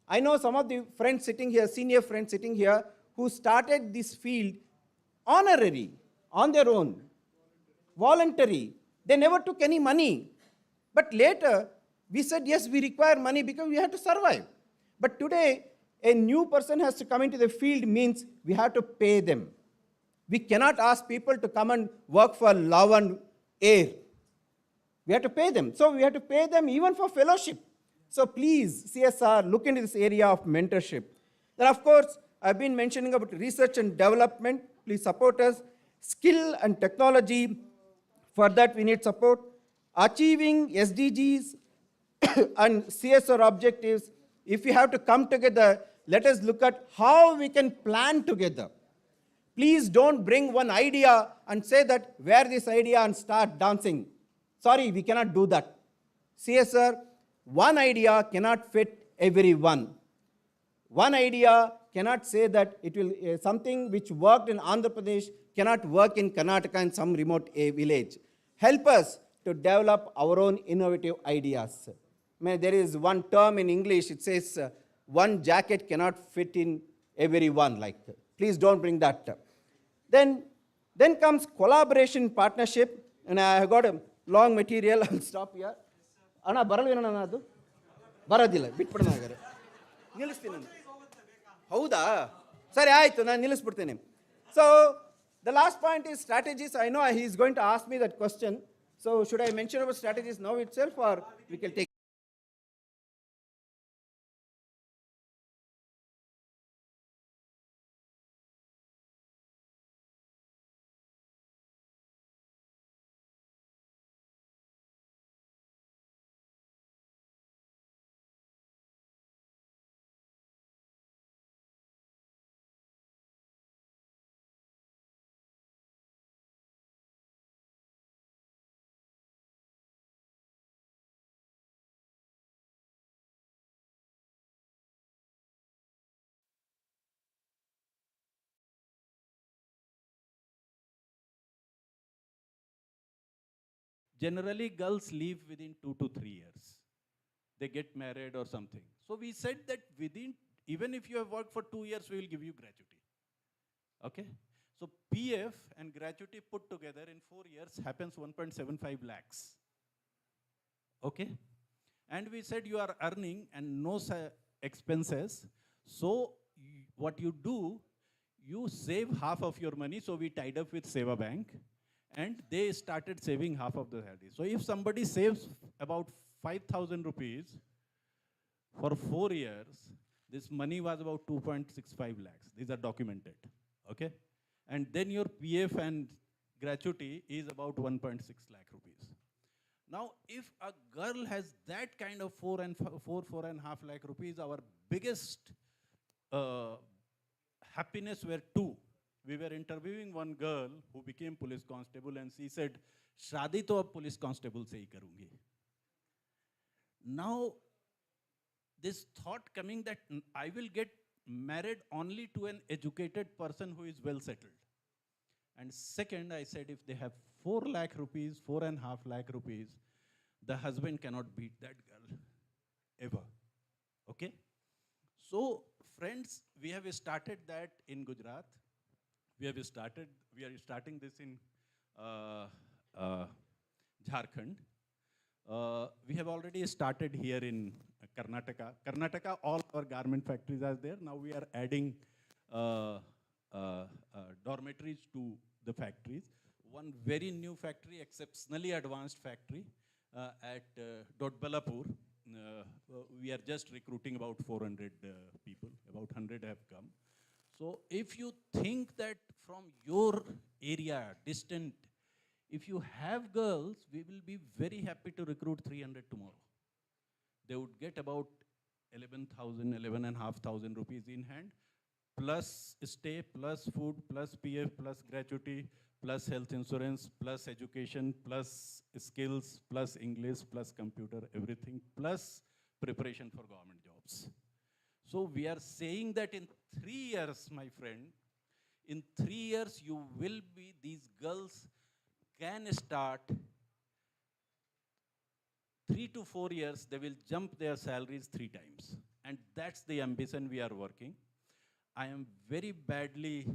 I know some of the friends sitting here, senior friends sitting here, who started this field honorary, on their own, voluntary. They never took any money. But later, we said, yes, we require money because we have to survive. But today, a new person has to come into the field means we have to pay them. We cannot ask people to come and work for love and air. We have to pay them. So we have to pay them even for fellowship. So please, CSR, look into this area of mentorship. Then of course, I've been mentioning about research and development. Please support us. Skill and technology. For that, we need support. Achieving SDGs and CSR objectives. If we have to come together, let us look at how we can plan together. Please don't bring one idea and say that wear this idea and start dancing. Sorry, we cannot do that. CSR, one idea cannot fit everyone. One idea cannot say that it will something which worked in Andhra Pradesh cannot work in Karnataka in some remote village. Help us to develop our own innovative ideas. There is one term in English, it says one jacket cannot fit in everyone. Like, please don't bring that. Then comes collaboration, partnership, and I have got a long material. I'll stop here. Anna baralvena nadu baradilla bitbidu nagare nilistini hauda sari aaytu nanu nilisbiಡ್ತೇನೆ. So the last point is strategies. I know he is going to ask me that question. So should I mention about strategies now itself or we can take? Generally, girls leave within 2 to 3 years. They get married or something. So we said that within, even if you have worked for 2 years, we will give you gratuity. Okay? So PF and gratuity put together in 4 years happens 1.75 lakhs. Okay? And we said you are earning and no expenses. So what you do, you save half of your money. So we tied up with Seva Bank. And they started saving half of the salary. So if somebody saves about 5,000 rupees for 4 years, this money was about 2.65 lakhs. These are documented, okay? And then your PF and gratuity is about 1.6 lakh rupees. Now, if a girl has that kind of 4.5 lakh rupees, our biggest happiness were two. We were interviewing one girl who became police constable, and she said, "Shadi to ab police constable se hi karungi." Now, this thought coming that I will get married only to an educated person who is well settled. And second, I said, if they have 4 lakh rupees, 4.5 lakh rupees, the husband cannot beat that girl, ever. Okay? So, friends, we have started that in Gujarat. We are starting this in Jharkhand. We have already started here in Karnataka. Karnataka, all our garment factories are there. Now we are adding dormitories to the factories. One very new factory, exceptionally advanced factory at Dodbalapur. We are just recruiting about 400 people. About 100 have come. So if you think that from your area, distant, if you have girls, we will be very happy to recruit 300 tomorrow. They would get about 11,000, 11,500 rupees in hand, plus stay, plus food, plus PF, plus gratuity, plus health insurance, plus education, plus skills, plus English, plus computer, everything, plus preparation for government jobs. So we are saying that in 3 years, my friend, in 3 years you will be, these girls can start 3 to 4 years, they will jump their salaries 3 times. And that's the ambition we are working. I am very badly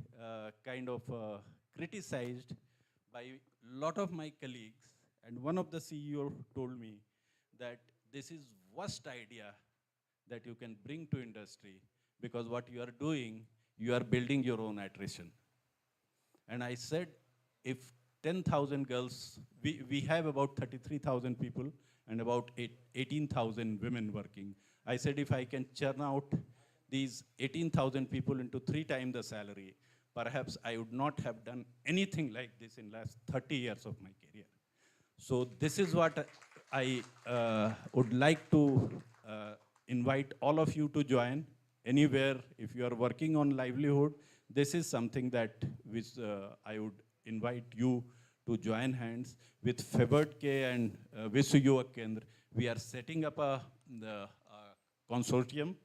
criticized by a lot of my colleagues. And one of the CEO told me that this is worst idea that you can bring to industry, because what you are doing, you are building your own attrition. And I said, if 10,000 girls, we have about 33,000 people and about 18,000 women working. I said, if I can churn out these 18,000 people into 3 times the salary, perhaps I would not have done anything like this in last 30 years of my career. So this is what I would like to invite all of you to join anywhere. If you are working on livelihood, this is something that which I would invite you to join hands with Fevourdk and Vishwa Yuvak Kendra. We are setting up a consortium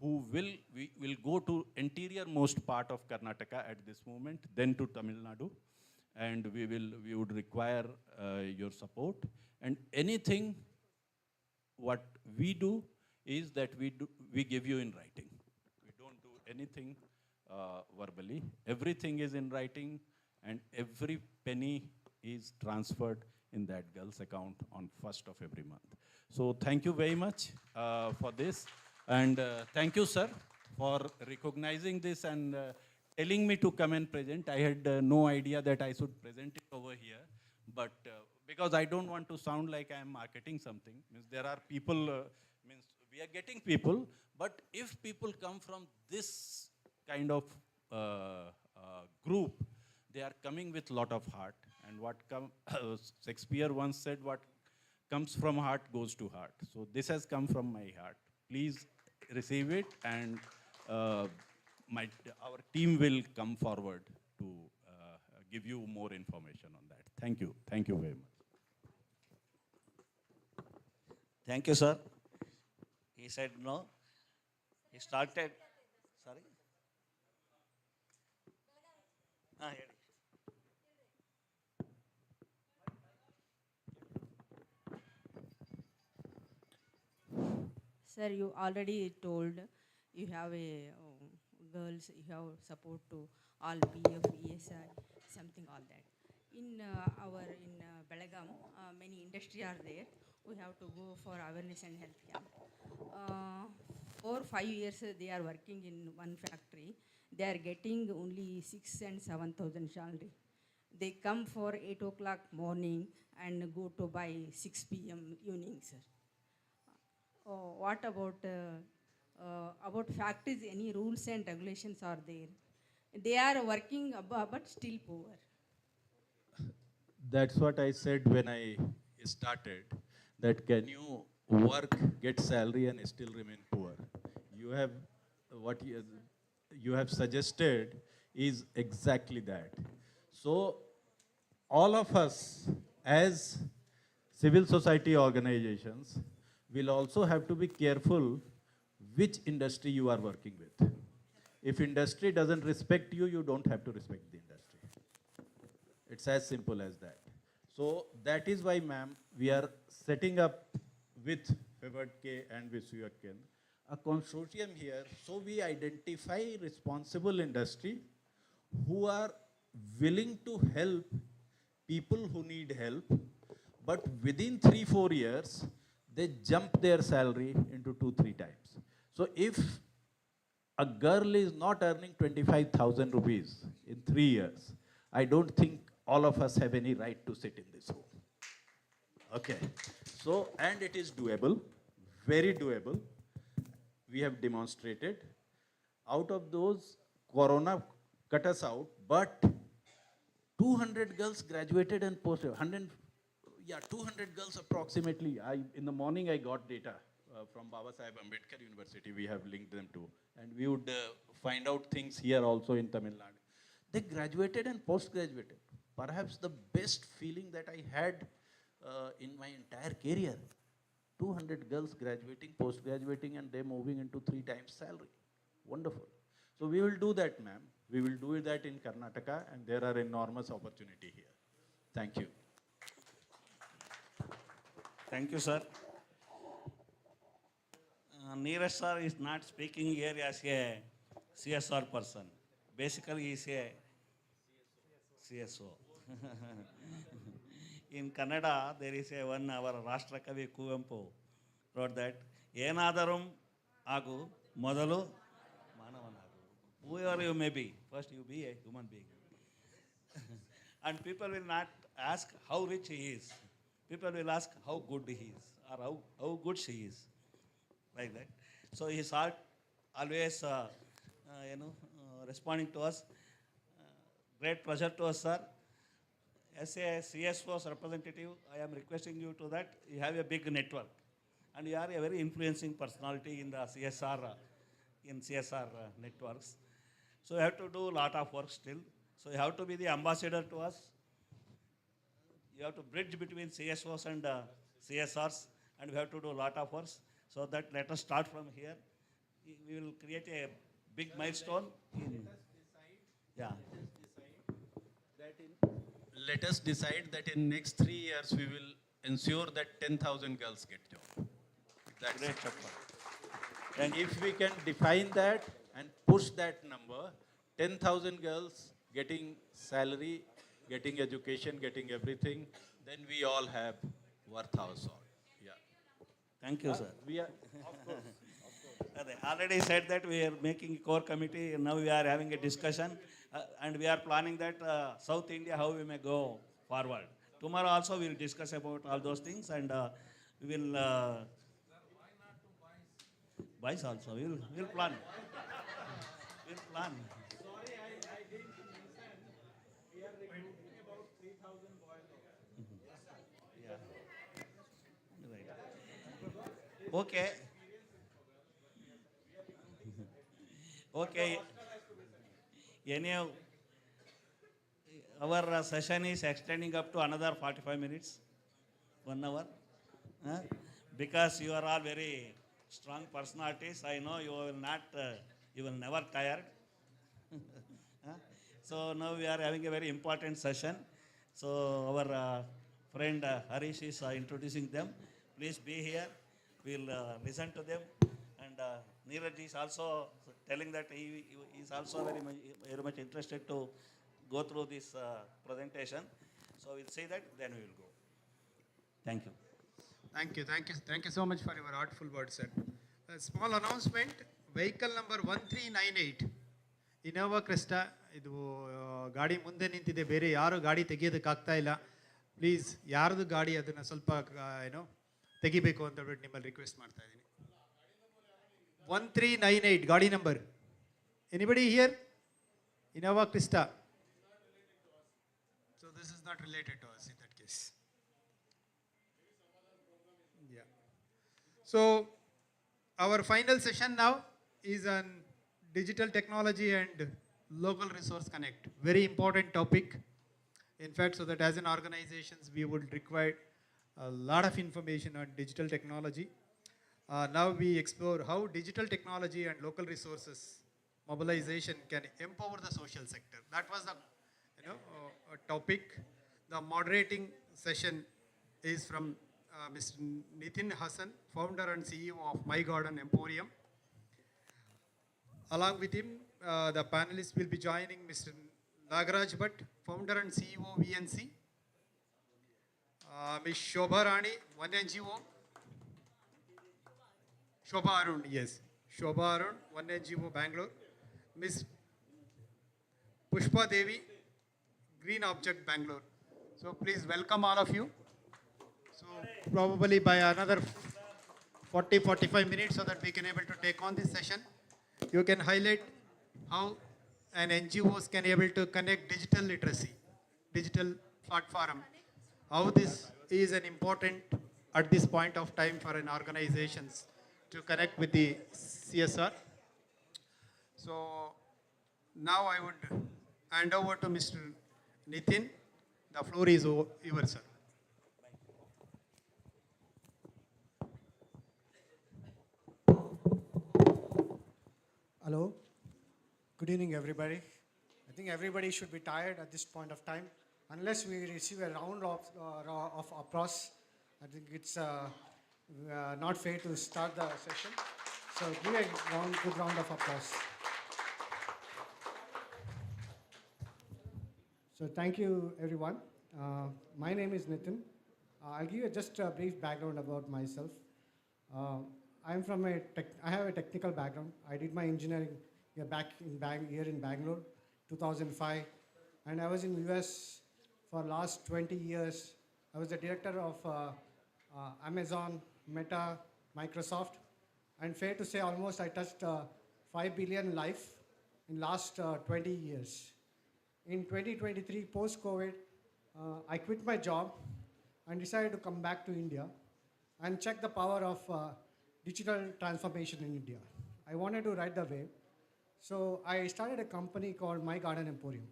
who will go to interior most part of Karnataka at this moment, then to Tamil Nadu, and we would require your support. And anything what we do is that we give you in writing. We don't do anything verbally. Everything is in writing, and every penny is transferred in that girl's account on 1st of every month. So thank you very much for this. And thank you, sir, for recognizing this and telling me to come and present. I had no idea that I should present it over here. But because I don't want to sound like I am marketing something. Means there are people, means we are getting people. But if people come from this kind of group, they are coming with lot of heart. And what Shakespeare once said, what comes from heart goes to heart. So this has come from my heart. Please receive it, and our team will come forward to give you more information on that. Thank you. Thank you very much. Thank you, sir. He said no. He started. Sorry? Here. Sir, you already told you have a girls, you have support to all PF, ESI, something all that. In Belagaum, many industry are there. We have to go for awareness and health camp. 4 or 5 years they are working in one factory. They are getting only 6,000 and 7,000 salary. They come for 8 o'clock morning and go to by 6 p.m. evening, sir. What about factories? Any rules and regulations are there? They are working but still poor. That's what I said when I started, that can you work, get salary and still remain poor? You have, what you have suggested is exactly that. So all of us as civil society organizations will also have to be careful which industry you are working with. If industry doesn't respect you, you don't have to respect the industry. It's as simple as that. So that is why, ma'am, we are setting up with Fevourdk and Vishwa Yuvak Kendra a consortium here, so we identify responsible industry who are willing to help people who need help, but within 3-4 years, they jump their salary into 2-3 times. So if a girl is not earning 25,000 rupees in 3 years, I don't think all of us have any right to sit in this room. Okay. So, and it is doable, very doable. We have demonstrated. Out of those, Corona cut us out, but 200 girls graduated and posted. 200 girls approximately. In the morning, I got data from Baba Saheb Ambedkar University. We have linked them to. And we would find out things here also in Tamil Nadu. They graduated and post-graduated. Perhaps the best feeling that I had in my entire career. 200 girls graduating, post-graduating, and they moving into 3 times salary. Wonderful. So we will do that, ma'am. We will do that in Karnataka, and there are enormous opportunity here. Thank you. Thank you, sir. Neeraj sir is not speaking here as a CSR person. Basically, he is a CSO. In Kannada, there is a one, our Rashtrakavi Kuvempu wrote that, Yenadarum agu, modalu manavanagu. Whoever you may be, first you be a human being. And people will not ask how rich he is. People will ask how good he is, or how good she is. Like that. So he is always, responding to us. Great pleasure to us, sir. As a CSO's representative, I am requesting you to that you have a big network, and you are a very influencing personality in the CSR, networks. So you have to do a lot of work still. So you have to be the ambassador to us. You have to bridge between CSOs and CSRs, and we have to do a lot of work. So that let us start from here. We will create a big milestone. Let us decide that in next 3 years we will ensure that 10,000 girls get job. That's Great. And if we can define that and push that number, 10,000 girls getting salary, getting education, getting everything, then we all have worth our salt. Yeah. Thank you, sir. We are, of course. They already said that we are making a core committee, and now we are having a discussion, and we are planning that South India, how we may go forward. Tomorrow also we will discuss about all those things, and we will buys also. We will plan. We will plan. Sorry, I didn't understand. We are recruiting about 3,000 boys. Yeah. Right. Okay. Okay. Anyhow, our session is extending up to another 45 minutes, 1 hour. Because you are all very strong personalities. I know you will not, you will never tired. So now we are having a very important session. So our friend Harish is introducing them. Please be here. We'll listen to them. And Neeraj is also telling that he is also very much interested to go through this presentation. So we'll see that, then we will go. Thank you. Thank you so much for your artful words, sir. A small announcement, vehicle number 1398, Innova Cresta, ಇದು ಗಾಡಿ ಮುಂದೆ ನಿಂತಿದೆ, ಬೇರೆ ಯಾರು ಗಾಡಿ ತೆಗಿಯೋದಕ್ಕಾಗ್ತಾ ಇಲ್ಲ. Please ಯಾರ್ದು ಗಾಡಿ ಅದನ್ನು ಸ್ವಲ್ಪ ತೆಗಿಬೇಕು ಅಂತ ಹೇಳ್ಬಿಟ್ಟು ನಿಮ್ಮಲ್ಲಿ ರಿಕ್ವೆಸ್ಟ್ ಮಾಡ್ತಾ ಇದ್ದೀನಿ. 1398 ಗಾಡಿ number. Anybody here? Innova Crista. So this is not related to us in that case. Yeah. So our final session now is on digital technology and local resource connect. Very important topic. In fact, so that as an organizations, we would require a lot of information on digital technology. Now we explore how digital technology and local resources mobilization can empower the social sector. That was the topic. The moderating session is from Mr. Nitin Hassan, founder and CEO of My Garden Emporium. Along with him, the panelists will be joining Mr. Nagaraj Bhatt, founder and CEO VNC, Ms. Shobha Rani, one NGO, Shobha Arun, yes, Shobha Arun, one NGO Bangalore, Ms. Pushpa Devi, Green Object Bangalore. So please welcome all of you. So probably by another 40-45 minutes so that we can able to take on this session. You can highlight how an NGOs can able to connect digital literacy, digital platform, how this is an important at this point of time for an organizations to connect with the CSR. So now I would hand over to Mr. Nitin. The floor is yours, sir. Hello. Good evening, everybody. I think everybody should be tired at this point of time. Unless we receive a round of applause, I think it's not fair to start the session. So give a good round of applause. So thank you, everyone. My name is Nitin. I'll give you just a brief background about myself. I have a technical background. I did my engineering here in Bangalore, 2005, and I was in US for last 20 years. I was the director of Amazon, Meta, Microsoft, and fair to say almost I touched 5 billion life in last 20 years. In 2023, post-COVID, I quit my job and decided to come back to India and check the power of digital transformation in India. I wanted to ride the wave. So I started a company called My Garden Emporium.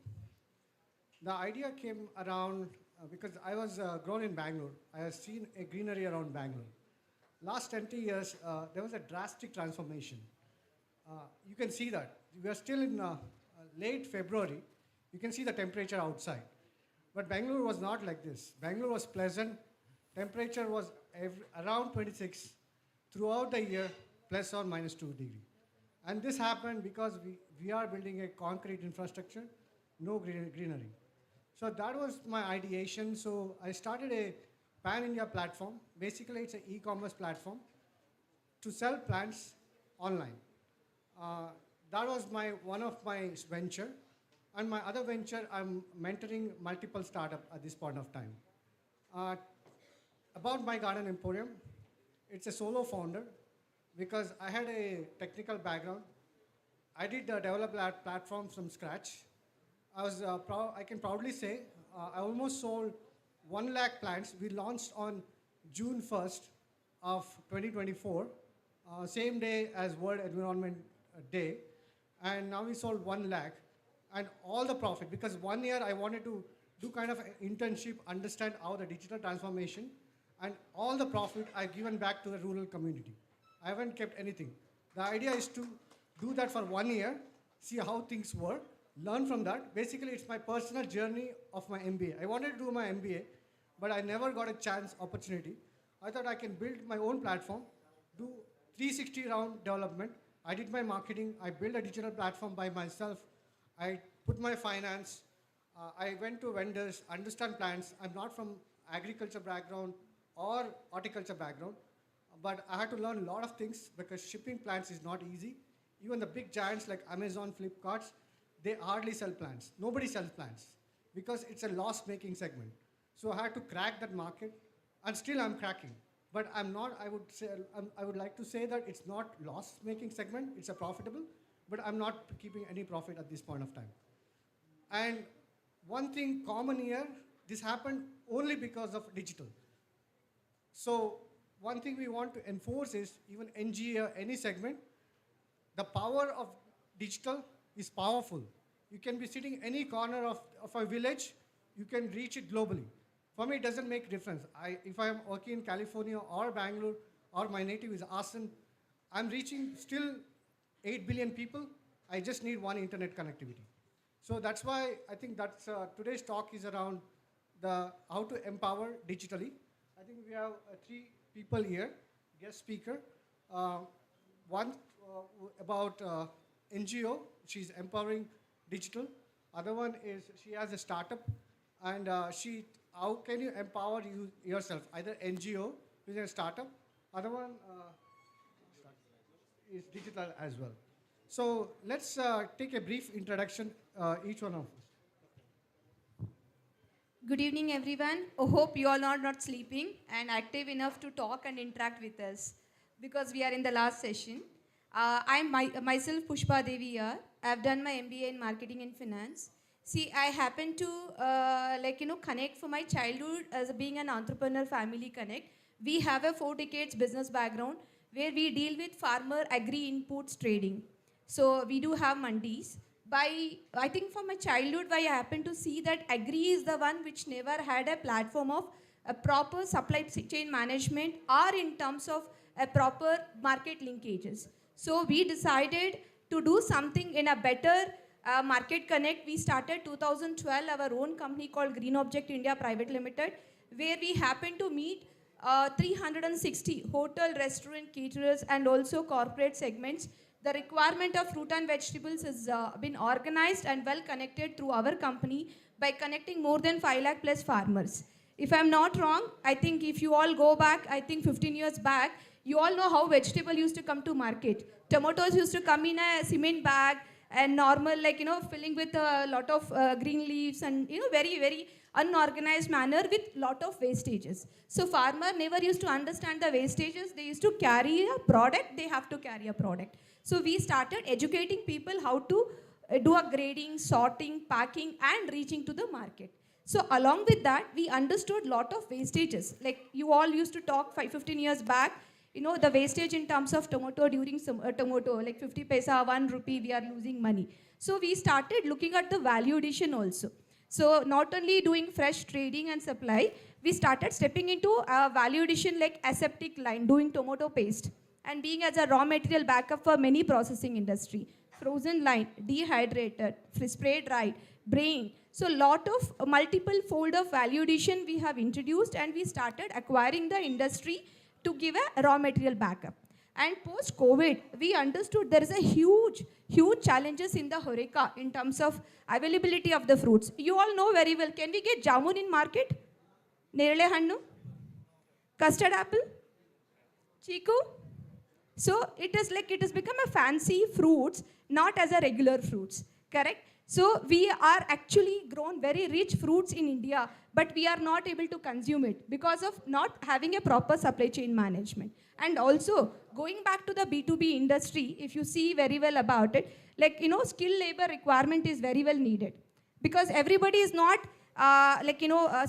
The idea came around because I was grown in Bangalore. I have seen a greenery around Bangalore. Last 20 years, there was a drastic transformation. You can see that. We are still in late February. You can see the temperature outside. But Bangalore was not like this. Bangalore was pleasant. Temperature was around 26 throughout the year, plus or minus 2 degrees. And this happened because we are building a concrete infrastructure, no greenery. So that was my ideation. So I started a pan-India platform. Basically, it's an e-commerce platform to sell plants online. That was one of my venture. And my other venture, I'm mentoring multiple startups at this point of time. About My Garden Emporium, it's a solo founder because I had a technical background. I did develop that platform from scratch. I can proudly say I almost sold 1 lakh plants. We launched on June 1st of 2024, same day as World Environment Day. And now we sold 1 lakh. And all the profit, because 1 year I wanted to do kind of an internship, understand how the digital transformation, and all the profit I've given back to the rural community. I haven't kept anything. The idea is to do that for 1 year, see how things work, learn from that. Basically, it's my personal journey of my MBA. I wanted to do my MBA, but I never got a chance, opportunity. I thought I can build my own platform, do 360 round development. I did my marketing. I built a digital platform by myself. I put my finance. I went to vendors, understand plants. I'm not from agriculture background or horticulture background, but I had to learn a lot of things because shipping plants is not easy. Even the big giants like Amazon, Flipkart, they hardly sell plants. Nobody sells plants because it's a loss-making segment. So I had to crack that market, and still I'm cracking. But I'm not, I would like to say that it's not loss-making segment, it's a profitable, but I'm not keeping any profit at this point of time. And one thing common here, this happened only because of digital. So one thing we want to enforce is even NGA or any segment, the power of digital is powerful. You can be sitting any corner of a village, you can reach it globally. For me, it doesn't make difference. If I am working in California or Bangalore or my native is Assam, I'm reaching still 8 billion people. I just need one internet connectivity. So that's why I think that's today's talk is around how to empower digitally. I think we have 3 people here, guest speaker. One about NGO, she's empowering digital. Other one is she has a startup, and how can you empower yourself? Either NGO, which is a startup. Other one is digital as well. So let's take a brief introduction, each one of us. Good evening, everyone. I hope you all are not sleeping and active enough to talk and interact with us, because we are in the last session. I'm myself Pushpa Devi here. I've done my MBA in Marketing and Finance. See, I happen to connect for my childhood as being an entrepreneur family connect. We have a 4 decades business background where we deal with farmer agri inputs trading. So we do have mandis. I think from my childhood, I happened to see that agri is the one which never had a platform of a proper supply chain management or in terms of a proper market linkages. So we decided to do something in a better market connect. We started 2012 our own company called Green Object India Private Limited, where we happened to meet 360 hotel, restaurant, caterers and also corporate segments. The requirement of fruit and vegetables has been organized and well connected through our company by connecting more than 5 lakh plus farmers. If I'm not wrong, I think if you all go back, I think 15 years back, you all know how vegetable used to come to market. Tomatoes used to come in a cement bag and normal, filling with a lot of green leaves and, very, very unorganized manner with lot of wastages. So farmer never used to understand the wastages. They used to carry a product, they have to carry a product. So we started educating people how to do a grading, sorting, packing and reaching to the market. So along with that, we understood lot of wastages. Like you all used to talk 15 years back, the wastage in terms of tomato during tomato, like 50 paisa, 1 rupee, we are losing money. So we started looking at the value addition also. So not only doing fresh trading and supply, we started stepping into a value addition like aseptic line, doing tomato paste and being as a raw material backup for many processing industry. Frozen line, dehydrated, spray dried, braying. So lot of multiple fold of value addition we have introduced, and we started acquiring the industry to give a raw material backup. And post-COVID, we understood there is a huge challenges in the Horeca in terms of availability of the fruits. You all know very well, can we get jamun in market? Nerele hannu? Custard apple? Chiku? So it has become a fancy fruits, not as a regular fruits, correct? So we are actually grown very rich fruits in India, but we are not able to consume it because of not having a proper supply chain management. And also, going back to the B2B industry, if you see very well about it, skilled labor requirement is very well needed because everybody is not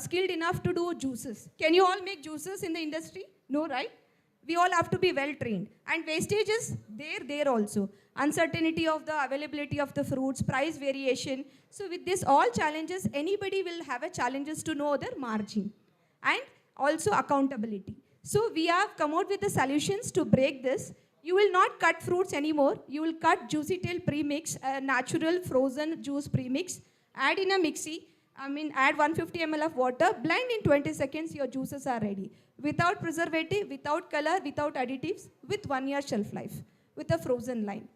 skilled enough to do juices. Can you all make juices in the industry? No, right? We all have to be well trained. And wastage is there also. Uncertainty of the availability of the fruits, price variation. So with this all challenges, anybody will have a challenges to know their margin. And also accountability. So we have come out with the solutions to break this. You will not cut fruits anymore. You will cut juicy tail premix, natural frozen juice premix, add in a mixie, add 150 ml of water, blend in 20 seconds, your juices are ready. Without preservative, without color, without additives, with 1 year shelf life, with a frozen line.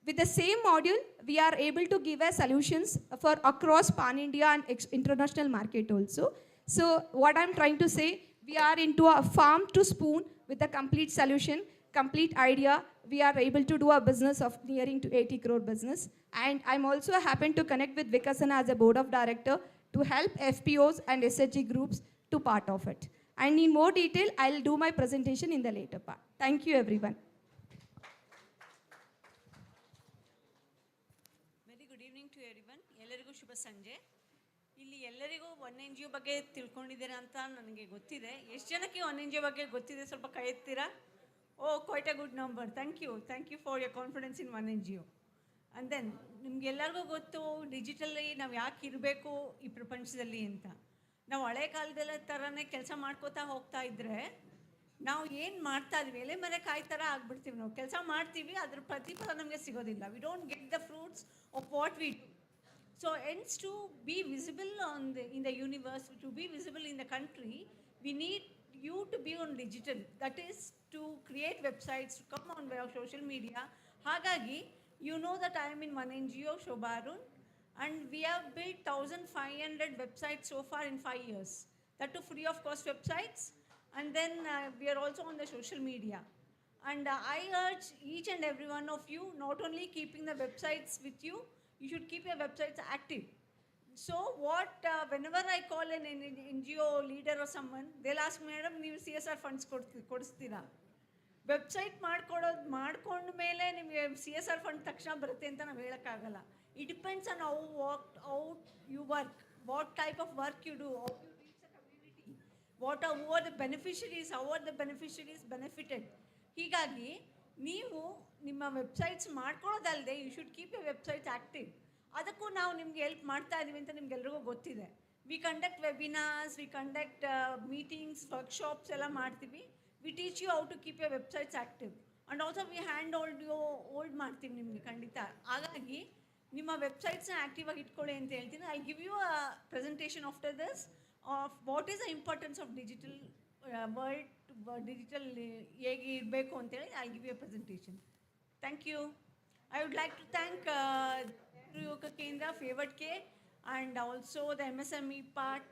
With the same module, we are able to give us solutions for across pan-India and international market also. So what I'm trying to say, we are into a farm to spoon with a complete solution, complete idea. We are able to do a business of nearing to 80 crore business. And I'm also happen to connect with Vikasana as a board of director to help FPOs and SHG groups to part of it. And in more detail, I'll do my presentation in the later part. Thank you, everyone. Very good evening to everyone. ಎಲ್ಲರಿಗೂ ಶುಭ ಸಂಜೆ. ಇಲ್ಲಿ ಎಲ್ಲರಿಗೂ one N G ಒ ಬಗ್ಗೆ ತಿಳ್ಕೊಂಡಿದ್ದೀರಾ ಅಂತ ನನಗೆ ಗೊತ್ತಿದೆ. ಎಷ್ಟು ಜನಕ್ಕೆ ಒನ್ ಎನ್ ಜಿ ಒ ಬಗ್ಗೆ ಗೊತ್ತಿದೆ ಸ್ವಲ್ಪ ಕೈ ಎತ್ತೀರಾ? Oh, quite a good number. Thank you for your confidence in one N G O. And then ನಿಮ್ಗೆಲ್ಲರಿಗೂ ಗೊತ್ತು ಡಿಜಿಟಲಿ ನಾವು ಯಾಕೆ ಇರಬೇಕು ಈ ಪ್ರಪಂಚದಲ್ಲಿ ಅಂತ. ನಾವು ಹಳೆ ಕಾಲದಲ್ಲ ಥರನೇ ಕೆಲಸ ಮಾಡ್ಕೋತಾ ಹೋಗ್ತಾ ಇದ್ದರೆ ನಾವು ಏನು ಮಾಡ್ತಾ ಇದ್ವಿ ಎಲೆ ಮರೆ ಕಾಯಿ ಥರ ಆಗ್ಬಿಡ್ತೀವಿ. ನಾವು ಕೆಲಸ ಮಾಡ್ತೀವಿ, ಅದ್ರ ಪ್ರತಿಫಲ ನಮಗೆ ಸಿಗೋದಿಲ್ಲ. We don't get the fruits of what we do. So hence to be visible in the universe, to be visible in the country, we need you to be on digital. That is to create websites, to come on social media. Hagagi, you know that I am in one NGO, Shobarun, and we have built 1,500 websites so far in 5 years. That too free of cost websites. And then we are also on the social media. And I urge each and every one of you, not only keeping the websites with you, you should keep your websites active. So whenever I call an NGO leader or someone, they'll ask me, madam, ನೀವು CSR funds ಕೊಡಿಸ್ತೀರಾ? Website ಮಾಡ್ಕೊಂಡ ಮೇಲೆ ನಿಮಗೆ CSR fund ತಕ್ಷಣ ಬರುತ್ತೆ ಅಂತ ನಾವು ಹೇಳೋಕ್ಕಾಗಲ್ಲ. It depends on how you work, what type of work you do, how you reach the community, who are the beneficiaries, how are the beneficiaries benefited. ಹೀಗಾಗಿ ನೀವು ನಿಮ್ಮ ವೆಬ್ಸೈಟ್ಸ್ ಮಾಡ್ಕೊಳ್ಳೋದಲ್ಲದೆ you should keep a websites active. ಅದಕ್ಕೂ ನಾವು ನಿಮ್ಗೆ help ಮಾಡ್ತಾ ಇದ್ದೀವಿ ಅಂತ ನಿಮ್ಗೆಲ್ರಿಗೂ ಗೊತ್ತಿದೆ. We conduct webinars, we conduct meetings, workshops ಎಲ್ಲ ಮಾಡ್ತೀವಿ. We teach you how to keep a websites active and also we hand hold ಮಾಡ್ತೀವಿ ನಿಮಗೆ ಖಂಡಿತ. ಹಾಗಾಗಿ ನಿಮ್ಮ ವೆಬ್ಸೈಟ್ಸ್ನ ಆ್ಯಕ್ಟಿವ್ ಆಗಿ ಇಟ್ಕೊಳ್ಳಿ ಅಂತ ಹೇಳ್ತೀನಿ. I give you a presentation after this of what is the importance of digital world, digital ಹೇಗೆ ಇರಬೇಕು ಅಂತೇಳಿ. I give you a presentation. Thank you. I would like to thank Vishwa Yuvak Kendra, Fevourdk, and also the MSME part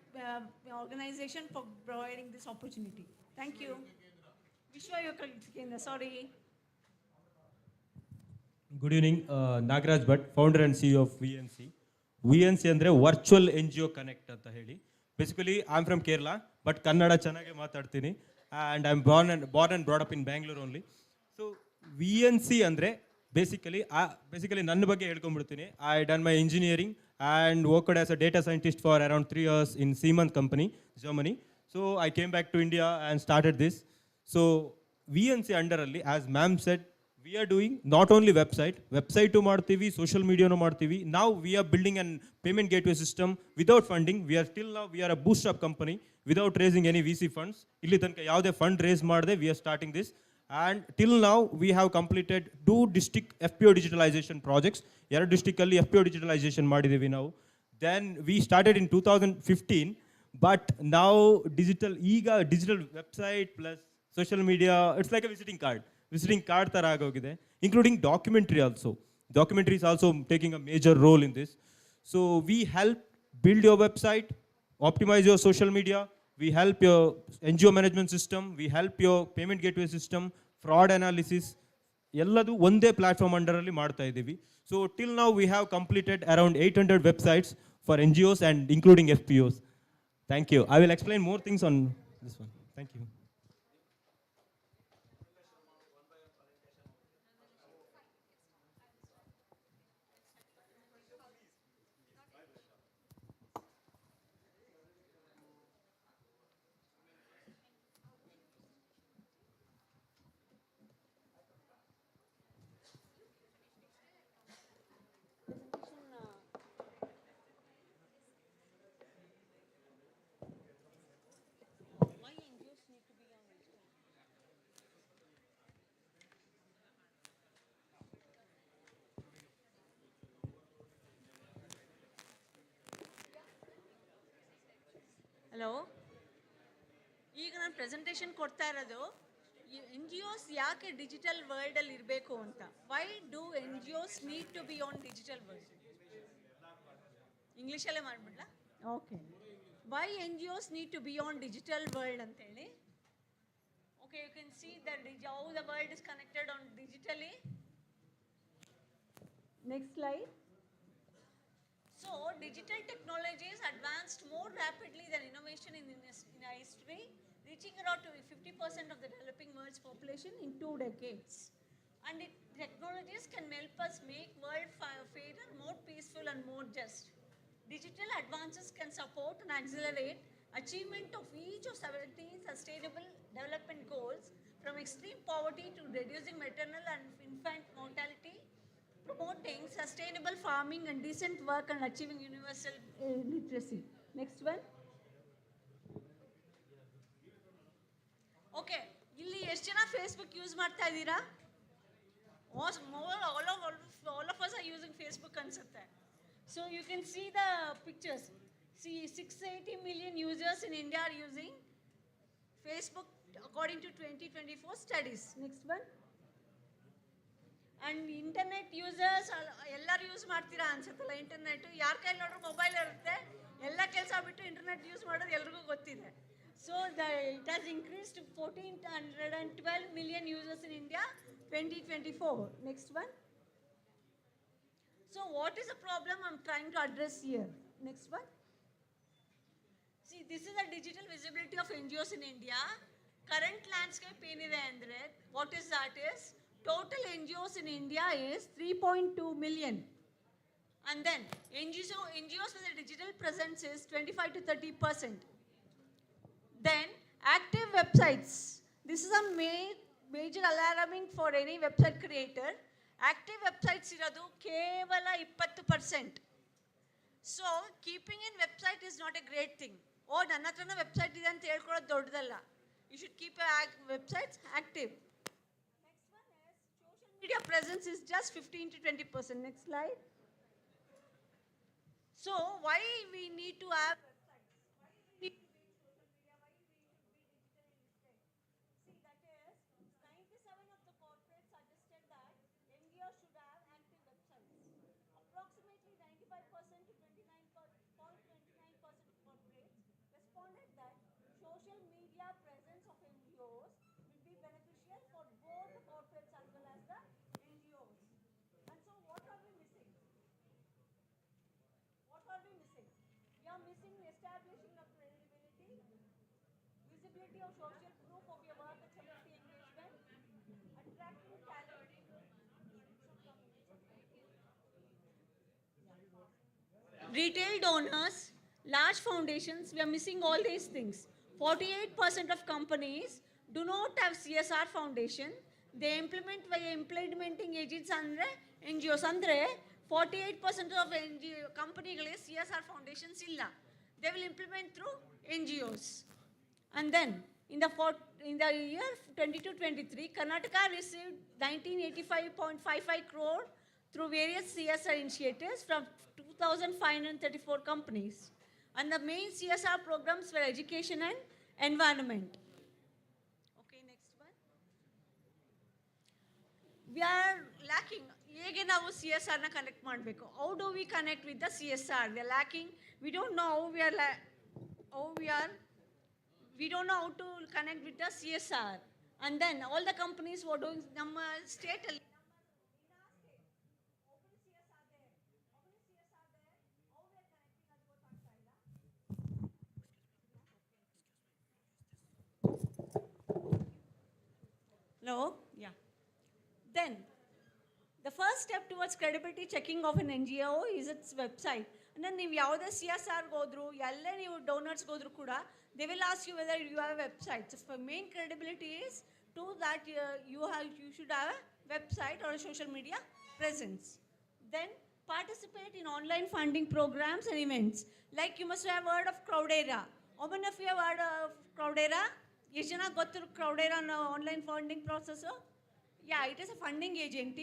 organization for providing this opportunity. Thank you. Vishwa Yuvak Kendra, sorry. Good evening, Nagaraj Bhatt, founder and CEO of VNC. VNC ಅಂದರೆ virtual NGO connect ಅಂತ ಹೇಳಿ. Basically I am from Kerala, but Kannada ಚೆನ್ನಾಗಿ ಮಾತಾಡ್ತೀನಿ. And I am born and brought up in Bangalore only. So VNC ಅಂದರೆ basically ನನ್ನ ಬಗ್ಗೆ ಹೇಳ್ಕೊಂಡ್ಬಿಡ್ತೀನಿ. I done my engineering and worked as a data scientist for around 3 years in Siemens company, Germany. So I came back to India and started this. So VNC ಅಂಡರಲ್ಲಿ, as ma'am said, we are doing not only website ಮಾಡ್ತೀವಿ, social mediaನು ಮಾಡ್ತೀವಿ. Now we are building an payment gateway system without funding. We are a bootstrap company without raising any VC funds. ಇಲ್ಲಿ ತನಕ ಯಾವುದೇ fund race ಮಾಡದೆ we are starting this. And till now we have completed 2 district FPO digitalization projects. 2 districtಲ್ಲಿ FPO digitalization ಮಾಡಿದ್ದೀವಿ ನಾವು. Then we started in 2015, but now digital website plus social media, it's like a visiting card ಥರ ಆಗೋಗಿದೆ, including documentary also. Documentary is also taking a major role in this. So we help build your website, optimize your social media, we help your NGO management system, we help your payment gateway system, fraud analysis, ಎಲ್ಲದು ಒಂದೇ platform ಅಂಡರಲ್ಲಿ ಮಾಡ್ತಾ ಇದ್ದೀವಿ. So till now we have completed around 800 websites for NGOs and including FPOs. Thank you. I will explain more things on this one. Thank you. Hello, ಈಗ ನಾನು presentation ಕೊಡ್ತಾ ಇರೋದು NGOs ಯಾಕೆ digital ವರ್ಲ್ಡಲ್ಲಿ ಇರಬೇಕು ಅಂತ. Why do NGOs need to be on digital world? ಇಂಗ್ಲೀಷಲ್ಲೇ ಮಾಡಿಬಿಡ್ಲಾ? Okay. Why NGOs need to be on digital world ಅಂತೇಳಿ. Okay, you can see that how the world is connected on digitally. Next slide. So, digital technology has advanced more rapidly than innovation in our history, reaching around 50% of the developing world's population in 2 decades. And technologies can help us make world fairer, more peaceful and more just. Digital advances can support and accelerate achievement of each of 17 sustainable development goals, from extreme poverty to reducing maternal and infant mortality, promoting sustainable farming and decent work and achieving universal literacy. Next one. Okay, ಇಲ್ಲಿ ಎಷ್ಟು ಜನ Facebook use ಮಾಡ್ತಾ ಇದ್ದೀರಾ? All of us are using Facebook ಅನ್ಸುತ್ತೆ. So you can see the pictures. See, 680 million users in India are using Facebook according to 2024 studies. Next one. And internet users ಎಲ್ಲರೂ use ಮಾಡ್ತೀರಾ ಅನ್ಸುತ್ತಲ್ಲ internet. ಯಾರ ಕೈಲಿ ನೋಡ್ರು mobile ಇರುತ್ತೆ, ಎಲ್ಲ ಕೆಲಸ ಬಿಟ್ಟು internet use ಮಾಡೋದು ಎಲ್ರಿಗೂ ಗೊತ್ತಿದೆ. So it has increased to 1412 million users in India 2024. Next one. So what is the problem I'm trying to address here? Next one. See, this is the digital visibility of NGOs in India. Current landscape ಏನಿದೆ ಅಂದರೆ, what is that is, total NGOs in India is 3.2 million. And then NGOs with a digital presence is 25 to 30%. Then active websites. This is a major alarming for any website creator. Active websites iradu kevala 20%. So keeping in website is not a great thing. Oh, ನನ್ನ ಹತ್ರನ website ಇದೆ ಅಂತ ಹೇಳ್ಕೊಳ್ಳೋದು ದೊಡ್ಡದಲ್ಲ. You should keep your websites active. Next one is social media presence is just 15 to 20%. Next slide. So why we need to have websites? Why we need to be social media? Why we should be digitally listed? See, that is 97 of the corporates suggested that NGOs should have active websites. Approximately 95% to 29.29% of corporates responded that social media presence of NGOs will be beneficial for both the corporates as well as the NGOs. And so what are we missing? What are we missing? We are missing establishing of credibility, visibility of social proof of your work and community engagement, attracting talent. Retail donors, large foundations, we are missing all these things. 48% of companies do not have CSR foundation. They implement via implementing agents andre NGOs andre 48% of companies CSR foundations illa. They will implement through NGOs. And then in the year 22-23, Karnataka received 1985.55 crore through various CSR initiatives from 2,534 companies. And the main CSR programs were education and environment. Okay, next one. We are lacking. ಹೇಗೆ ನಾವು CSR ನ connect ಮಾಡಬೇಕು? How do we connect with the CSR? We are lacking. We don't know how we don't know how to connect with the CSR. And then all the companies who are doing ನಮ್ಮ state ಅಲ್ಲಿ Hello? Yeah. Then, the first step towards credibility checking of an NGO is its website. And then ನೀವು ಯಾವುದೇ CSR ಹೋದ್ರು, ಎಲ್ಲೇ ನೀವು donors ಹೋದ್ರು ಕೂಡ, they will ask you whether you have a website. So, for main credibility is to that you should have a website or a social media presence. Then, participate in online funding programs and events. Like you must have heard of Crowdera. How many of you have heard of Crowdera? ಎಷ್ಟು ಜನ ಗೊತ್ತಿರೋ Crowdera online funding process? Yeah, it is a funding agent,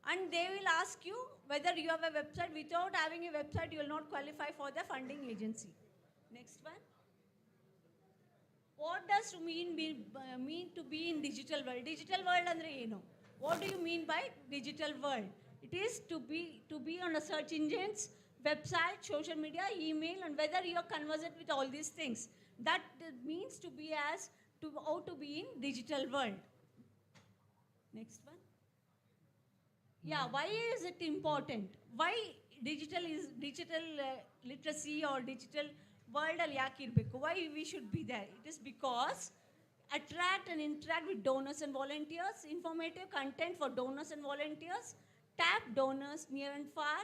and they will ask you whether you have a website. Without having a website, you will not qualify for the funding agency. Next one. What does mean to be in digital world? Digital world andre eno? What do you mean by digital world? It is to be on a search engines, website, social media, email, and whether you are conversant with all these things. That means to be how to be in digital world. Next one. Yeah, why is it important? Why digital literacy or digital world ಅಲ್ಲಿ ಯಾಕೆ ಇರಬೇಕು? Why we should be there? It is because attract and interact with donors and volunteers, informative content for donors and volunteers, tap donors near and far,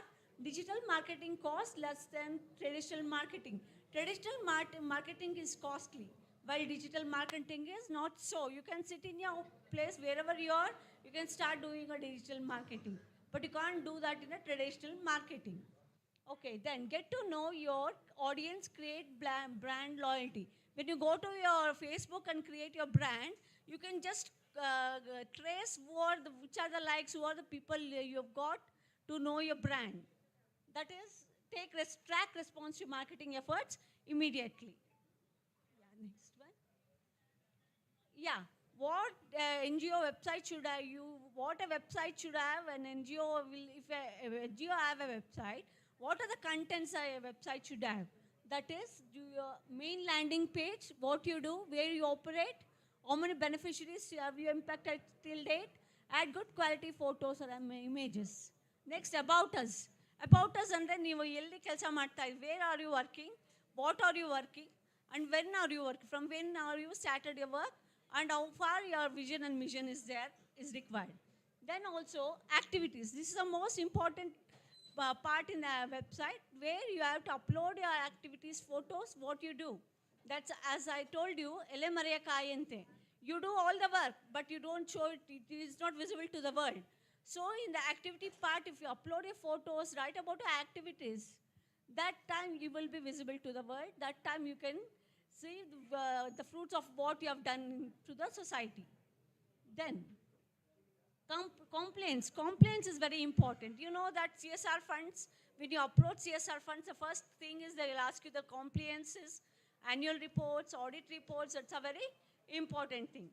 digital marketing costs less than traditional marketing. Traditional marketing is costly, while digital marketing is not so. You can sit in your place wherever you are, you can start doing a digital marketing. but you can't do that in a traditional marketing. Okay, then get to know your audience, create brand loyalty. When you go to your Facebook and create your brand, you can just trace which are the likes, who are the people you've got to know your brand. That is, track responsive marketing efforts immediately. Yeah, next one. Yeah, what NGO website should I use? What a website should have an NGO will, if a NGO have a website, what are the contents a website should have? That is, do your main landing page, what you do, where you operate, how many beneficiaries have you impacted till date, add good quality photos or images. Next, about us. About us and then where are you working, what are you working, and when are you working, from when are you started your work, and how far your vision and mission is required. Then also activities. This is the most important part in the website, where you have to upload your activities, photos, what you do. That's, as I told you, ele Maria Kayente. You do all the work, but you don't show it. It is not visible to the world. So in the activity part, if you upload your photos, write about your activities, that time you will be visible to the world. That time you can see the fruits of what you have done to the society. Then, complaints. Complaints is very important. You know that CSR funds, when you approach CSR funds, the first thing is they will ask you the compliances, annual reports, audit reports. That's a very important thing.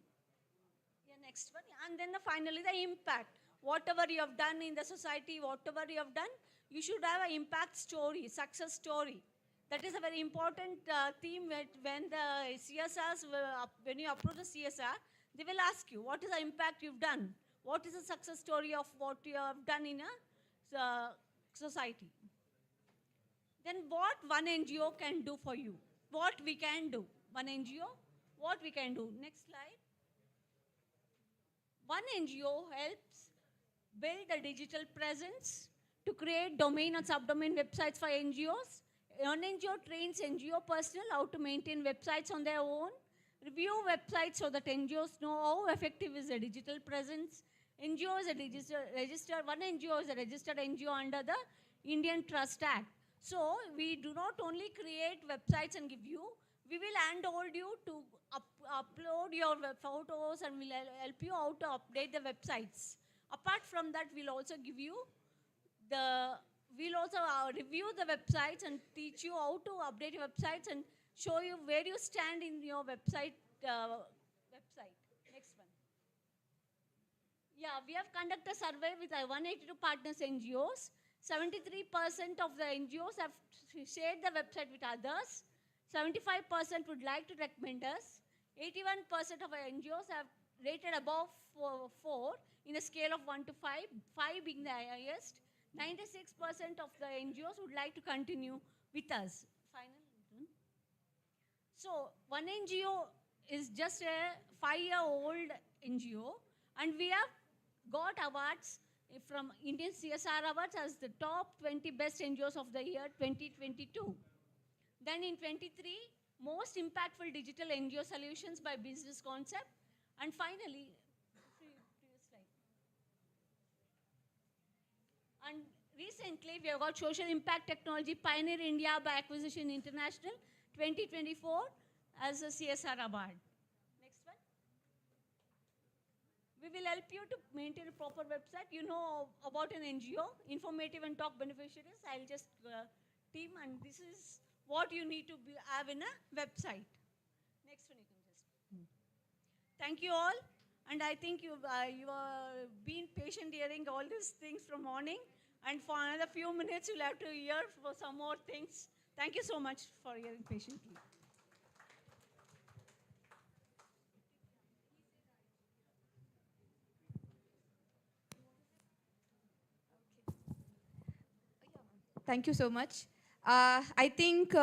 Yeah, next one. And then finally, the impact. Whatever you have done in the society, whatever you have done, you should have an impact story, success story. That is a very important theme when the CSRs, when you approach the CSR, they will ask you, what is the impact you've done? What is the success story of what you have done in a society? Then what one NGO can do for you? What we can do? One NGO, what we can do? Next slide. One NGO helps build a digital presence to create domain and subdomain websites for NGOs. One NGO trains NGO personnel how to maintain websites on their own, review websites so that NGOs know how effective is a digital presence. NGO is one NGO is a registered NGO under the Indian Trust Act. So we do not only create websites and give you, we will handhold you to upload your photos and we'll help you how to update the websites. Apart from that, we'll also give you we'll also review the websites and teach you how to update your websites and show you where you stand in your website. Next one. Yeah, we have conducted a survey with 182 partners NGOs. 73% of the NGOs have shared the website with others. 75% would like to recommend us. 81% of our NGOs have rated above 4 in a scale of 1 to 5, 5 being the highest. 96% of the NGOs would like to continue with us. Final. So, one NGO is just a 5-year-old NGO, and we have got awards from Indian CSR Awards as the top 20 best NGOs of the year 2022. Then in 23, most impactful digital NGO solutions by Business Concept. And finally, previous slide. And recently, we have got Social Impact Technology Pioneer India by Acquisition International 2024 as a CSR award. Next one. We will help you to maintain a proper website. You know about an NGO, informative and top beneficiaries. I'll just team, and this is what you need to have in a website. Next one, you can just. Thank you all. And I think you have been patient hearing all these things from morning. And for another few minutes, you'll have to hear for some more things. Thank you so much for hearing patiently. Thank you so much. I think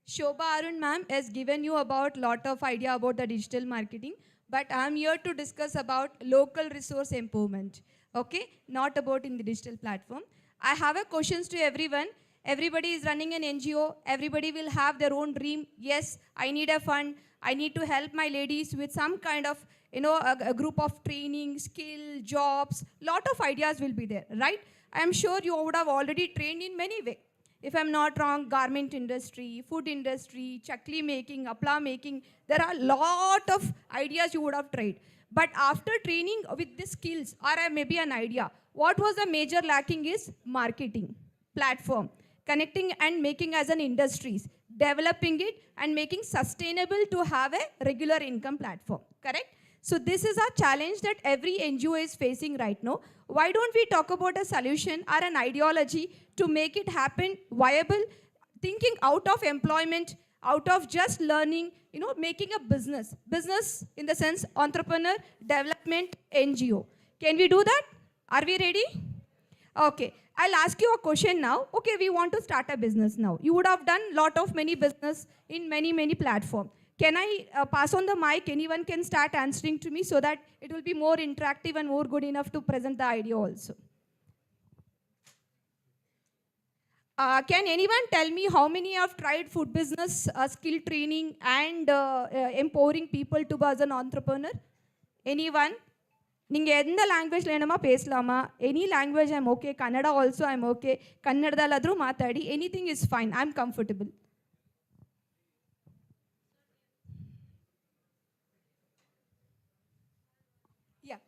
Shobha Arun ma'am has given you about lot of idea about the digital marketing, but I'm here to discuss about local resource empowerment, okay? Not about in the digital platform. I have a questions to everyone. Everybody is running an NGO. Everybody will have their own dream. Yes, I need a fund. I need to help my ladies with some kind of a group of training, skill, jobs, lot of ideas will be there, right? I am sure you would have already trained in many ways. If I'm not wrong, garment industry, food industry, chakli making, apla making, there are a lot of ideas you would have tried. But after training with the skills or maybe an idea, what was the major lacking is marketing, platform, connecting and making as an industries, developing it and making sustainable to have a regular income platform, correct? So this is a challenge that every NGO is facing right now. Why don't we talk about a solution or an ideology to make it happen viable, thinking out of employment, out of just learning, making a business. Business in the sense entrepreneur, development, NGO. Can we do that? Are we ready? Okay. I'll ask you a question now. Okay, we want to start a business now. You would have done many business in many platforms. Can I pass on the mic? Anyone can start answering to me so that it will be more interactive and more good enough to present the idea also. Can anyone tell me how many have tried food business, skill training and empowering people to be as an entrepreneur? Anyone? நீங்கள் எந்த ಲ್ಯಾಂಗ್ವೇಜ್ல ಏನಮ್ಮ பேசலாமா any language I am okay Kannada also I am okay ಕನ್ನಡದಲ್ಲಾದರೂ ಮಾತಾಡಿ anything is fine I am comfortable yeah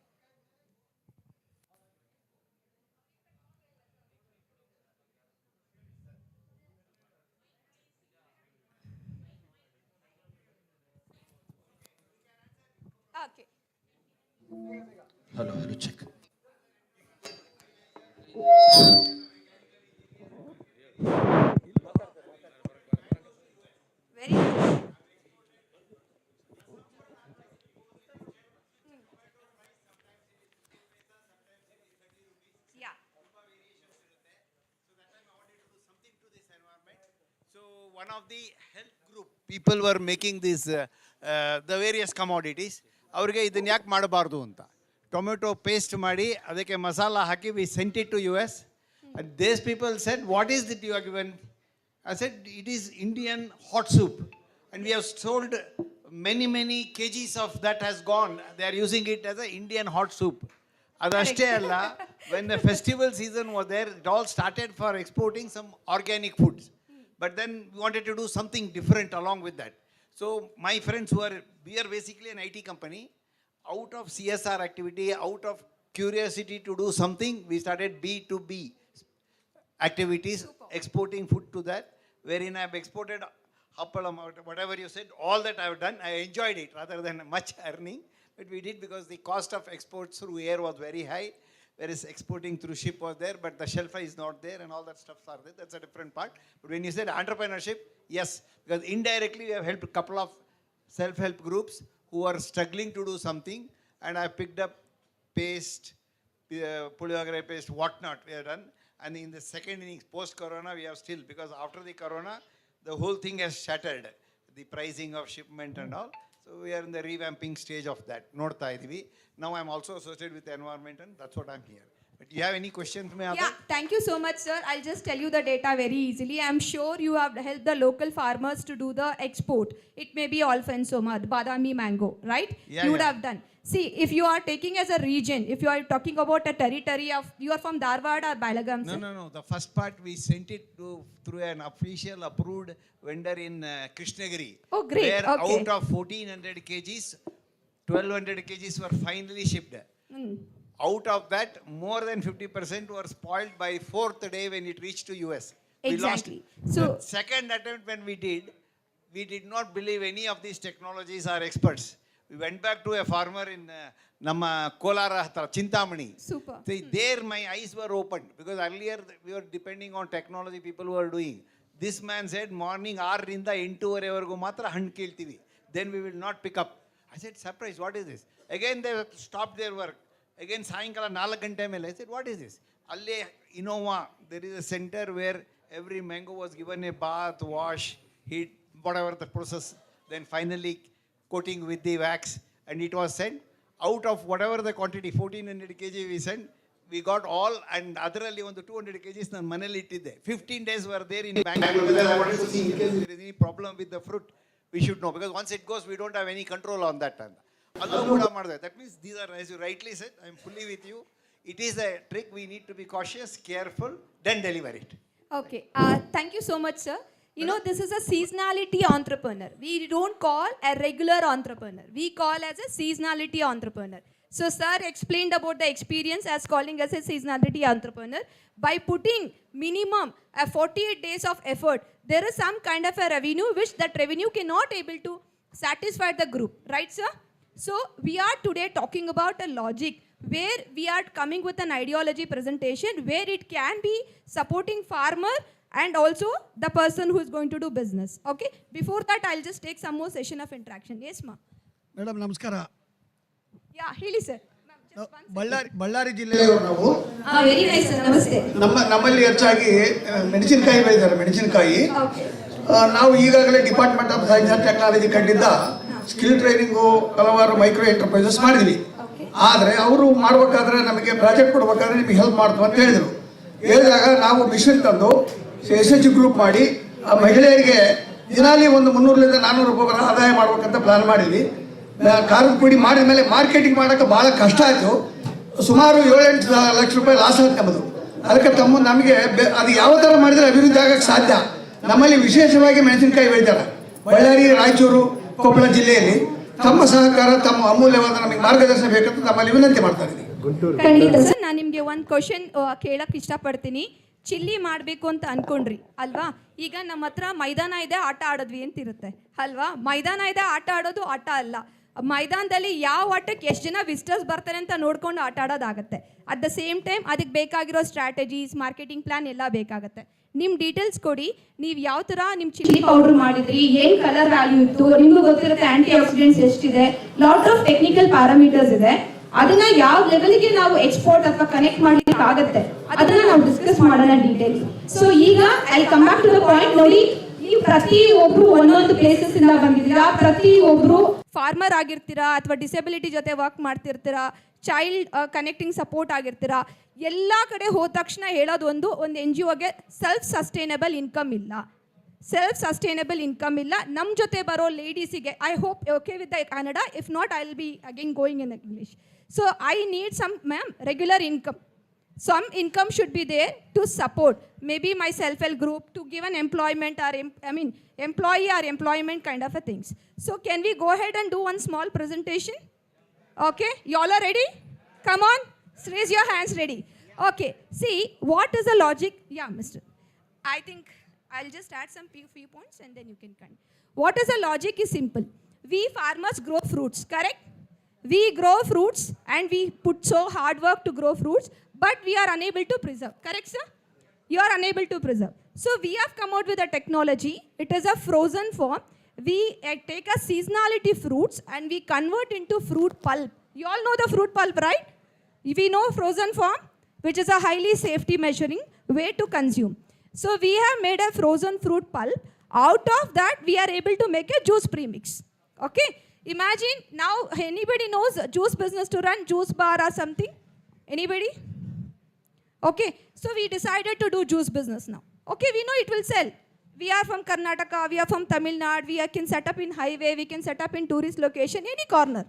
okay Hello, check. Very good. Yeah. So one of the health group people were making these the various commodities. ಅವ್ರಿಗೆ ಇದನ್ನ ಯಾಕೆ ಮಾಡಬಾರ್ದು ಅಂತ tomato paste ಮಾಡಿ ಅದಕ್ಕೆ ಮಸಾಲ ಹಾಕಿ we sent it to US and these people said what is it you are given. I said it is Indian hot soup and we have sold many kgs of that has gone. They are using it as a Indian hot soup. ಅದಷ್ಟೇ ಅಲ್ಲ when the festival season was there it all started for exporting some organic foods but then we wanted to do something different along with that. So my friends we are basically an IT company. Out of CSR activity, out of curiosity to do something, we started B2B activities, exporting food to that, wherein I have exported happalam, whatever you said, all that I have done. I enjoyed it rather than much earning, but we did because the cost of exports through air was very high, whereas exporting through ship was there, but the shelf is not there and all that stuff are there. That's a different part. But when you said entrepreneurship, yes, because indirectly we have helped a couple of self-help groups who are struggling to do something, and I picked up paste, puliyogare paste, whatnot we have done. And in the second innings, post-corona, we have still, because after the corona, the whole thing has shattered, the pricing of shipment and all. So we are in the revamping stage of that. Nodta idivi. Now I'm also associated with the environment, and that's what I'm here. But do you have any questions for me? Yeah, thank you so much, sir. I'll just tell you the data very easily. I'm sure you have helped the local farmers to do the export. It may be Alphonsoma, Badami mango, right? Yeah, you would yeah. have done. See, if you are taking as a region, if you are talking about a territory of, you are from Dharwad or Balagam, sir? No. The first part we sent it through an official approved vendor in Krishnagiri. Oh, great. Where Okay. out of 1400 kgs, 1200 kgs were finally shipped. Out of that, more than 50% were spoiled by fourth day when it reached to US. Exactly. We lost. The second attempt when we did not believe any of these technologies are experts. We went back to a farmer in Namma Kolara hatra, Chintamani. Super. See, there my eyes were opened because earlier we were depending on technology people were doing. This man said morning 6 ರಿಂದ 8:30 ವರೆಗೂ ಮಾತ್ರ ಹಣ್ಣು ಕೀಳ್ತೀವಿ. Then we will not pick up. I said, surprise, what is this? Again they stopped their work. Again ಸಾಯಂಕಾಲ 4 ಗಂಟೆ ಮೇಲೆ I said, what is this? ಅಲ್ಲೇ Innova, there is a center where every mango was given a bath, wash, heat, whatever the process, then finally coating with the wax, and it was sent. Out of whatever the quantity, 1400 kg we sent, we got all, and ಅದರಲ್ಲಿ ಒಂದು 200 kgs ನಾನು ಮನೇಲಿ ಇಟ್ಟಿದ್ದೆ. 15 days were there in Bangalore because I wanted to see in case there is any problem with the fruit, we should know, because once it goes, we don't have any control on that. ಅದು ಕೂಡ ಮಾಡಿದೆ. That means these are, as you rightly said, I am fully with you. It is a trick. We need to be cautious, careful, then deliver it. Okay. Thank you so much, sir. You know, this is a seasonality entrepreneur. We don't call a regular entrepreneur. We call as a seasonality entrepreneur. So, sir explained about the experience as calling us a seasonality entrepreneur. By putting minimum 48 days of effort, there is some kind of a revenue which that revenue cannot able to satisfy the group. Right, sir? So, we are today talking about a logic where we are coming with an ideology presentation where it can be supporting farmer and also the person who is going to do business. Okay? Before that, I'll just take some more session of interaction. Yes, ma'am. Madam ನಮಸ್ಕಾರ. Yeah, ಹೇಳಿ sir. Ballari ಜಿಲ್ಲೆಯವರು ನಾವು. Very nice sir, ನಮಸ್ತೆ. ನಮ್ಮಲ್ಲಿ ಹೆಚ್ಚಾಗಿ ಮೆಣಸಿನಕಾಯಿ ಬೆಳೆದಿದ್ದಾರೆ, ಮೆಣಸಿನಕಾಯಿ. ನಾವು ಈಗಾಗಲೇ department of science and technology ಕಟ್ಟಿದ್ದ ಸ್ಕಿಲ್ ಟ್ರೈನಿಂಗು ಹಲವಾರು ಮೈಕ್ರೋ ಎಂಟರ್ಪ್ರೈಸಸ್ ಮಾಡಿದ್ವಿ. ಆದರೆ ಅವರು ಮಾಡಬೇಕಾದ್ರೆ ನಮಗೆ ಪ್ರಾಜೆಕ್ಟ್ ಕೊಡಬೇಕಾದ್ರೆ ನಿಮಗೆ ಹೆಲ್ಪ್ ಮಾಡ್ತೀವಿ ಅಂತ ಹೇಳಿದಾಗ ನಾವು ಮಿಷನ್ ತಂದು SHG ಗ್ರೂಪ್ ಮಾಡಿ ಆ ಮಹಿಳೆಯರಿಗೆ ದಿನಾಲಿ ಒಂದು 300ರಿಂದ 400 ರೂಪಾಯಿ ಆದಾಯ ಮಾಡ್ಬೇಕಂತ ಪ್ಲಾನ್ ಮಾಡಿದ್ವಿ. ಖಾರದ ಪುಡಿ ಮಾಡಿದ ಮೇಲೆ ಮಾರ್ಕೆಟಿಂಗ್ ಮಾಡೋಕ್ಕೆ ಭಾಳ ಕಷ್ಟ ಆಯಿತು. ಸುಮಾರು 7-8 ಲಕ್ಷ ರೂಪಾಯಿ ಲಾಸ್ ಆಯ್ತು ನಮ್ಮದು. ಅದಕ್ಕೆ ನಮಗೆ ಅದು ಯಾವ ಥರ ಮಾಡಿದರೆ ಅಭಿವೃದ್ಧಿ ಆಗೋಕ್ಕೆ ಸಾಧ್ಯ. ನಮ್ಮಲ್ಲಿ ವಿಶೇಷವಾಗಿ ಮೆಣಸಿನಕಾಯಿ ಬೆಳೀತಾರೆ. ಬಳ್ಳಾರಿ, ರಾಯಚೂರು, ಕೊಪ್ಪಳ ಜಿಲ್ಲೆಯಲ್ಲಿ ತಮ್ಮ ಸಹಕಾರ, ತಮ್ಮ ಅಮೂಲ್ಯವಾದ ನಮಗೆ ಮಾರ್ಗದರ್ಶನ ಬೇಕಂತ ನಮ್ಮಲ್ಲಿ ವಿನಂತಿ ಮಾಡ್ತಾ ಇದ್ದೀನಿ. ಖಂಡಿತ ಸರ್. ನಾನು ನಿಮಗೆ ಒಂದು ಕ್ವಶನ್ ಕೇಳಕ್ಕೆ ಇಷ್ಟಪಡ್ತೀನಿ. ಚಿಲ್ಲಿ ಮಾಡಬೇಕು ಅಂತ ಅನ್ಕೊಂಡ್ರಿ ಅಲ್ವಾ? ಈಗ ನಮ್ಮ ಹತ್ರ ಮೈದಾನ ಇದೆ, ಆಟ ಆಡೋದ್ವಿ ಅಂತ ಇರುತ್ತೆ ಅಲ್ವಾ? ಮೈದಾನ ಇದೆ, ಆಟ ಆಡೋದು ಆಟ ಅಲ್ಲ. ಮೈದಾನದಲ್ಲಿ ಯಾವ ಆಟಕ್ಕೆ ಎಷ್ಟು ಜನ ವಿಸಿಟರ್ಸ್ ಬರ್ತಾರೆ ಅಂತ ನೋಡ್ಕೊಂಡು ಆಟ ಆಡೋದಾಗತ್ತೆ. ಅಟ್ ದ ಸೇಮ್ ಟೈಮ್ ಅದಕ್ಕೆ ಬೇಕಾಗಿರೋ ಸ್ಟ್ರಾಟಜೀಸ್, ಮಾರ್ಕೆಟಿಂಗ್ ಪ್ಲಾನ್ ಎಲ್ಲ ಬೇಕಾಗುತ್ತೆ. ನಿಮ್ಮ ಡೀಟೇಲ್ಸ್ ಕೊಡಿ. ನೀವು ಯಾವ ಥರ ನಿಮ್ಮ ಚಿಲ್ಲಿ ಪೌಡರ್ ಮಾಡಿದ್ರಿ, ಏನು ಕಲರ್ ವ್ಯಾಲ್ಯೂ ಇತ್ತು, ನಿಮ್ಗೆ ಗೊತ್ತಿರುತ್ತೆ ಆ್ಯಂಟಿ ಆಕ್ಸಿಡೆಂಟ್ಸ್ ಎಷ್ಟಿದೆ, ಲಾಟ್ ಆಫ್ ಟೆಕ್ನಿಕಲ್ ಪ್ಯಾರಾಮೀಟರ್ಸ್ ಇದೆ. ಅದನ್ನ ಯಾವ ಲೆವೆಲ್ಗೆ ನಾವು ಎಕ್ಸ್ಪೋರ್ಟ್ ಅಥವಾ ಕನೆಕ್ಟ್ ಮಾಡ್ಲಿಕ್ಕೆ ಆಗುತ್ತೆ ಅದನ್ನ ನಾವು ಡಿಸ್ಕಸ್ ಮಾಡೋಣ ಡೀಟೇಲ್ಸ್. ಸೊ ಈಗ I come back to the point. ನೋಡಿ, ನೀವು ಪ್ರತಿ ಒಬ್ರು ಒಂದೊಂದು ಪ್ಲೇಸಸ್ ಇಂದ ಬಂದಿದ್ದೀರಾ. ಪ್ರತಿ ಒಬ್ರು ಫಾರ್ಮರ್ ಆಗಿರ್ತೀರಾ ಅಥವಾ ಡಿಸೆಬಿಲಿಟಿ ಜೊತೆ ವರ್ಕ್ ಮಾಡ್ತಿರ್ತೀರಾ, ಚೈಲ್ಡ್ ಕನೆಕ್ಟಿಂಗ್ ಸಪೋರ್ಟ್ ಆಗಿರ್ತೀರಾ. ಎಲ್ಲ ಕಡೆ ಹೋದ ತಕ್ಷಣ ಹೇಳೋದು ಒಂದು NGOಗೆ ಸೆಲ್ಫ್ ಸಸ್ಟೈನಬಲ್ ಇನ್ಕಮ್ ಇಲ್ಲ. ಸೆಲ್ಫ್ ಸಸ್ಟೈನಬಲ್ ಇನ್ಕಮ್ ಇಲ್ಲ. ನಮ್ಮ ಜೊತೆ ಬರೋ ಲೇಡೀಸಿಗೆ, I hope okay with the Kannada, if not I will be again going in English. So I need some, ma'am, regular income. Some income should be there to support maybe my self-help group, to give an employment or employee or employment kind of a things. So can we go ahead and do one small presentation? Okay, you all are ready? Come on, raise your hands. Ready? Okay. See, what is the logic? Yeah, Mr. I think I'll just add some few points and then you can continue. What is the logic is simple. We farmers grow fruits, correct? We grow fruits and we put so hard work to grow fruits, but we are unable to preserve. Correct, sir? You are unable to preserve. So we have come out with a technology. It is a frozen form. We take a seasonality fruits and we convert into fruit pulp. You all know the fruit pulp, right? We know frozen form, which is a highly safety measuring way to consume. So we have made a frozen fruit pulp. Out of that, we are able to make a juice premix. Okay? Imagine now, anybody knows juice business to run, juice bar or something? Anybody? Okay, so we decided to do juice business now. Okay, we know it will sell. We are from Karnataka, we are from Tamil Nadu, we can set up in highway, we can set up in tourist location, any corner.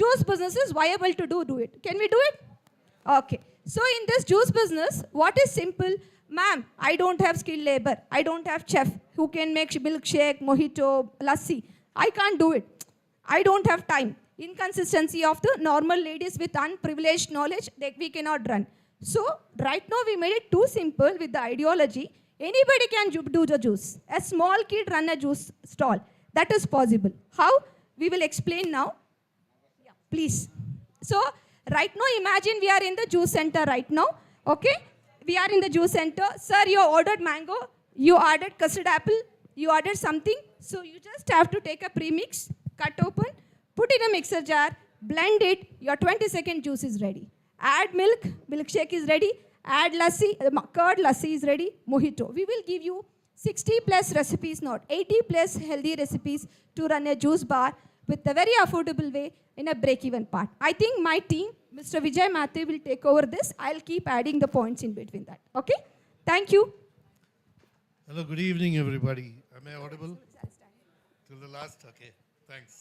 Juice business is viable to do it. Can we do it? Okay, so in this juice business, what is simple? Ma'am, I don't have skilled labor, I don't have chef who can make milkshake, mojito, lassi. I can't do it. I don't have time. Inconsistency of the normal ladies with unprivileged knowledge, that we cannot run. So right now we made it too simple with the ideology. Anybody can do the juice. A small kid run a juice stall. That is possible. How? We will explain now. Yeah, please. So right now imagine we are in the juice center right now. Okay? We are in the juice center. Sir, you ordered mango. You ordered custard apple. You ordered something. So you just have to take a premix, cut open, put in a mixer jar, blend it, your 20-second juice is ready. Add milk, milkshake is ready. Add lassi, curd lassi is ready, mojito. We will give you 60 plus recipes, not 80 plus healthy recipes to run a juice bar with a very affordable way in a break-even part. I think my team, Mr. Vijay Mathe, will take over this. I'll keep adding the points in between that. Okay? Thank you. Hello, good evening, everybody. Am I audible? Till the last? Okay, thanks.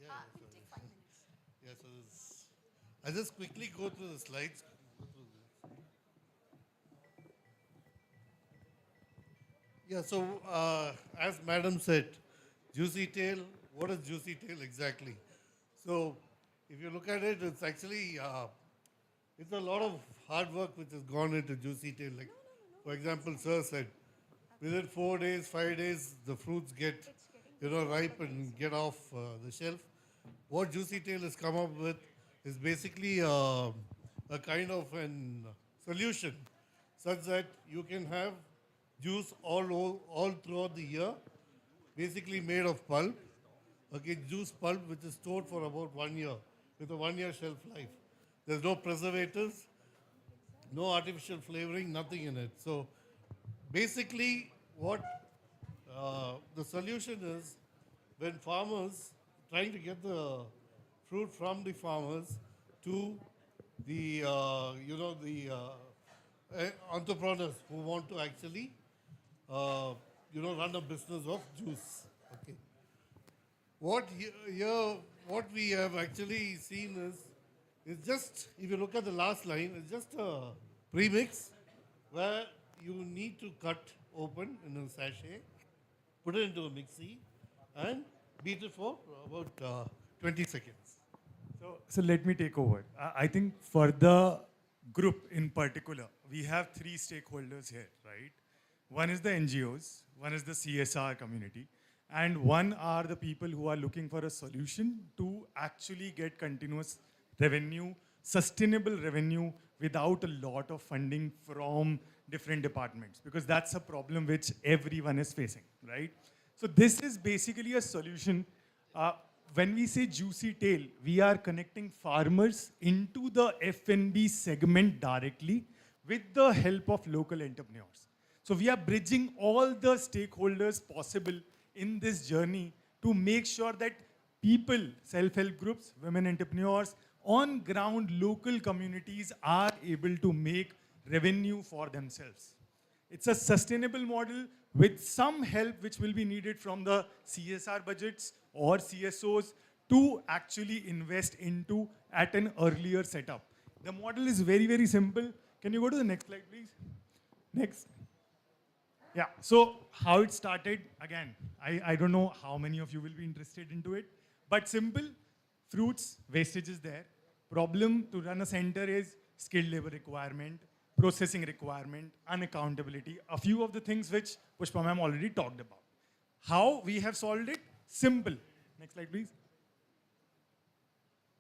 Yeah, so I'll just quickly go through the slides. Yeah, so as Madam said, juicy tail, what is juicy tail exactly? So if you look at it, it's actually, it's a lot of hard work which has gone into juicy tail. Like, for example, Sir said, within 4 days, 5 days, the fruits get, ripe and get off the shelf. What juicy tail has come up with is basically a kind of an solution such that you can have juice all throughout the year, basically made of pulp. Okay, juice pulp which is stored for about 1 year with a 1 year shelf life. There's no preservatives, no artificial flavoring, nothing in it. So basically what the solution is, when farmers trying to get the fruit from the farmers to the entrepreneurs who want to actually run a business of juice. Okay. What we have actually seen is just, if you look at the last line, it's just a premix where you need to cut open in a sachet, put it into a mixie, and beat it for about 20 seconds. So let me take over. I think for the group in particular, we have three stakeholders here, right? One is the NGOs, one is the CSR community, and one are the people who are looking for a solution to actually get continuous revenue, sustainable revenue without a lot of funding from different departments, because that's a problem which everyone is facing, right? So this is basically a solution. When we say juicy tail, we are connecting farmers into the F&B segment directly with the help of local entrepreneurs. So we are bridging all the stakeholders possible in this journey to make sure that people, self-help groups, women entrepreneurs, on ground local communities are able to make revenue for themselves. It's a sustainable model with some help which will be needed from the CSR budgets or CSOs to actually invest into at an earlier setup. The model is very, very simple. Can you go to the next slide, please? Next. Yeah, so how it started, again, I don't know how many of you will be interested into it, but simple, fruits, wastage is there. Problem to run a center is skilled labor requirement, processing requirement, unaccountability, a few of the things which Pushpa ma'am already talked about. How we have solved it? Simple. Next slide, please.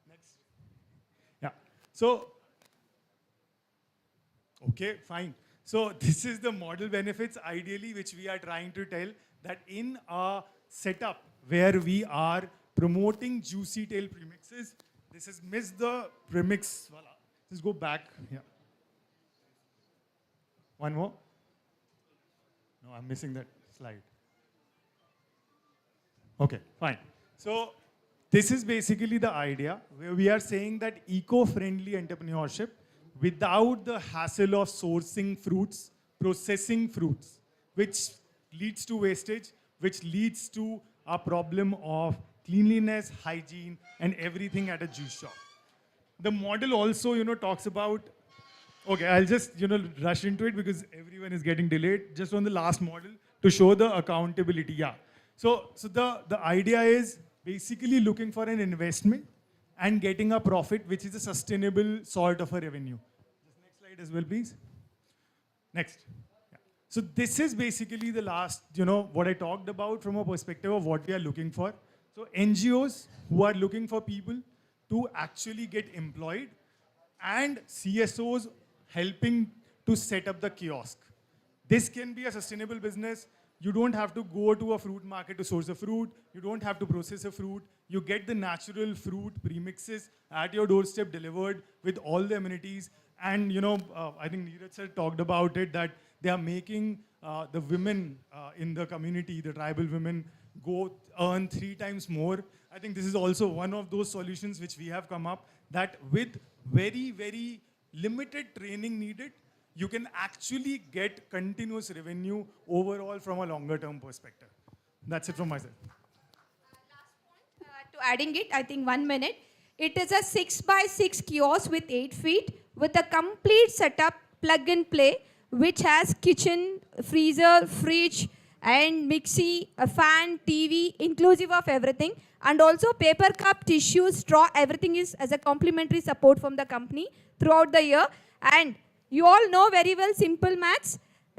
Next. Yeah, so, okay, fine. So this is the model benefits ideally which we are trying to tell, that in a setup where we are promoting juicy tail premixes, this is missed the premix. Voila. Just go back. Yeah. One more. No, I'm missing that slide. Okay, fine. So this is basically the idea where we are saying that eco-friendly entrepreneurship without the hassle of sourcing fruits, processing fruits, which leads to wastage, which leads to a problem of cleanliness, hygiene, and everything at a juice shop. The model also, talks about, okay, I'll just, rush into it because everyone is getting delayed. Just on the last model to show the accountability, yeah. So the idea is basically looking for an investment and getting a profit, which is a sustainable sort of a revenue. Just next slide as well, please. Next. Yeah. So this is basically the last, what I talked about from a perspective of what we are looking for. So NGOs who are looking for people to actually get employed, and CSOs helping to set up the kiosk. This can be a sustainable business. You don't have to go to a fruit market to source a fruit. You don't have to process a fruit. You get the natural fruit premixes at your doorstep delivered with all the amenities. And, I think Neeraj sir talked about it, that they are making the women in the community, the tribal women, go earn 3 times more. I think this is also one of those solutions which we have come up, that with very, very limited training needed, you can actually get continuous revenue overall from a longer term perspective. That's it from my side. To adding it, I think 1 minute. It is a 6x6 kiosk with 8 feet with a complete setup, plug and play, which has kitchen, freezer, fridge, and mixie, a fan, TV, inclusive of everything. And also paper cup, tissue, straw, everything is as a complimentary support from the company throughout the year. And you all know very well simple maths.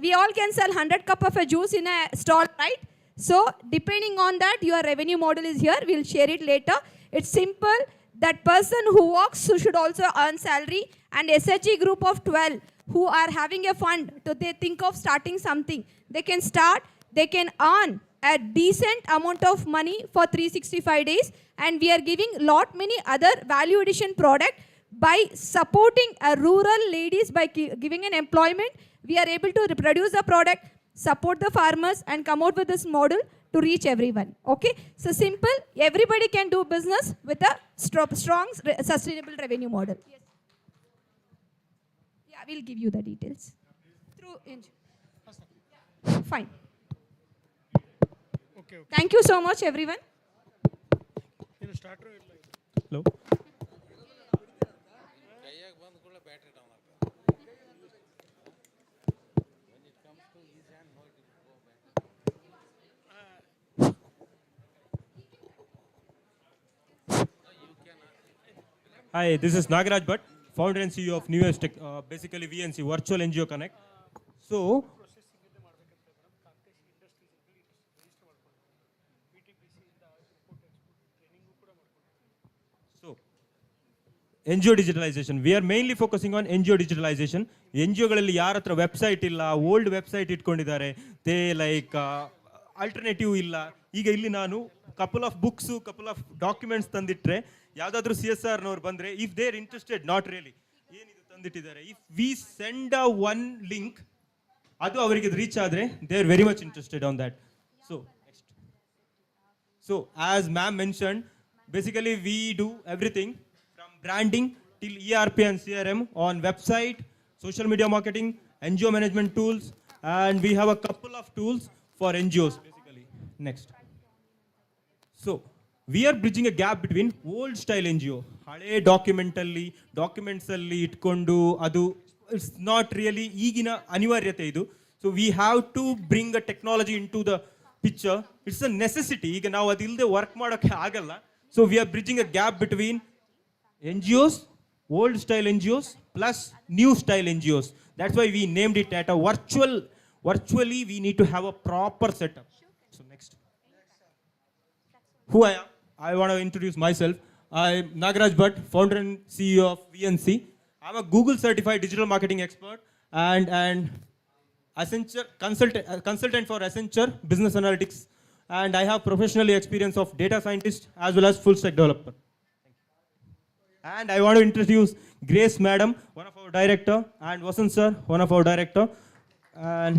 We all can sell 100 cup of a juice in a stall, right? So depending on that, your revenue model is here. We'll share it later. It's simple. That person who works should also earn salary. And SHG group of 12 who are having a fund, they think of starting something. They can start, they can earn a decent amount of money for 365 days. And we are giving lot many other value addition product by supporting a rural ladies by giving an employment. We are able to produce a product, support the farmers, and come out with this model to reach everyone. Okay, so simple. Everybody can do business with a strong sustainable revenue model. Yes. Yeah, we'll give you the details through. Fine. Okay. Thank you so much, everyone. Hello. Hi, this is Nagaraj Bhatt, founder and CEO of Newest Tech, basically VNC, Virtual NGO Connect. So, NGO digitalization. We are mainly focusing on NGO digitalization. NGOಗಳಲ್ಲಿ ಯಾರ ಹತ್ರ website ಇಲ್ಲ, old website ಇಟ್ಕೊಂಡಿದ್ದಾರೆ, they like alternative ಇಲ್ಲ. ಈಗ ಇಲ್ಲಿ ನಾನು couple of books, couple of documents ತಂದಿಟ್ರೆ ಯಾವುದಾದ್ರೂ CSRನವ್ರು ಬಂದರೆ, if they are interested, not really ಏನಿದು ತಂದಿಟ್ಟಿದ್ದಾರೆ, if we send a one link, ಅದು ಅವರಿಗೆ ರೀಚ್ ಆದರೆ they are very much interested on that. So as ma'am mentioned, basically we do everything from branding till ERP and CRM on website, social media marketing, NGO management tools, and we have a couple of tools for NGOs basically. Next. So we are bridging a gap between old style NGO, ಹಳೆ documents ಅಲ್ಲಿ ಇಟ್ಕೊಂಡು ಅದು it's not really ಈಗಿನ ಅನಿವಾರ್ಯತೆ ಇದು. So we have to bring a technology into the picture. It's a necessity. ಈಗ ನಾವು ಅದಿಲ್ಲದೆ ವರ್ಕ್ ಮಾಡೋಕ್ಕೆ ಆಗಲ್ಲ. So we are bridging a gap between NGOs, old style NGOs plus new style NGOs. That's why we named it at a virtually we need to have a proper setup. So next. Who I am? I want to introduce myself. I'm Nagaraj Bhatt, founder and CEO of VNC. I'm a Google certified digital marketing expert and Accenture consultant for Accenture business analytics, and I have professional experience of data scientist as well as full stack developer. And I want to introduce Grace Madam, one of our director, and Vasant sir, one of our director. And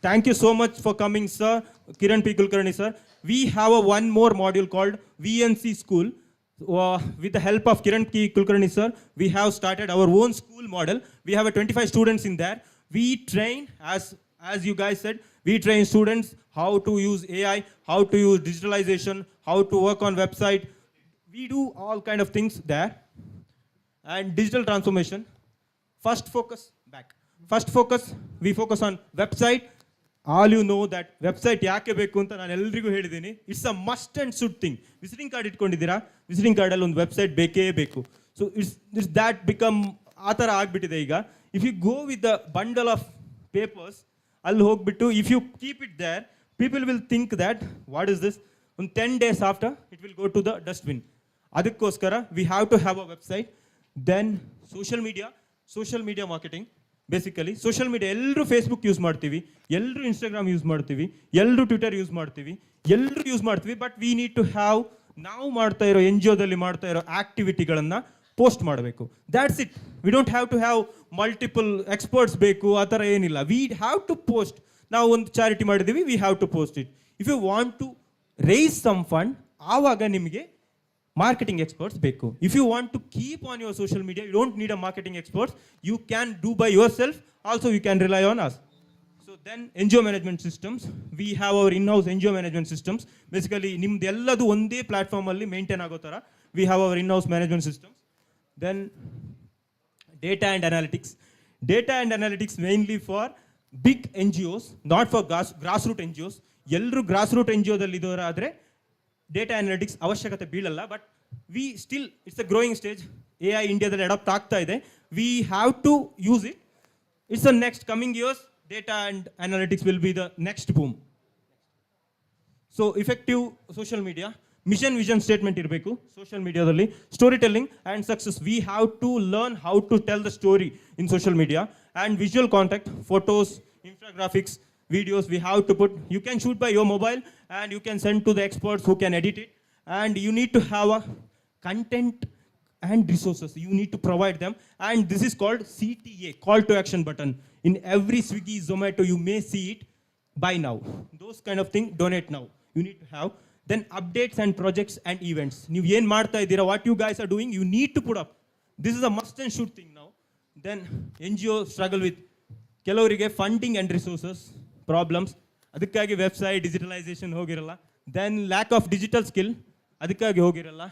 thank you so much for coming, sir. Kiran P. Kulkarni sir. We have one more module called VNC School. With the help of Kiran P. Kulkarni sir, we have started our own school model. We have 25 students in there. We train, as you guys said, we train students how to use AI, how to use digitalization, how to work on website. We do all kind of things there. And digital transformation. First focus, we focus on website. All you know that website ಯಾಕೆ ಬೇಕು ಅಂತ ನಾನು ಎಲ್ಲರಿಗೂ ಹೇಳಿದ್ದೀನಿ. It's a must and should thing. Visiting card ಇಟ್ಕೊಂಡಿದ್ದೀರಾ, visiting card ಅಲ್ಲಿ ಒಂದು website ಬೇಕೇ ಬೇಕು. So it's that become ಆ ಥರ ಆಗಿಬಿಟ್ಟಿದೆ ಈಗ. If you go with the bundle of papers, ಅಲ್ಲಿ ಹೋಗ್ಬಿಟ್ಟು if you keep it there, people will think that what is this? On 10 days after, it will go to the dustbin. ಅದಕ್ಕೋಸ್ಕರ we have to have a website. Then social media marketing. Basically social media ಎಲ್ಲರೂ Facebook use ಮಾಡ್ತೀವಿ, ಎಲ್ಲರೂ Instagram use ಮಾಡ್ತೀವಿ, ಎಲ್ಲರೂ Twitter use ಮಾಡ್ತೀವಿ, but we need to have ನಾವು ಮಾಡ್ತಾ ಇರೋ NGOದಲ್ಲಿ ಮಾಡ್ತಾ ಇರೋ ಆಕ್ಟಿವಿಟಿಗಳನ್ನು ಪೋಸ್ಟ್ ಮಾಡಬೇಕು. That's it. We don't have to have multiple experts ಬೇಕು ಆ ಥರ ಏನಿಲ್ಲ. We have to post. ನಾವು ಒಂದು ಚಾರಿಟಿ ಮಾಡಿದ್ದೀವಿ, we have to post it. If you want to raise some fund, ಆವಾಗ ನಿಮಗೆ marketing experts ಬೇಕು. If you want to keep on your social media, you don't need a marketing expert. You can do by yourself. Also, you can rely on us. So So then NGO management systems, we have our in-house NGO management systems. Basically, ನಿಮ್ದು ಎಲ್ಲದು ಒಂದೇ platform ಅಲ್ಲಿ maintain ಆಗೋ ಥರ we have our in-house management systems. Then data and analytics. Data and analytics mainly for big NGOs, not for grassroots NGOs. ಎಲ್ಲರೂ grassroots NGO ದಲ್ಲಿ ಇದ್ದವರಾದ್ರೆ data analytics ಅವಶ್ಯಕತೆ ಬೀಳಲ್ಲ. But we still it's a growing stage. AI ಇಂಡಿಯಾದಲ್ಲಿ adopt ಆಗ್ತಾ ಇದೆ. We have to use it. It's the next coming years data and analytics will be the next boom. So effective social media, mission vision statement irbeku social media dalli, storytelling and success. We have to learn how to tell the story in social media, and visual content, photos, infographics, videos we have to put. You can shoot by your mobile and you can send to the experts who can edit it, and you need to have a content and resources. You need to provide them, and this is called CTA, call to action button. In every Swiggy, Zomato, you may see it, buy now. Those kind of thing, donate now. You need to have. Then updates and projects and events. ನೀವು ಏನು ಮಾಡ್ತಾ ಇದ್ದೀರಾ, what you guys are doing, you need to put up. This is a must and should thing now. Then NGO struggle with ಕೆಲವರಿಗೆ funding and resources problems, ಅದಕ್ಕಾಗಿ website digitalisation ಹೋಗಿರಲ್ಲ. Then lack of digital skill, ಅದಕ್ಕಾಗಿ ಹೋಗಿರಲ್ಲ.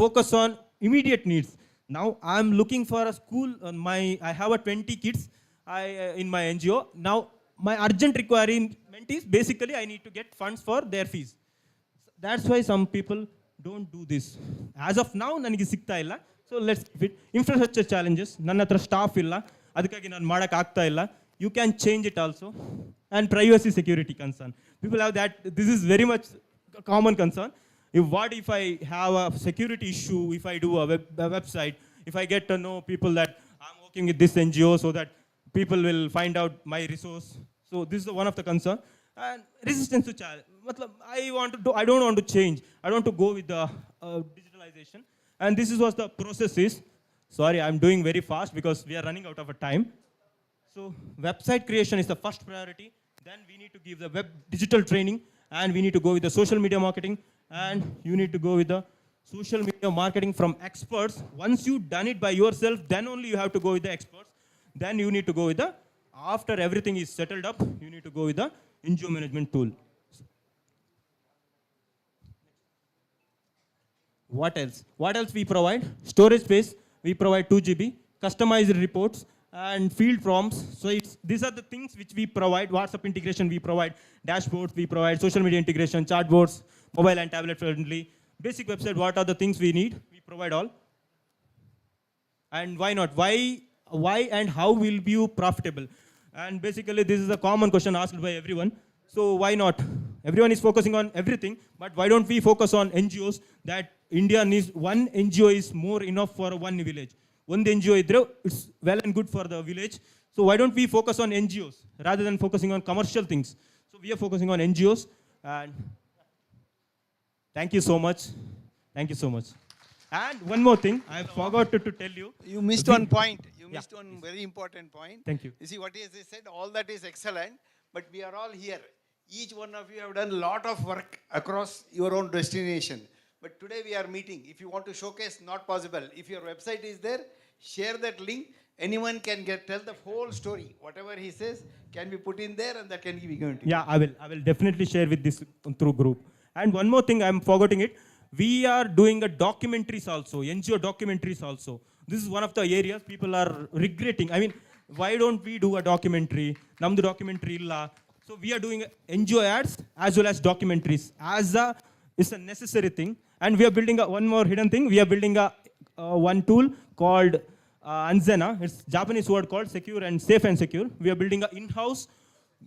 Focus on immediate needs. Now I am looking for a school. I have a 20 kids in my NGO. Now my urgent requirement is basically I need to get funds for their fees. That's why some people don't do this. As of now ನನಗೆ ಸಿಗ್ತಾ ಇಲ್ಲ. So let's keep it. Infrastructure challenges, ನನ್ನ ಹತ್ರ staff ಇಲ್ಲ, ಅದಕ್ಕಾಗಿ ನಾನು ಮಾಡೋಕ್ಕೆ ಆಗ್ತಾ ಇಲ್ಲ. You can change it also. And privacy security concern. People have that. This is very much a common concern. What if I have a security issue, if I do a website, if I get to know people that I'm working with this NGO so that people will find out my resource. So this is one of the concern. And resistance to challenge. I don't want to change. I don't want to go with the digitalization. And this is what the process is. Sorry, I'm doing very fast because we are running out of time. So website creation is the first priority. Then we need to give the web digital training, and we need to go with the social media marketing, and you need to go with the social media marketing from experts. Once you've done it by yourself, then only you have to go with the experts. Then you need to go with the, after everything is settled up, you need to go with the NGO management tool. What else? What else we provide? Storage space, we provide 2 GB, customized reports, and field prompts. So these are the things which we provide. WhatsApp integration we provide, dashboards we provide, social media integration, chatbots, mobile and tablet friendly, basic website. What are the things we need? We provide all. And why not? Why and how will be you profitable? And basically this is a common question asked by everyone. So why not? Everyone is focusing on everything, but why don't we focus on NGOs? That India needs one NGO is more enough for one village. One NGO idre, it's well and good for the village. So why don't we focus on NGOs rather than focusing on commercial things? So we are focusing on NGOs. And thank you so much. Thank you so much. And one more thing, I forgot to tell you. You missed one point. You missed one very important point. Thank you. You see, what is they said, all that is excellent, but we are all here. Each one of you have done a lot of work across your own destination. But today we are meeting. If you want to showcase, not possible. If your website is there, share that link. Anyone can tell the whole story. Whatever he says can be put in there, and that can be given to you. Yeah, I will definitely share with this through group. And one more thing, I'm forgetting it. We are doing a documentaries also, NGO documentaries also. This is one of the areas people are regretting. I mean, why don't we do a documentary? Namdu documentary illa. So we are doing NGO ads as well as documentaries. It's a necessary thing. And we are building one more hidden thing. We are building one tool called Anzena. It's Japanese word called secure and safe and secure. We are building an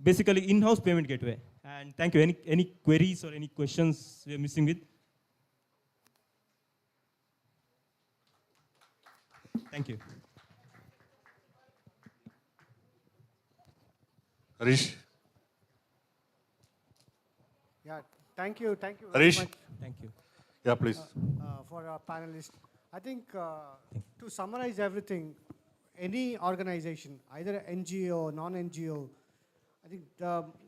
basically in-house payment gateway. And thank you. Any queries or any questions we are missing with? Thank you. Harish. Yeah, thank you very Harish. much. Thank you. Yeah, please. For our panelists. I think to summarize everything, any organization, either NGO or non-NGO, I think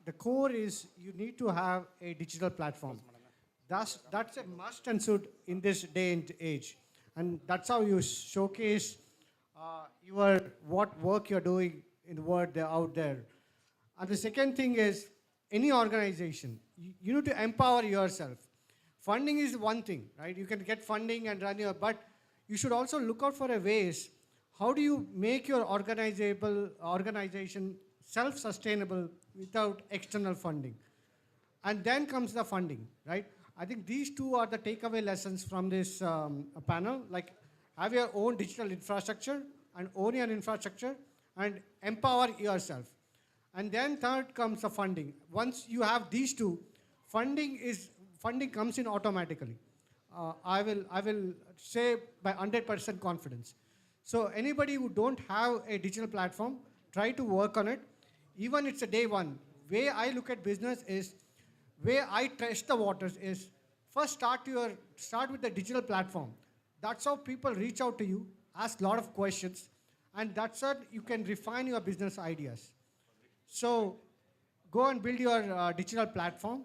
the core is you need to have a digital platform. That's a must and should in this day and age. And that's how you showcase what work you're doing in the world out there. And the second thing is, any organization, you need to empower yourself. Funding is one thing, right? You can get funding and run your, but you should also look out for a ways, how do you make your organization self-sustainable without external funding? And then comes the funding, right? I think these two are the takeaway lessons from this panel, like have your own digital infrastructure and own your infrastructure and empower yourself. And then third comes the funding. Once you have these two, funding comes in automatically. I will say by 100% confidence. So anybody who don't have a digital platform, try to work on it. Even it's a day one. Way I look at business is, way I test the waters is, first start with the digital platform. That's how people reach out to you, ask a lot of questions, and that's how you can refine your business ideas. So go and build your digital platform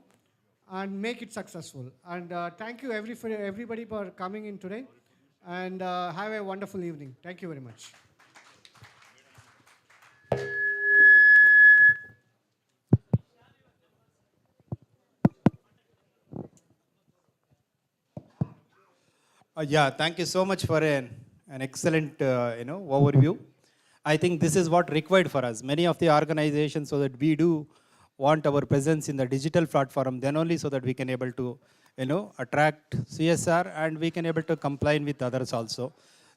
and make it successful. And thank you everybody for coming in today, and have a wonderful evening. Thank you very much. Yeah, thank you so much for an excellent overview. I think this is what required for us. Many of the organizations, so that we do want our presence in the digital platform, then only so that we can able to attract CSR and we can able to comply with others also.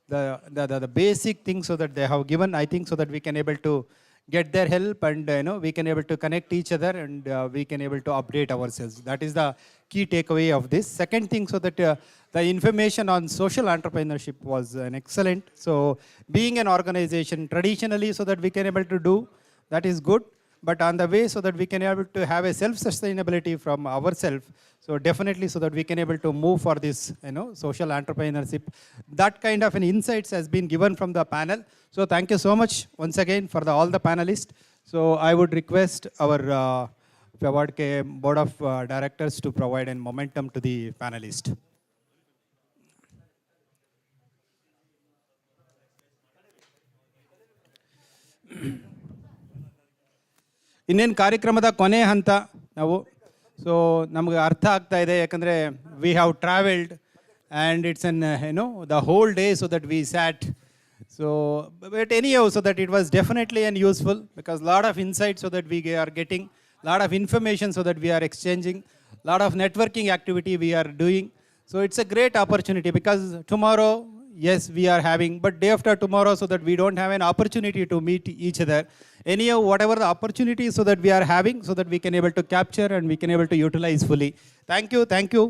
The basic things so that they have given, I think, so that we can able to get their help and we can able to connect each other and we can able to update ourselves. That is the key takeaway of this. Second thing, so that the information on social entrepreneurship was an excellent. So being an organization traditionally, so that we can able to do, that is good. But on the way, so that we can able to have a self-sustainability from ourselves. So definitely, so that we can able to move for this, social entrepreneurship. That kind of an insights has been given from the panel. So thank you so much once again for all the panelists. So I would request our Fevourdk Board of Directors to provide a momentum to the panelists. ಇನ್ನೇನು ಕಾರ್ಯಕ್ರಮದ ಕೊನೆ ಹಂತ ನಾವು so ನಮಗೆ ಅರ್ಥ ಆಗ್ತಾ ಇದೆ ಯಾಕಂದರೆ we have travelled and it's on the whole day so that we sat so but anyhow so that it was definitely and useful because lot of insight so that we are getting lot of information so that we are exchanging lot of networking activity we are doing so it's a great opportunity because tomorrow yes, we are having, but day after tomorrow, so that we don't have an opportunity to meet each other. Anyhow, whatever the opportunities so that we are having, so that we can able to capture and we can able to utilize fully. Thank you, thank you.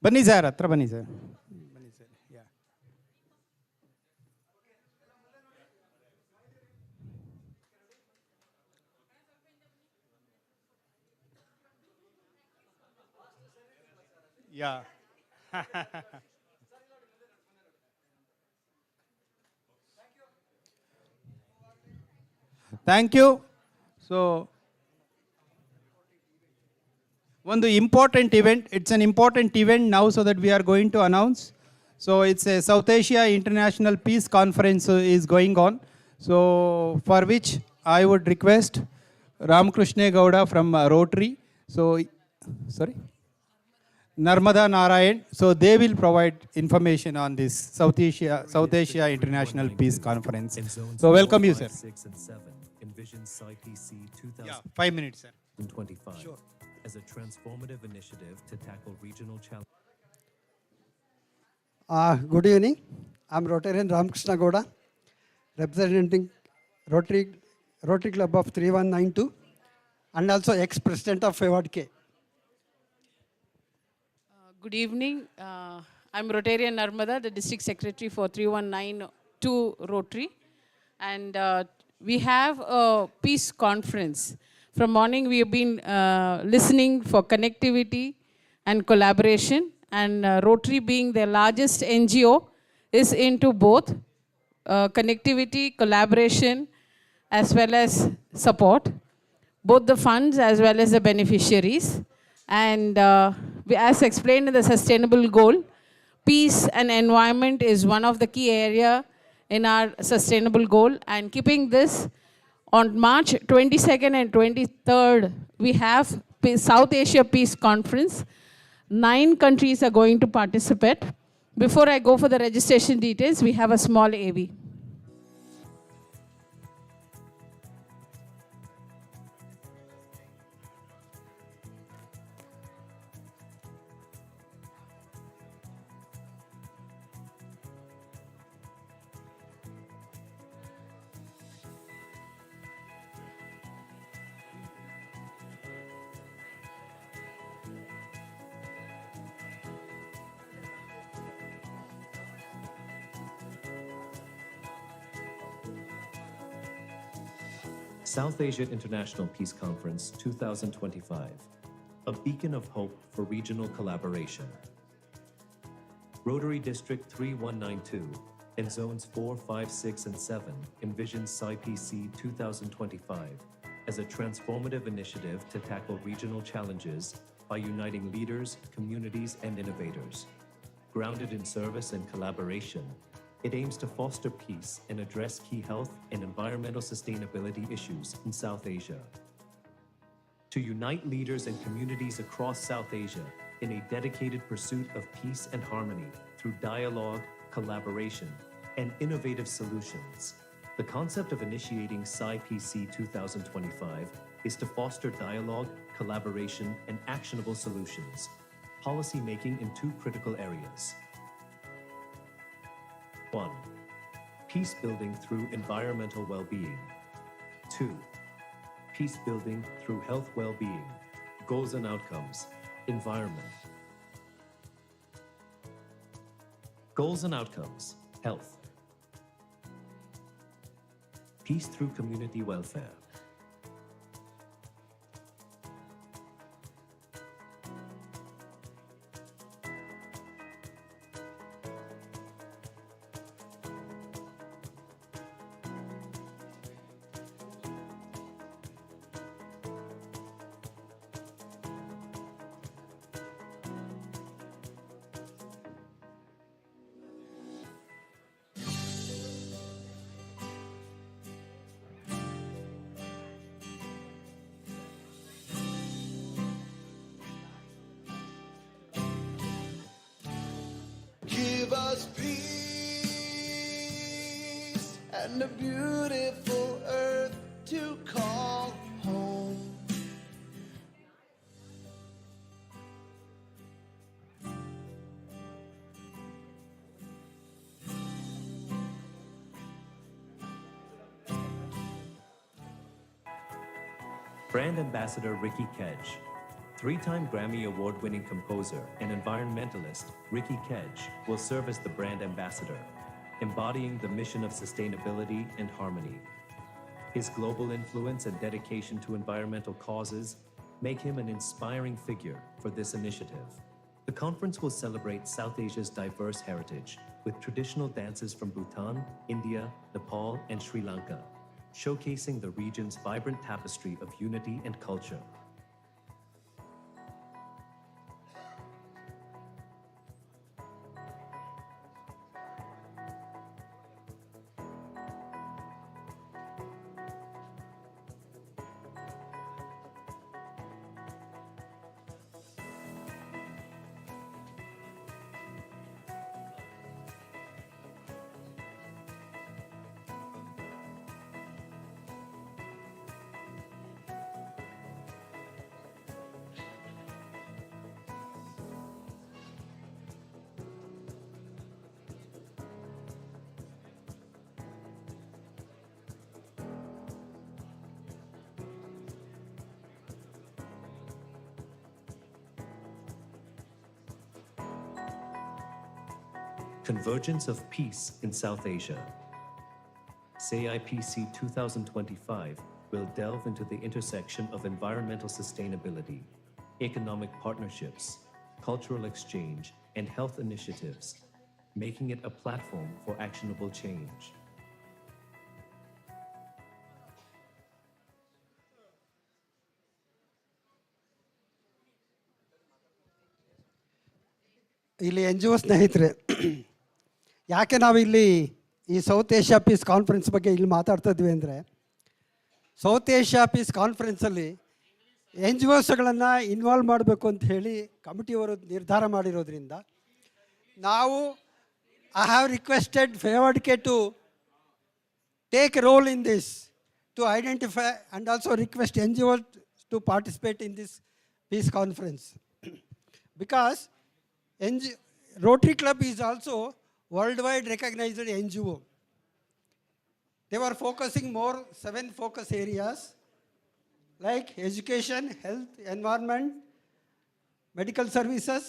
Bani sir, atra bani sir. Yeah. Thank you. So, one the important event, it's an important event now so that we are going to announce. So it's a South Asia International Peace Conference is going on. So for which I would request Ramakrishna Gowda from Rotary. So, sorry? Narmada Narayan, so they will provide information on this South Asia International Peace Conference. So welcome you, sir. 6 and 7 envision CIPC 2025 5 minutes, sir. Sure. As a transformative initiative to tackle regional challenges. Good evening. I'm Rotarian Ramakrishna Gowda, representing Rotary Club of 3192 and also ex-president of Fevourdk. Good evening. I'm Rotarian Narmada, the District Secretary for 3192 Rotary. And we have a peace conference. From morning we have been listening for connectivity and collaboration. And Rotary being the largest NGO is into both connectivity, collaboration, as well as support. Both the funds as well as the beneficiaries. And as explained in the sustainable goal, peace and environment is one of the key area in our sustainable goal. And keeping this, on March 22nd and 23rd, we have South Asia Peace Conference. 9 countries are going to participate. Before I go for the registration details, we have a small AV. South Asia International Peace Conference 2025, a beacon of hope for regional collaboration. Rotary District 3192 and Zones 4, 5, 6, and 7 envisions SciPC 2025 as a transformative initiative to tackle regional challenges by uniting leaders, communities, and innovators. Grounded in service and collaboration, it aims to foster peace and address key health and environmental sustainability issues in South Asia. To unite leaders and communities across South Asia in a dedicated pursuit of peace and harmony through dialogue, collaboration, and innovative solutions. The concept of initiating SciPC 2025 is to foster dialogue, collaboration, and actionable solutions. Policy making in 2 critical areas. 1. Peace building through environmental well-being. 2. Peace building through health well-being. Goals and outcomes. Environment. Goals and outcomes. Health. Peace through community welfare. Give us peace and a beautiful earth to call home. Brand Ambassador Ricky Kedge. 3-time Grammy Award-winning composer and environmentalist Ricky Kedge will serve as the brand ambassador, embodying the mission of sustainability and harmony. His global influence and dedication to environmental causes make him an inspiring figure for this initiative. The conference will celebrate South Asia's diverse heritage with traditional dances from Bhutan, India, Nepal, and Sri Lanka, showcasing the region's vibrant tapestry of unity and culture. Convergence of Peace in South Asia. SciPC 2025 will delve into the intersection of environmental sustainability, economic partnerships, cultural exchange, and health initiatives, making it a platform for actionable change. ಇಲ್ಲಿ N G ಒ ಸ್ನೇಹಿತರೆ, ಯಾಕೆ ನಾವಿಲ್ಲಿ ಈ south Asia piece conference ಬಗ್ಗೆ ಇಲ್ಲಿ ಮಾತಾಡ್ತಾ ಇದ್ವಿ ಅಂದರೆ, ಸೌತ್ ಏಷ್ಯಾ ಪೀಸ್ ಕಾನ್ಫರೆನ್ಸಲ್ಲಿ ಎನ್ ಜಿ ಒಸ್ಗಳನ್ನು ಇನ್ವಾಲ್ವ್ ಮಾಡಬೇಕು ಅಂತ ಹೇಳಿ ಕಮಿಟಿಯವರು ನಿರ್ಧಾರ ಮಾಡಿರೋದ್ರಿಂದ ನಾವು ಐ ಹ್ಯಾವ್ ರಿಕ್ವೆಸ್ಟೆಡ್ ಫೇವರ್ಡ್ಕೆ to take a role in this, to identify and also request NGOs to participate in this peace conference. Because Rotary Club is also worldwide recognized NGO. They were focusing more 7 focus areas like education, health, environment, medical services,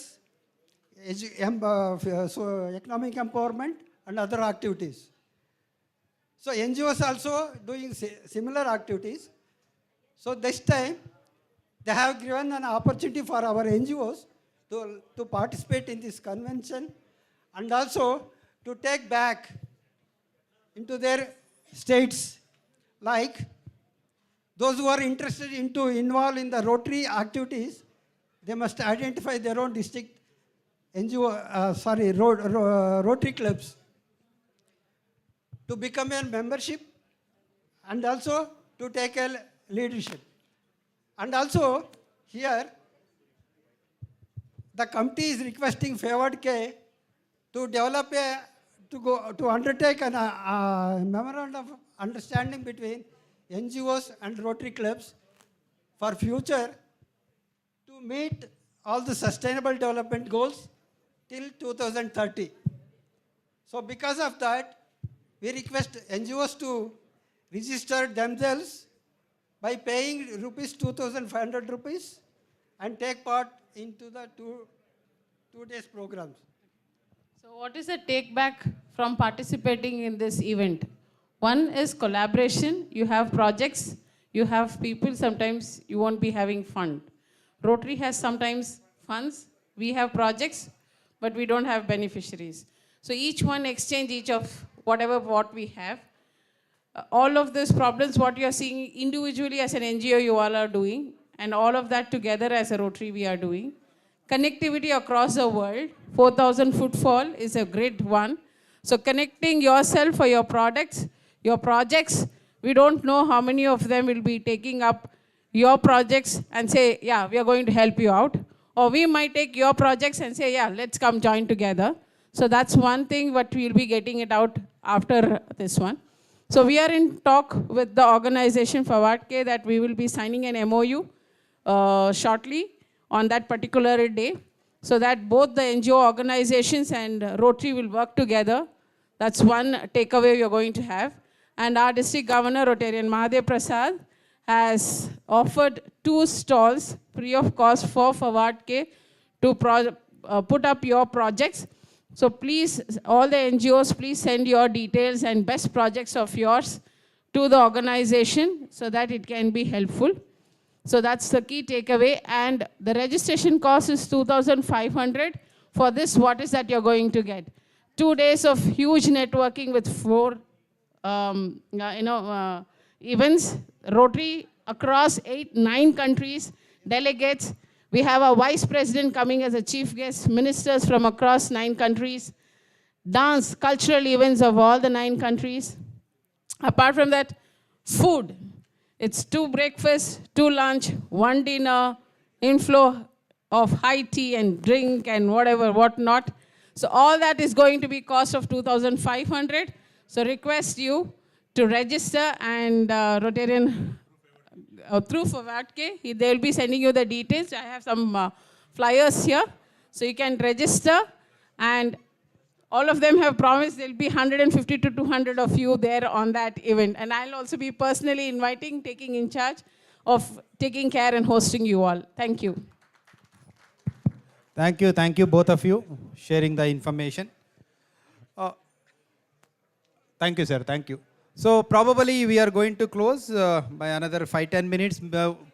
economic empowerment and other activities. So NGOs also doing similar activities. So this time they have given an opportunity for our NGOs to participate in this convention and also to take back into their states, like those who are interested into involved in the Rotary activities, they must identify their own district NGO, Rotary clubs, to become a membership and also to take a leadership. And also here the committee is requesting Fevourdk to develop to undertake a memorandum of understanding between NGOs and Rotary clubs for future to meet all the sustainable development goals till 2030. So because of that, we request NGOs to register themselves by paying rupees 2,500 rupees and take part into the two days programs. So what is the take back from participating in this event? One is collaboration. You have projects, you have people, sometimes you won't be having fund. Rotary has sometimes funds, we have projects, but we don't have beneficiaries. So each one exchange each of what we have. All of these problems, what you are seeing individually as an NGO, you all are doing, and all of that together as a Rotary we are doing. Connectivity across the world, 4,000 footfall is a great one. So connecting yourself for your products, your projects, we don't know how many of them will be taking up your projects and say, yeah, we are going to help you out. Or we might take your projects and say, yeah, let's come join together. So that's one thing what we'll be getting it out after this one. So we are in talk with the organization Fevourdk that we will be signing an MOU shortly on that particular day, so that both the NGO organizations and Rotary will work together. That's one takeaway we are going to have. And our district governor, Rotarian Mahadev Prasad, has offered 2 stalls free of cost for Fevourdk to put up your projects. So please, all the NGOs, please send your details and best projects of yours to the organization so that it can be helpful. So that's the key takeaway. And the registration cost is 2,500. For this, what is that you're going to get? 2 days of huge networking with 4 events, Rotary across 8-9 countries, delegates. We have a vice president coming as a chief guest, ministers from across 9 countries, dance, cultural events of all the 9 countries. Apart from that, food. It's 2 breakfasts, 2 lunch, 1 dinner, inflow of high tea and drink and whatnot. So all that is going to be cost of 2,500. So request you to register, and Rotarian through Fevourdk, they will be sending you the details. I have some flyers here, so you can register, and all of them have promised there will be 150 to 200 of you there on that event. And I'll also be personally inviting, taking in charge of taking care and hosting you all. Thank you. Thank you both of you sharing the information. Thank you, sir, thank you. So probably we are going to close by another 5-10 minutes.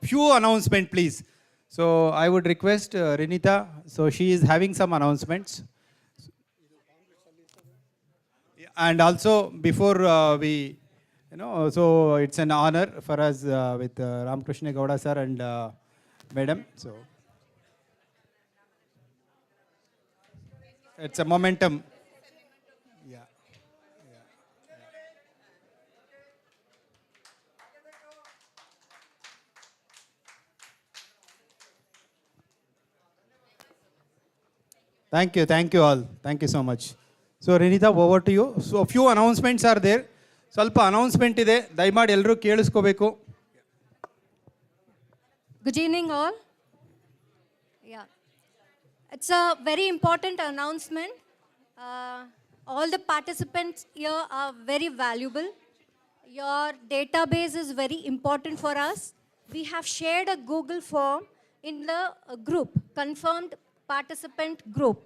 Few announcement, please. So I would request Renita, so she is having some announcements. And also before we, so it's an honor for us with Ramkrishna Gowda sir and madam. So it's a momentum. Yeah. Thank you all. Thank you so much. So Renita, over to you. So a few announcements are there. ಸ್ವಲ್ಪ announcement ಇದೆ, ದಯಮಾಡಿ ಎಲ್ಲರೂ ಕೇಳಿಸ್ಕೋಬೇಕು. Good evening, all. Yeah, it's a very important announcement. All the participants here are very valuable. Your database is very important for us. We have shared a Google form in the group, confirmed participant group.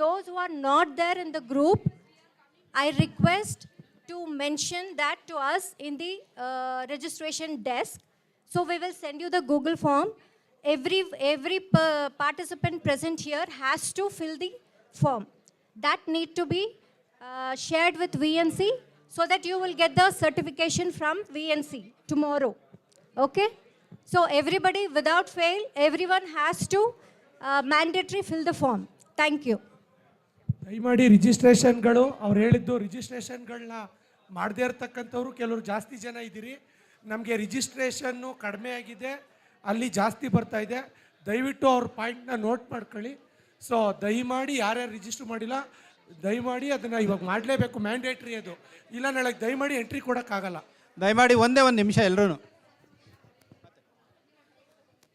Those who are not there in the group, I request to mention that to us in the registration desk. So we will send you the Google form. Every participant present here has to fill the form. That need to be shared with VNC so that you will get the certification from VNC tomorrow. Okay? So everybody, without fail, everyone has to mandatory fill the form. Thank you. ದಯಮಾಡಿ ರಿಜಿಸ್ಟ್ರೇಷನ್ಗಳು ಅವ್ರು ಹೇಳಿದ್ದು ರಿಜಿಸ್ಟ್ರೇಷನ್ಗಳನ್ನ ಮಾಡದೇ ಇರ್ತಕ್ಕಂಥವ್ರು ಕೆಲವರು ಜಾಸ್ತಿ ಜನ ಇದ್ದೀರಿ. ನಮಗೆ ರಿಜಿಸ್ಟ್ರೇಷನ್ನು ಕಡಿಮೆ ಆಗಿದೆ, ಅಲ್ಲಿ ಜಾಸ್ತಿ ಬರ್ತಾ ಇದೆ. ದಯವಿಟ್ಟು ಅವ್ರ ಪಾಯಿಂಟ್ನ ನೋಟ್ ಮಾಡ್ಕೊಳ್ಳಿ. ಸೊ ದಯಮಾಡಿ ಯಾರ್ಯಾರು ರಿಜಿಸ್ಟರ್ ಮಾಡಿಲ್ಲ, ದಯಮಾಡಿ ಅದನ್ನು ಇವಾಗ ಮಾಡಲೇಬೇಕು, ಮ್ಯಾಂಡೇಟ್ರಿ ಅದು. ಇಲ್ಲ ನಾಳೆ ದಯಮಾಡಿ ಎಂಟ್ರಿ ಕೊಡೋಕ್ಕಾಗಲ್ಲ. ದಯಮಾಡಿ ಒಂದೇ ಒಂದು ನಿಮಿಷ ಎಲ್ಲರೂ.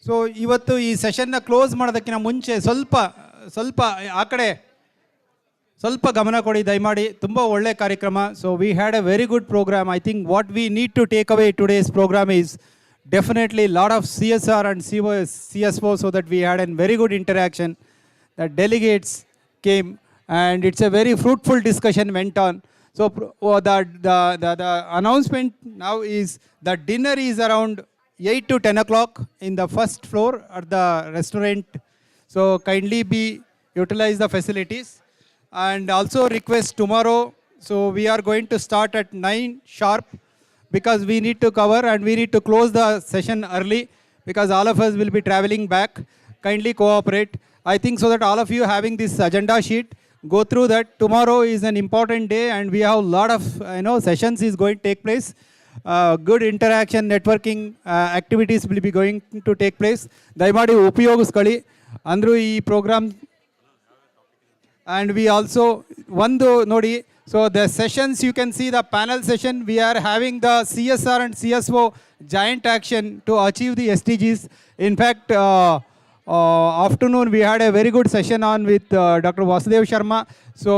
ಸೊ ಇವತ್ತು ಈ ಸೆಷನ್ನ ಕ್ಲೋಸ್ ಮಾಡೋದಕ್ಕಿಂತ ಮುಂಚೆ ಸ್ವಲ್ಪ ಆ ಕಡೆ ಸ್ವಲ್ಪ ಗಮನ ಕೊಡಿ ದಯಮಾಡಿ. ತುಂಬ ಒಳ್ಳೆ ಕಾರ್ಯಕ್ರಮ. So we had a very good programme. I think what we need to take away today's programme is definitely lot of CSR and CSO, so that we had a very good interaction. The delegates came and it's a very fruitful discussion went on. So the announcement now is the dinner is around 8 to 10 o'clock in the first floor at the restaurant. So kindly utilize the facilities, and also request tomorrow. So we are going to start at 9 sharp, because we need to cover and we need to close the session early, because all of us will be traveling back. Kindly cooperate. I think so that all of you having this agenda sheet, go through that. Tomorrow is an important day and we have a lot of sessions is going to take place. Good interaction, networking activities will be going to take place. Daimadi upayogiskali andru ee program. And we also one nodi. So the sessions, you can see the panel session, we are having the CSR and CSO giant action to achieve the SDGs. In fact, afternoon we had a very good session on with Dr. Vasudev Sharma. So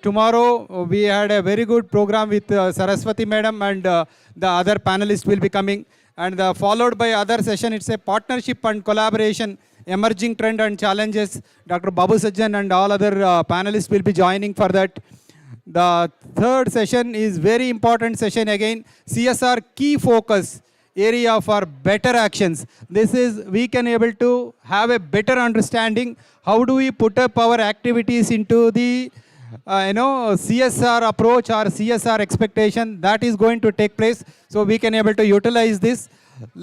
tomorrow we had a very good program with Saraswati Madam, and the other panelists will be coming. And followed by other session, it's a partnership and collaboration, emerging trend and challenges. Dr. Babu Sajjan and all other panelists will be joining for that. The third session is very important session again, CSR key focus area for better actions. This is we can able to have a better understanding how do we put up our activities into the CSR approach or CSR expectation that is going to take place. So we can able to utilize this.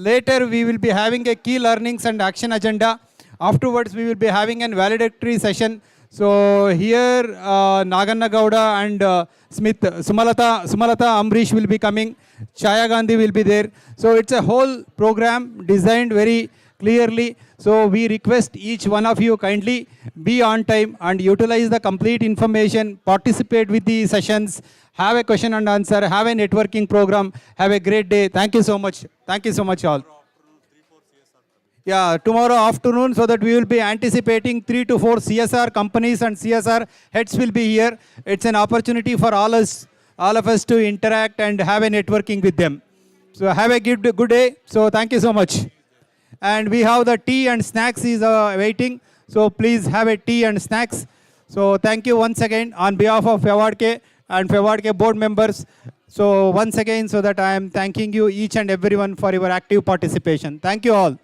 Later we will be having a key learnings and action agenda. Afterwards we will be having a valedictory session. So here Naganna Gowda and Smith, Sumalata Amrish will be coming. Chaya Gandhi will be there. So it's a whole program designed very clearly. So we request each one of you kindly be on time and utilize the complete information, participate with the sessions, have a question and answer, have a networking program. Have a great day. Thank you so much. Thank you so much all. Yeah, tomorrow afternoon, so that we will be anticipating 3 to 4 CSR companies and CSR heads will be here. It's an opportunity for all of us to interact and have a networking with them. So have a good day. So thank you so much. And we have the tea and snacks is waiting. So please have a tea and snacks. So thank you once again on behalf of Fevourdk and Fevourdk board members. So once again, so that I am thanking you each and everyone for your active participation. Thank you all.